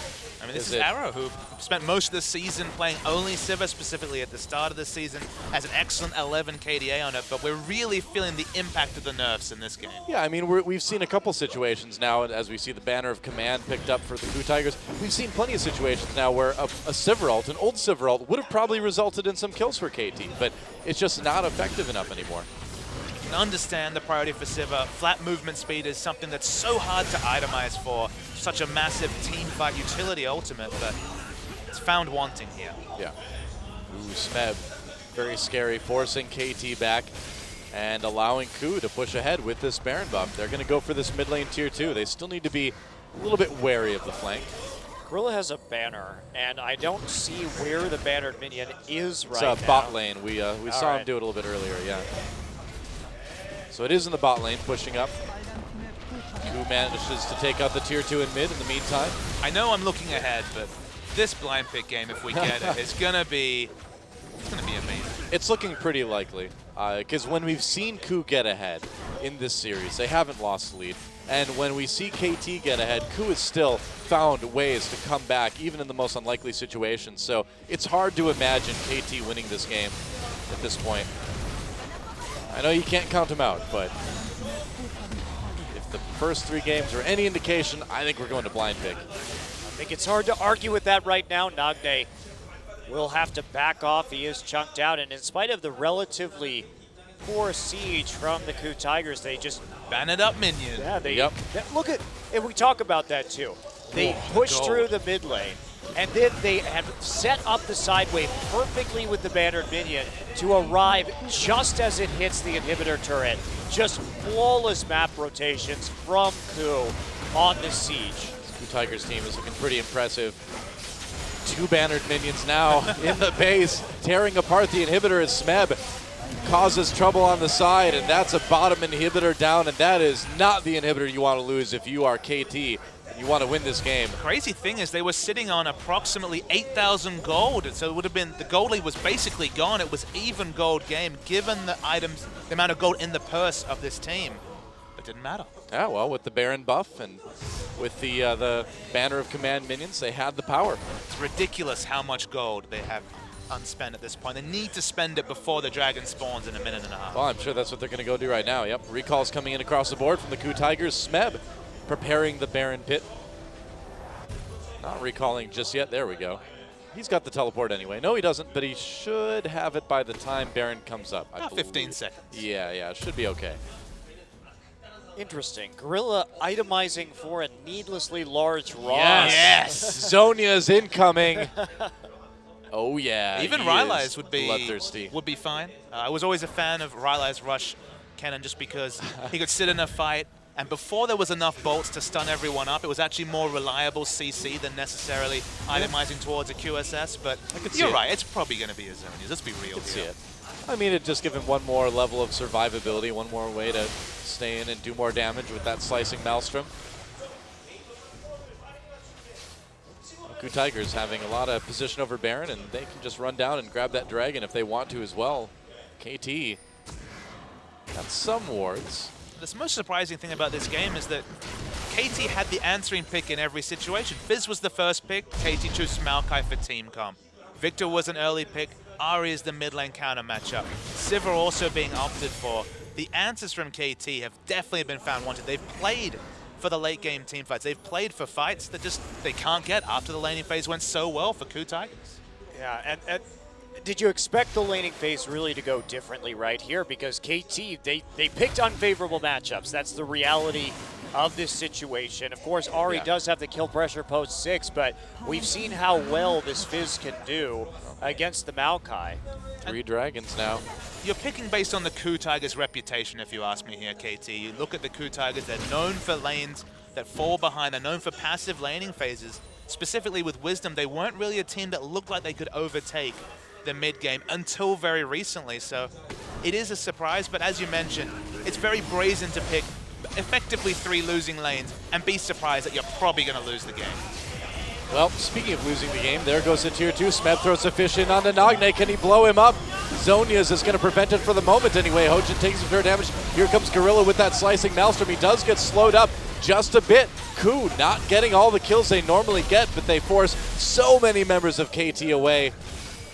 I mean, this is it? Arrow, who spent most of the season playing only Sivir, specifically at the start of the season, has an excellent 11 KDA on it, but we're really feeling the impact of the nerfs in this game. Yeah, I mean, we've seen a couple situations now, as we see the banner of command picked up for the Ku Tigers. We've seen plenty of situations now where a Sivir ult, an old Sivir ult, would have probably resulted in some kills for KT, but it's just not effective enough anymore. You can understand the priority for Sivir. Flat movement speed is something that's so hard to itemize for such a massive team fight utility ultimate, but it's found wanting here. Yeah. Ooh, Smeb, very scary, forcing KT back and allowing Ku to push ahead with this Baron buff. They're going to go for this mid lane tier 2. They still need to be a little bit wary of the flank. Gorilla has a banner, and I don't see where the bannered minion is right It's now. bot lane. We saw him do it a little bit earlier, yeah. So it is in the bot lane, pushing up. Ku manages to take out the tier 2 in mid in the meantime. I know I'm looking ahead, but this blind pick game, if we get it, it's gonna be amazing. It's looking pretty likely, because when we've seen Ku get ahead in this series, they haven't lost the lead. And when we see KT get ahead, Ku has still found ways to come back, even in the most unlikely situations. So it's hard to imagine KT winning this game at this point. I know you can't count him out, but if the first 3 games are any indication, I think we're going to blind pick. I think it's hard to argue with that right now. Nagne will have to back off. He is chunked out, and in spite of the relatively poor siege from the Ku Tigers, they just Ban it up, minion. yeah they Yep. look at, and we talk about that too. They pushed gold. through the mid lane, and then they had set up the side wave perfectly with the bannered minion to arrive just as it hits the inhibitor turret. Just flawless map rotations from Ku on the siege. Ku Tigers team is looking pretty impressive. 2 bannered minions now in the base, tearing apart the inhibitor as Smeb causes trouble on the side, and that's a bottom inhibitor down, and that is not the inhibitor you want to lose if you are KT and you want to win this game. Crazy thing is they were sitting on approximately 8,000 gold, so it would have been, the gold lead was basically gone. It was even gold game given the items, the amount of gold in the purse of this team. It didn't matter. Yeah, well, with the Baron buff and with the banner of command minions, they had the power. It's ridiculous how much gold they have unspent at this point. They need to spend it before the dragon spawns in a minute and a half. Well, I'm sure that's what they're going to go do right now. Yep, recalls coming in across the board from the Ku Tigers. Smeb preparing the Baron pit. Not recalling just yet. There we go. He's got the teleport anyway. No, he doesn't, but he should have it by the time Baron comes up. I About believe. 15 seconds. Yeah, it should be okay. Interesting. Gorilla itemizing for a needlessly large Ross. Yes! Zonia's incoming. Oh yeah. Even he Rylai's is would be bloodthirsty. fine. I was always a fan of Rylai's rush cannon just because he could sit in a fight, and before there was enough bolts to stun everyone up, it was actually more reliable CC than necessarily itemizing towards a QSS. But see you're it. right, it's probably going to be a Zonia's. Let's be real See here. it. I mean, it just give him one more level of survivability, one more way to stay in and do more damage with that slicing Maelstrom. Ku Tigers having a lot of position over Baron, and they can just run down and grab that dragon if they want to as well. KT got some wards. The most surprising thing about this game is that KT had the answering pick in every situation. Fizz was the first pick, KT chose Maokai for team comp. Victor was an early pick, Ari is the mid lane counter matchup. Sivir also being opted for. The answers from KT have definitely been found wanted. They've played for the late game team fights. They've played for fights that just they can't get after the laning phase went so well for Ku Tigers. Yeah, and did you expect the laning phase really to go differently right here? Because KT, they picked unfavorable matchups. That's the reality of this situation. Of course, Ari Yeah. does have the kill pressure post 6, but we've seen how well this Fizz can do against the Maokai. 3 dragons now. You're picking based on the Coup Tigers' reputation, if you ask me here, KT. You look at the Coup Tigers, they're known for lanes that fall behind. They're known for passive laning phases. Specifically with Wisdom, they weren't really a team that looked like they could overtake the mid game until very recently. So it is a surprise, but as you mentioned, it's very brazen to pick effectively 3 losing lanes and be surprised that you're probably going to lose the game. Well, speaking of losing the game, there goes the tier 2. Smeb throws a fish in onto Nagne. Can he blow him up? Zonia's is going to prevent it for the moment anyway. Hojin takes some fair damage. Here comes Gorilla with that slicing Maelstrom. He does get slowed up just a bit. Coup not getting all the kills they normally get, but they force so many members of KT away.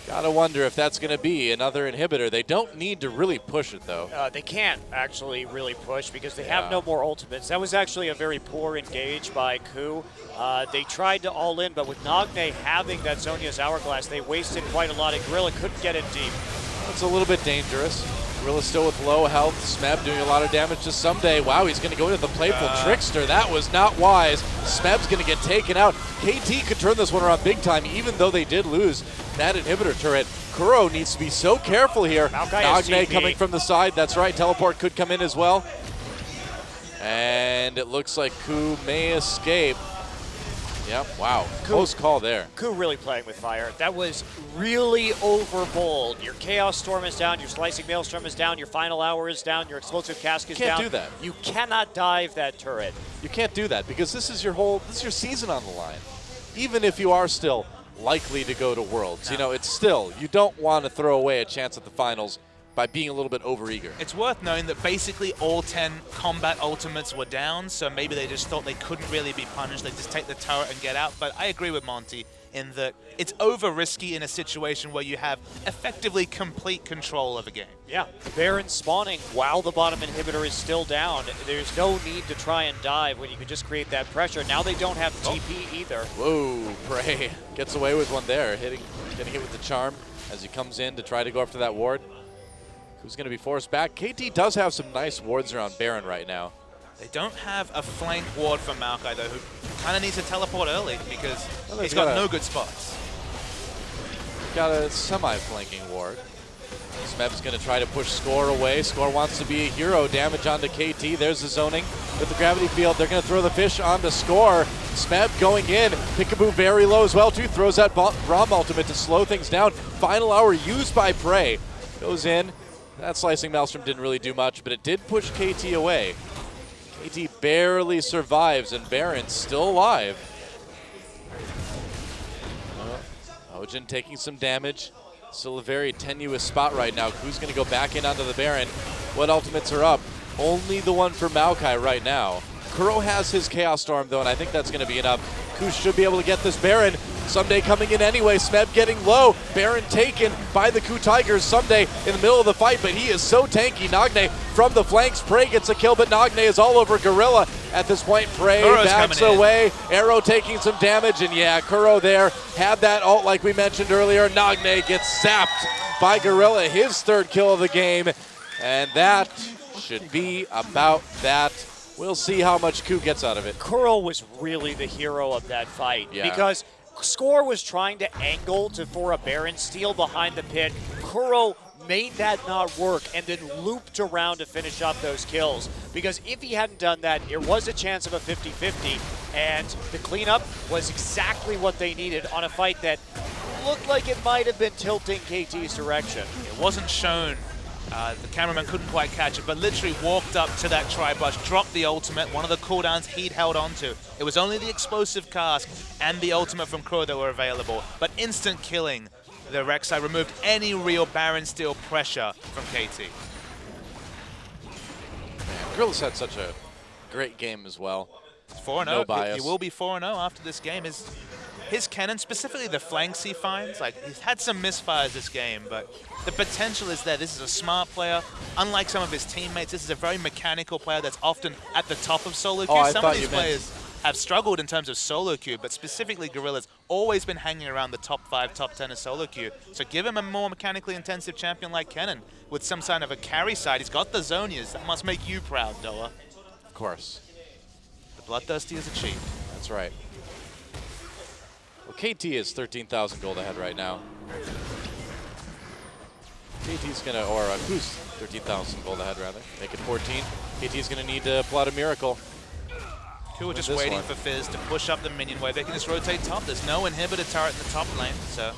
Gotta wonder if that's going to be another inhibitor. They don't need to really push it, though. They can't actually really push because they have no more ultimates. That was actually a very poor engage by Coup. They tried to all in, but with Nagne having that Zonia's Hourglass, they wasted quite a lot, and Gorilla couldn't get in deep. That's a little bit dangerous. Gorilla still with low health. Smeb doing a lot of damage to Someday. Wow, he's going to go into the playful trickster. That was not wise. Smeb's going to get taken out. KT could turn this one around big time, even though they did lose that inhibitor turret. Kuro needs to be so careful here. Nagne coming from the side. That's right. Teleport could come in as well. And it looks like Coup may escape. Yep, wow. Close call there. Coup really playing with fire. That was really overbold. Your Chaos Storm is down, your Slicing Maelstrom is down, your Final Hour is down, your Explosive Cask is down. Can't do that. You cannot dive that turret. You can't do that because this is your season on the line. Even if you are still likely to go to Worlds, you know, it's still, you don't want to throw away a chance at the finals by being a little bit overeager. It's worth knowing that basically all 10 combat ultimates were down, so maybe they just thought they couldn't really be punished. They just take the turret and get out. But I agree with Monty in that it's over risky in a situation where you have effectively complete control of a game. Yeah, Baron spawning while the bottom inhibitor is still down. There's no need to try and dive when you can just create that pressure. Now they don't have TP either. Whoa, Prey gets away with one there, getting hit with the charm as he comes in to try to go after that ward. Who's going to be forced back? KT does have some nice wards around Baron right now. They don't have a flank ward for Maokai, though, who kind of needs to teleport early because he's got no good spots. Got a semi-flanking ward. Smeb's going to try to push Score away. Score wants to be a hero. Damage onto KT. There's the zoning with the gravity field. They're going to throw the fish onto Score. Smeb going in. Peekaboo very low as well, too. Throws that Braum ultimate to slow things down. Final Hour used by Prey. Goes in. That Slicing Maelstrom didn't really do much, but it did push KT away. KT barely survives, and Baron's still alive. Hojin taking some damage. Still a very tenuous spot right now. Who's going to go back in onto the Baron? What ultimates are up? Only the one for Maokai right now. Kuro has his Chaos Storm, though, and I think that's going to be enough. Kuz should be able to get this Baron. Someday coming in anyway. Smeb getting low. Baron taken by the Coup Tigers. Someday in the middle of the fight, but he is so tanky. Nagne from the flanks. Prey gets a kill, but Nagne is all over Gorilla at this point. Prey backs away. Arrow taking some damage, and yeah, Kuro there had that ult like we mentioned earlier. Nagne gets zapped by Gorilla. His third kill of the game, and that should be about that. We'll see how much Coup gets out of it. Kuro was really the hero of that fight because Score was trying to angle for a Baron steal behind the pit. Kuro made that not work and then looped around to finish up those kills. Because if he hadn't done that, there was a chance of a 50-50. And the cleanup was exactly what they needed on a fight that looked like it might have been tilting KT's direction. It wasn't shown. The cameraman couldn't quite catch it, but literally walked up to that tri-bush, dropped the ultimate, one of the cooldowns he'd held onto. It was only the explosive cask and the ultimate from Crow that were available, but instant killing the Rek'Sai removed any real Baron steal pressure from KT. Man, Gorilla's had such a great game as well. 4-0. No bias. He will be 4-0 after this game. His cannon, specifically the flanks he finds, like he's had some misfires this game, but the potential is there. This is a smart player. Unlike some of his teammates, this is a very mechanical player that's often at the top of solo queue. Some of these players have struggled in terms of solo queue, but specifically Gorilla's always been hanging around the top 5, top 10 of solo queue. So give him a more mechanically intensive champion like Kennen with some sign of a carry side. He's got the Zonias. That must make you proud, Doa. Of course. Bloodthirsty is a cheat. That's right. Well, KT is 13,000 gold ahead right now. KT's gonna, or who's 13,000 gold ahead rather. Make it 14. KT's gonna need to pull out a miracle. Who are just this waiting one. for Fizz to push up the minion wave. They can just rotate top. There's no inhibitor turret in the top lane, so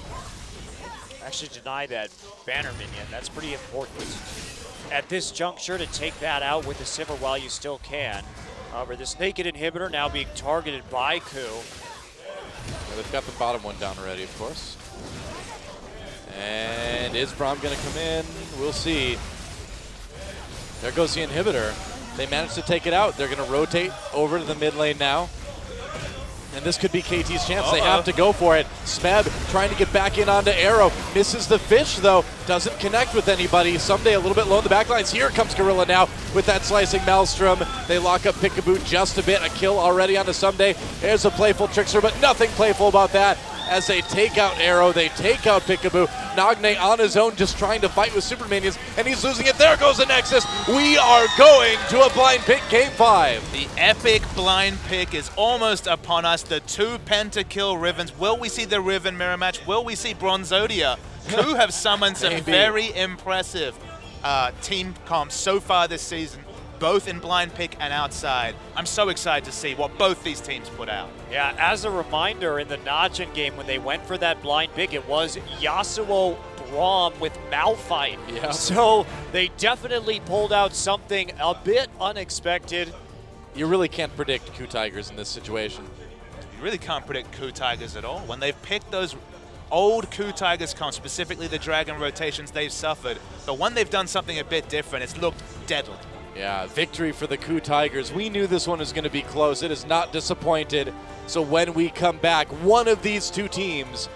Actually deny that banner minion. That's pretty important at this juncture to take that out with the Sivir while you still can. However, this naked inhibitor now being targeted by Ku. Yeah, they've got the bottom one down already, of course. And is Braum going to come in? We'll see. There goes the inhibitor. They managed to take it out. They're going to rotate over to the mid lane now. And this could be KT's chance. They have to go for it. Smeb trying to get back in onto Arrow. Misses the fish, though. Doesn't connect with anybody. Someday a little bit low in the backlines. Here comes Gorilla now with that slicing Maelstrom. They lock up Pickaboo just a bit. A kill already onto Someday. There's a playful Trickster, but nothing playful about that. As they take out Arrow, they take out Pickaboo. Nagne on his own just trying to fight with Super Minions, and he's losing it. There goes the Nexus. We are going to a blind pick game 5. the epic blind pick is almost upon us. The 2 pentakill Rivens. Will we see the Riven mirror match? Will we see Bronzodia? Ku have summoned some Maybe. very impressive team comps so far this season, both in blind pick and outside. I'm so excited to see what both these teams put out. Yeah, as a reminder, in the Najin game, when they went for that blind pick, it was Yasuo Braum with Malphite. Yeah. So they definitely pulled out something a bit unexpected. You really can't predict Ku Tigers in this situation. You really can't predict Ku Tigers at all. When they've picked those old Ku Tigers comps, specifically the Dragon rotations they've suffered, but when they've done something a bit different, it's looked deadly. Yeah, victory for the Ku Tigers. We knew this one was going to be close. It is not disappointed. So when we come back, one of these two teams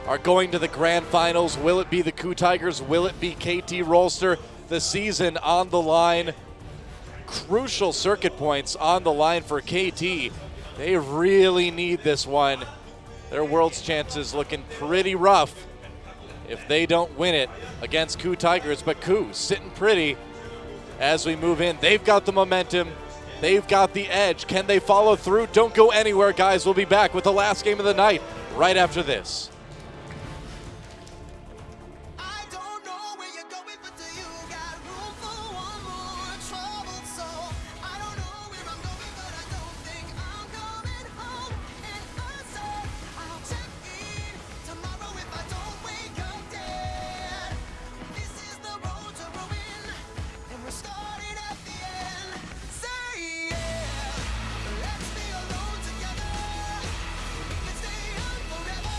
are going to the grand finals. Will it be the Ku Tigers? Will it be KT Rolster? The season on the line. Crucial circuit points on the line for KT. They really need this one. Their world's chances looking pretty rough if they don't win it against Ku Tigers. But Ku sitting pretty as we move in. They've got the momentum. They've got the edge. Can they follow through? Don't go anywhere, guys. We'll be back with the last game of the night right after this. I don't know where you're going, but do you got room for one more troubled soul? I don't know where I'm going, but I don't think I'm coming home. And I said I'll check in tomorrow if I don't wake up dead. This is the road to ruin, and we're starting at the end. Say yeah, let's be alone together. We can stay young forever.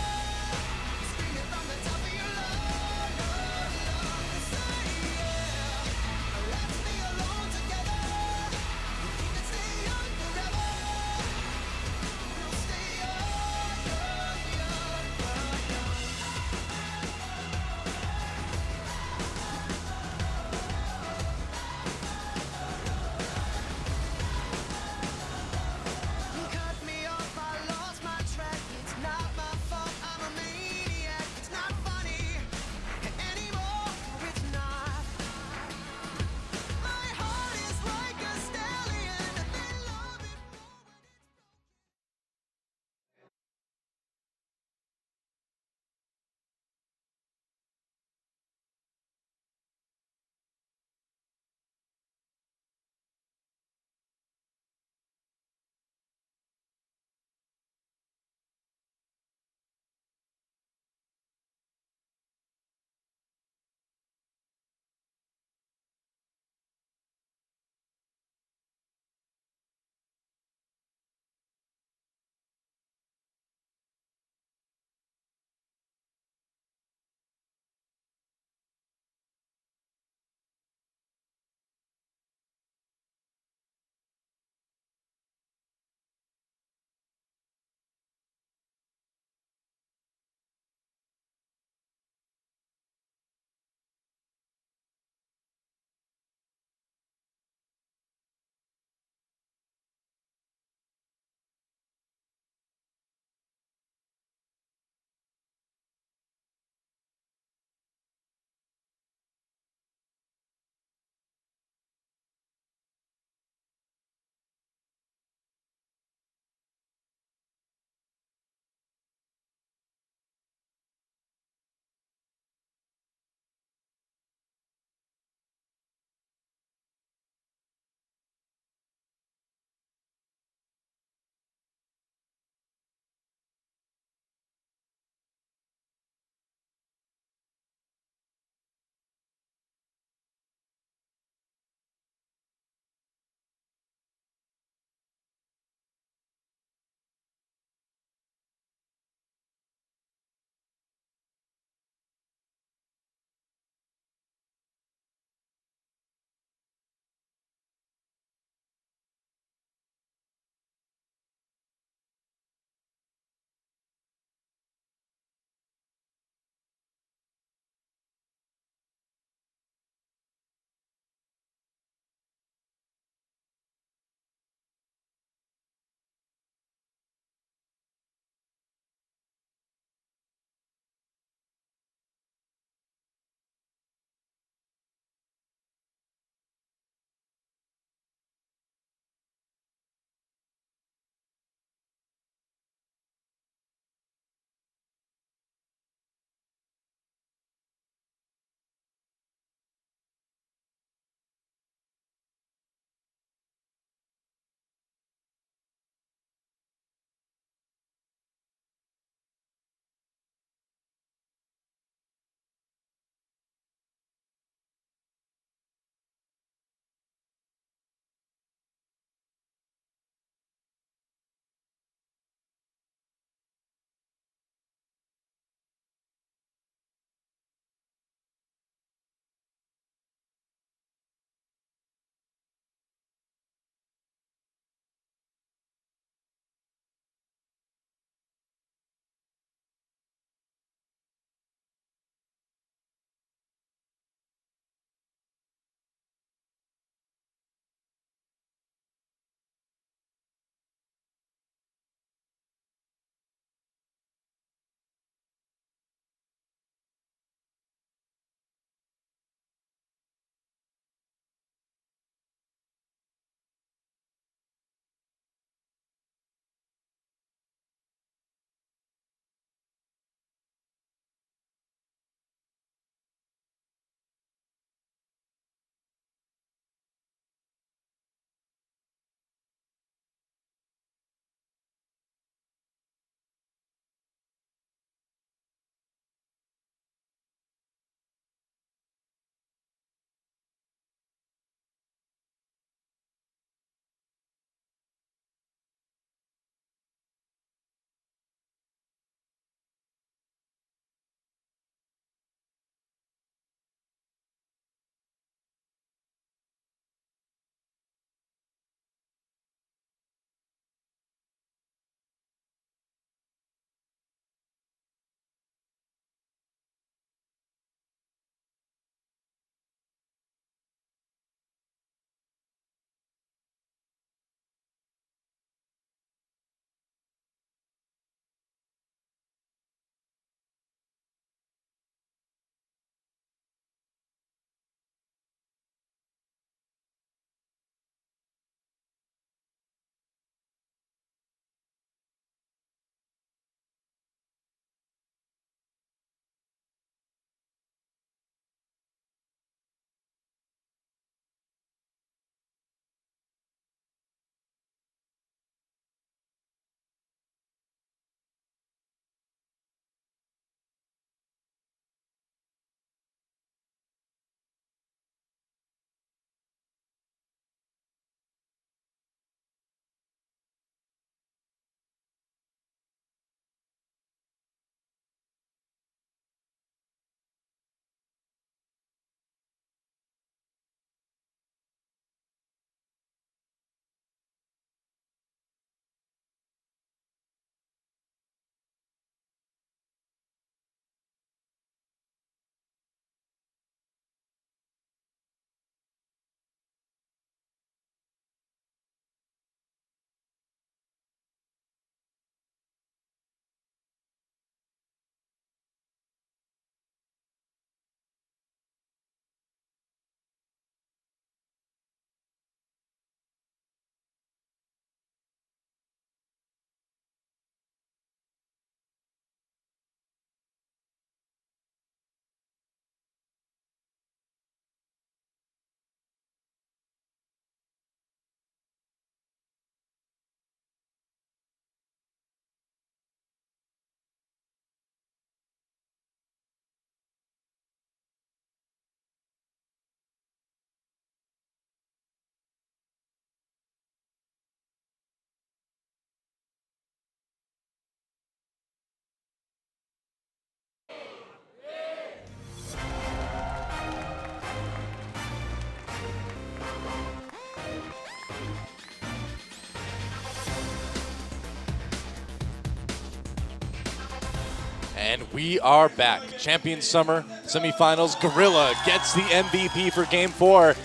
And we are back. Champion Summer semifinals. Gorilla gets the MVP for Game 4.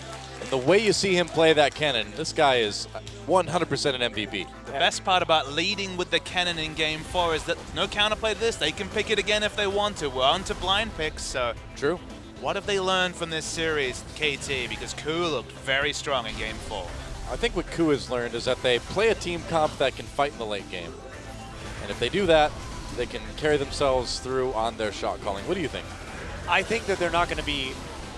And the way you see him play that cannon, this guy is 100% an MVP. The best part about leading with the cannon in Game 4 is that no counterplay to this. They can pick it again if they want to. We're on to blind picks, so True. what have they learned from this series, KT? Because Ku looked very strong in Game 4. I think what Ku has learned is that they play a team comp that can fight in the late game. And if they do that, they can carry themselves through on their shot calling. What do you think? I think that they're not going to be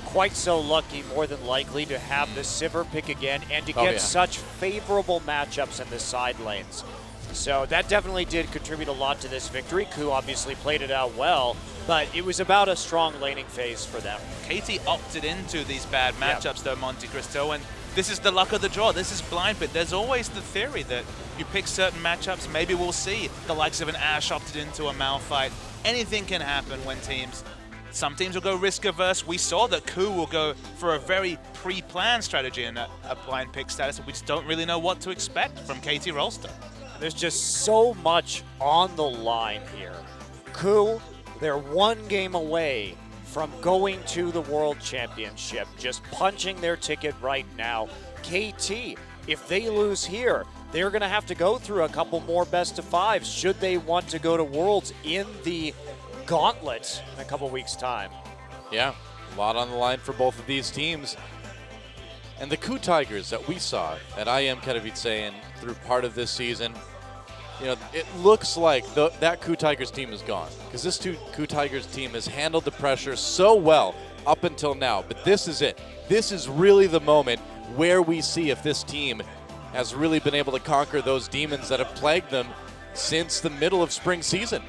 quite so lucky, more than likely, to have the Sivir pick again and to get such favorable matchups in the side lanes. So that definitely did contribute a lot to this victory. Ku obviously played it out well, but it was about a strong laning phase for them. KT opted into these bad matchups, though, Monte Cristo, and this is the luck of the draw. This is blind pit. There's always the theory that you pick certain matchups. Maybe we'll see the likes of an Ashe opted into a Malphite. Anything can happen when some teams will go risk averse. We saw that Ku will go for a very pre-planned strategy in a blind pick status. We just don't really know what to expect from KT Rolster. There's just so much on the line here. Ku, they're one game away from going to the World Championship, just punching their ticket right now. KT, if they lose here, they're going to have to go through a couple more best of fives should they want to go to Worlds in the gauntlet in a couple weeks' time. Yeah, a lot on the line for both of these teams. And the Ku Tigers that we saw at IM Katowice and through part of this season, you know, it looks like that Ku Tigers team is gone because this Ku Tigers team has handled the pressure so well up until now. But this is it. This is really the moment where we see if this team has really been able to conquer those demons that have plagued them since the middle of spring season.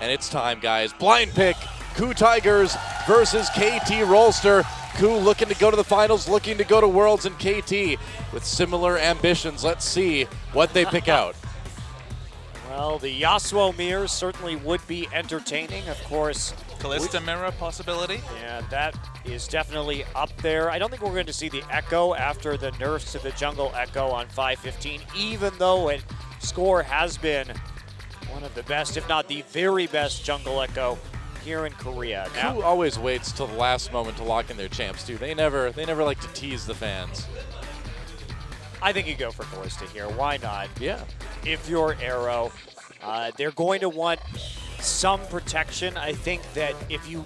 And it's time, guys. Blind pick, Ku Tigers versus KT Rolster. Ku looking to go to the finals, looking to go to Worlds, and KT with similar ambitions. Let's see what they pick out. Well, the Yasuo mirrors certainly would be entertaining, of course. Callista mirror possibility? Yeah, that is definitely up there. I don't think we're going to see the Echo after the nerfs to the jungle Echo on 5.15, even though its score has been one of the best, if not the very best jungle Echo here in Korea. Ku always waits till the last moment to lock in their champs, too. They never like to tease the fans. I think you go for Callista here. Why not? Yeah. If you're Arrow, they're going to want some protection. I think that if you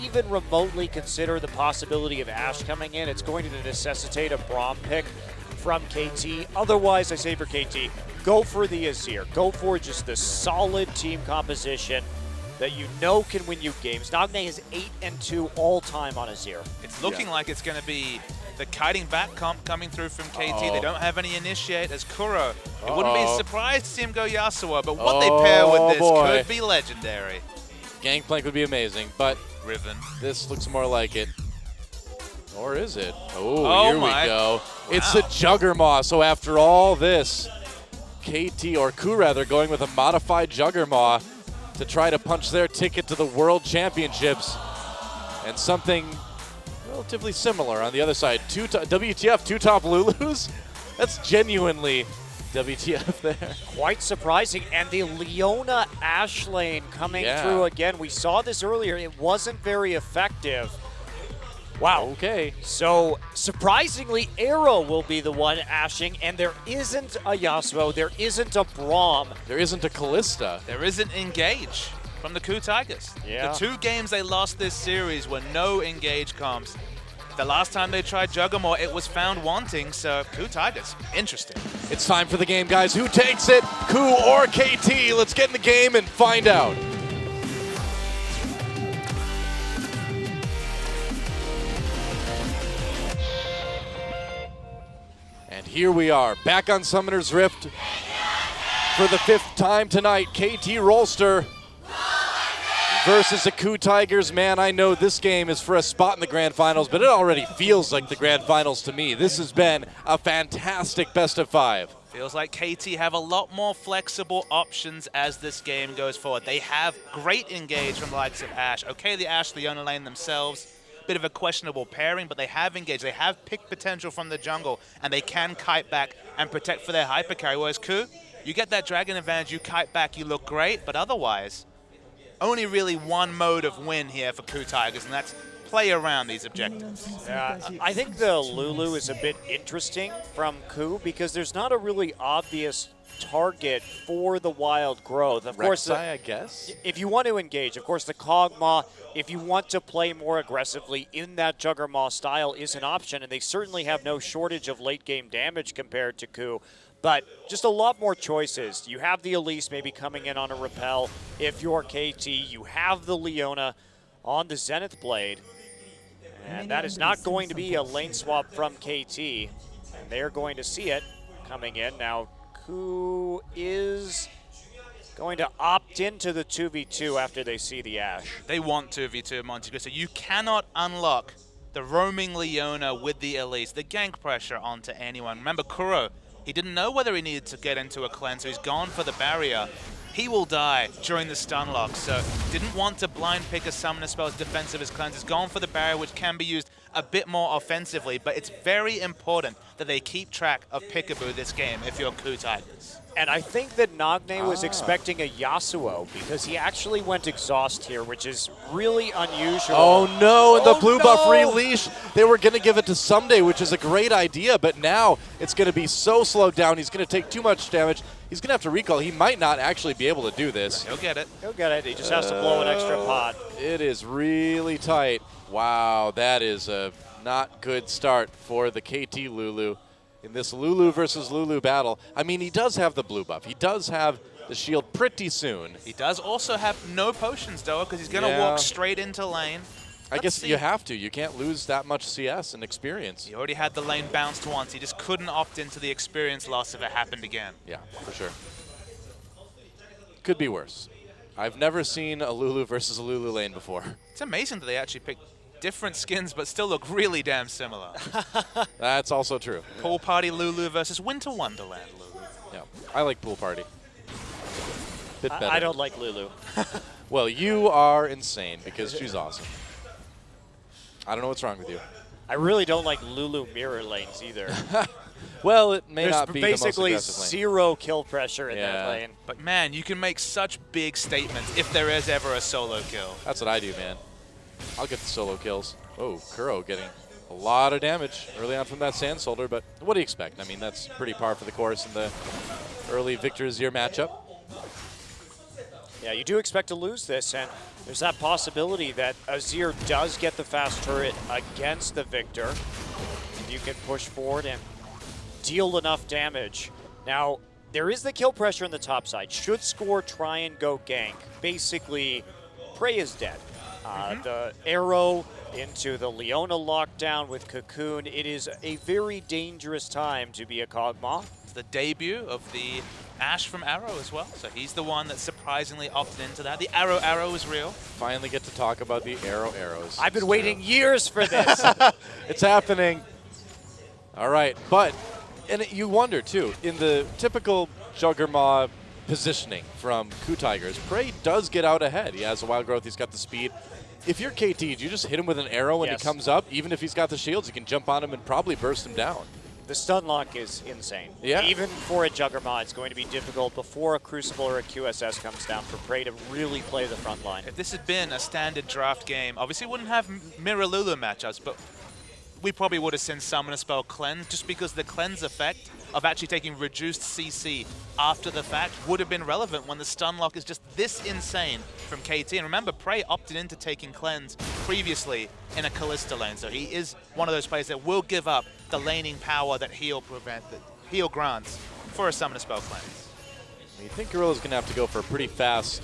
even remotely consider the possibility of Ashe coming in, it's going to necessitate a Braum pick from KT. Otherwise, I say for KT, go for the Azir. Go for just the solid team composition that you know can win you games. Nagne is 8-2 all time on Azir. It's looking like it's going to be the kiting back comp coming through from KT. They don't have any initiate as Kuro. It wouldn't be surprised to see him go Yasuo, but what they pair with this could be legendary. Gangplank would be amazing, but Riven. this looks more like it. Or is it? Oh, here we go. Wow. It's the Juggermaw. So after all this, KT, or Ku rather, going with a modified Juggermaw to try to punch their ticket to the World Championships. And something relatively similar on the other side. WTF, two top Lulus? That's genuinely WTF there. Quite surprising. And the Leona Ashe lane coming through again. We saw this earlier. It wasn't very effective. Wow. Okay. So, surprisingly, Arrow will be the one ashing, and there isn't a Yasuo, there isn't a Braum. There isn't a Callista. There isn't Engage from the Ku Tigers. Yeah. The 2 games they lost this series were no Engage comps. The last time they tried Juggernaut, it was found wanting, so Ku Tigers, interesting. It's time for the game, guys. Who takes it? Ku or KT? Let's get in the game and find out. And here we are, back on Summoner's Rift for the 5th time tonight. KT Rolster versus the Ku Tigers. Man, I know this game is for a spot in the Grand Finals, but it already feels like the Grand Finals to me. This has been a fantastic best of 5. Feels like KT have a lot more flexible options as this game goes forward. They have great engage from the likes of Ashe. Okay, the Ashe, the Leona lane themselves, bit of a questionable pairing, but they have engaged. They have pick potential from the jungle, and they can kite back and protect for their hyper carry. Whereas Ku, you get that dragon advantage, you kite back, you look great, but otherwise, only really one mode of win here for Coup Tigers, and that's play around these objectives. Yeah, I think the Lulu is a bit interesting from Coup because there's not a really obvious target for the wild growth. Of course, Rek'Sai, I guess. if you want to engage, of course, the Kog'Maw, if you want to play more aggressively in that Juggermaw style, is an option, and they certainly have no shortage of late-game damage compared to Coup. But just a lot more choices. You have the Elise maybe coming in on a repel. If you're KT, you have the Leona on the Zenith Blade. And that is not going to be a lane swap from KT. And they're going to see it coming in. Now, Coup is going to opt into the 2v2 after they see the Ashe. They want 2v2 Monty, so you cannot unlock the roaming Leona with the Elise, the gank pressure onto anyone. Remember, Kuro, he didn't know whether he needed to get into a cleanse, so he's gone for the barrier. He will die during the stun lock, so didn't want to blind pick a summoner spell as defensive as cleanse. He's gone for the barrier, which can be used a bit more offensively, but it's very important that they keep track of Peekaboo this game if you're Coup Tigers. And I think that Nagne was expecting a Yasuo because he actually went exhaust here, which is really unusual. Oh no, and the Oh, blue no! buff releash. They were going to give it to Someday, which is a great idea, but now it's going to be so slowed down. He's going to take too much damage. He's going to have to recall. He might not actually be able to do this. He'll get it. He'll get it. He just has to blow an extra pot. It is really tight. Wow, that is a not good start for the KT Lulu in this Lulu versus Lulu battle. I mean, he does have the blue buff. He does have the shield pretty soon. He does also have no potions, though, because he's going to Yeah. walk straight into lane. I guess you have to. You can't lose that much CS and experience. He already had the lane bounced once. He just couldn't opt into the experience loss if it happened again. Yeah, for sure. Could be worse. I've never seen a Lulu versus a Lulu lane before. It's amazing that they actually picked different skins but still look really damn similar. That's also true. Pool Party Lulu versus Winter Wonderland Lulu. Yeah, I like Pool Party. Bit better. I don't like Lulu. Well, you are insane because she's awesome. I don't know what's wrong with you. I really don't like Lulu mirror lanes either. Well, it may There's not be the most basically aggressive lane. zero kill pressure in that Yeah. lane. But man, you can make such big statements if there is ever a solo kill. That's what I do, man. I'll get the solo kills. Oh, Kuro getting a lot of damage early on from that Sand Soldier, but what do you expect? I mean, that's pretty par for the course in the early Victor Azir matchup. Yeah, you do expect to lose this, and there's that possibility that Azir does get the fast turret against the Victor. You can push forward and deal enough damage. Now, there is the kill pressure on the top side. Should Score try and go gank, basically, Prey is dead. The arrow into the Leona lockdown with Cocoon. It is a very dangerous time to be a Kog'Maw. It's the debut of the Ashe from Arrow as well, so he's the one that surprisingly opted into that. The arrow is real. Finally get to talk about the arrows. I've been It's waiting true. years for this. It's happening. All right, but you wonder too, in the typical Juggermaw positioning from Coup Tigers, Prey does get out ahead. He has the wild growth, he's got the speed. If you're KT, do you just hit him with an arrow when Yes. he comes up? Even if he's got the shields, you can jump on him and probably burst him down. The stun lock is insane. Yeah. Even for a Juggernaut, it's going to be difficult before a Crucible or a QSS comes down for Prey to really play the front line. If this had been a standard draft game, obviously we wouldn't have Mirror Lulu matchups, but we probably would have seen Summoner Spell Cleanse, just because the cleanse effect of actually taking reduced CC after the fact would have been relevant when the stun lock is just this insane from KT. And remember, Prey opted into taking cleanse previously in a Kalista lane, so he is one of those players that will give up the laning power that heal grants for a Summoner Spell Cleanse. You think Gorilla's going to have to go for a pretty fast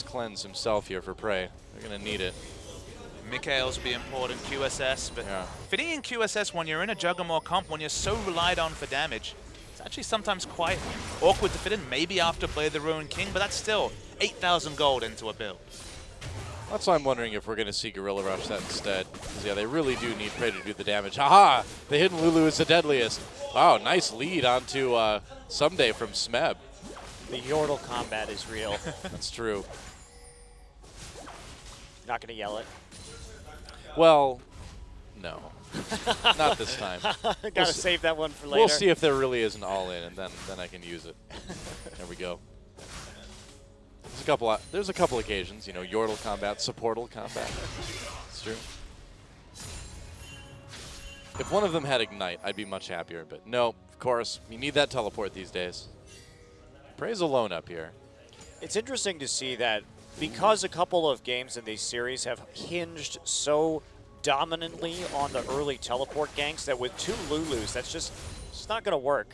cleanse himself here for Prey. They're going to need it. Mikhail's will be important, QSS, but Yeah. fitting in QSS when you're in a Juggernaut comp, when you're so relied on for damage, it's actually sometimes quite awkward to fit in, maybe after Blade the Ruined King, but that's still 8,000 gold into a build. That's why I'm wondering if we're going to see Gorilla Rush that instead. Because, yeah, they really do need Prey to do the damage. Haha! The hidden Lulu is the deadliest. Wow, nice lead onto Someday from Smeb. The Yordle combat is real. That's true. Not going to yell it. Well, no. Not this time. Gotta save that one for later. We'll see if there really is an all-in, and then I can use it. There we go. There's a couple occasions, you know, Yordle combat, supportal combat. It's true. If one of them had Ignite, I'd be much happier. But no, of course, you need that teleport these days. Prey's alone up here. It's interesting to see that because a couple of games in these series have hinged so dominantly on the early teleport ganks that with 2 Lulus, that's just it's not going to work.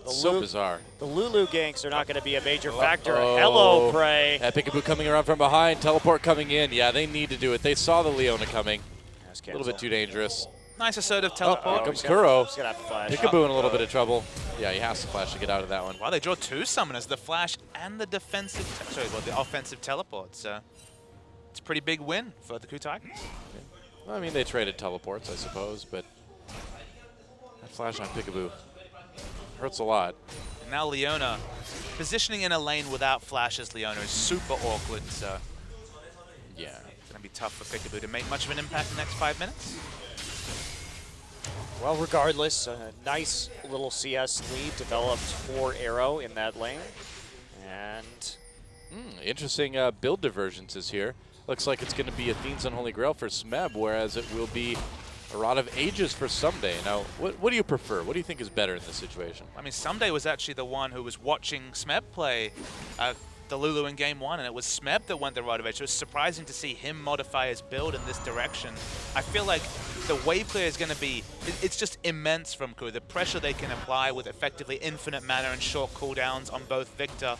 So bizarre. The Lulu ganks are not going to be a major factor. Hello, Prey. Peekaboo coming around from behind, teleport coming in. Yeah, they need to do it. They saw the Leona coming. A little bit too dangerous. Nice assertive teleport. Here comes Kuro. He's gonna have to flash. Peekaboo in a little bit of trouble. Yeah, he has to flash to get out of that one. Wow, they draw 2 summoners, the flash and the defensive, the offensive teleport. So it's a pretty big win for the Ku Tigers. Well, I mean, they traded teleports, I suppose, but that flash on Peekaboo hurts a lot. And now Leona, positioning in a lane without flashes, Leona is super awkward. So yeah, it's gonna be tough for Peekaboo to make much of an impact in the next 5 minutes. Well, regardless, a nice little CS lead developed for Arrow in that lane. And interesting build divergences here. Looks like it's going to be Athene's Unholy Grail for Smeb, whereas it will be a Rod of Ages for Someday. Now, what do you prefer? What do you think is better in this situation? I mean, Someday was actually the one who was watching Smeb play the Lulu in Game 1, and it was Smeb that went the Rod of Ages. It was surprising to see him modify his build in this direction. I feel like the wave clear is going to be, it's just immense from Ku. The pressure they can apply with effectively infinite mana and short cooldowns on both Victor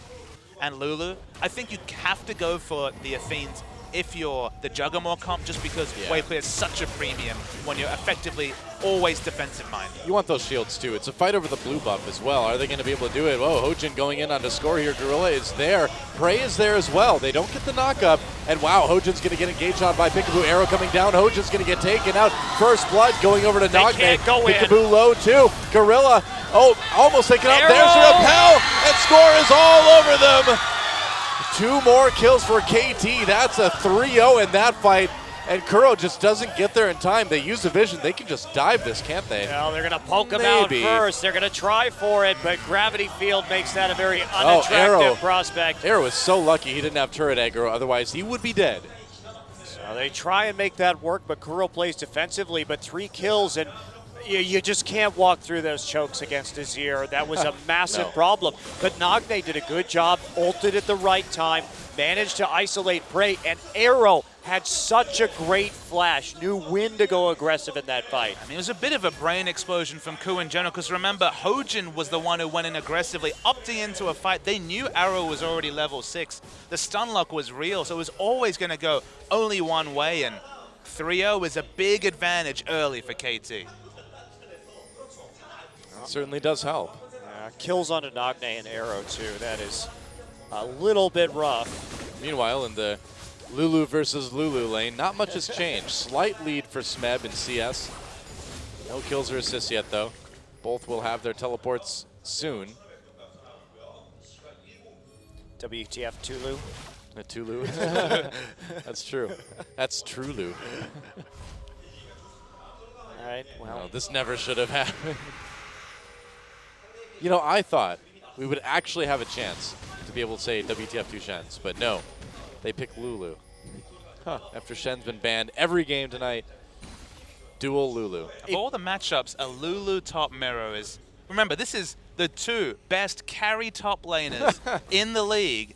and Lulu. I think you have to go for the Athenes if you're the Juggernaut comp, just because wave clear is such a premium when you're effectively always defensive minded. You want those shields too. It's a fight over the blue buff as well. Are they going to be able to do it? Whoa, Hojin going in on the score here. Gorilla is there. Prey is there as well. They don't get the knockup. And wow, Hojin's going to get engaged on by Peekaboo. Arrow coming down. Hojin's going to get taken out. First blood going over to Nagne. Can't go in. Peekaboo low too. Gorilla, almost taken out. There's a repel. And score is all over them. 2 more kills for KT. That's a 3-0 in that fight. And Kuro just doesn't get there in time. They use the vision. They can just dive this, can't they? Well, they're going to poke him out first. They're going to try for it, but Gravity Field makes that a very unattractive prospect. Arrow is so lucky he didn't have turret aggro. Otherwise, he would be dead. So they try and make that work, but Kuro plays defensively, but 3 kills, and you just can't walk through those chokes against Azir. That was a massive problem. But Nagne did a good job, ulted at the right time, managed to isolate Prey, and Arrow had such a great flash, knew when to go aggressive in that fight. I mean, it was a bit of a brain explosion from Ku in general, because remember, Hojin was the one who went in aggressively, opting into a fight. They knew Arrow was already level 6. The stun lock was real, so it was always going to go only one way, and 3-0 is a big advantage early for KT. Certainly does help. Kills onto Nagne and Arrow, too. That is a little bit rough. Meanwhile, in the Lulu versus Lulu lane, not much has changed. Slight lead for Smeb in CS. No kills or assists yet, though. Both will have their teleports soon. WTF Tulu. Tulu. That's true. That's Trulu. All right, well. No, this never should have happened. You know, I thought we would actually have a chance to be able to say WTF 2 Shens, but no. They pick Lulu. After Shen's been banned every game tonight, dual Lulu. Of all the matchups, a Lulu top mirror is... Remember, this is the 2 best carry top laners in the league.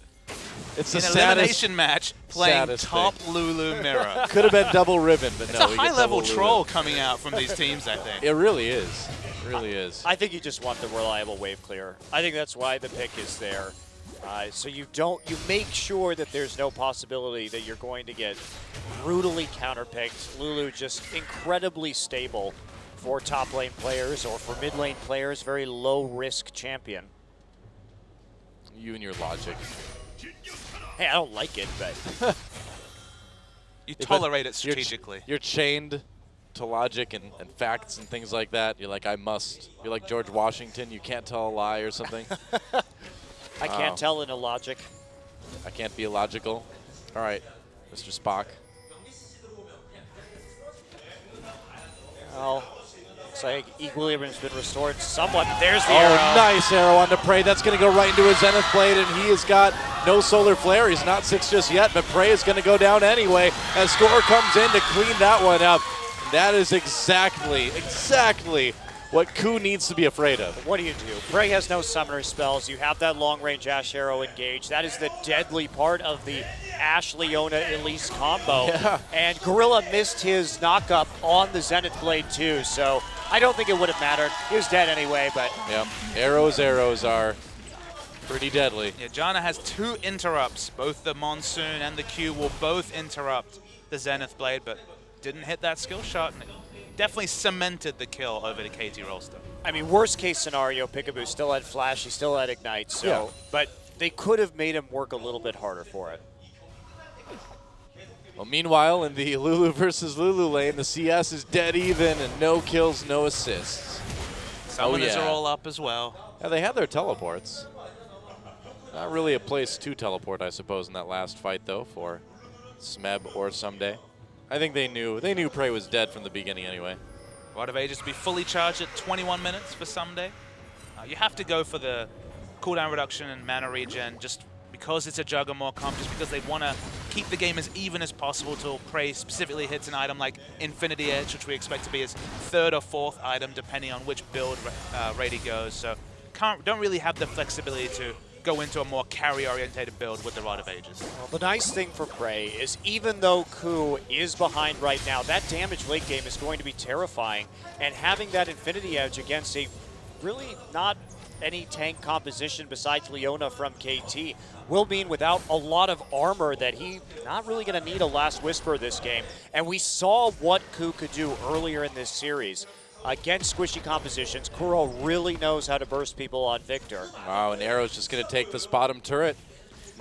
It's an elimination match playing top Lulu mirror. Could have been double ribbon, but it's no. It's a high-level troll coming out from these teams, I think. It really is. It really is. I think you just want the reliable wave clear. I think that's why the pick is there. So you make sure that there's no possibility that you're going to get brutally counterpicked. Lulu just incredibly stable for top lane players or for mid lane players, very low risk champion. You and your logic. Hey, I don't like it, but you tolerate it strategically. You're chained to logic and facts and things like that. You're like, I must. You're like George Washington. You can't tell a lie or something. I can't tell in illogic. I can't be illogical. All right, Mr. Spock. Well, looks like equilibrium's been restored somewhat. There's the arrow. Nice arrow on the Prey. That's going to go right into his Zenith Blade, and he has got No solar flare. He's not 6 just yet, but Prey is going to go down anyway as Score comes in to clean that one up. That is exactly what Ku needs to be afraid of. What do you do? Prey has no summoner spells. You have that long-range Ash Arrow engaged. That is the deadly part of the Ash Leona Elise combo. Yeah. And Gorilla missed his knockup on the Zenith Blade too, so I don't think it would have mattered. He was dead anyway, but... Yep, arrows are pretty deadly. Yeah, Janna has 2 interrupts. Both the Monsoon and the Q will both interrupt the Zenith Blade, but didn't hit that skill shot, and it definitely cemented the kill over the KT roster. I mean, worst case scenario, Peekaboo still had Flash, he still had Ignite, so... Yeah. But they could have made him work a little bit harder for it. Well, meanwhile, in the Lulu versus Lulu lane, the CS is dead even and no kills, no assists. Summoners yeah. are all up as well. Yeah, they had their teleports. Not really a place to teleport, I suppose, in that last fight, though, for Smeb or Someday. I think they knew Prey was dead from the beginning anyway. Rod of Ages to be fully charged at 21 minutes for Someday. You have to go for the cooldown reduction and mana regen just because it's a Juggernaut comp, just because they want to keep the game as even as possible till Prey specifically hits an item like Infinity Edge, which we expect to be his 3rd or 4th item depending on which build rate he goes. So don't really have the flexibility to go into a more carry-orientated build with the Rod of Ages. Well, the nice thing for Prey is even though Ku is behind right now, that damage late game is going to be terrifying. And having that Infinity Edge against a really not any tank composition besides Leona from KT will mean without a lot of armor that he not really going to need a Last Whisper this game. And we saw what Ku could do earlier in this series. Against squishy compositions, Kuro really knows how to burst people on Victor. Wow, and Arrow's just going to take this bottom turret.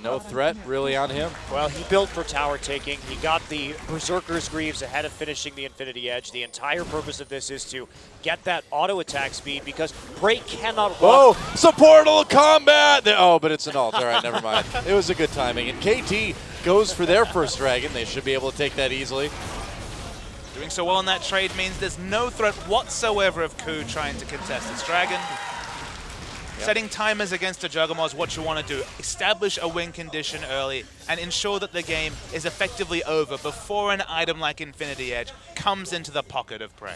No threat really on him. Well, he built for tower taking. He got the Berserker's Greaves ahead of finishing the Infinity Edge. The entire purpose of this is to get that auto attack speed because Prey cannot walk. Whoa, supportal combat! Oh, but it's an ult. All right, never mind. It was a good timing. And KT goes for their first dragon. They should be able to take that easily. Doing so well in that trade means there's no threat whatsoever of Ku trying to contest this dragon. Setting timers against a Juggernaut is what you want to do. Establish a win condition early and ensure that the game is effectively over before an item like Infinity Edge comes into the pocket of Prey.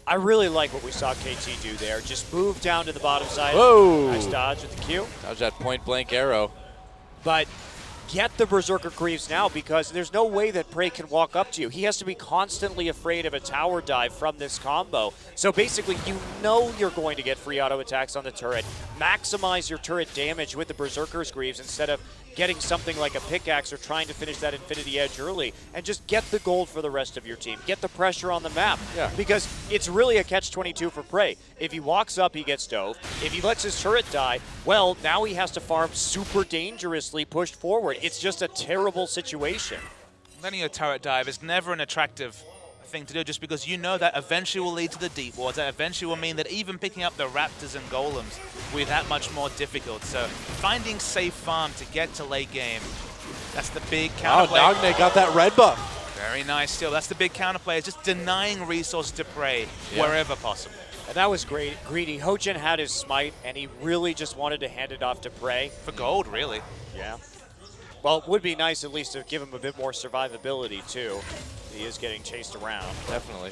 I really like what we saw KT do there. Just move down to the bottom side. Whoa! Nice dodge with the Q. Dodge that point-blank arrow. But get the Berserker Greaves now because there's no way that Prey can walk up to you. He has to be constantly afraid of a tower dive from this combo. So basically, you know you're going to get free auto attacks on the turret. Maximize your turret damage with the Berserker's Greaves instead of getting something like a pickaxe or trying to finish that Infinity Edge early. And just get the gold for the rest of your team. Get the pressure on the map. Yeah. Because it's really a catch-22 for Prey. If he walks up, he gets dove. If he lets his turret die, well, now he has to farm super dangerously pushed forward. It's just a terrible situation. Letting your turret dive is never an attractive thing to do just because you know that eventually will lead to the deep wards. That eventually will mean that even picking up the raptors and golems will be that much more difficult. So finding safe farm to get to late game, that's the big counterplay. Wow, Nagne got that red buff. Very nice still. That's the big counterplay. It's just denying resources to Prey wherever possible. And that was great. Greedy. Hojin had his smite, and he really just wanted to hand it off to Prey. For gold, really. Yeah. Well, it would be nice at least to give him a bit more survivability, too. He is getting chased around. Definitely.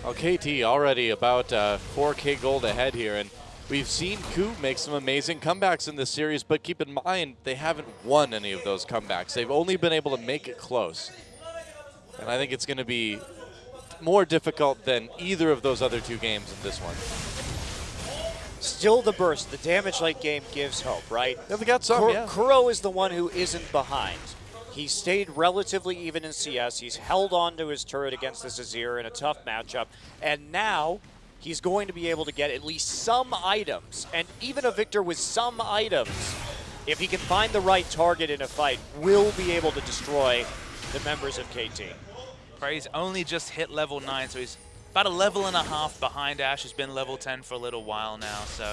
Well, KT already about 4K gold ahead here, and we've seen Ku make some amazing comebacks in this series, but keep in mind, they haven't won any of those comebacks. They've only been able to make it close. And I think it's going to be more difficult than either of those other 2 games in this one. Still the burst. The damage late game gives hope, right? Yeah, they got some, yeah. Kuro is the one who isn't behind. He stayed relatively even in CS. He's held on to his turret against this Azir in a tough matchup. And now he's going to be able to get at least some items. And even a Victor with some items, if he can find the right target in a fight, will be able to destroy the members of KT. Prey's only just hit level 9, so he's about a level and a half behind Ash, who's been level 10 for a little while now. So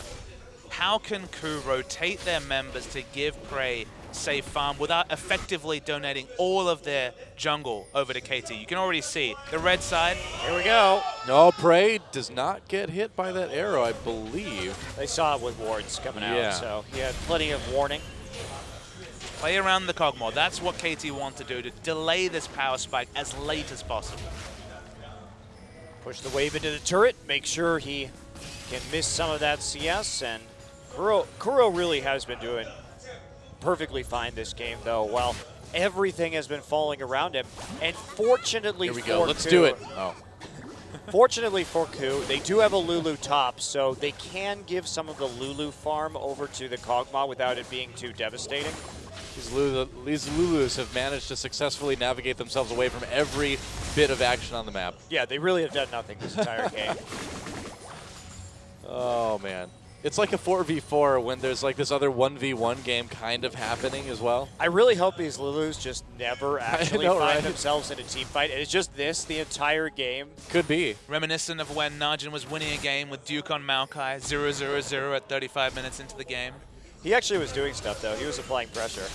how can Ku rotate their members to give Prey safe farm without effectively donating all of their jungle over to KT? You can already see the red side. Here we go. No, Prey does not get hit by that arrow, I believe. They saw it with wards coming out, Yeah. so he had plenty of warning. Play around the Kog'Maw. That's what KT want to do, to delay this power spike as late as possible. Push the wave into the turret, make sure he can miss some of that CS, and Kuro really has been doing perfectly fine this game, though, while everything has been falling around him. And fortunately Here we for go. Let's Ku, do it. Oh. Fortunately for Ku, they do have a Lulu top, so they can give some of the Lulu farm over to the Kog'Maw without it being too devastating. These Lulus have managed to successfully navigate themselves away from every bit of action on the map. Yeah, they really have done nothing this entire game. Oh, man. It's like a 4v4 when there's like this other 1v1 game kind of happening as well. I really hope these Lulus just never actually know, find right? themselves in a team fight. And it's just this the entire game. Could be. Reminiscent of when Najin was winning a game with Duke on Maokai, 0-0-0 at 35 minutes into the game. He actually was doing stuff, though. He was applying pressure.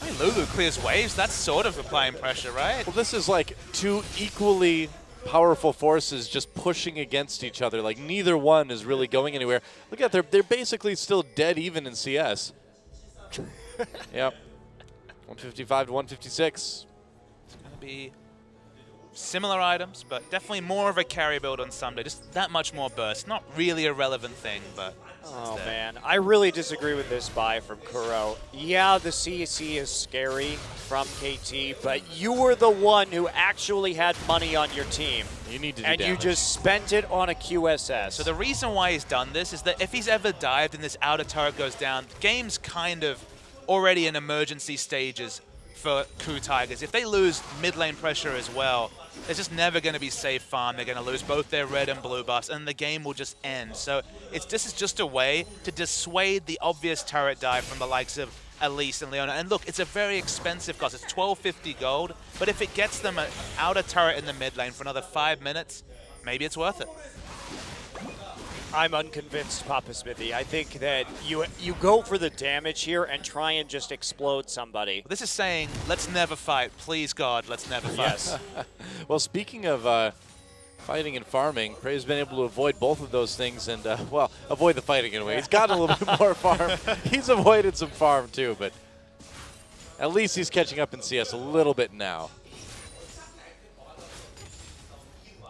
I mean, Lulu clears waves. That's sort of applying pressure, right? Well, this is like two equally powerful forces just pushing against each other. Like neither one is really going anywhere. Look at they're basically still dead even in CS. Yep. 155 to 156. It's going to be similar items, but definitely more of a carry build on Sunday. Just that much more burst. Not really a relevant thing, but Oh, it's there. man. I really disagree with this buy from Kuro. Yeah, the CC is scary from KT, but you were the one who actually had money on your team. You need to do And you damage. just spent it on a QSS. So the reason why he's done this is that if he's ever dived and this outer turret goes down, the game's kind of already in emergency stages for Ku Tigers. If they lose mid lane pressure as well, there's just never going to be safe farm. They're going to lose both their red and blue buffs, and the game will just end. So this is just a way to dissuade the obvious turret dive from the likes of Elise and Leona. And look, it's a very expensive cost. It's 1250 gold, but if it gets them an outer turret in the mid lane for another 5 minutes, maybe it's worth it. I'm unconvinced, Papa Smithy. I think that you go for the damage here and try and just explode somebody. This is saying, let's never fight. Please, God, let's never fight. Yes. Well, speaking of fighting and farming, Prey's been able to avoid both of those things and, well, avoid the fighting anyway. He's gotten a little bit more farm. He's avoided some farm too, but at least he's catching up in CS a little bit now.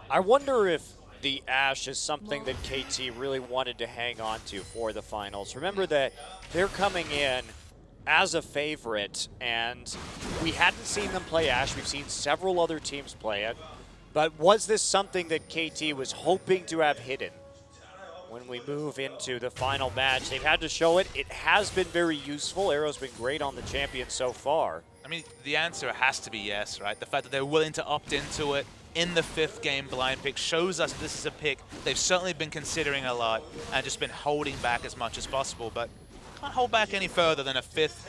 I wonder if the Ashe is something that KT really wanted to hang on to for the finals. Remember that they're coming in as a favorite, and we hadn't seen them play Ashe. We've seen several other teams play it. But was this something that KT was hoping to have hidden when we move into the final match? They've had to show it. It has been very useful. Arrow's been great on the champion so far. I mean, the answer has to be yes, right? The fact that they're willing to opt into it in the 5th game blind pick shows us this is a pick they've certainly been considering a lot and just been holding back as much as possible, but can't hold back any further than a 5th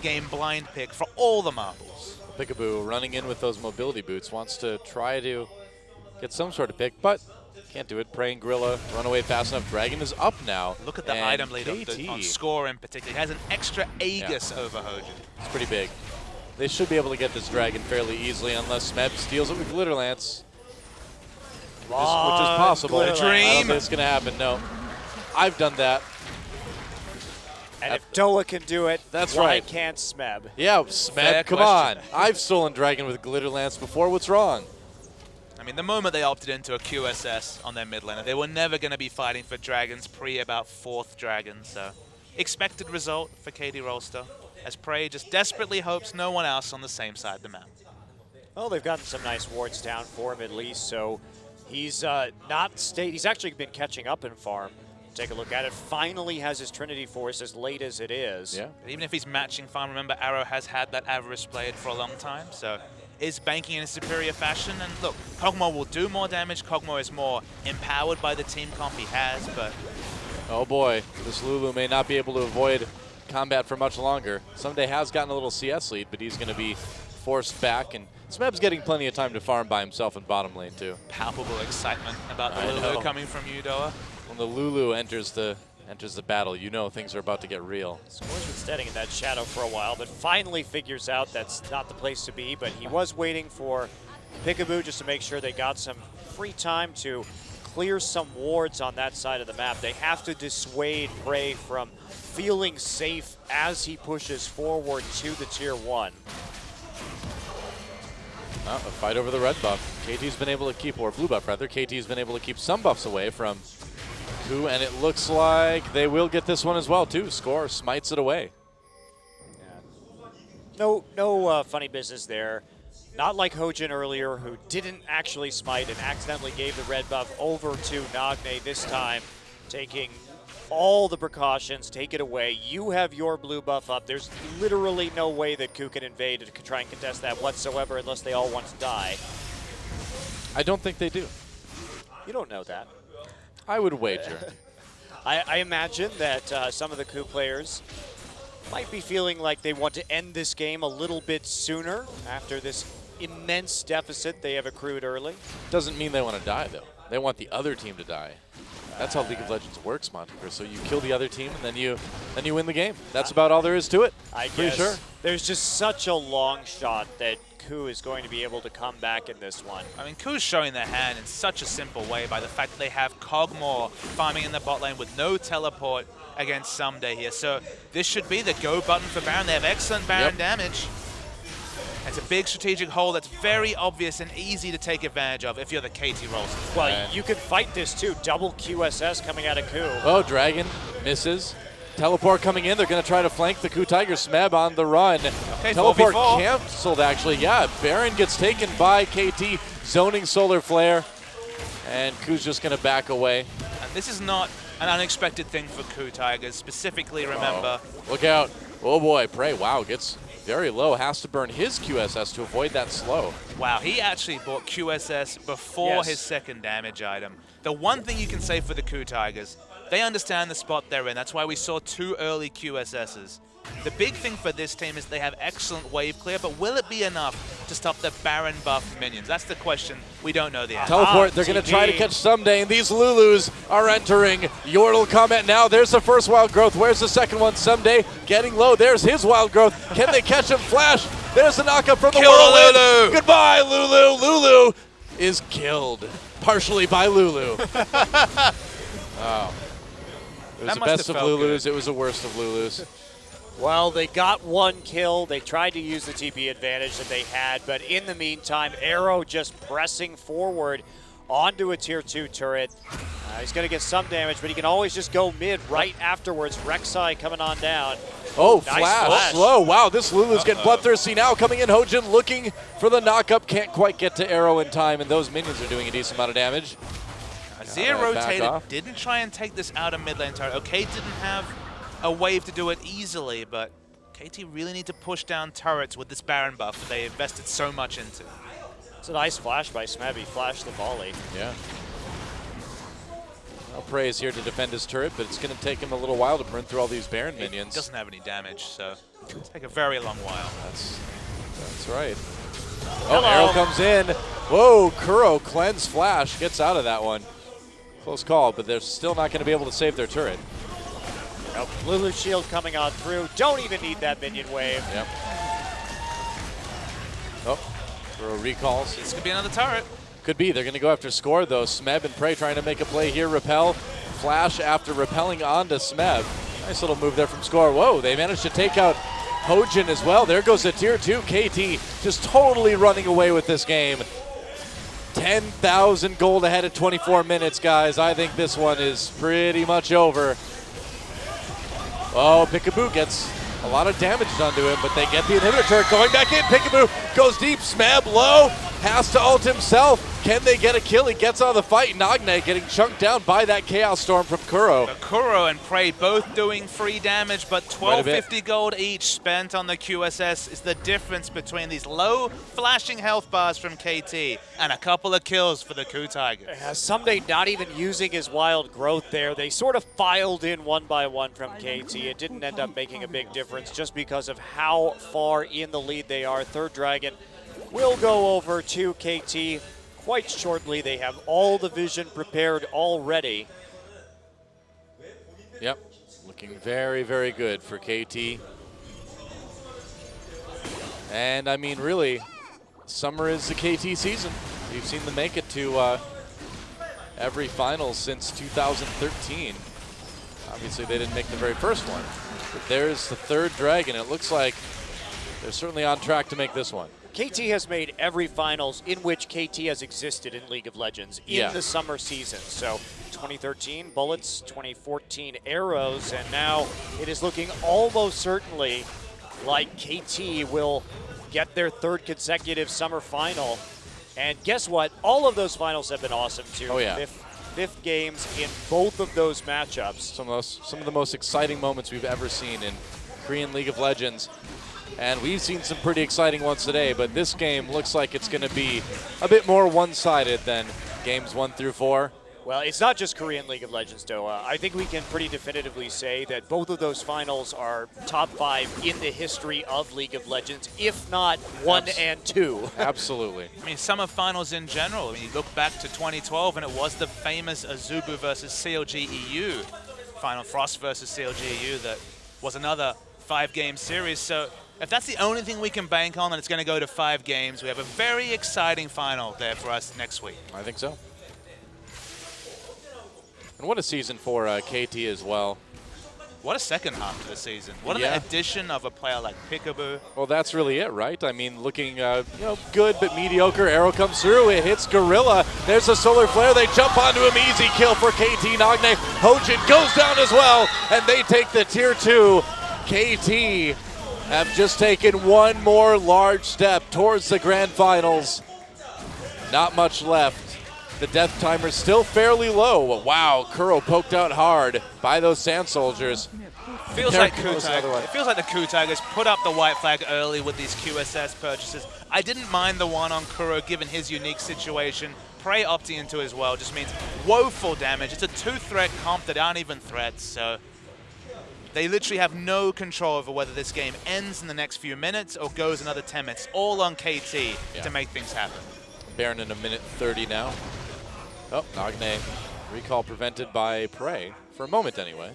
game blind pick for all the marbles. Peekaboo running in with those mobility boots, wants to try to get some sort of pick, but can't do it. Prey and Gorilla run away fast enough. Dragon is up now. Look at the and item lead KT, on score in particular. He has an extra Aegis over Hoju. It's pretty big. They should be able to get this Dragon fairly easily unless Smeb steals it with Glitter Lance. Which is possible. Glitter I don't Lance. think it's going to happen, no. I've done that. And if Doa can do it, That's why right. can't Smeb? Yeah, Fair Smeb, come on. question. I've stolen Dragon with Glitter Lance before. What's wrong? I mean, the moment they opted into a QSS on their mid laner, they were never going to be fighting for dragons pre about 4th dragon, so expected result for KD Rolster, as Prey just desperately hopes no one else on the same side of the map. Well, they've gotten some nice wards down for him at least, so he's he's actually been catching up in farm. Take a look at it. Finally has his Trinity Force as late as it is. Yeah. But even if he's matching farm, remember Arrow has had that Avarice Blade for a long time, so is banking in a superior fashion. And look, Kog'Maw will do more damage. Kog'Maw is more empowered by the team comp he has, but Oh boy, this Lulu may not be able to avoid combat for much longer. Someday has gotten a little CS lead, but he's going to be forced back, and Smeb's getting plenty of time to farm by himself in bottom lane too. palpable excitement about the I Lulu know. coming from you, Doa. When the Lulu enters the battle, you know things are about to get real. Score's been standing in that shadow for a while, but finally figures out that's not the place to be. But he was waiting for Peekaboo just to make sure they got some free time to clear some wards on that side of the map. They have to dissuade Prey from feeling safe as he pushes forward to the tier 1. A fight over the red buff. KT's been able to keep, or blue buff rather, KT's been able to keep some buffs away from KOO, and it looks like they will get this one as well too. Score smites it away. No funny business there. Not like Hojin earlier, who didn't actually smite and accidentally gave the red buff over to Nagne this time, taking all the precautions, take it away. You have your blue buff up. There's literally no way that KOO can invade to try and contest that whatsoever unless they all want to die. I don't think they do. You don't know that. I would wager. I imagine that some of the KOO players might be feeling like they want to end this game a little bit sooner after this immense deficit they have accrued early. Doesn't mean they want to die, though. They want the other team to die. That's how League of Legends works, Monteker. So you kill the other team, and then you win the game. That's about all there is to it. I Pretty guess sure. There's just such a long shot that KOO is going to be able to come back in this one. I mean, KOO's showing their hand in such a simple way by the fact that they have Cogmore farming in the bot lane with no teleport against Someday here. So this should be the go button for Baron. They have excellent Baron damage. It's a big strategic hole that's very obvious and easy to take advantage of if you're the KT roles. Well, you can fight this too. Double QSS coming out of KOO. Oh, Dragon misses. Teleport coming in. They're going to try to flank the KOO Tiger. Smeb on the run. Okay, Teleport 4v4. canceled, actually. Yeah, Baron gets taken by KT, zoning Solar Flare. And KOO's just going to back away. And this is not an unexpected thing for KOO Tigers. Specifically, remember. Look out. Oh boy, Prey, wow, gets very low. Has to burn his QSS to avoid that slow. Wow, he actually bought QSS before his second damage item. The one thing you can say for the KOO Tigers, they understand the spot they're in. That's why we saw 2 early QSSs. The big thing for this team is they have excellent wave clear, but will it be enough to stop the Baron buff minions? That's the question. We don't know the answer. Teleport, they're going to try to catch Someday, and these Lulus are entering. Yordle comment now. There's the first wild growth. Where's the second one? Someday getting low. There's his wild growth. Can they catch him? Flash. There's the knockup from the whirlwind. Lulu. Goodbye, Lulu. Lulu is killed, partially by Lulu. Oh. It was That the must best have of felt Lulus. It was the worst of Lulus. Well, they got 1 kill. They tried to use the TP advantage that they had, but in the meantime, Arrow just pressing forward onto a tier 2 turret. He's going to get some damage, but he can always just go mid right afterwards. Rek'Sai coming on down. Oh, Nice flash. Slow. Wow, this Lulu's getting bloodthirsty now. Coming in, Hojin looking for the knockup. Can't quite get to Arrow in time, and those minions are doing a decent amount of damage. Azir Alright, back rotated, off. didn't try and take this out of mid lane turret. Okay, didn't have a wave to do it easily, but KT really need to push down turrets with this Baron buff that they invested so much into. It's a nice flash by Smeb. He flashed the volley. Yeah. Well, Prey is here to defend his turret, but it's going to take him a little while to burn through all these Baron He minions. doesn't have any damage, so it'll take a very long while. That's right. Oh, Arrow comes in. Whoa, Kuro cleanse flash, gets out of that one. Close call, but they're still not going to be able to save their turret. Nope. Lulu shield coming on through. Don't even need that minion wave. Yep. Oh, Kuro recalls. This could be another turret. Could be. They're going to go after Score, though. Smeb and Prey trying to make a play here. Repel. Flash after repelling onto Smeb. Nice little move there from Score. Whoa, they managed to take out Hojin as well. There goes the tier 2. KT just totally running away with this game. 10,000 gold ahead at 24 minutes, guys. I think this one is pretty much over. Oh, Pikaboo gets a lot of damage done to him, but they get the inhibitor turret going back in. Pikaboo goes deep. Smeb low. Has to ult himself. Can they get a kill? He gets out of the fight. Nagne getting chunked down by that Chaos Storm from Kuro. But Kuro and Prey both doing free damage, but 1250 gold each spent on the QSS is the difference between these low flashing health bars from KT and a couple of kills for the KOO Tigers. Someday not even using his wild growth there. They sort of filed in one by one from KT. It didn't end up making a big difference just because of how far in the lead they are. Third Dragon will go over to KT quite shortly. They have all the vision prepared already. Yep, looking very, very good for KT. And I mean, really, summer is the KT season. You've seen them make it to every finals since 2013. Obviously, they didn't make the very first one. But there's the third dragon. It looks like they're certainly on track to make this one. KT has made every finals in which KT has existed in League of Legends in the summer season. So 2013 Bullets, 2014 Arrows, and now it is looking almost certainly like KT will get their third consecutive summer final. And guess what? All of those finals have been awesome too. Oh yeah. Fifth games in both of those matchups. Some of the most exciting moments we've ever seen in Korean League of Legends. And we've seen some pretty exciting ones today, but this game looks like it's going to be a bit more one-sided than games 1 through 4. Well, it's not just Korean League of Legends, Doa. I think we can pretty definitively say that both of those finals are top 5 in the history of League of Legends, if not 1 and 2. Absolutely. I mean, summer finals in general. I mean, you look back to 2012, and it was the famous Azubu versus CLG EU final, Frost versus CLG EU, that was another 5-game series. So if that's the only thing we can bank on, and it's going to go to 5 games, we have a very exciting final there for us next week. I think so. And what a season for KT as well. What a second half to the season. What an addition of a player like Peekaboo. Well, that's really it, right? I mean, looking good but mediocre. Arrow comes through. It hits Gorilla. There's a solar flare. They jump onto him. Easy kill for KT Nagne. Hojin goes down as well, and they take the tier 2. KT have just taken one more large step towards the grand finals. Not much left. The death timer's still fairly low. Wow, Kuro poked out hard by those Sand Soldiers. Feels like it feels like the Ku Tigers put up the white flag early with these QSS purchases. I didn't mind the one on Kuro given his unique situation. Prey opting into as well just means woeful damage. It's a 2-threat comp that aren't even threats, so they literally have no control over whether this game ends in the next few minutes or goes another 10 minutes. All on KT to make things happen. Baron in a minute 30 now. Oh, Nagne recall prevented by Prey, for a moment anyway.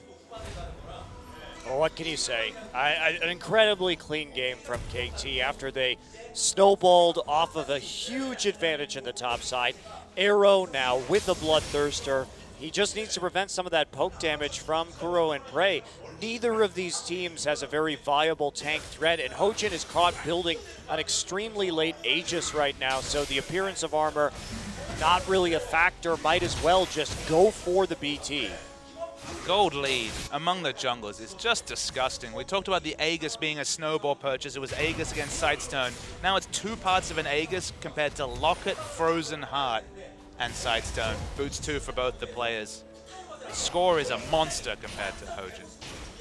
Well, what can you say? An incredibly clean game from KT after they snowballed off of a huge advantage in the top side. Arrow now with the Bloodthirster. He just needs to prevent some of that poke damage from Kuro and Prey. Neither of these teams has a very viable tank threat, and Hojin is caught building an extremely late Aegis right now, so the appearance of armor not really a factor. Might as well just go for the BT. Gold lead among the junglers is just disgusting. We talked about the Aegis being a snowball purchase. It was Aegis against Sightstone. Now it's 2 parts of an Aegis compared to Locket, Frozen Heart, and Sightstone. Boots 2 for both the players. The score is a monster compared to Hojin.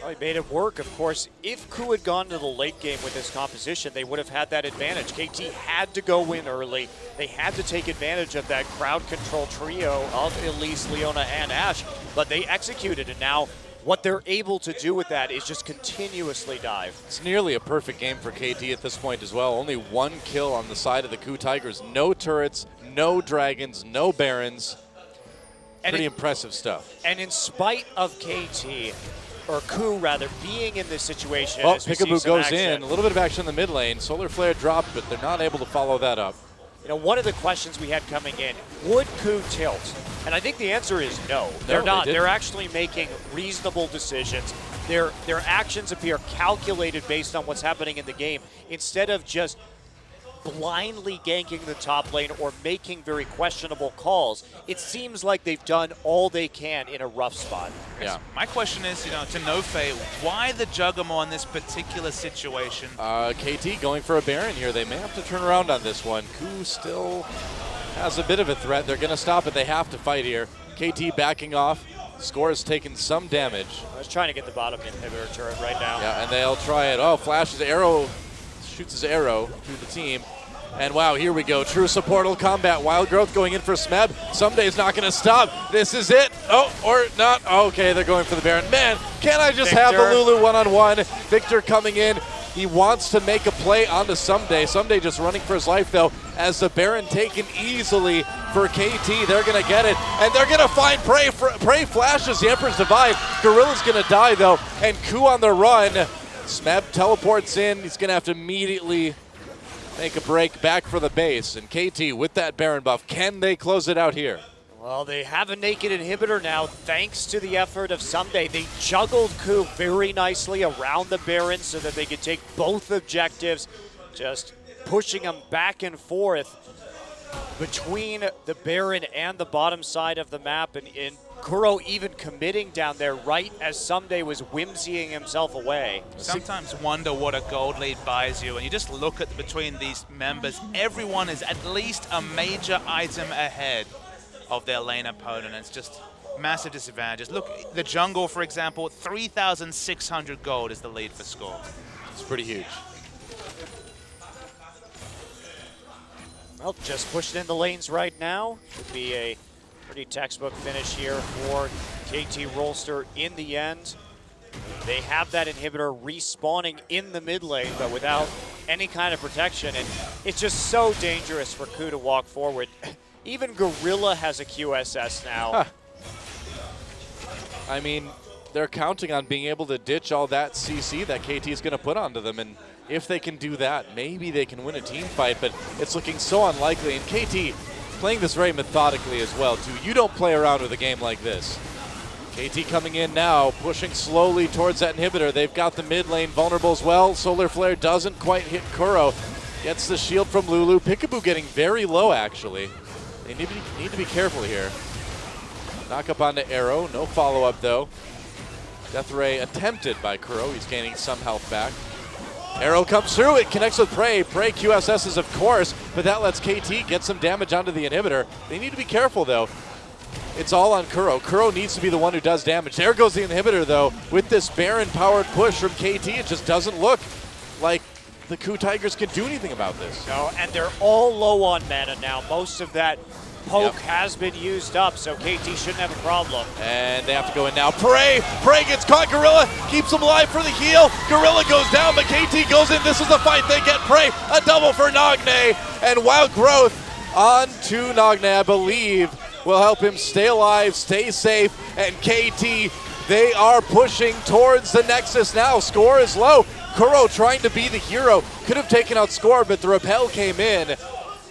Well, he made it work, of course. If Ku had gone to the late game with his composition, they would have had that advantage. KT had to go in early. They had to take advantage of that crowd control trio of Elise, Leona, and Ashe, but they executed, and now what they're able to do with that is just continuously dive. It's nearly a perfect game for KT at this point as well. Only 1 kill on the side of the Ku Tigers. No turrets, no dragons, no barons. Pretty impressive stuff. And in spite of KT, or Ku rather, being in this situation. Well, Peekaboo goes in, a little bit of action in the mid lane. Solar Flare dropped, but they're not able to follow that up. You know, one of the questions we had coming in, would Ku tilt? And I think the answer is no. They're not. They're actually making reasonable decisions. Their actions appear calculated based on what's happening in the game, instead of just blindly ganking the top lane or making very questionable calls. It seems like they've done all they can in a rough spot. Yeah. My question is, to Nofei, why the Juggernaut in this particular situation? KT going for a Baron here. They may have to turn around on this one. Ku still has a bit of a threat. They're going to stop it. They have to fight here. KT backing off. Score has taken some damage. I was trying to get the bottom inhibitor turret right now. Yeah, and they'll try it. Oh, flashes arrow, shoots his arrow through the team. And wow, here we go. True supportal combat. Wild Growth going in for Smeb. Someday's not going to stop. This is it. Oh, or not. Okay, they're going for the Baron. Man, can't I just have the Lulu one-on-one? Victor coming in. He wants to make a play onto Someday. Someday just running for his life, though, as the Baron taken easily for KT. They're going to get it, and they're going to find Prey. Prey flashes the Emperor's Divide. Gorilla's going to die, though, and Ku on the run. Smeb teleports in. He's going to have to immediately make a break back for the base. And KT with that Baron buff, can they close it out here? Well, they have a naked inhibitor now, thanks to the effort of Someday. They juggled Ku very nicely around the Baron so that they could take both objectives, just pushing them back and forth between the Baron and the bottom side of the map, and Kuro even committing down there right as Someday was whimsying himself away. Sometimes wonder what a gold lead buys you, and you just look at between these members, everyone is at least a major item ahead of their lane opponent. It's just massive disadvantages. Look, the jungle, for example, 3,600 gold is the lead for score. It's pretty huge. Well, just pushing in the lanes right now. Should be a pretty textbook finish here for KT Rolster in the end. They have that inhibitor respawning in the mid lane, but without any kind of protection. And it's just so dangerous for Ku to walk forward. Even Gorilla has a QSS now. Huh. I mean, they're counting on being able to ditch all that CC that KT is going to put onto them. And if they can do that, maybe they can win a team fight, but it's looking so unlikely. And KT playing this very methodically as well, too. You don't play around with a game like this. KT coming in now, pushing slowly towards that inhibitor. They've got the mid lane vulnerable as well. Solar Flare doesn't quite hit Kuro. Gets the shield from Lulu. Peekaboo getting very low, actually. They need to be careful here. Knock up onto Arrow. No follow-up, though. Death Ray attempted by Kuro. He's gaining some health back. Arrow comes through. It connects with Prey. Prey QSSs, of course, but that lets KT get some damage onto the inhibitor. They need to be careful, though. It's all on Kuro. Kuro needs to be the one who does damage. There goes the inhibitor, though. With this Baron-powered push from KT, it just doesn't look like the Ku Tigers can do anything about this. No, and they're all low on mana now. Most of that poke has been used up, so KT shouldn't have a problem. And they have to go in now. Prey gets caught. Gorilla keeps him alive for the heal. Gorilla goes down, but KT goes in. This is the fight. They get Prey. A double for Nagne. And Wild Growth on to Nagne, I believe, will help him stay alive, stay safe. And KT, they are pushing towards the Nexus now. Score is low. Kuro trying to be the hero. Could have taken out Score, but the repel came in.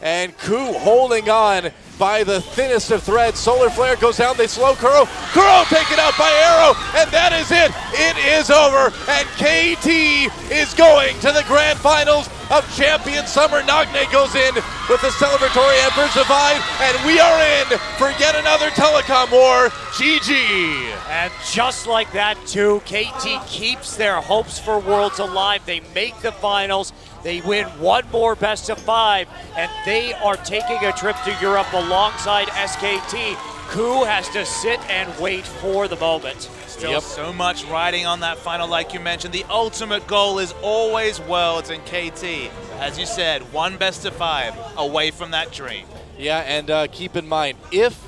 And Ku holding on by the thinnest of threads. Solar Flare goes down. They slow Kuro. Kuro taken out by Arrow. And that is it. It is over. And KT is going to the grand finals of Champion Summer. Nagne goes in with the celebratory Emperor's Divide. And we are in for yet another telecom war. GG. And just like that, too, KT keeps their hopes for Worlds alive. They make the finals. They win one more best of 5, and they are taking a trip to Europe alongside SKT. Ku has to sit and wait for the moment. Still so much riding on that final, like you mentioned. The ultimate goal is always Worlds, and KT, as you said, one best of 5 away from that dream. Yeah, and keep in mind, if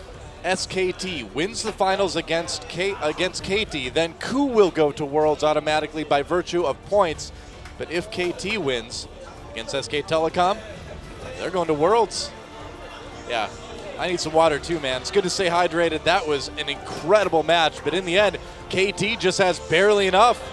SKT wins the finals against KT, then Ku will go to Worlds automatically by virtue of points. But if KT wins against SK Telecom, they're going to Worlds. Yeah, I need some water too, man. It's good to stay hydrated. That was an incredible match, but in the end, KT just has barely enough.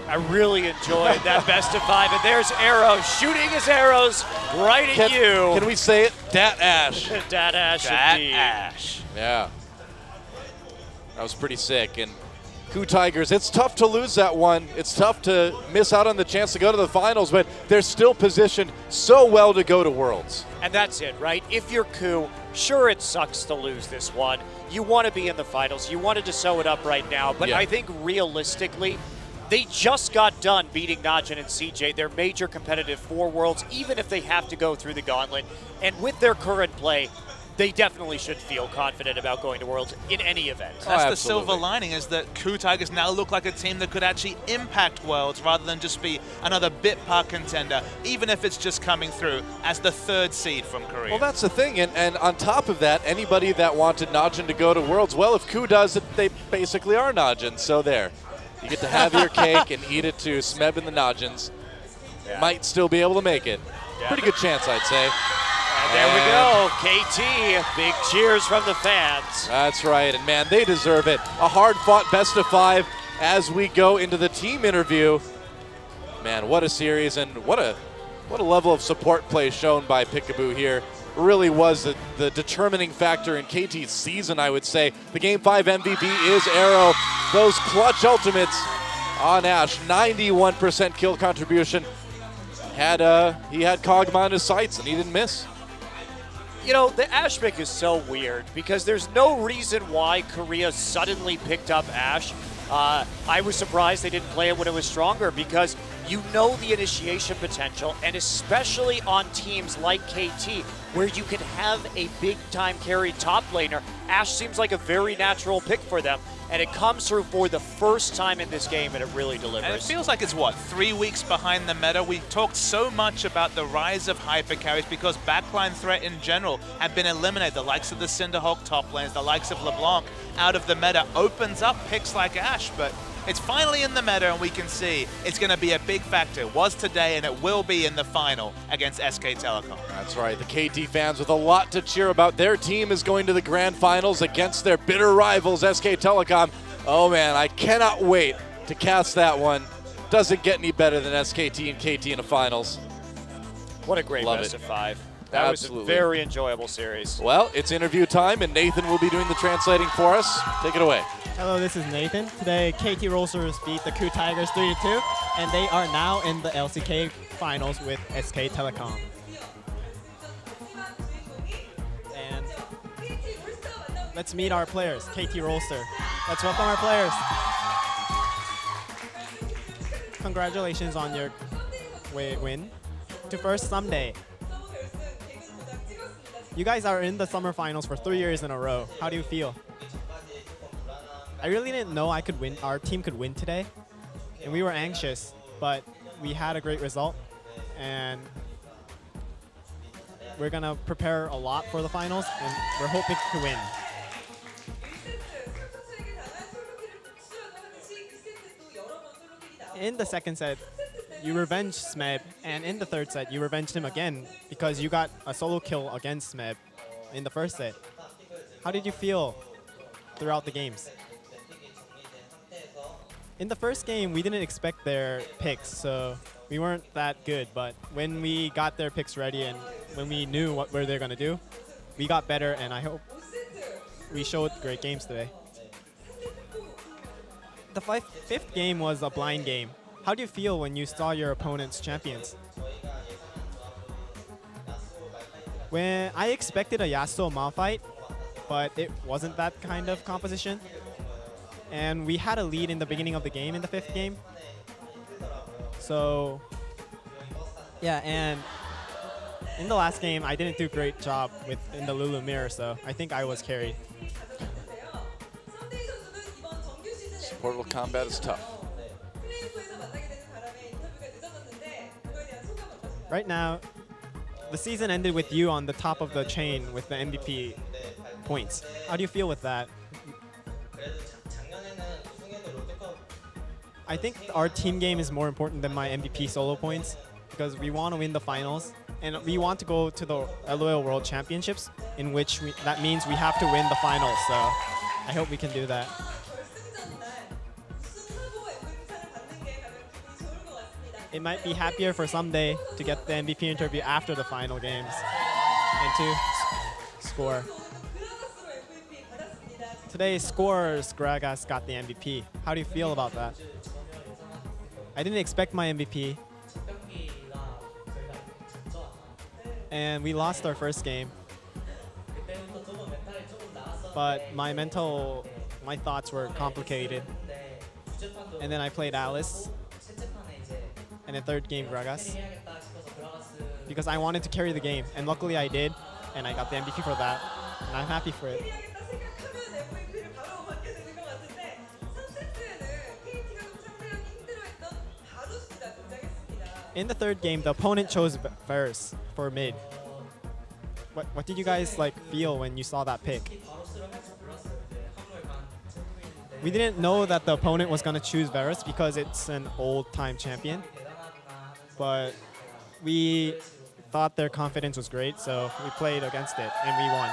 I really enjoyed that best of 5, and there's Arrow shooting his arrows right at you. Can we say it? Dat Ash. Dat Ash, indeed. Ash. Yeah. That was pretty sick. And Ku Tigers, it's tough to lose that one. It's tough to miss out on the chance to go to the finals, but they're still positioned so well to go to Worlds. And that's it, right? If you're Ku, sure, it sucks to lose this one. You want to be in the finals. You wanted to sew it up right now, but I think realistically, they just got done beating Najin and CJ. They're major competitive for Worlds, even if they have to go through the gauntlet. And with their current play, they definitely should feel confident about going to Worlds in any event. That's the silver lining, is that Ku Tigers now look like a team that could actually impact Worlds rather than just be another bit part contender, even if it's just coming through as the 3rd seed from Korea. Well, that's the thing, and on top of that, anybody that wanted Najin to go to Worlds, well, if Ku does it, they basically are Najin, so there. You get to have your cake and eat it too. Smeb and the Najins might still be able to make it. Pretty good chance, I'd say. And there we go, KT, big cheers from the fans. That's right, and man, they deserve it. A hard-fought best of 5 as we go into the team interview. Man, what a series, and what a level of support play shown by Peekaboo here. really was the determining factor in KT's season, I would say. The Game 5 MVP is Arrow. Those clutch ultimates on Ash, 91% kill contribution. He had Kog'Maw on his sights and he didn't miss. You know, the Ash pick is so weird because there's no reason why Korea suddenly picked up Ash. I was surprised they didn't play it when it was stronger because you know the initiation potential, and especially on teams like KT, where you can have a big-time carry top laner, Ash seems like a very natural pick for them, and it comes through for the first time in this game, and it really delivers. And it feels like it's, what, 3 weeks behind the meta? We talked so much about the rise of hyper carries because backline threat in general had been eliminated. The likes of the Cinderhawk top lanes, the likes of LeBlanc out of the meta opens up picks like Ash, but it's finally in the meta, and we can see it's going to be a big factor. It was today, and it will be in the final against SK Telecom. That's right. The KT fans with a lot to cheer about. Their team is going to the grand finals against their bitter rivals, SK Telecom. Oh, man, I cannot wait to cast that one. Doesn't get any better than SKT and KT in the finals. What a great Love best it. of 5. That Absolutely. was a very enjoyable series. Well, it's interview time, and Nathan will be doing the translating for us. Take it away. Hello, this is Nathan. Today, KT Rollsters beat the Ku Tigers 3-2, and they are now in the LCK finals with SK Telecom. And let's meet our players, KT Rollster. Let's welcome our players. Congratulations on your win to first someday. You guys are in the summer finals for 3 years in a row. How do you feel? I really didn't know our team could win today, and we were anxious, but we had a great result, and we're gonna prepare a lot for the finals, and we're hoping to win. In the second set, you revenged Smeb, and in the third set, you revenged him again because you got a solo kill against Smeb in the first set. How did you feel throughout the games? In the first game, we didn't expect their picks, so we weren't that good. But when we got their picks ready and when we knew what they're going to do, we got better, and I hope we showed great games today. The fifth game was a blind game. How do you feel when you saw your opponent's champions? When I expected a Yasuo Ma fight, but it wasn't that kind of composition. And we had a lead in the beginning of the game in the fifth game. So, yeah, and in the last game, I didn't do a great job in the Lulu mirror, so I think I was carried. Portal combat is tough. Right now, the season ended with you on the top of the chain with the MVP points. How do you feel with that? I think our team game is more important than my MVP solo points because we want to win the finals and we want to go to the LOL World Championships, in which that means we have to win the finals. So I hope we can do that. It might be happier for someday to get the MVP interview after the final games and to score. Today, Scorers Gragas got the MVP. How do you feel about that? I didn't expect my MVP. And we lost our first game. But my thoughts were complicated. And then I played Alice. And the third game, Gragas. Because I wanted to carry the game. And luckily I did. And I got the MVP for that. And I'm happy for it. In the third game, the opponent chose Varus for mid. What did you guys feel when you saw that pick? We didn't know that the opponent was gonna choose Varus because it's an old-time champion. But we thought their confidence was great, so we played against it and we won.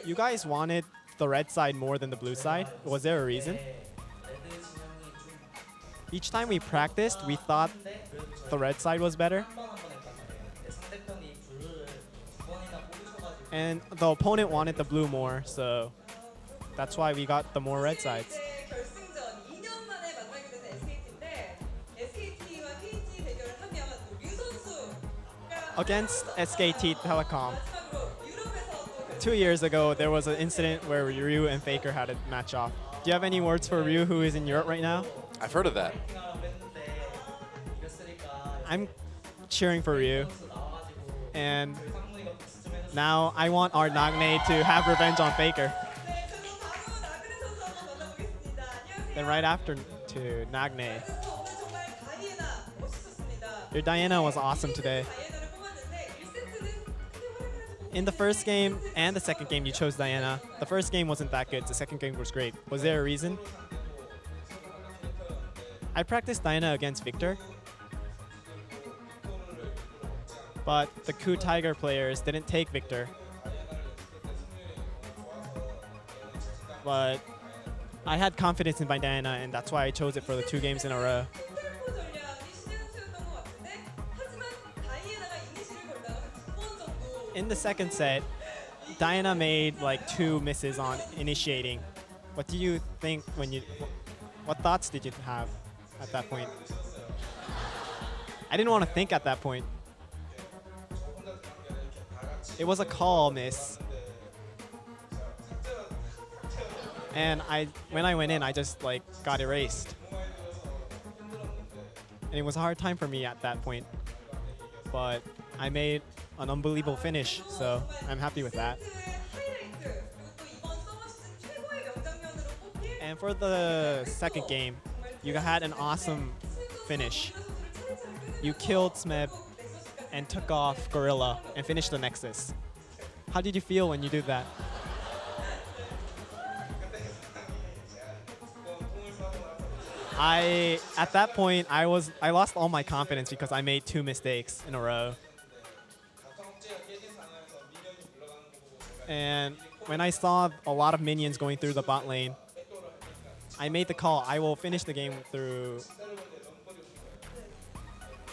You guys wanted the red side more than the blue side. Was there a reason? Each time we practiced, we thought the red side was better. And the opponent wanted the blue more, so that's why we got the more red sides. 이제 결승전 2년 만에 만나게 된 SKT인데 SKT와 KT 대결을 하면 또 류 선수가 Against SKT Telecom. 마지막으로 유럽에서 또 2 years ago, there was an incident where Ryu and Faker had a match off. Do you have any words for Ryu, who is in Europe right now? I've heard of that. I'm cheering for Ryu. And now I want our Nagne to have revenge on Faker. 네, 저도 바로 나그네 선수 한번 만나보겠습니다. 안녕하세요. Then right after to Nagne. 선수 오늘 정말 다이애나 멋있었습니다. Your Diana was awesome today. 다이애나를 뽑았는데 1세트는 크게 활약을 하지 In the first game and the second game, you chose Diana. The first game wasn't that good. The second game was great. Was there a reason? I practiced Diana against Victor. But the Ku Tiger players didn't take Victor. But I had confidence in my Diana, and that's why I chose it for the 2 games in a row. 템포 전략이 신경 쓰였던 것 같은데 하지만 다이애나가 이니시를 걸다가 2번 정도 In the second set, Diana made like 2 misses on initiating. What do you think when you? What thoughts did you have at that point? I didn't want to think at that point. It was a call miss. And when I went in, I just like got erased. And it was a hard time for me at that point. But I made an unbelievable finish, so I'm happy with that. 세트의 하이라이트 그리고 또 이번 서머 시즌 최고의 명장면으로 뽑힐 And for the second game, you had an awesome finish. You killed Smeb and took off Gorilla and finished the Nexus. How did you feel when you did that? At that point, I lost all my confidence because I made 2 mistakes in a row. And when I saw a lot of minions going through the bot lane, I made the call. I will finish the game through.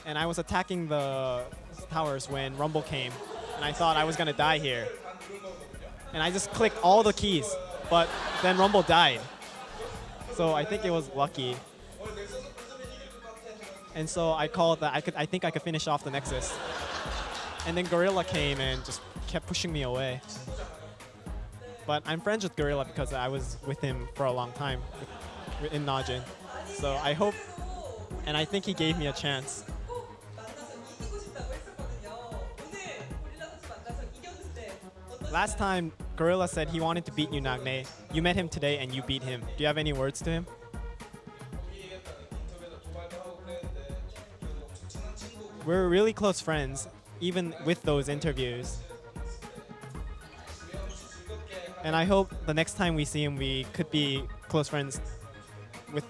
And I was attacking the towers when Rumble came, and I thought I was gonna die here. And I just clicked all the keys, but then Rumble died. So I think it was lucky. And so I called that I think I could finish off the Nexus. And then Gorilla came and just kept pushing me away. But I'm friends with Gorilla because I was with him for a long time in Najin. So I hope, and I think he gave me a chance. 꼭 만나서 이기고 싶다고 했었거든요. 오늘 고릴라 선수 만나서 이겼는데 어떠신가요? Last time, Gorilla said he wanted to beat you, Nagne. You met him today and you beat him. Do you have any words to him? We're really close friends, even with those interviews. And I hope the next time we see him, we could be close friends with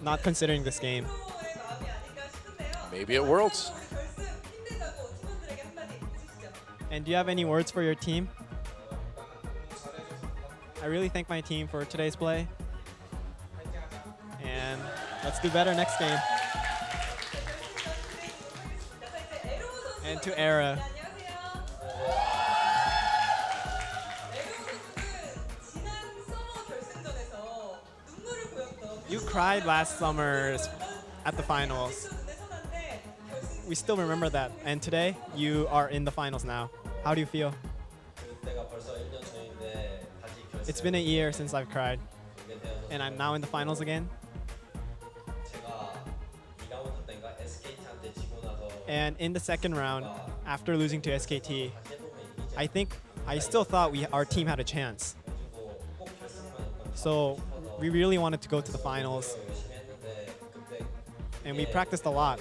not considering this game. 서로의 마음이 아닐까 싶은데요. Maybe at Worlds. 오늘 결승 힘내자고 팀원들에게 한마디 해주시죠. And do you have any words for your team? I really thank my team for today's play. And let's do better next game. And to Era. 안녕하세요. 에르모 선수는 지난 서머 결승전에서 눈물을 보였던 You cried last summer at the finals. 내선한데 결승 We still remember that. And today, you are in the finals now. How do you feel? 그때가 벌써 1년 전인데 다시 결승 It's been a year since I've cried. 오게 되어서 And I'm now in the finals again. 제가 2라운드 때인가 SKT한테 지고 나서 And in the second round, after losing to SKT, 해보면 이기지 I think I still thought our team had a chance. 않고 꼭 결승만 있건 So we really wanted to go to the finals. 열심히 했는데 그때 And we practiced a lot.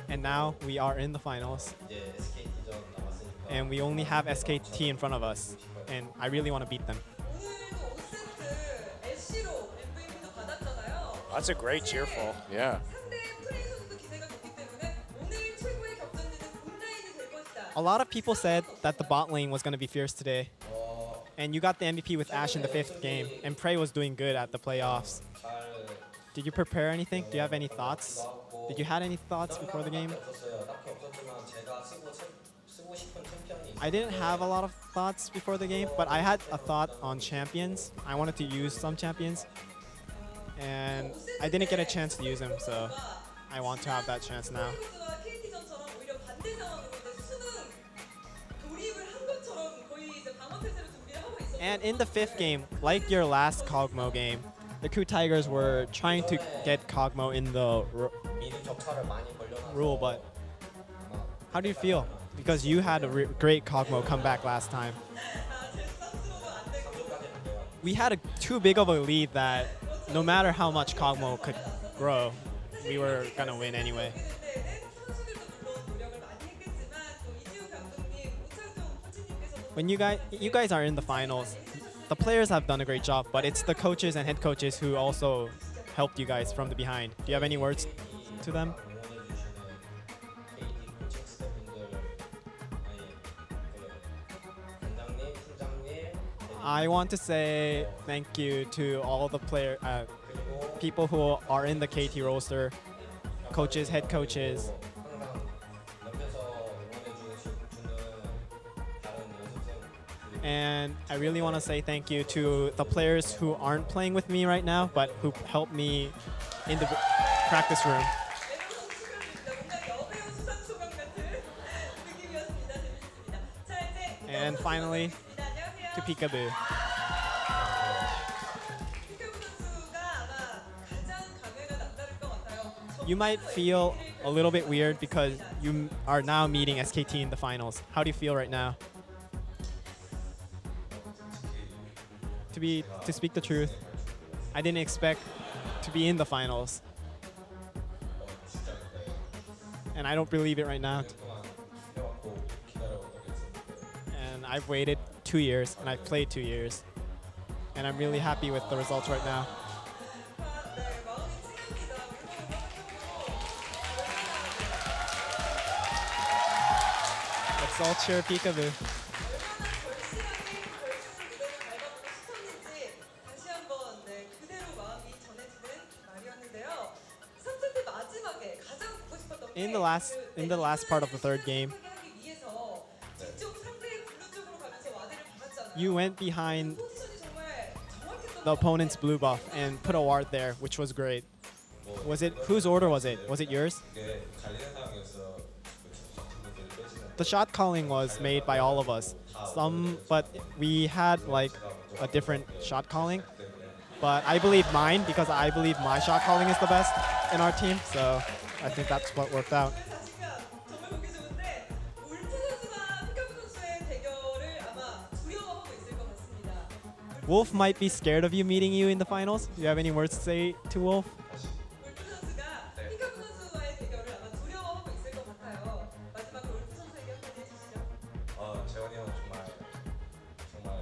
And now we are in the finals. 이제 SKT전 남았으니까 And we only have SKT in front of us. And I really want to beat them. 오늘도 5세트 애쉬로 MVP도 받았잖아요. That's a great cheerful. Yeah. 상대 프레이 선수도 기세가 좋기 때문에 오늘 최고의 격전지는 온라인이 될 것이다. A lot of people said that the bot lane was going to be fierce today. And you got the MVP with Ashe in the 5th game. And Prey was doing good at the playoffs. 잘 Did you prepare anything? Do you have any thoughts? Did you had any thoughts before the game? 없었어요. 딱히 없었지만 제가 쓰고 싶은 챔피언이 I didn't have a lot of thoughts before the game, but I had a thought on champions. I wanted to use some champions, and I didn't get a chance to use them, so I want to have that chance now. 선수와 KT전처럼 오히려 반대 상황으로 이제 수능 돌입을 한 것처럼 거의 이제 방어 태세로 준비를 하고 있었어요. And in the fifth game, like your last Kog'Maw game, the Ku Tigers were trying to get Kog'Maw in the 미드 격차를 많이 벌려놔서 rule, but how do you feel? Because you had a great Kog'Maw come back last time. We had too big of a lead that no matter how much Kog'Maw could grow, we were gonna win anyway. When you guys are in the finals, the players have done a great job, but it's the coaches and head coaches who also helped you guys from the behind. Do you have any words to them? KT 코칭 스태프분들 단장님, 팀장님 I want to say thank you to all the people who are in the KT roster, coaches, head coaches, 항상 옆에서 응원해주는 다른 연습생 and I really want to say thank you to the players who aren't playing with me right now, but who helped me in the practice room. And finally, to Peekaboo. You might feel a little bit weird because you are now meeting SKT in the finals. How do you feel right now? To speak the truth, I didn't expect to be in the finals. And I don't believe it right now. And I've waited 2 years and I've played 2 years. And I'm really happy with the results right now. Let's all cheer Peekaboo. 다시 한번 그대로 마음이 전해지는 말이었는데요. 3세트 마지막에 가장 보고 싶었던 게 In the last part of the third game, 하기 위해서 직접 상대의 블루 쪽으로 가면서 와드를 박았잖아요. you went behind 포지션이 정말 정확했던 the opponent's blue buff and put a ward there, which was great. Was it whose order was it? Was it yours? 이게 갈리는 상황이어서 팀분들이 빼지는 The shot calling was made by all of us. But we had like a different shot calling. But I believe mine because I believe my shot calling is the best in our team. So I think that's what worked out. 자신감 정말 보기 좋은데 울프 선수와 피카부 선수의 대결을 아마 두려워하고 있을 것 같습니다. Wolf might be scared of you meeting you in the finals. Do you have any words to say to Wolf? 울프 선수가 피카부 선수와의 대결을 아마 두려워하고 있을 것 같아요. 마지막으로 울프 선수에게 한마디 해주시죠. 재원이 형 정말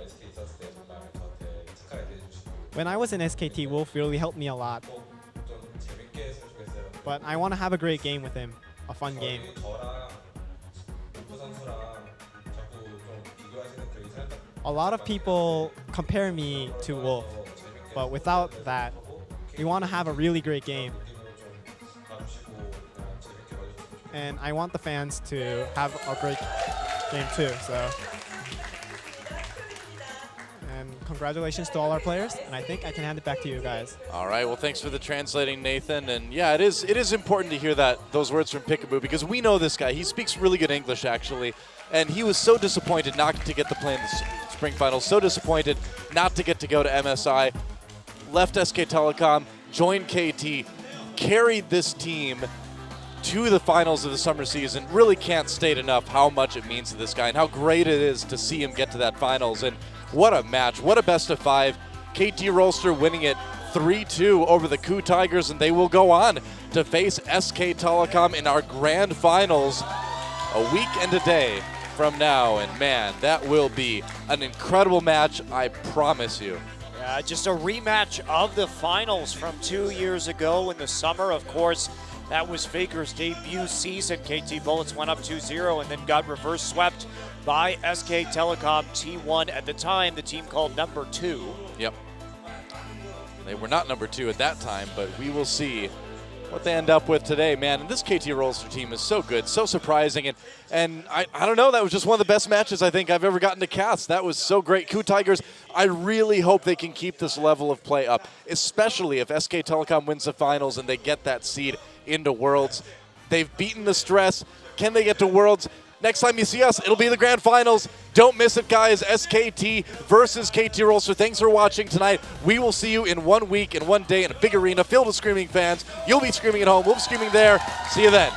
SK 있었을 때 정말 저한테 착하게 대해주시고 When I was in SKT, Wolf really helped me a lot. 좀 재밌게 했으면 좋겠어요. But I want to have a great game with him, a fun game. 저랑 울프 선수랑 자꾸 좀 비교하시는 그 살짝 A lot of people compare me to Wolf, but without that, we want to have a really great game. 느낌으로 좀 봐주시고 그냥 재밌게 봐주셨으면 좋겠어요. And I want the fans to have a great game too. So, and congratulations to all our players. And I think I can hand it back to you guys. All right. Well, thanks for the translating, Nathan. And yeah, it is important to hear those words from Peekaboo because we know this guy. He speaks really good English, actually. And he was so disappointed not to get to play in the spring finals. So disappointed not to get to go to MSI. Left SK Telecom, joined KT, carried this team to the finals of the summer season. Really can't state enough how much it means to this guy and how great it is to see him get to that finals. And what a match, what a best of 5. KT Rolster winning it 3-2 over the Ku Tigers, and they will go on to face SK Telecom in our grand finals a week and a day from now. And man, that will be an incredible match, I promise you. Yeah, just a rematch of the finals from 2 years ago in the summer. Of course, that was Faker's debut season. KT Bullets went up 2-0 and then got reverse swept by SK Telecom T1 at the time, the team called number 2. Yep. They were not number 2 at that time, but we will see what they end up with today, man. And this KT Rolster team is so good, so surprising, and I don't know, that was just one of the best matches I think I've ever gotten to cast. That was so great. Coup Tigers, I really hope they can keep this level of play up, especially if SK Telecom wins the finals and they get that seed into Worlds. They've beaten the stress. Can they get to Worlds? Next time you see us, it'll be the grand finals. Don't miss it, guys. SKT versus KT Rolster. Thanks for watching tonight. We will see you in 1 week, in 1 day, in a big arena filled with screaming fans. You'll be screaming at home. We'll be screaming there. See you then.